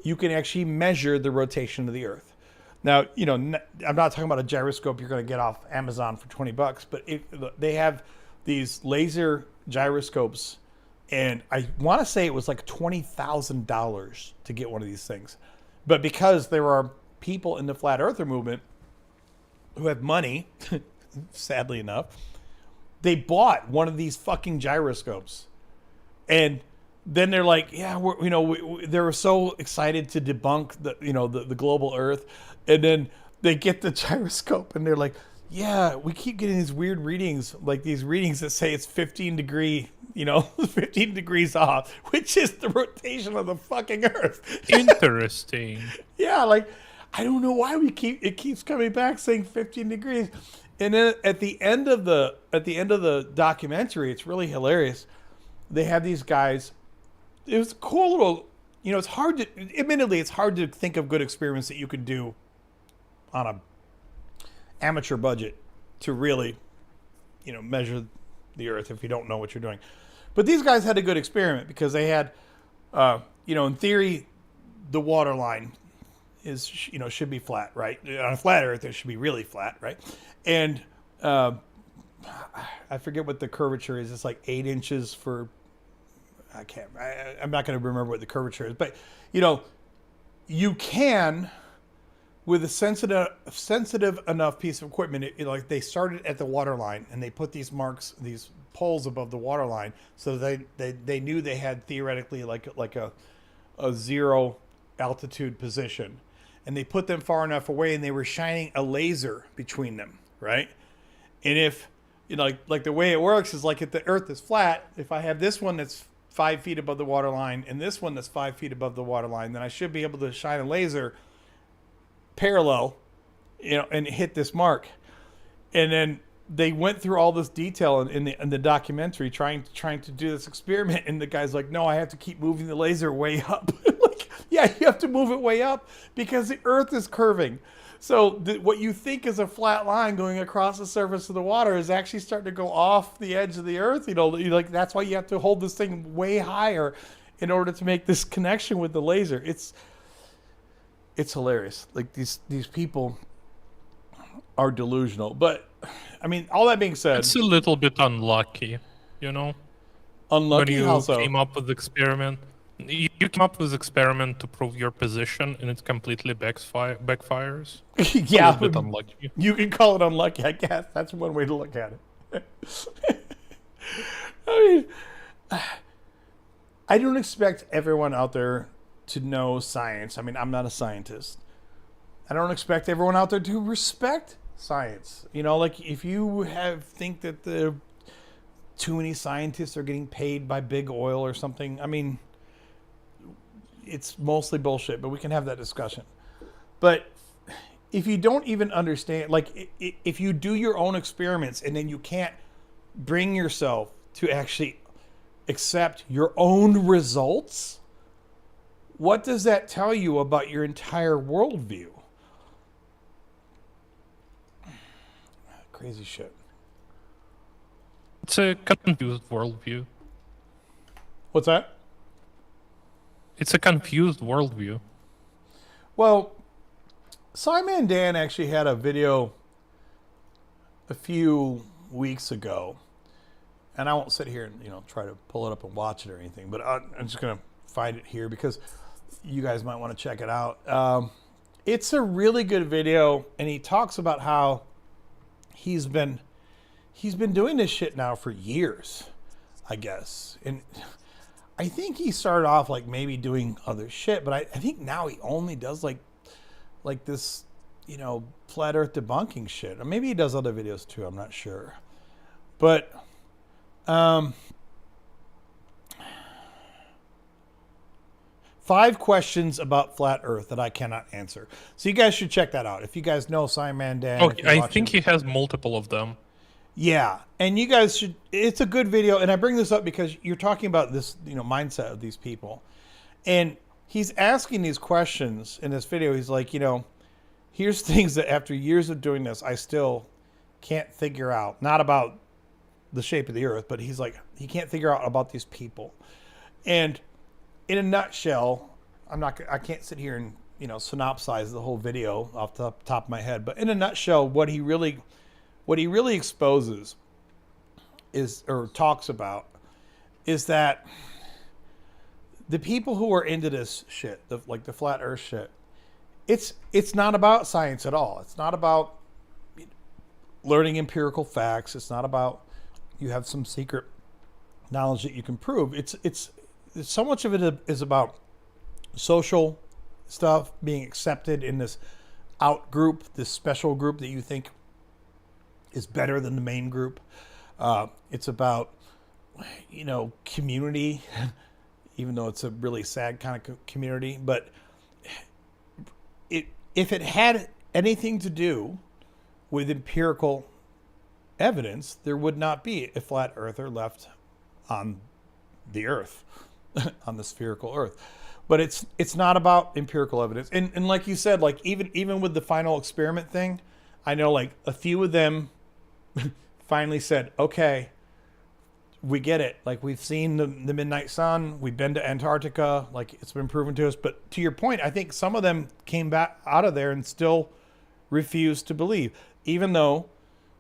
you can actually measure the rotation of the Earth. Now, I'm not talking about a gyroscope you're going to get off Amazon for $20, but they have these laser gyroscopes, and I want to say it was like $20,000 to get one of these things. But because there are people in the flat earther movement who have money, sadly enough, they bought one of these fucking gyroscopes. And then they're like, yeah, they were so excited to debunk the global Earth, and then they get the gyroscope and they're like, yeah, we keep getting these weird readings, like these readings that say it's 15 degrees off, which is the rotation of the fucking Earth. Interesting. Yeah, like, I don't know why it keeps coming back saying 15 degrees. And then at the end of the documentary, it's really hilarious. They have these guys. It was a cool little, it's hard to think of good experiments that you could do on a amateur budget to really, measure the Earth if you don't know what you're doing. But these guys had a good experiment because they had, in theory, the water line should be flat, right? On a flat Earth, it should be really flat, right? And I forget what the curvature is. It's like 8 inches for. I'm not going to remember what the curvature is, but you can, with a sensitive enough piece of equipment, like they started at the water line and they put these poles above the water line, so they knew they had theoretically like a zero altitude position, and they put them far enough away, and they were shining a laser between them, right? And if like the way it works is like if the Earth is flat, if I have this one that's 5 feet above the water line and this one that's 5 feet above the water line, then I should be able to shine a laser parallel, and hit this mark. And then they went through all this detail in the documentary trying to do this experiment, and the guy's like, no, I have to keep moving the laser way up. Like, yeah, you have to move it way up because the Earth is curving. So what you think is a flat line going across the surface of the water is actually starting to go off the edge of the Earth. Like, that's why you have to hold this thing way higher in order to make this connection with the laser. It's hilarious. Like, these people are delusional. But I mean, all that being said, It's a little bit unlucky, when unlucky. you How so? came up with the experiment. You come up with experiment to prove your position, and it completely backfires. A Yeah, little bit unlucky. you can call it unlucky, I guess. That's one way to look at it. I mean, I don't expect everyone out there to know science. I mean, I'm not a scientist. I don't expect everyone out there to respect science. You know, like if you think that the too many scientists are getting paid by big oil or something, I mean, it's mostly bullshit, but we can have that discussion. But if you don't even understand, like if you do your own experiments and then you can't bring yourself to actually accept your own results, what does that tell you about your entire worldview? Crazy shit. It's a confused worldview. What's that? It's a confused worldview. Well, Simon Dan actually had a video a few weeks ago, and I won't sit here and try to pull it up and watch it or anything, but I'm just gonna find it here because you guys might want to check it out. It's a really good video, and he talks about how he's been doing this shit now for years, I guess. And I think he started off like maybe doing other shit, but I think now he only does like this, flat earth debunking shit. Or maybe he does other videos too, I'm not sure. But 5 questions about flat earth that I cannot answer. So you guys should check that out. If you guys know Simon Dan. Oh, I think he has multiple of them. Yeah, and you guys should. It's a good video, and I bring this up because you're talking about this, mindset of these people, and he's asking these questions in this video. He's like, here's things that after years of doing this, I still can't figure out. Not about the shape of the earth, but he's like, he can't figure out about these people. And in a nutshell, I can't sit here and synopsize the whole video off the top of my head, but in a nutshell, what he really exposes or talks about is that the people who are into this shit, like the flat earth shit, it's not about science at all. It's not about learning empirical facts. It's not about you have some secret knowledge that you can prove. It's so much of it is about social stuff, being accepted in this out group, this special group that you think is better than the main group. It's about, community, even though it's a really sad kind of community. But if it had anything to do with empirical evidence, there would not be a flat earther left on the earth, on the spherical earth. But it's not about empirical evidence. And like you said, like even with the final experiment thing, I know like a few of them finally said, okay, we get it. Like we've seen the midnight sun, we've been to Antarctica, like it's been proven to us. But to your point, I think some of them came back out of there and still refused to believe, even though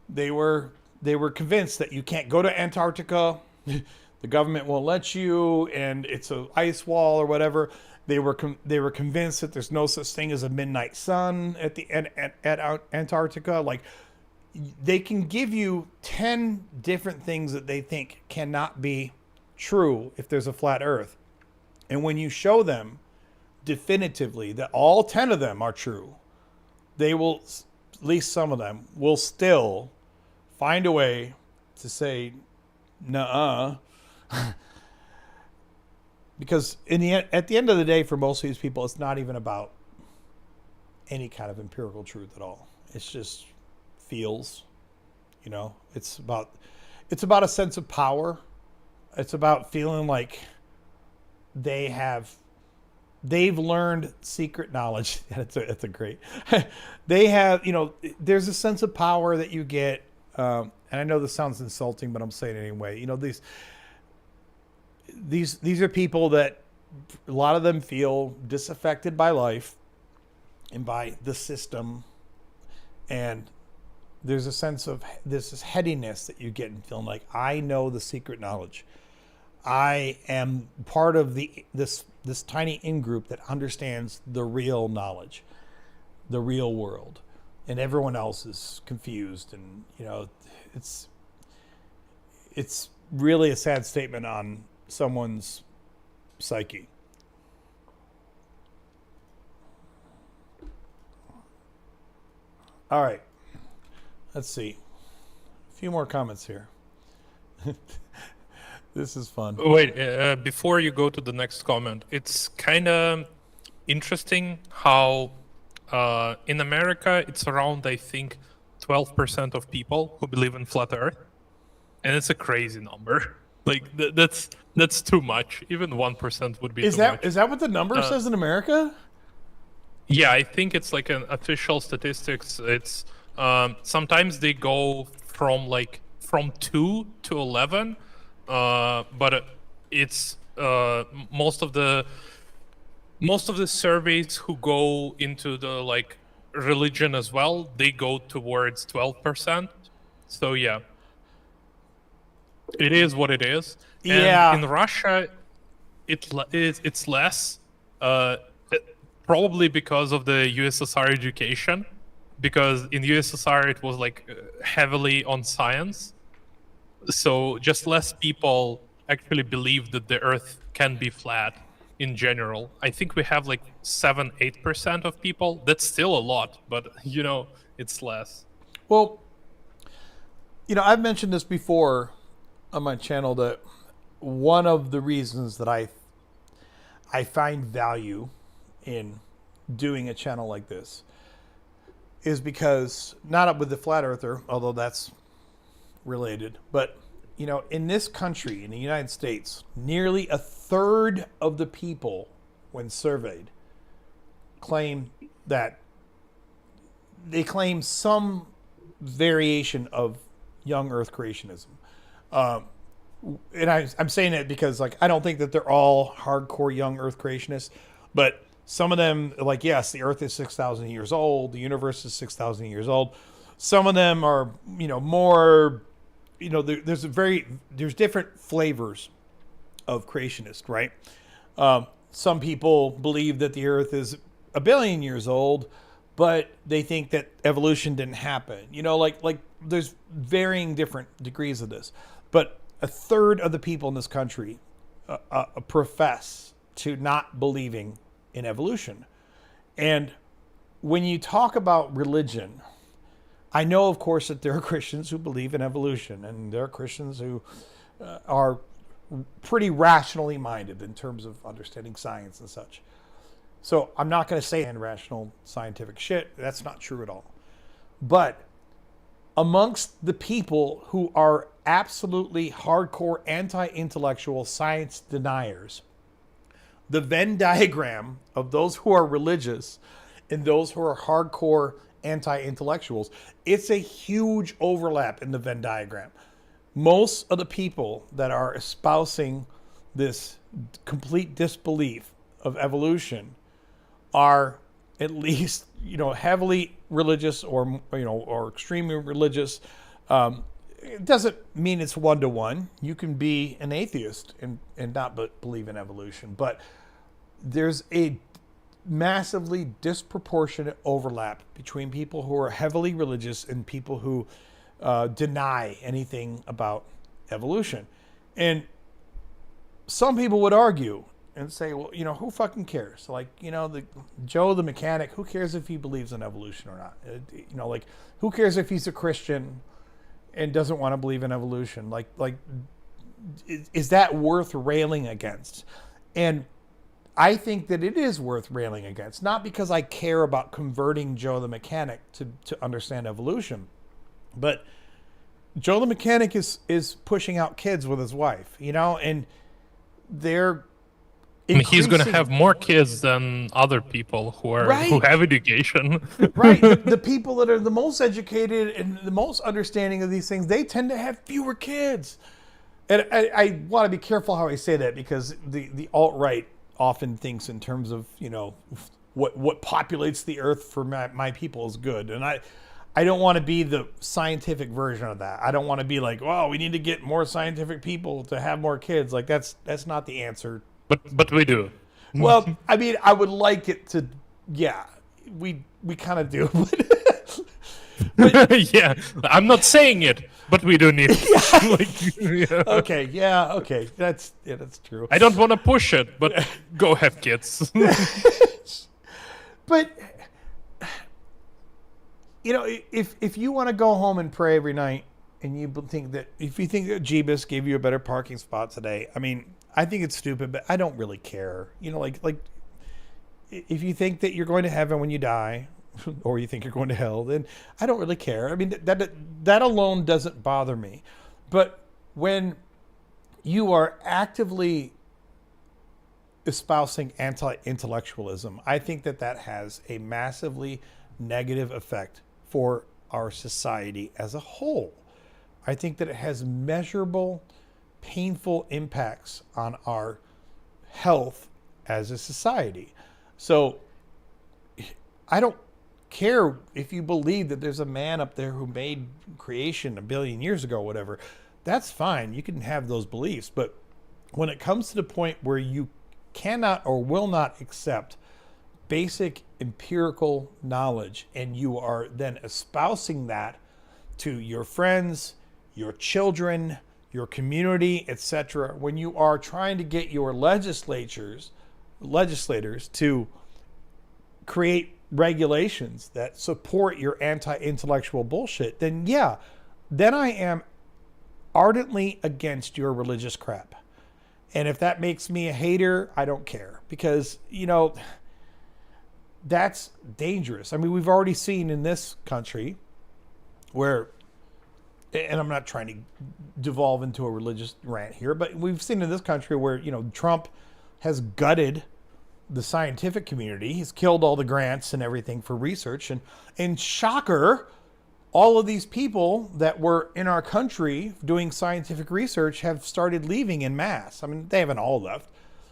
they were convinced that you can't go to Antarctica, the government won't let you, and it's an ice wall or whatever. They were convinced that there's no such thing as a midnight sun at Antarctica. Like they can give you 10 different things that they think cannot be true if there's a flat earth. And when you show them definitively that all 10 of them are true, they will, at least some of them, will still find a way to say, nuh-uh. Because at the end of the day, for most of these people, it's not even about any kind of empirical truth at all. It's just feels, it's about a sense of power. It's about feeling like they've learned secret knowledge. It's a great, they have, there's a sense of power that you get. And I know this sounds insulting, but I'm saying it anyway. These are people that a lot of them feel disaffected by life and by the system, and there's a sense of this headiness that you get and feeling like, I know the secret knowledge. I am part of this this tiny in-group that understands the real knowledge, the real world, and everyone else is confused. And it's really a sad statement on someone's psyche. All right, let's see. A few more comments here. This is fun. Wait, before you go to the next comment, it's kind of interesting how in America it's around, I think, 12% of people who believe in flat Earth, and it's a crazy number. Like that's too much. Even 1% would be too much. Is that what the number says in America? Yeah, I think it's like an official statistics. It's sometimes they go from 2 to 11, but it's most of the surveys who go into the religion as well, they go towards 12%. So yeah, it is what it is. Yeah. And in Russia, it's less. Probably because of the USSR education, because in USSR it was heavily on science, so just less people actually believe that the Earth can be flat in general. I think we have 7-8% of people. That's still a lot, but it's less. Well, I've mentioned this before on my channel that one of the reasons that I find value in doing a channel like this is because, not with the flat earther, although that's related, but in this country, in the United States, nearly a third of the people, when surveyed, claim some variation of young Earth creationism. And I'm saying it because I don't think that they're all hardcore young Earth creationists, but some of them, yes, the Earth is 6,000 years old, the universe is 6,000 years old. Some of them are, more, there's different flavors of creationist, right? Some people believe that the Earth is 1 billion years old, but they think that evolution didn't happen. There's varying different degrees of this. But a third of the people in this country profess to not believing in evolution. And when you talk about religion, I know, of course, that there are Christians who believe in evolution, and there are Christians who are pretty rationally minded in terms of understanding science and such. So I'm not going to say irrational scientific shit. That's not true at all. But amongst the people who are absolutely hardcore anti-intellectual science deniers, the Venn diagram of those who are religious and those who are hardcore anti-intellectuals, it's a huge overlap in the Venn diagram. Most of the people that are espousing this complete disbelief of evolution are at least, heavily religious or extremely religious. It doesn't mean it's 1-to-1. You can be an atheist and not believe in evolution, but there's a massively disproportionate overlap between people who are heavily religious and people who deny anything about evolution. And some people would argue and say, well, who fucking cares? The Joe the mechanic, who cares if he believes in evolution or not? Who cares if he's a Christian and doesn't want to believe in evolution? Is that worth railing against? And I think that it is worth railing against, not because I care about converting Joe the mechanic to understand evolution, but Joe the mechanic is pushing out kids with his wife, and they're he's going to have more kids than other people who have education. Right. The people that are the most educated and the most understanding of these things, they tend to have fewer kids. And I want to be careful how I say that, because the alt-right often thinks in terms of, what populates the earth for my people is good. And I don't want to be the scientific version of that. I don't want to be like, oh, we need to get more scientific people to have more kids. That's not the answer. But we do. Well, I mean, I would like it to. Yeah, we kind of do. Yeah, I'm not saying it, but we do need it. Like, yeah. Okay, yeah, okay, that's true. I don't want to push it, but go have kids. But if you want to go home and pray every night, and you think that Jeebus gave you a better parking spot today, I mean, I think it's stupid, but I don't really care. Like if you think that you're going to heaven when you die, or you think you're going to hell, then I don't really care. I mean, that alone doesn't bother me. But when you are actively espousing anti-intellectualism, I think that has a massively negative effect for our society as a whole. I think that it has measurable, painful impacts on our health as a society. So I don't care if you believe that there's a man up there who made creation 1 billion years ago or whatever. That's fine. You can have those beliefs. But when it comes to the point where you cannot or will not accept basic empirical knowledge, and you are then espousing that to your friends, your children, your community, etc., when you are trying to get your legislators to create regulations that support your anti-intellectual bullshit, then I am ardently against your religious crap. And if that makes me a hater, I don't care, because that's dangerous. I mean, we've already seen in this country where, and I'm not trying to devolve into a religious rant here, but we've seen in this country where, Trump has gutted the scientific community. He's killed all the grants and everything for research. And shocker, all of these people that were in our country doing scientific research have started leaving in mass. I mean, they haven't all left,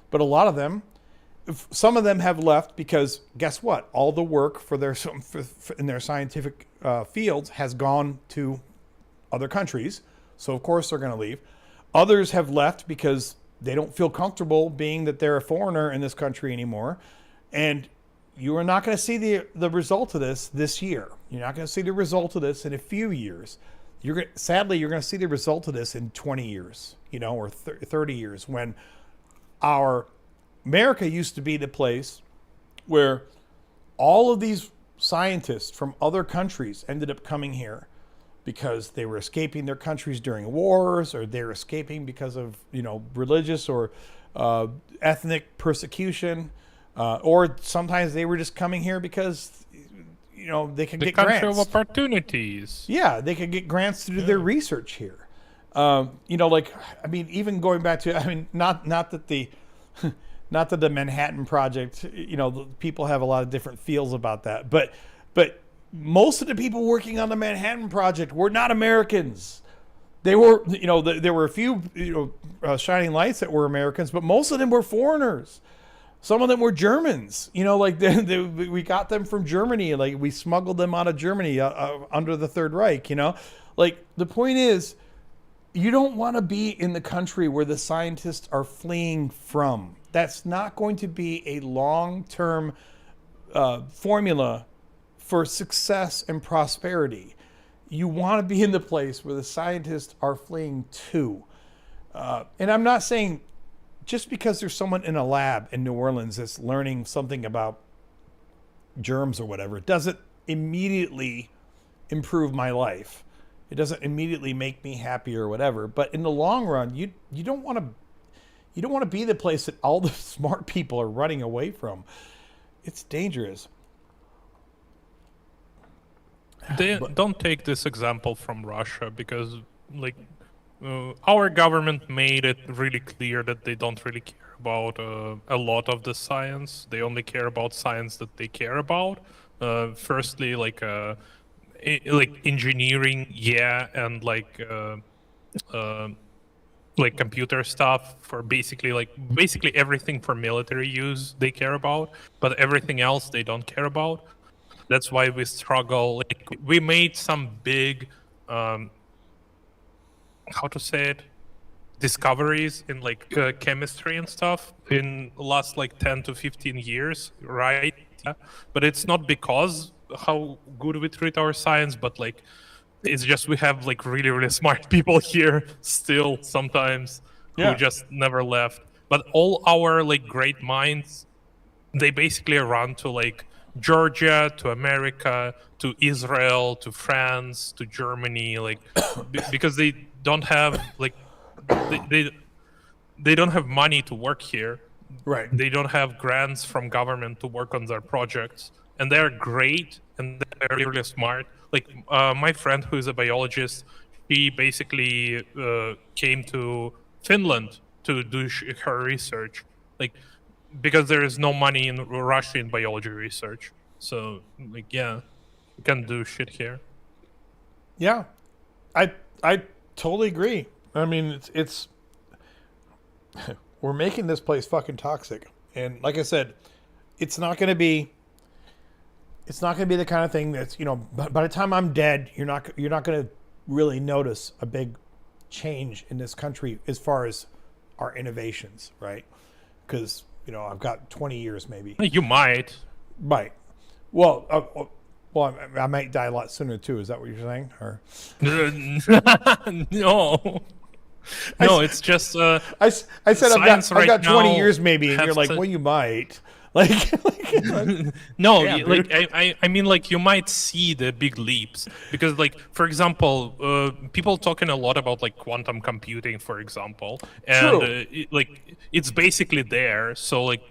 but a lot of them, some of them have left because guess what? All the work for in their scientific fields has gone to other countries. So of course they're going to leave. Others have left because they don't feel comfortable being that they're a foreigner in this country anymore. And you are not going to see the result of this year. You're not going to see the result of this in a few years. Sadly, you're going to see the result of this in 20 years, or 30 years, when America used to be the place where all of these scientists from other countries ended up coming here because they were escaping their countries during wars, or they were escaping because of, religious or ethnic persecution, or sometimes they were just coming here because, they could get grants. The country of opportunities. Yeah, they could get grants to do their research here. Even going back to, not that the not that the Manhattan Project, people have a lot of different feels about that, but most of the people working on the Manhattan Project were not Americans. They were, there were a few, shining lights that were Americans, but most of them were foreigners. Some of them were Germans. We got them from Germany. Like, we smuggled them out of Germany under the Third Reich. Like, the point is, you don't want to be in the country where the scientists are fleeing from. That's not going to be a long-term formula for success and prosperity. You want to be in the place where the scientists are fleeing to. And I'm not saying just because there's someone in a lab in New Orleans that's learning something about germs or whatever, it doesn't immediately improve my life. It doesn't immediately make me happy or whatever. But in the long run, you don't want to be the place that all the smart people are running away from. It's dangerous. Don't take this example from Russia, because our government made it really clear that they don't really care about a lot of the science. They only care about science that they care about. Firstly, engineering, and computer stuff, for basically everything for military use they care about, but everything else they don't care about. That's why we struggle. We made some big, how to say it, discoveries in like chemistry and stuff in the last like 10 to 15 years, right? Yeah. But it's not because how good we treat our science, but like it's just we have like really smart people here still sometimes Yeah. who just never left. But all our like great minds, they basically run to like Georgia, to America, to Israel, to France, to Germany, like because they don't have like they don't have money to work here. Right. They don't have grants from government to work on their projects, and they're great and they're really smart. Like my friend who is a biologist, she basically came to Finland to do her research, like because there is no money in Russia in biology research. So like yeah, you can do shit here. Yeah, I totally agree. I mean, it's we're making this place fucking toxic, and like I said, it's not going to be the kind of thing that's, you know, by the time I'm dead, you're not going to really notice a big change in this country as far as our innovations, right? Because, you know, I've got 20 years maybe. You might. Right. Well, I might die a lot sooner too. Is that what you're saying? Or No. No, it's just I said I've science got right 20 now years maybe, and has you're like, to- well, you might. Like no, Damn, like dude. I mean, like you might see the big leaps because, like, for example, people talking a lot about like quantum computing, for example, and True. like it's basically there. So like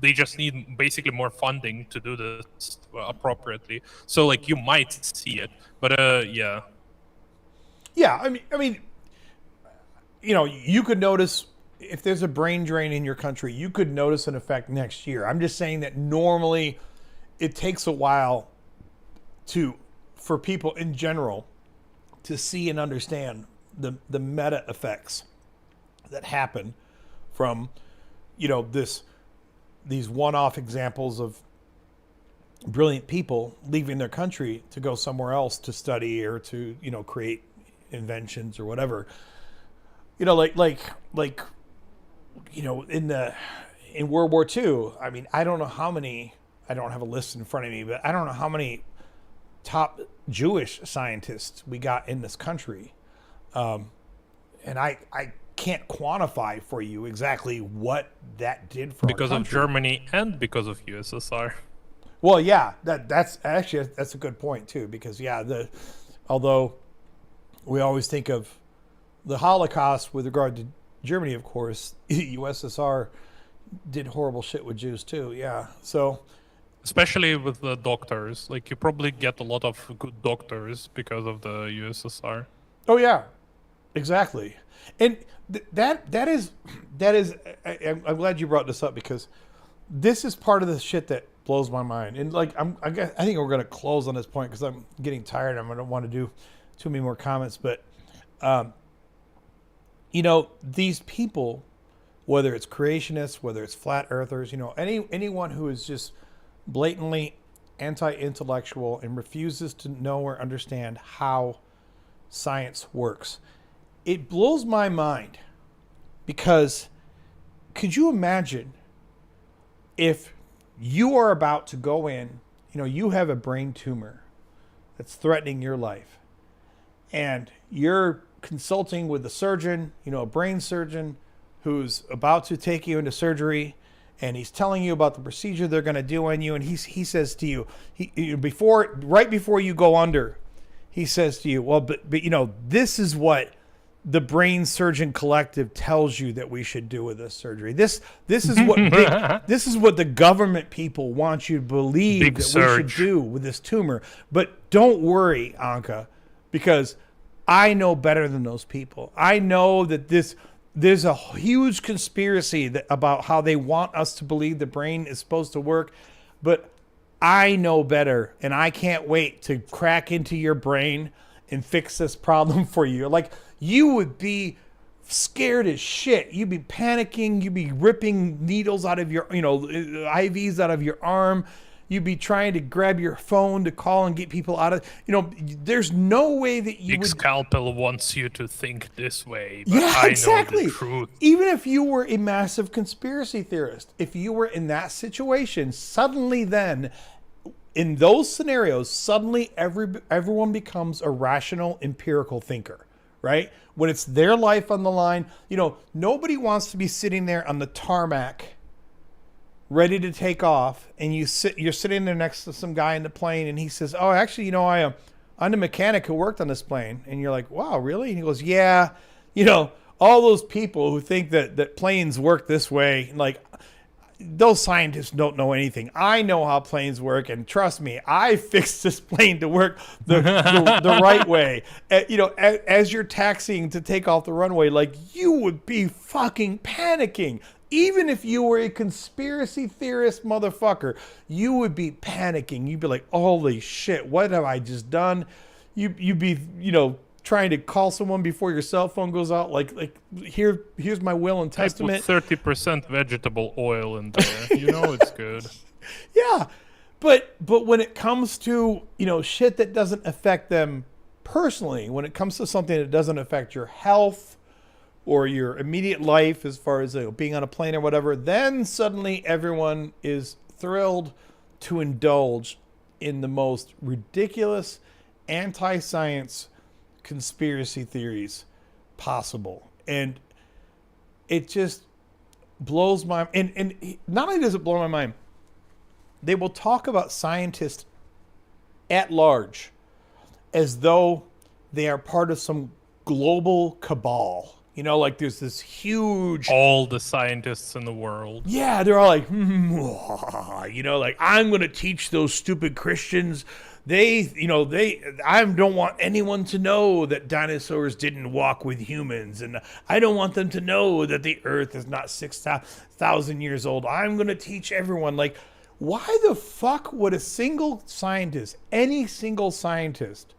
they just need basically more funding to do this appropriately. So like you might see it, but yeah. Yeah, I mean, you know, you could notice if there's a brain drain in your country, you could notice an effect next year. I'm just saying that normally it takes a while for people in general to see and understand the meta effects that happen from, you know, these one-off examples of brilliant people leaving their country to go somewhere else to study or to, you know, create inventions or whatever. You know, like you know, in World War II, I mean, I don't know how many, I don't have a list in front of me, but I don't know how many top Jewish scientists we got in this country. And I can't quantify for you exactly what that did for Because our of country. Germany and because of USSR. Well, yeah, that's actually, that's a good point too, because yeah, although we always think of the Holocaust with regard to Germany, of course, USSR did horrible shit with Jews too. Yeah. So, Especially with the doctors. Like you probably get a lot of good doctors because of the USSR. oh yeah, exactly. And that is I'm glad you brought this up, because this is part of the shit that blows my mind. And like I think we're gonna close on this point because I'm getting tired. I don't want to do too many more comments, but you know, these people, whether it's creationists, whether it's flat earthers, you know, anyone who is just blatantly anti-intellectual and refuses to know or understand how science works, it blows my mind, because could you imagine if you are about to go in, you know, you have a brain tumor that's threatening your life, and you're consulting with a surgeon, you know, a brain surgeon who's about to take you into surgery, and he's telling you about the procedure they're going to do on you, and he says to you, right before you go under, he says to you, well, but you know, this is what the brain surgeon collective tells you that we should do with this surgery. This is what this is what the government people want you to believe Big that surge. we should do with this tumor. But don't worry, Anka, because I know better than those people. I know that there's a huge conspiracy about how they want us to believe the brain is supposed to work, but I know better, and I can't wait to crack into your brain and fix this problem for you. Like, you would be scared as shit. You'd be panicking. You'd be ripping needles out of your, you know, IVs out of your arm. You'd be trying to grab your phone to call and get people out of, there's no way that you Big would. Scalpel wants you to think this way, but Yeah, I exactly. know the truth. Even if you were a massive conspiracy theorist, if you were in that situation, suddenly then, in those scenarios, suddenly everyone becomes a rational, empirical thinker, right? When it's their life on the line, nobody wants to be sitting there on the tarmac, ready to take off, and you're sitting there next to some guy in the plane, and he says, "Oh, actually, I'm the mechanic who worked on this plane," and you're like, "Wow, really?" And he goes, "Yeah, all those people who think that planes work this way, like." Those scientists don't know anything. I know how planes work, and trust me, I fixed this plane to work the right way. As you're taxiing to take off the runway, like, you would be fucking panicking. Even if you were a conspiracy theorist motherfucker, you would be panicking. You'd be like, "Holy shit, what have I just done?" You'd be, trying to call someone before your cell phone goes out, like here's my will and I testament. put 30% vegetable oil in there. It's good. Yeah, but when it comes to shit that doesn't affect them personally, when it comes to something that doesn't affect your health or your immediate life, as far as being on a plane or whatever, then suddenly everyone is thrilled to indulge in the most ridiculous anti-science conspiracy theories possible. And it just blows my and not only does it blow my mind, they will talk about scientists at large as though they are part of some global cabal. Like there's this huge, All the scientists in the world. yeah, they're all like, like, I'm going to teach those stupid Christians. I don't want anyone to know that dinosaurs didn't walk with humans. And I don't want them to know that the earth is not 6,000 years old. I'm going to teach everyone. Like, why the fuck would a single scientist, any single scientist,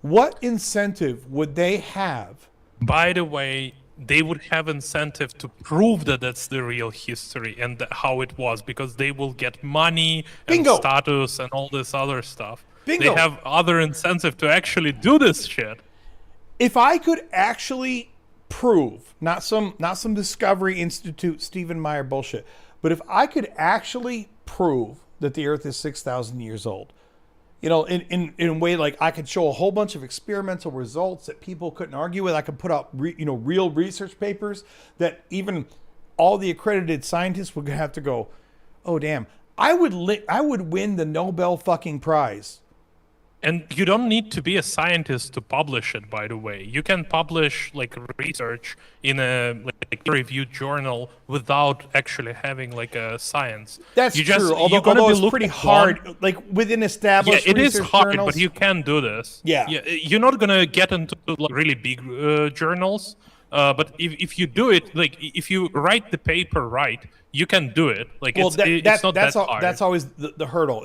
what incentive would they have? By the way, they would have incentive to prove that that's the real history and how it was, because they will get money and Bingo. status and all this other stuff. Bingo. They have other incentive to actually do this shit. If I could actually prove, not some Discovery Institute Stephen Meyer bullshit, but if I could actually prove that the Earth is 6,000 years old, in a way, like, I could show a whole bunch of experimental results that people couldn't argue with. I could put out real research papers that even all the accredited scientists would have to go, "Oh damn, I would win the Nobel fucking prize." And you don't need to be a scientist to publish it, by the way. You can publish like research in a peer-reviewed journal without actually having like a science. That's you true. you're Although gonna be it's pretty looked hard, upon- like within Yeah, established it is research hard, journals. but you can do this. Yeah. You're not gonna get into like, really big journals. But if you do it, like if you write the paper right, you can do it. Like it's not that hard. That's always the hurdle.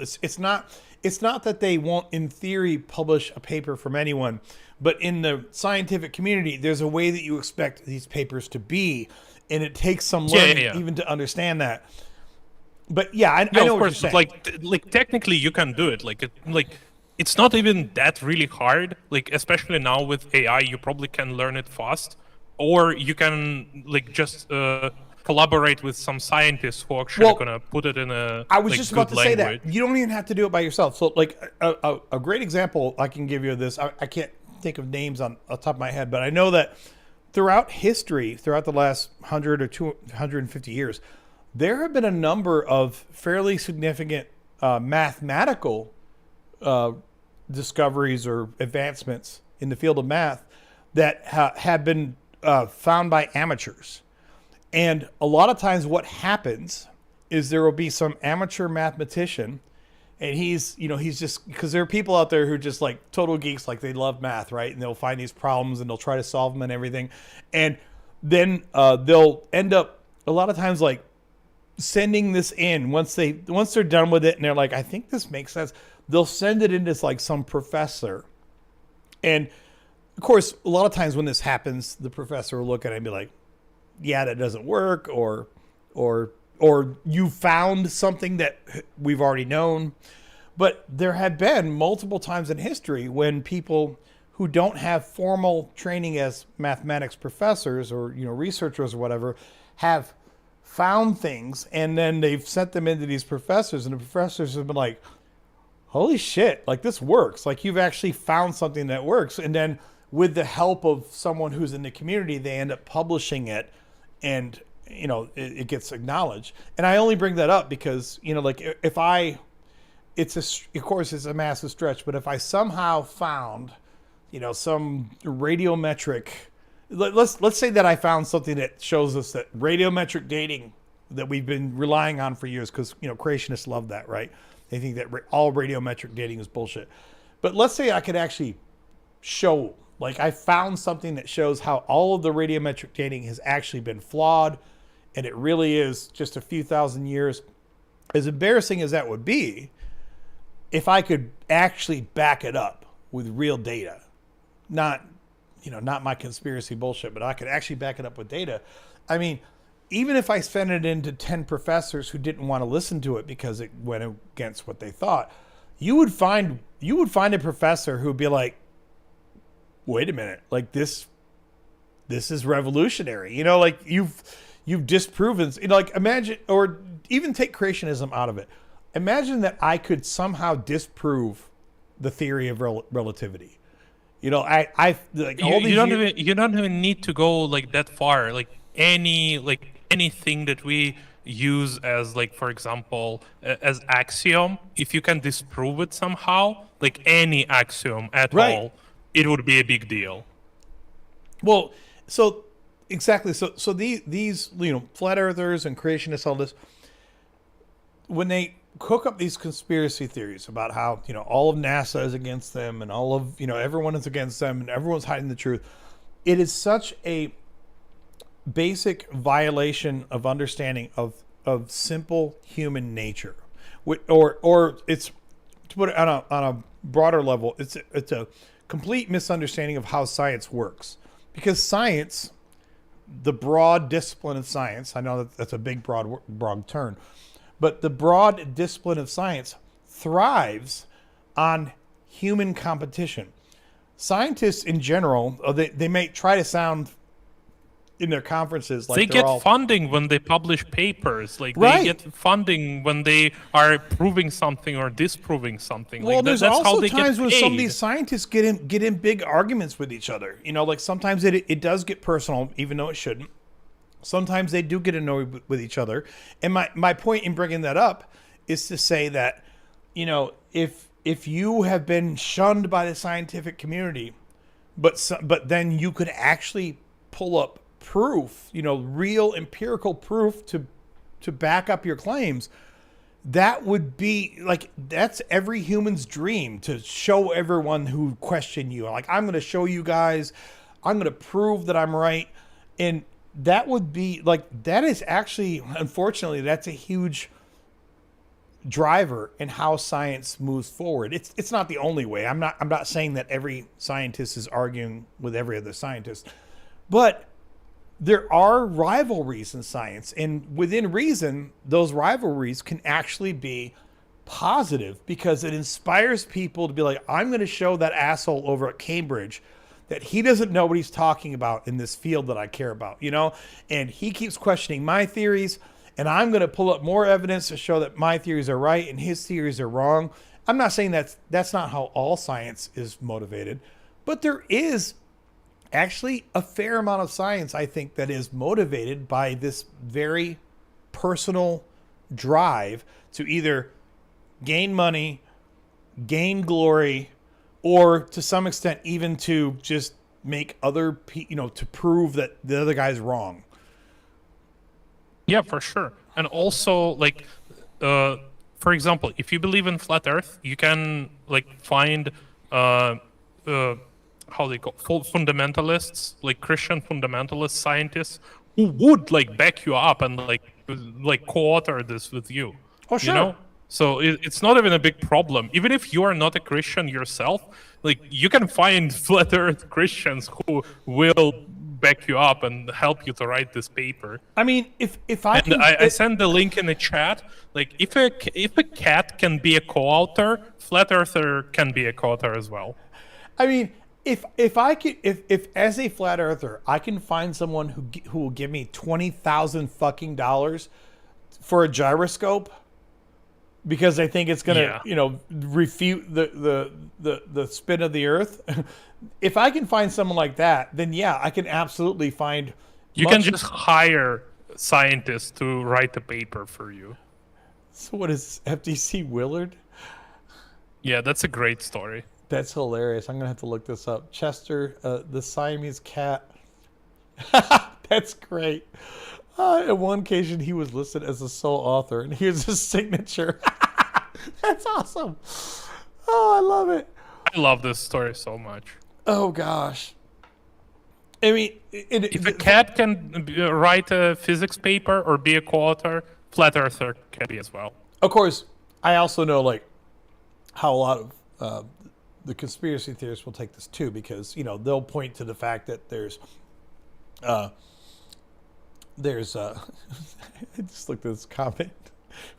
It's not that they won't, in theory, publish a paper from anyone, but in the scientific community, there's a way that you expect these papers to be, and it takes some learning even to understand that. But yeah, I know of what course, you're saying. like technically you can do it. It's not even that really hard. Like especially now with AI, you probably can learn it fast, or you can like just collaborate with some scientists who are actually gonna put it in a I was just about to say language. that you don't even have to do it by yourself. So, like a great example I can give you of this. I can't think of names on the top of my head, but I know that throughout history, throughout the last 100 or 250 years, there have been a number of fairly significant mathematical discoveries or advancements in the field of math that have been found by amateurs. And a lot of times what happens is there will be some amateur mathematician, and he's just, because there are people out there who are just like total geeks, like they love math, right? And they'll find these problems and they'll try to solve them and everything. And then they'll end up a lot of times like sending this in once they're done with it, and they're like, I think this makes sense. They'll send it in to like some professor. And of course, a lot of times when this happens, the professor will look at it and be like, yeah, that doesn't work, or or you found something that we've already known. But there have been multiple times in history when people who don't have formal training as mathematics professors or researchers or whatever have found things, and then they've sent them into these professors, and the professors have been like, holy shit, like this works. Like you've actually found something that works. And then with the help of someone who's in the community, they end up publishing it, and it gets acknowledged. And I only bring that up because like if I, of course it's a massive stretch, but if I somehow found some radiometric, let's say that I found something that shows us that radiometric dating that we've been relying on for years, because creationists love that, right? They think that all radiometric dating is bullshit. But let's say I could actually show, like I found something that shows how all of the radiometric dating has actually been flawed, and it really is just a few thousand years. As embarrassing as that would be, if I could actually back it up with real data, not my conspiracy bullshit, but I could actually back it up with data. I mean, even if I sent it into 10 professors who didn't want to listen to it because it went against what they thought, you would find a professor who would be like, wait a minute, like this is revolutionary. Like you've disproven, like imagine, or even take creationism out of it. Imagine that I could somehow disprove the theory of relativity. I like all these you don't even need to go like that far. Like anything that we use as, like, for example, as axiom, if you can disprove it somehow, like any axiom at all, it would be a big deal. Well, so exactly. So these flat earthers and creationists, all this, when they cook up these conspiracy theories about how all of NASA is against them and all of everyone is against them and everyone's hiding the truth, it is such a basic violation of understanding of simple human nature, or it's, to put it on a broader level, it's a complete misunderstanding of how science works. Because science, the broad discipline of science, I know that's a big broad term, but the broad discipline of science thrives on human competition. Scientists in general, they may try to sound in their conferences like they get funding when they publish papers, like they get funding when they are proving something or disproving something. Well, like there's that's also how they times get when paid. some of these scientists get in big arguments with each other. Like sometimes it does get personal, even though it shouldn't. Sometimes they do get annoyed with each other. And my point in bringing that up is to say that, if you have been shunned by the scientific community, but then you could actually pull up proof, real empirical proof to back up your claims, that would be like, that's every human's dream, to show everyone who question you, like, I'm going to show you guys, I'm going to prove that I'm right. And that would be like, that is actually, unfortunately, that's a huge driver in how science moves forward. It's not the only way. I'm not saying that every scientist is arguing with every other scientist, but there are rivalries in science, and within reason, those rivalries can actually be positive because it inspires people to be like, I'm going to show that asshole over at Cambridge that he doesn't know what he's talking about in this field that I care about, and he keeps questioning my theories, and I'm going to pull up more evidence to show that my theories are right and his theories are wrong. I'm not saying that's not how all science is motivated, but there is actually a fair amount of science, I think, that is motivated by this very personal drive to either gain money, gain glory, or to some extent even to just make other to prove that the other guy's wrong. Yeah, for sure. And also, like, for example, if you believe in flat Earth, you can find how they call fundamentalists, like Christian fundamentalist scientists, who would back you up and co-author this with you. Oh, sure. So it's not even a big problem. Even if you are not a Christian yourself, you can find flat Earth Christians who will back you up and help you to write this paper. I mean, if I And can, I send the link in the chat. Like, if a cat can be a co-author, Flat Earther can be a co-author as well. I mean, if I could, if as a flat earther, I can find someone who will give me $20,000 fucking dollars for a gyroscope because I think it's gonna, Yeah. refute the spin of the Earth. If I can find someone like that, then yeah, I can absolutely find. You can just hire scientists to write a paper for you. So what is FTC Willard? Yeah, that's a great story. That's hilarious. I'm gonna have to look this up. Chester, the Siamese cat. That's great. On one occasion, he was listed as the sole author, and here's his signature. That's awesome. Oh, I love it. I love this story so much. Oh gosh. I mean, If a cat can write a physics paper or be a co-author, Flat Earther can be as well. of course, I also know like how a lot of the conspiracy theorists will take this too, because they'll point to the fact that there's I just looked at this comment.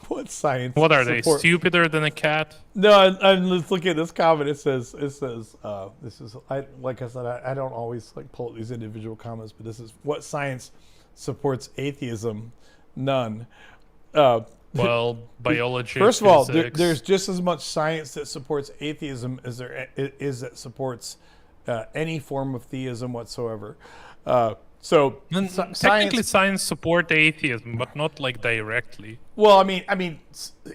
What science? What are they, support- stupider than a cat? No, I'm just looking at this comment. It says this is like I said, I don't always like pull these individual comments, but this is what science supports atheism. None. Well, biology. First of all, physics. there's just as much science that supports atheism as there is that supports any form of theism whatsoever. So Technically, science support atheism, but not like directly. Well, I mean,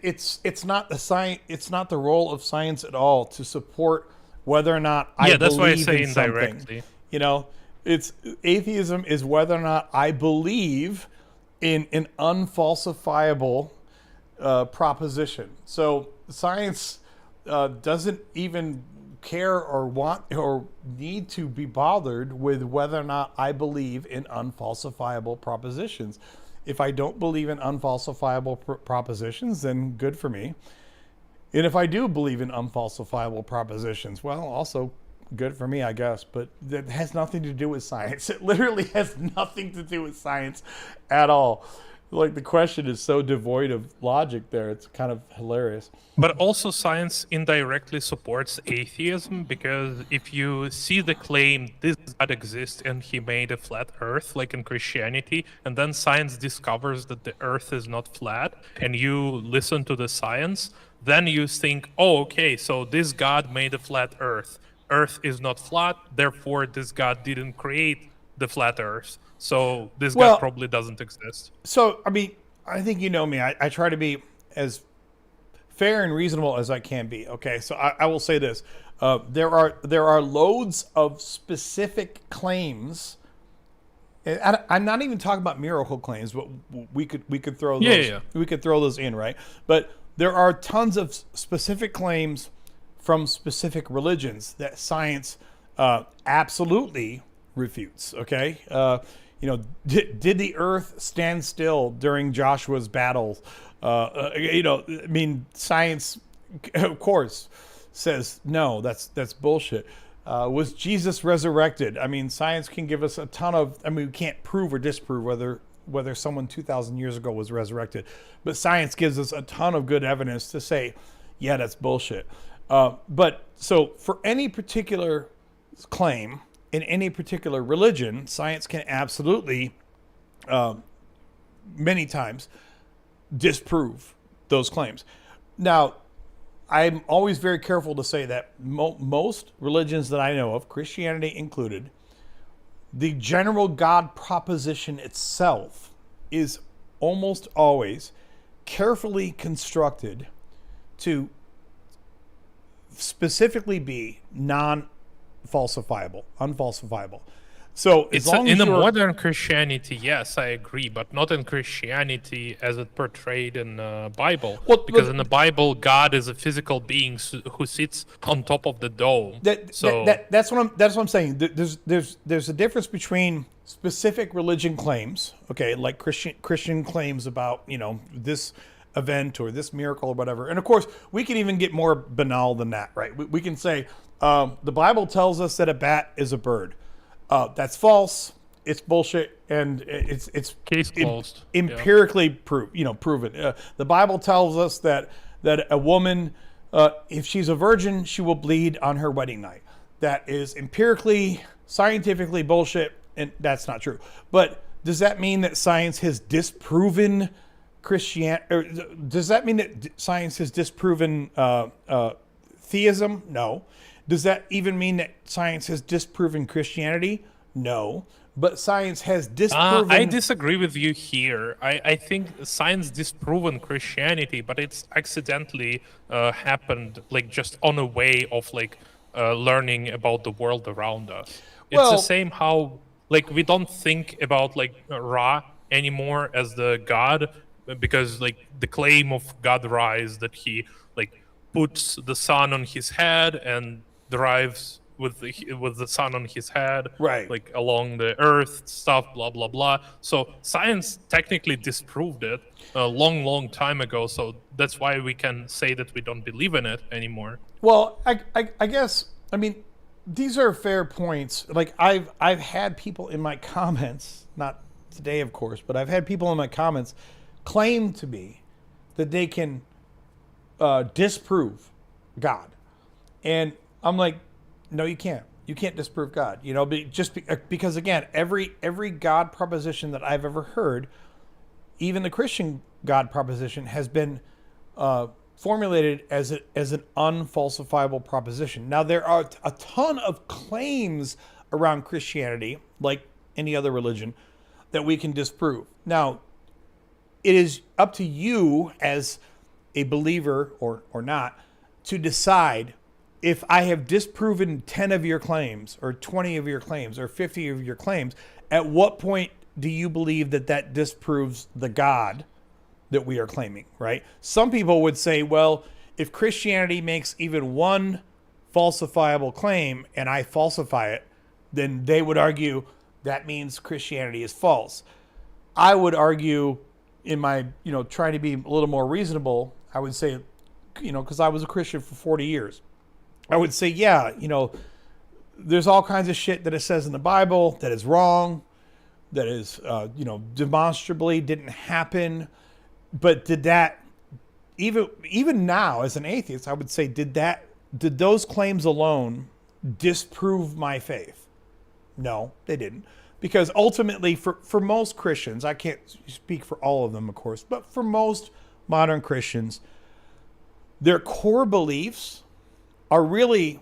it's not the science. It's not the role of science at all to support whether or not I That's why I believe say in something. indirectly. It's atheism is whether or not I believe in an unfalsifiable proposition. So science doesn't even care or want or need to be bothered with whether or not I believe in unfalsifiable propositions. If I don't believe in unfalsifiable propositions, then good for me. And if I do believe in unfalsifiable propositions, well, also good for me, I guess. But that has nothing to do with science. It literally has nothing to do with science at all. Like, the question is so devoid of logic there. It's kind of hilarious. But also, science indirectly supports atheism, because if you see the claim this God exists and he made a flat earth, like in Christianity, and then science discovers that the earth is not flat, and you listen to the science, then you think, oh, okay, so this God made a flat earth. Earth is not flat, therefore this God didn't create the flat earth. So this God probably doesn't exist. So, I mean, I think you know me. I try to be as fair and reasonable as I can be. Okay, so I will say this: there are loads of specific claims. And I'm not even talking about miracle claims, but we could throw those. We could throw those in, right? But there are tons of specific claims from specific religions that science absolutely refutes. Okay. Did the earth stand still during Joshua's battles? I mean, science, of course, says no. That's bullshit. Was Jesus resurrected? I mean, science can give us a ton of. I mean, we can't prove or disprove whether someone 2,000 years ago was resurrected, but science gives us a ton of good evidence to say, yeah, that's bullshit. But so for any particular claim in any particular religion, science can absolutely, many times, disprove those claims. Now, I'm always very careful to say that most religions that I know of, Christianity included, the general God proposition itself is almost always carefully constructed to specifically be unfalsifiable. So as long as in a modern Christianity, yes, I agree, but not in Christianity as it portrayed in the Bible. Because in the Bible, God is a physical being who sits on top of the dome. That's what I'm saying. There's a difference between specific religion claims, okay, like Christian claims about this event or this miracle or whatever. And of course, we can even get more banal than that, right? We can say the Bible tells us that a bat is a bird. That's false. it's bullshit, and it's Case closed. empirically proven. The Bible tells us that a woman, if she's a virgin, she will bleed on her wedding night. That is empirically, scientifically bullshit, and that's not true. But does that mean that science has disproven Christianity? Or does that mean that science has disproven theism? No. Does that even mean that science has disproven Christianity? No. But science has disproven... I disagree with you here. I think science disproven Christianity, but it's accidentally happened like just on a way of like learning about the world around us. It's the same how like we don't think about like Ra anymore as the god, because like the claim of God Ra is that he like puts the sun on his head and drives with the sun on his head, right, like along the earth stuff, blah blah blah. So science technically disproved it a long time ago, so that's why we can say that we don't believe in it anymore. Well, I guess, I mean, these are fair points. Like I've had people in my comments, not today of course, but I've had people in my comments claim to me that they can disprove God, and I'm like, no, you can't. You can't disprove God. You know, because again, every God proposition that I've ever heard, even the Christian God proposition, has been formulated as an unfalsifiable proposition. Now, there are a ton of claims around Christianity, like any other religion, that we can disprove. Now, it is up to you as a believer or not to decide if I have disproven 10 of your claims or 20 of your claims or 50 of your claims. At what point do you believe that disproves the God that we are claiming, right? Some people would say, well, if Christianity makes even one falsifiable claim and I falsify it, then they would argue that means Christianity is false. I would argue, in my, trying to be a little more reasonable, I would say, because I was a Christian for 40 years, I would say, yeah, there's all kinds of shit that it says in the Bible that is wrong, that is, demonstrably didn't happen. But did that, even now as an atheist, I would say, did those claims alone disprove my faith? No, they didn't. Because ultimately, for most Christians, I can't speak for all of them, of course, but for most modern Christians, their core beliefs are really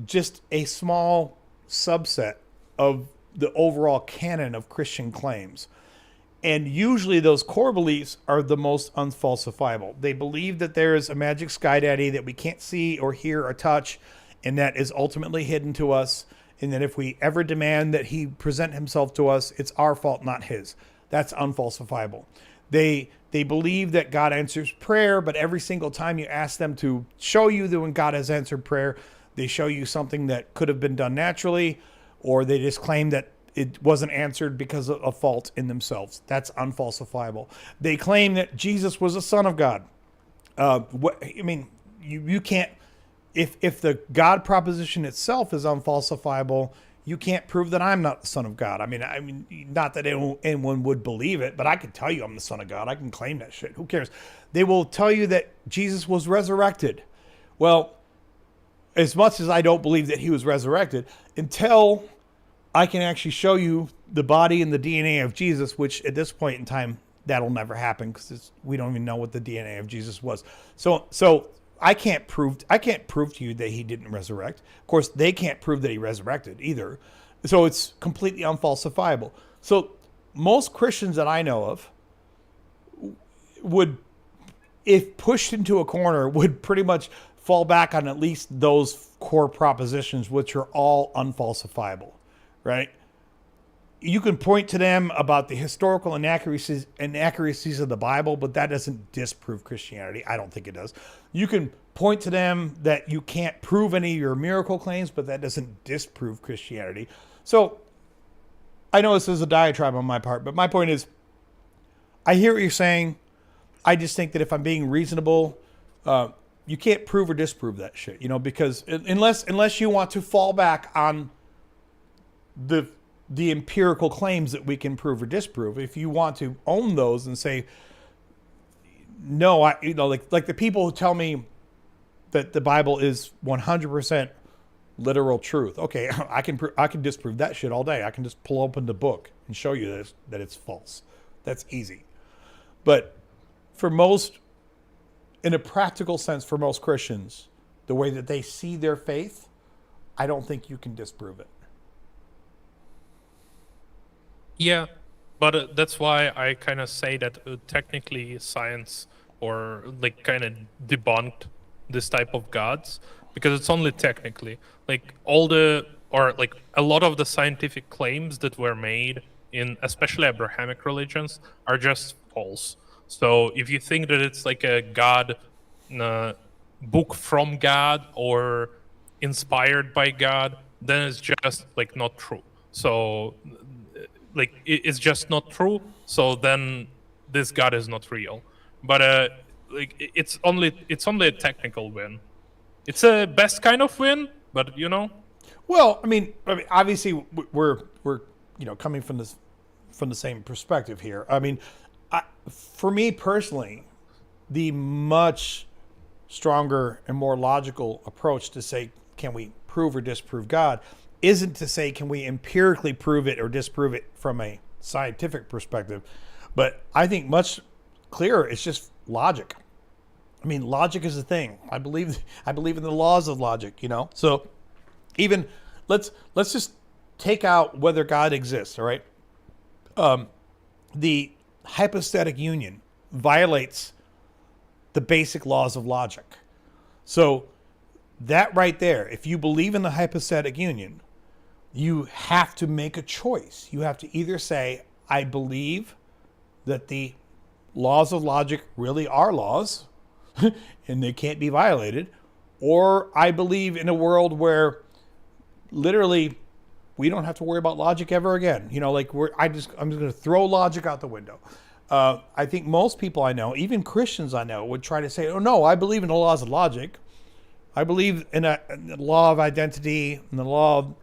just a small subset of the overall canon of Christian claims. And usually those core beliefs are the most unfalsifiable. They believe that there is a magic sky daddy that we can't see or hear or touch, and that is ultimately hidden to us, and that if we ever demand that he present himself to us, it's our fault, not his. That's unfalsifiable. They believe that God answers prayer, but every single time you ask them to show you that when God has answered prayer, they show you something that could have been done naturally, or they just claim that it wasn't answered because of a fault in themselves. That's unfalsifiable. They claim that Jesus was a son of God. You can't, if the God proposition itself is unfalsifiable, you can't prove that I'm not the son of God. I mean, not that anyone would believe it, but I can tell you I'm the son of God. I can claim that shit. Who cares? They will tell you that Jesus was resurrected. Well, as much as I don't believe that he was resurrected, until I can actually show you the body and the DNA of Jesus, which at this point in time, that'll never happen because we don't even know what the DNA of Jesus was. So I can't prove to you that he didn't resurrect. Of course, they can't prove that he resurrected either. So it's completely unfalsifiable. So most Christians that I know of would, if pushed into a corner, would pretty much fall back on at least those core propositions, which are all unfalsifiable, right? You can point to them about the historical inaccuracies of the Bible, but that doesn't disprove Christianity. I don't think it does. You can point to them that you can't prove any of your miracle claims, but that doesn't disprove Christianity. So I know this is a diatribe on my part, but my point is, I hear what you're saying. I just think that if I'm being reasonable, you can't prove or disprove that shit, because unless you want to fall back on the the empirical claims that we can prove or disprove. If you want to own those and say, no, like the people who tell me that the Bible is 100% literal truth. Okay, I can disprove that shit all day. I can just pull open the book and show you that it's false. That's easy. But for most, in a practical sense, for most Christians, the way that they see their faith, I don't think you can disprove it. Yeah, but that's why I kind of say that technically science or like kind of debunked this type of gods, because it's only technically like like a lot of the scientific claims that were made in especially Abrahamic religions are just false. So if you think that it's like a god book from God or inspired by God, then it's just like not true. So like it's just not true. So then this God is not real. But like it's only a technical win. It's a best kind of win, but you know. Well, I mean, obviously we're coming from the same perspective here. I mean, for me personally, the much stronger and more logical approach to say, can we prove or disprove God, isn't to say, can we empirically prove it or disprove it from a scientific perspective, but I think much clearer, it's just logic. I mean, logic is a thing. I believe in the laws of logic, So even let's just take out whether God exists, all right? The hypostatic union violates the basic laws of logic. So that right there, if you believe in the hypostatic union, you have to make a choice. You have to either say, I believe that the laws of logic really are laws and they can't be violated, or I believe in a world where literally we don't have to worry about logic ever again. I'm just going to throw logic out the window. I think most people I know, even Christians I know, would try to say, oh no, I believe in the laws of logic. I believe in the law of identity and the law of,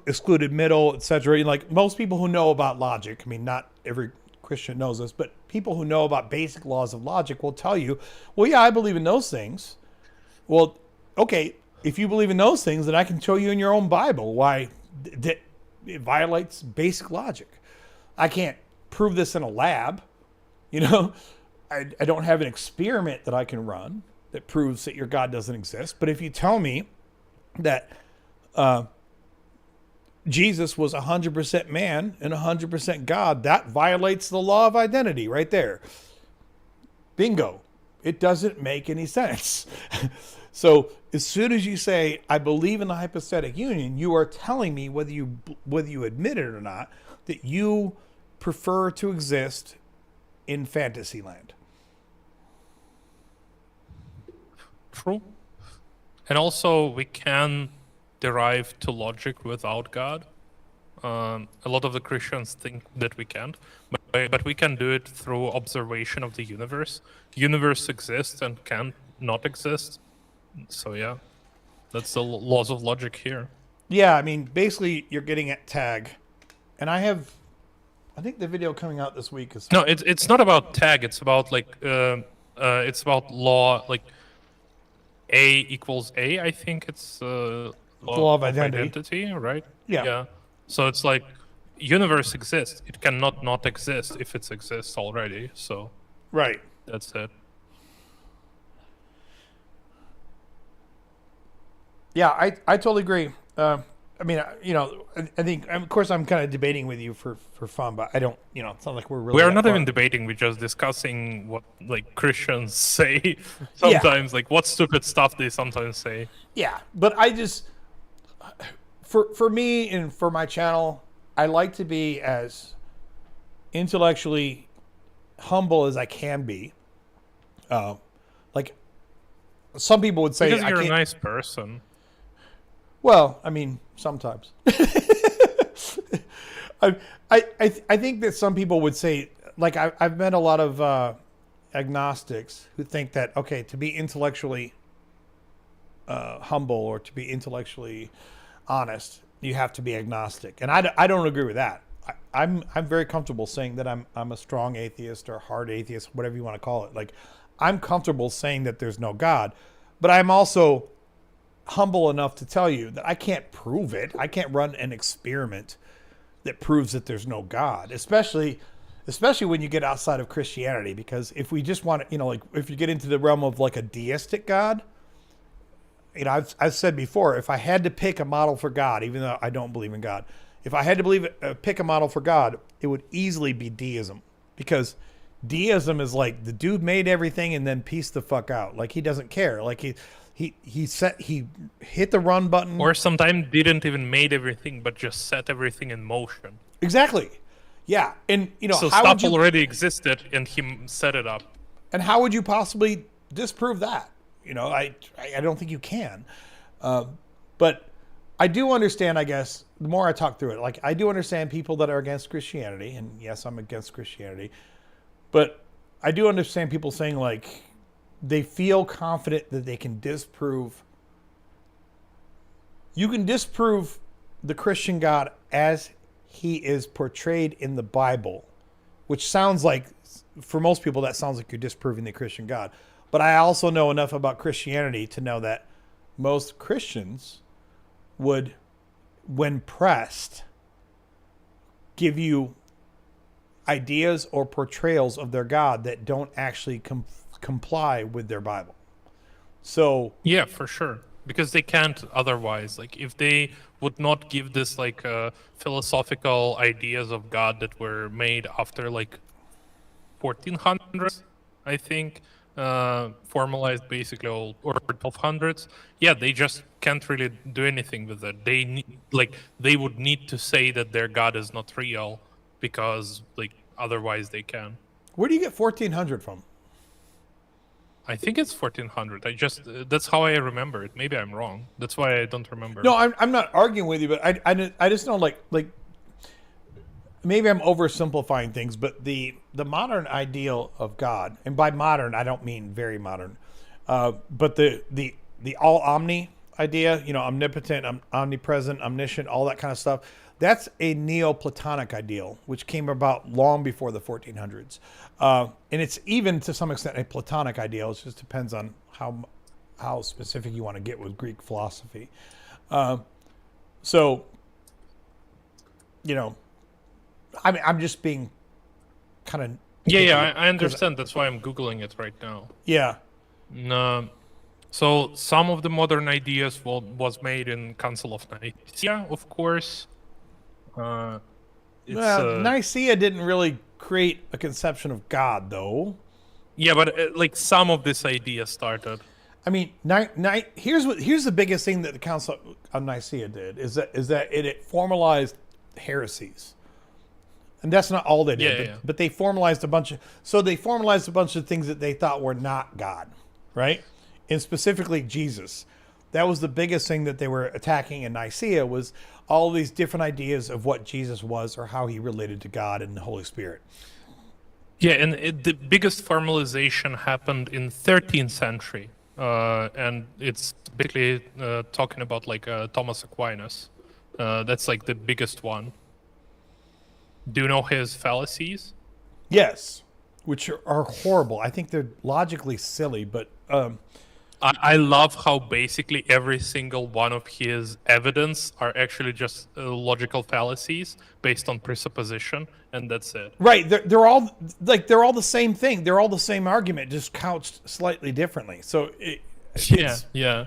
excluded middle, etc. Like most people who know about logic, I mean, not every Christian knows this, but people who know about basic laws of logic will tell you, well, yeah, I believe in those things. Well, okay, if you believe in those things, then I can show you in your own Bible why it violates basic logic. I can't prove this in a lab. I don't have an experiment that I can run that proves that your God doesn't exist. But if you tell me that Jesus was 100% man and 100% God, that violates the law of identity right there. Bingo. It doesn't make any sense. So as soon as you say, I believe in the hypostatic union, you are telling me, whether you admit it or not, that you prefer to exist in fantasy land. True. And also we can derive to logic without God. A lot of the Christians think that we can't, but we can do it through observation of the universe. Universe exists and can not exist. So yeah, that's the laws of logic here. Yeah, I mean, basically you're getting at tag. And I think the video coming out this week is... No, it's not about tag. It's about it's about law, like A equals A. I think it's law of identity, right? Yeah. Yeah. So it's like universe exists. It cannot not exist if it exists already. So right. That's it. Yeah, I totally agree. I mean, I think, of course, I'm kind of debating with you for fun, but I don't, it's not like we're really... We are not even debating. We're just discussing what, like, Christians say sometimes, like, what stupid stuff they sometimes say. Yeah, but I just... For me and for my channel, I like to be as intellectually humble as I can be. Like, some people would say... Because you're a nice person. Well, I mean, sometimes. I think that some people would say, like, I've met a lot of agnostics who think that, okay, to be intellectually humble or to be intellectually honest, you have to be agnostic, and I don't agree with that. I'm very comfortable saying that I'm a strong atheist or hard atheist, whatever you want to call it. Like, I'm comfortable saying that there's no God, but I'm also humble enough to tell you that I can't prove it. I can't run an experiment that proves that there's no God, especially when you get outside of Christianity. Because if we just want to, like if you get into the realm of like a deistic God, I've said before, if I had to pick a model for God, even though I don't believe in God, if I had to pick a model for God, it would easily be deism, because deism is like the dude made everything and then pieced the fuck out. Like, he doesn't care. Like he hit the run button, or sometimes didn't even made everything, but just set everything in motion. Exactly. Yeah, and So how stuff would you, already existed, and he set it up. and how would you possibly disprove that? I don't think you can. But I do understand, I guess, the more I talk through it, like, I do understand people that are against Christianity, and yes, I'm against Christianity, but I do understand people saying, like, they feel confident that they can disprove. You can disprove the Christian God as he is portrayed in the Bible, which sounds like, for most people, that sounds like you're disproving the Christian God. But I also know enough about Christianity to know that most Christians would, when pressed, give you ideas or portrayals of their God that don't actually comply with their Bible. So Yeah, for sure. Because they can't otherwise. Like, if they would not give this like philosophical ideas of God that were made after like 1400s, I think, formalized basically all, or 1200s. Yeah, they just can't really do anything with it. They would need to say that their God is not real, because like otherwise they can. where do you get 1400 from? I think it's 1400. That's how I remember it. Maybe I'm wrong. That's why I don't remember. No, I'm not arguing with you, but I just know, like maybe I'm oversimplifying things, but the modern ideal of God, and by modern I don't mean very modern, but the all omni idea, omnipotent, omnipresent, omniscient, all that kind of stuff. That's a Neoplatonic ideal, which came about long before the 1400s, and it's even to some extent a Platonic ideal. It just depends on how specific you want to get with Greek philosophy. So, I'm just being kind of... Yeah, I understand. That's why I'm Googling it right now. Yeah. So some of the modern ideas was made in Council of Nicaea, of course. Nicaea didn't really create a conception of God, though. Yeah, but like some of this idea started. I mean, here's the biggest thing that the Council of Nicaea did is that it formalized heresies, and that's not all they did. But they formalized a bunch of things that they thought were not God, right? And specifically Jesus. That was the biggest thing that they were attacking in Nicaea, was all these different ideas of what Jesus was or how he related to God and the Holy Spirit. Yeah, and the biggest formalization happened in 13th century, and it's basically talking about like Thomas Aquinas. That's like the biggest one. Do you know his fallacies? Yes, which are horrible. I think they're logically silly, but... I love how basically every single one of his evidence are actually just logical fallacies based on presupposition, and that's it. Right. They're all the same thing. They're all the same argument, just couched slightly differently. So yeah.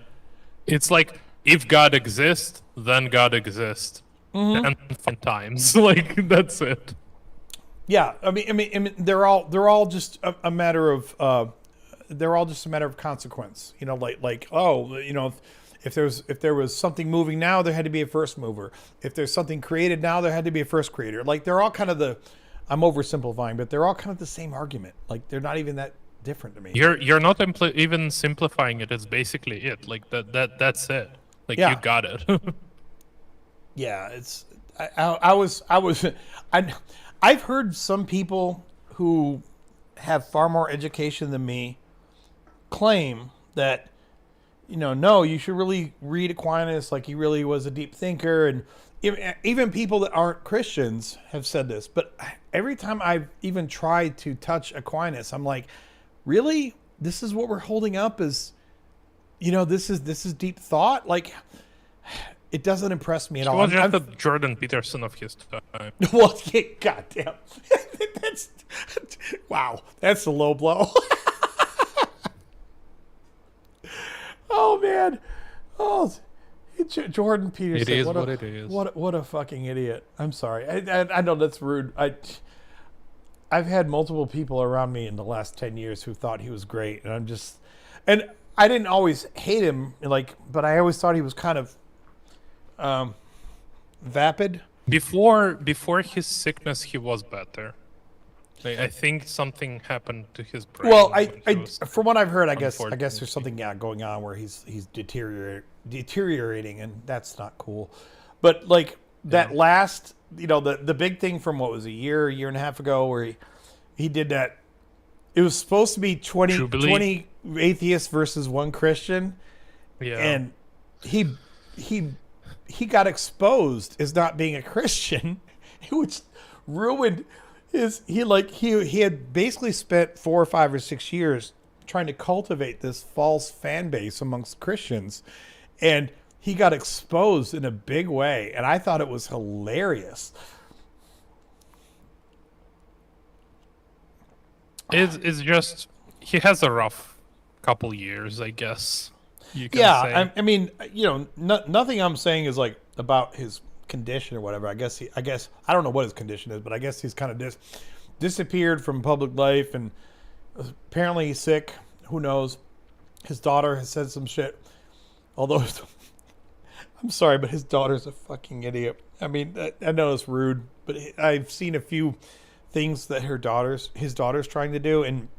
It's like, if God exists, then God exists. Mm-hmm. And sometimes, like, that's it. Yeah. I mean, they're all just a matter of they're all just a matter of consequence. If there was something moving now, there had to be a first mover. If there's something created now, there had to be a first creator. Like, they're all kind of I'm oversimplifying, but they're all kind of the same argument. Like, they're not even that different to me. You're not even simplifying it. It's basically it. Like that's it. Like, yeah. You got it. Yeah, I've heard some people who have far more education than me claim that no, you should really read Aquinas. Like, he really was a deep thinker. And even people that aren't Christians have said this. But every time I've even tried to touch Aquinas, I'm like, really? This is what we're holding up as, this is deep thought? Like, it doesn't impress me at He all. was just the Jordan Peterson of his time. Well, yeah, goddamn. That's, wow, that's a low blow. Oh, man. Oh, Jordan Peterson. It is what it is. What a fucking idiot. I'm sorry. I know that's rude. I've had multiple people around me in the last 10 years who thought he was great. And I didn't always hate him, but I always thought he was kind of vapid. Before his sickness, he was better. I think something happened to his brain. Well, when he was from what I've heard, I guess unfortunately. there's something going on where he's deteriorating, and that's not cool. But like that last, the big thing from what was a year and a half ago, where he did that. It was supposed to be 20 atheists versus one Christian, and he got exposed as not being a Christian, which ruined his. He had basically spent 4 or 5 or 6 years trying to cultivate this false fan base amongst Christians, and he got exposed in a big way, and I thought it was hilarious. It's just he has a rough couple years, I guess. You can say. I mean, nothing I'm saying is like about his condition or whatever. I guess I don't know what his condition is, but I guess he's kind of disappeared from public life, and apparently he's sick. Who knows? His daughter has said some shit. Although, I'm sorry, but his daughter's a fucking idiot. I mean, I know it's rude, but I've seen a few things that his daughter's trying to do, and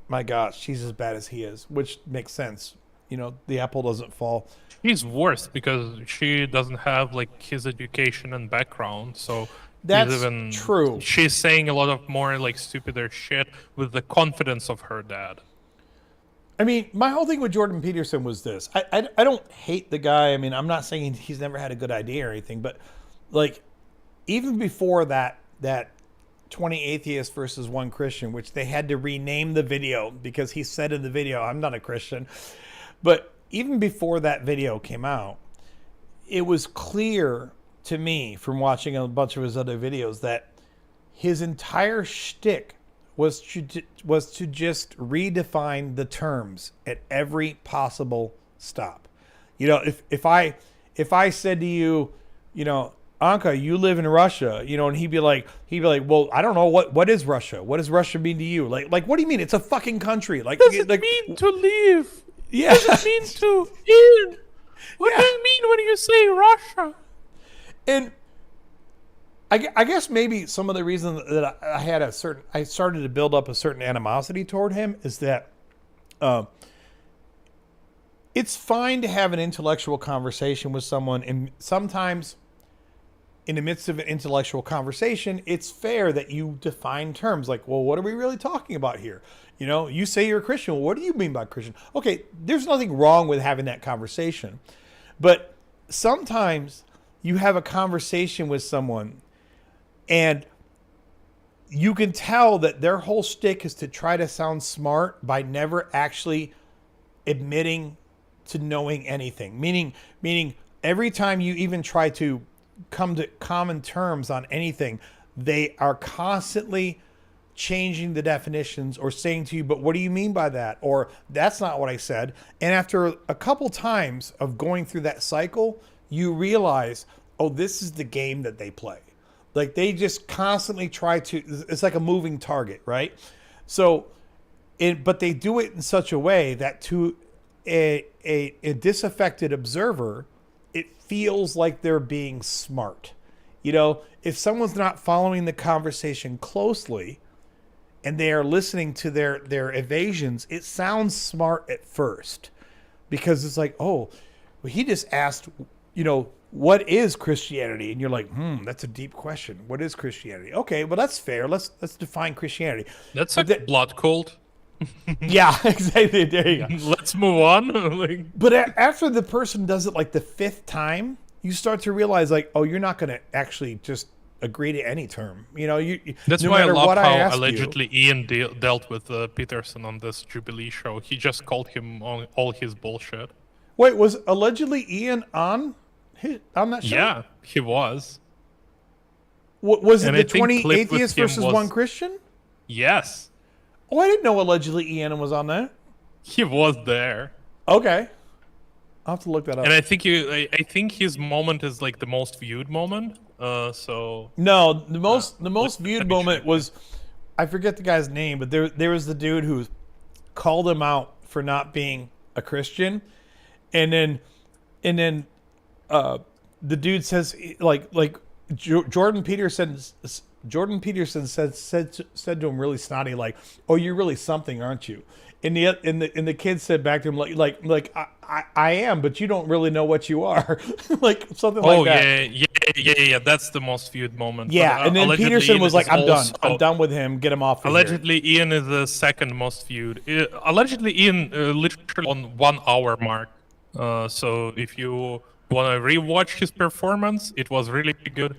my gosh, she's as bad as he is, which makes sense. The apple doesn't fall. She's worse because she doesn't have like his education and background, so That's true. She's saying a lot of more like stupider shit with the confidence of her dad. I mean, my whole thing with Jordan Peterson was this. I don't hate the guy. I mean, I'm not saying he's never had a good idea or anything, but like even before that 20 atheists versus one Christian, which they had to rename the video because he said in the video, I'm not a Christian. But even before that video came out, it was clear to me from watching a bunch of his other videos that his entire shtick was to just redefine the terms at every possible stop. If I said to you, Anka, you live in Russia, and he'd be like, well, I don't know what is Russia? What does Russia mean to you? Like, what do you mean? It's a fucking country. Like, What does it mean to live? Yeah. What does it mean to in? What do you mean when you say Russia? And I guess maybe some of the reason that I started to build up a certain animosity toward him is that it's fine to have an intellectual conversation with someone, and sometimes in the midst of an intellectual conversation, it's fair that you define terms like, well, what are we really talking about here? You say you're a Christian. Well, what do you mean by Christian? Okay, there's nothing wrong with having that conversation. But sometimes you have a conversation with someone and you can tell that their whole shtick is to try to sound smart by never actually admitting to knowing anything. Meaning every time you even try to come to common terms on anything, they are constantly changing the definitions or saying to you, but what do you mean by that? Or that's not what I said. And after a couple times of going through that cycle, you realize, oh, this is the game that they play. Like they just constantly try to, it's like a moving target, right? So, but they do it in such a way that to a disaffected observer, it feels like they're being smart. If someone's not following the conversation closely and they are listening to their evasions, it sounds smart at first because it's like, oh, well, he just asked, what is Christianity? And you're like, that's a deep question. What is Christianity? Okay, well, that's fair. Let's define Christianity. That's a blood cult. Yeah, exactly. There you go. Let's move on. Like, But after the person does it like the fifth time, you start to realize like, oh, you're not going to actually just agree to any term. that's no why I matter love what I how ask allegedly Ian dealt with Peterson on this Jubilee show. He just called him on all his bullshit. Wait, was allegedly Ian on that show? Yeah, he was. Was it And the I think 20 clip with atheists him versus was- one Christian? Yes, Oh, I didn't know allegedly Ian was on that. he was there. Okay. I'll have to look that up. And I think his moment is like the most viewed moment. So No, the most viewed let me moment check. was, I forget the guy's name, but there was the dude who called him out for not being a Christian, and then the dude says like Jordan Peterson said to him really snotty like, oh, you're really something, aren't you? And the kid said back to him like I am, but you don't really know what you are. Like something like oh that. yeah, that's the most viewed moment. Yeah, But, and then allegedly Peterson Ian was like, is I'm done. also- I'm done with him. Get him off of here. Allegedly, Ian is the second most viewed. Allegedly, Ian literally on 1 hour mark. So if you want to rewatch his performance, it was really good.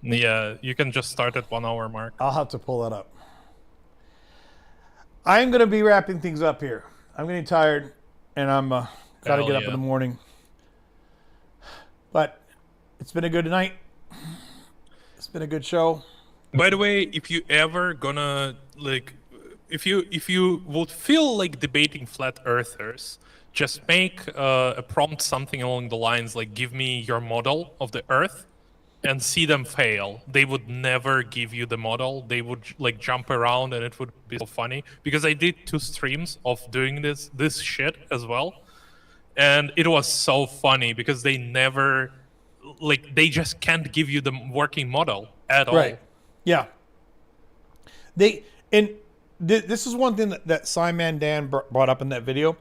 Yeah, you can just start at 1 hour mark. I'll have to pull that up. I'm going to be wrapping things up here. I'm getting tired, and I'm got to Hell get up yeah. in the morning. But it's been a good night. It's been a good show. By the way, if you ever gonna like, if you would feel like debating flat earthers, just make a prompt something along the lines like, "Give me your model of the Earth," and see them fail. They would never give you the model. They would like jump around, and it would be so funny because I did 2 streams of doing this shit as well, and it was so funny because they never like they just can't give you the working model at all. Right. Yeah. This is one thing that Simon Dan brought up in that video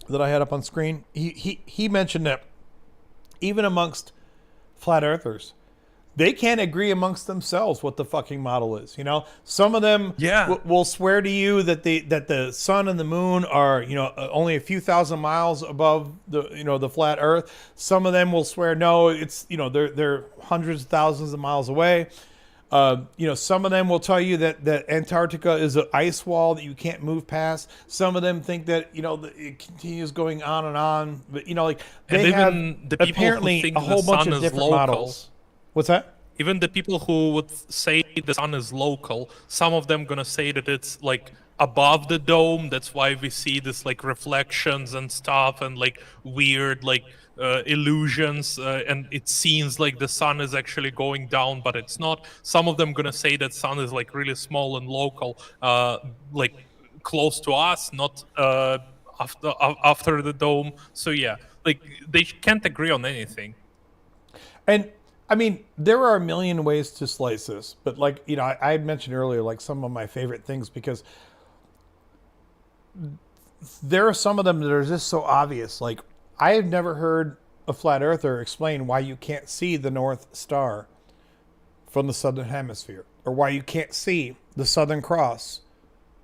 that I had up on screen. He mentioned that even amongst flat earthers, they can't agree amongst themselves what the fucking model is. Some of them Yeah. will swear to you that the sun and the moon are only a few thousand miles above the flat Earth. Some of them will swear no, it's they're hundreds of thousands of miles away. Some of them will tell you that Antarctica is an ice wall that you can't move past. Some of them think that it continues going on and on. But they And have even the people who apparently think a whole the bunch sun of is different local. models. What's that? Even the people who would say the sun is local, some of them gonna say that it's like above the dome. That's why we see this like reflections and stuff and like weird like illusions, and it seems like the sun is actually going down, but it's not. Some of them gonna say that sun is like really small and local, like close to us, not after the dome. So yeah, like they can't agree on anything. And I mean, there are a million ways to slice this, but I had mentioned earlier, like some of my favorite things, because there are some of them that are just so obvious. Like, I have never heard a flat earther explain why you can't see the North Star from the Southern Hemisphere, or why you can't see the Southern Cross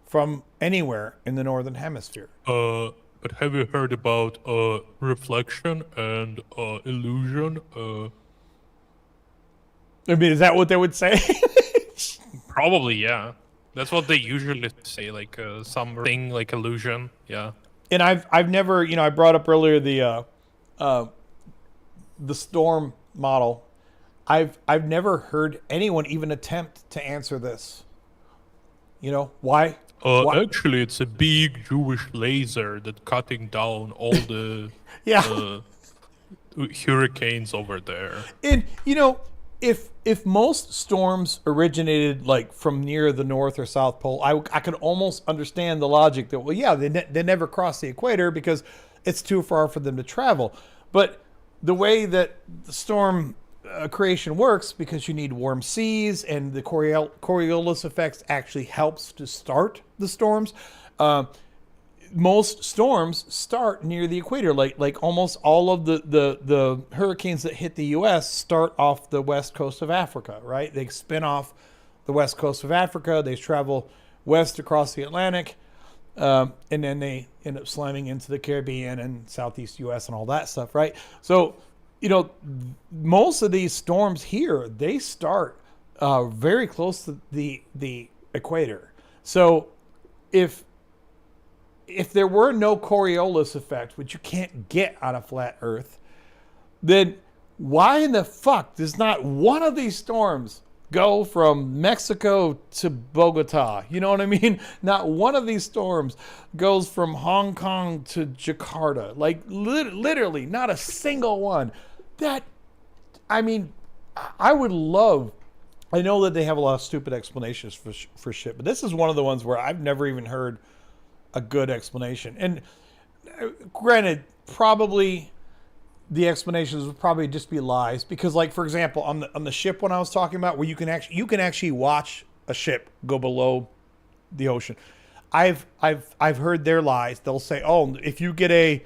from anywhere in the Northern Hemisphere. But have you heard about reflection and illusion? I mean, is that what they would say? Probably, yeah. That's what they usually say, like something like illusion. Yeah. And I've never, I brought up earlier the storm model. I've never heard anyone even attempt to answer this. Why? Why? Actually, it's a big Jewish laser that cutting down all the Yeah. hurricanes over there. And if most storms originated like from near the North or South Pole, I could almost understand the logic that, well, yeah, they never cross the equator because it's too far for them to travel. But the way that the storm creation works, because you need warm seas and the Coriolis effects actually helps to start the storms. Most storms start near the equator. Like almost all of the hurricanes that hit the U.S. start off the west coast of Africa, right? They spin off the west coast of Africa. They travel west across the Atlantic, And then they end up slamming into the Caribbean and Southeast U.S. and all that stuff, right? So, most of these storms here, they start very close to the equator. So if there were no Coriolis effect, which you can't get on a flat Earth, then why in the fuck does not one of these storms go from Mexico to Bogota? You know what I mean? Not one of these storms goes from Hong Kong to Jakarta. Like literally, not a single one. I would love. I know that they have a lot of stupid explanations for shit, but this is one of the ones where I've never even heard a good explanation. And granted, probably the explanations would probably just be lies, because, like, for example, on the ship when I was talking about, where you can actually watch a ship go below the ocean. I've heard their lies. They'll say, "Oh, if you get a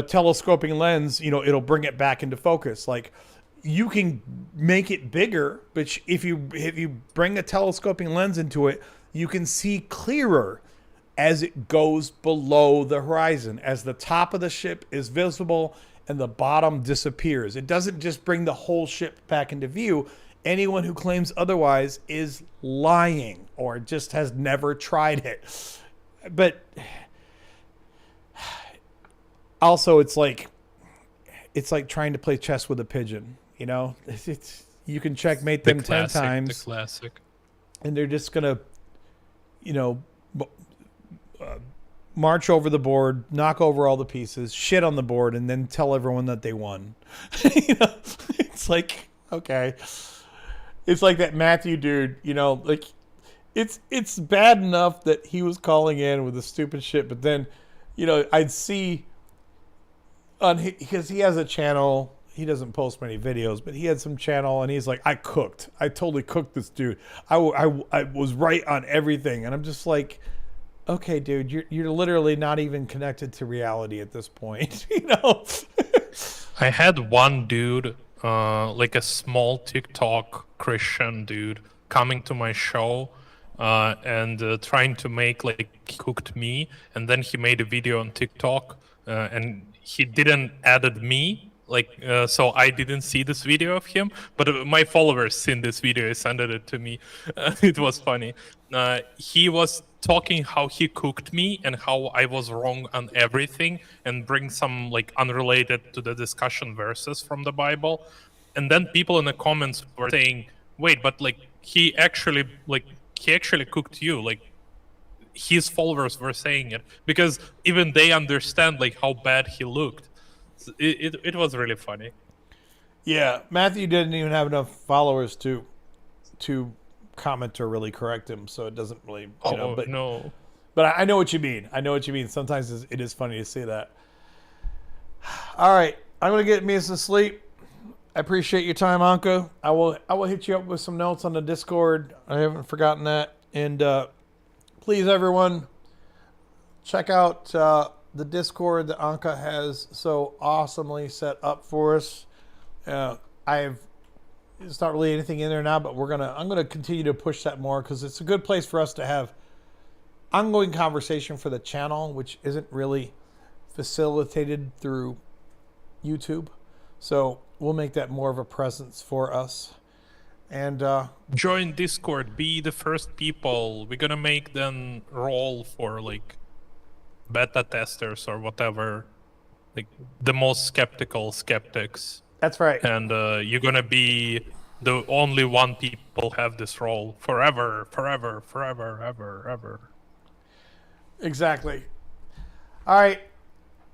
telescoping lens, it'll bring it back into focus." Like, you can make it bigger, but if you bring a telescoping lens into it, you can see clearer as it goes below the horizon, as the top of the ship is visible and the bottom disappears. It doesn't just bring the whole ship back into view. Anyone who claims otherwise is lying or just has never tried it. But also, it's like trying to play chess with a pigeon. It's you can checkmate them 10 times. The classic. And they're just gonna, march over the board, knock over all the pieces, shit on the board, and then tell everyone that they won. It's like, okay. It's like that Matthew dude, like, it's bad enough that he was calling in with the stupid shit, but then, I'd see because he has a channel. He doesn't post many videos, but he had some channel, and he's like, I totally cooked this dude. I was right on everything. And I'm just like, okay, dude, you're literally not even connected to reality at this point. I had one dude, like a small TikTok Christian dude, coming to my show and trying to make, like, cooked me. And then he made a video on TikTok and he didn't added me. So I didn't see this video of him, but my followers seen this video. He sent it to me. It was funny. He was talking how he cooked me and how I was wrong on everything, and bring some, like, unrelated to the discussion verses from the Bible. And then people in the comments were saying, wait, but, like, he actually cooked you. Like, his followers were saying it because even they understand, like, how bad he looked. It was really funny. Yeah, Matthew didn't even have enough followers to comment or really correct him, so it doesn't really. No. But I know what you mean. Sometimes it is funny to see that. All right, I'm gonna get me some sleep. I appreciate your time, Anka. I will hit you up with some notes on the Discord. I haven't forgotten that. And please, everyone, check out the Discord that Anka has so awesomely set up for us. It's not really anything in there now, but I'm gonna continue to push that more, because it's a good place for us to have ongoing conversation for the channel, which isn't really facilitated through YouTube. So we'll make that more of a presence for us. And join Discord, be the first people. We're gonna make them roll for, like, beta testers or whatever, like the most skeptical skeptics. That's right. And you're gonna be the only one people have this role forever. Exactly. All right.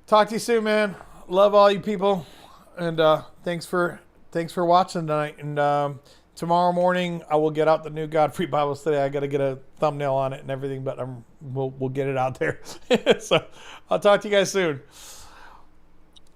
Talk to you soon, man. Love all you people, and thanks for watching tonight. And tomorrow morning I will get out the new God-Free Bible Study. I got to get a thumbnail on it and everything, but we'll get it out there. So I'll talk to you guys soon.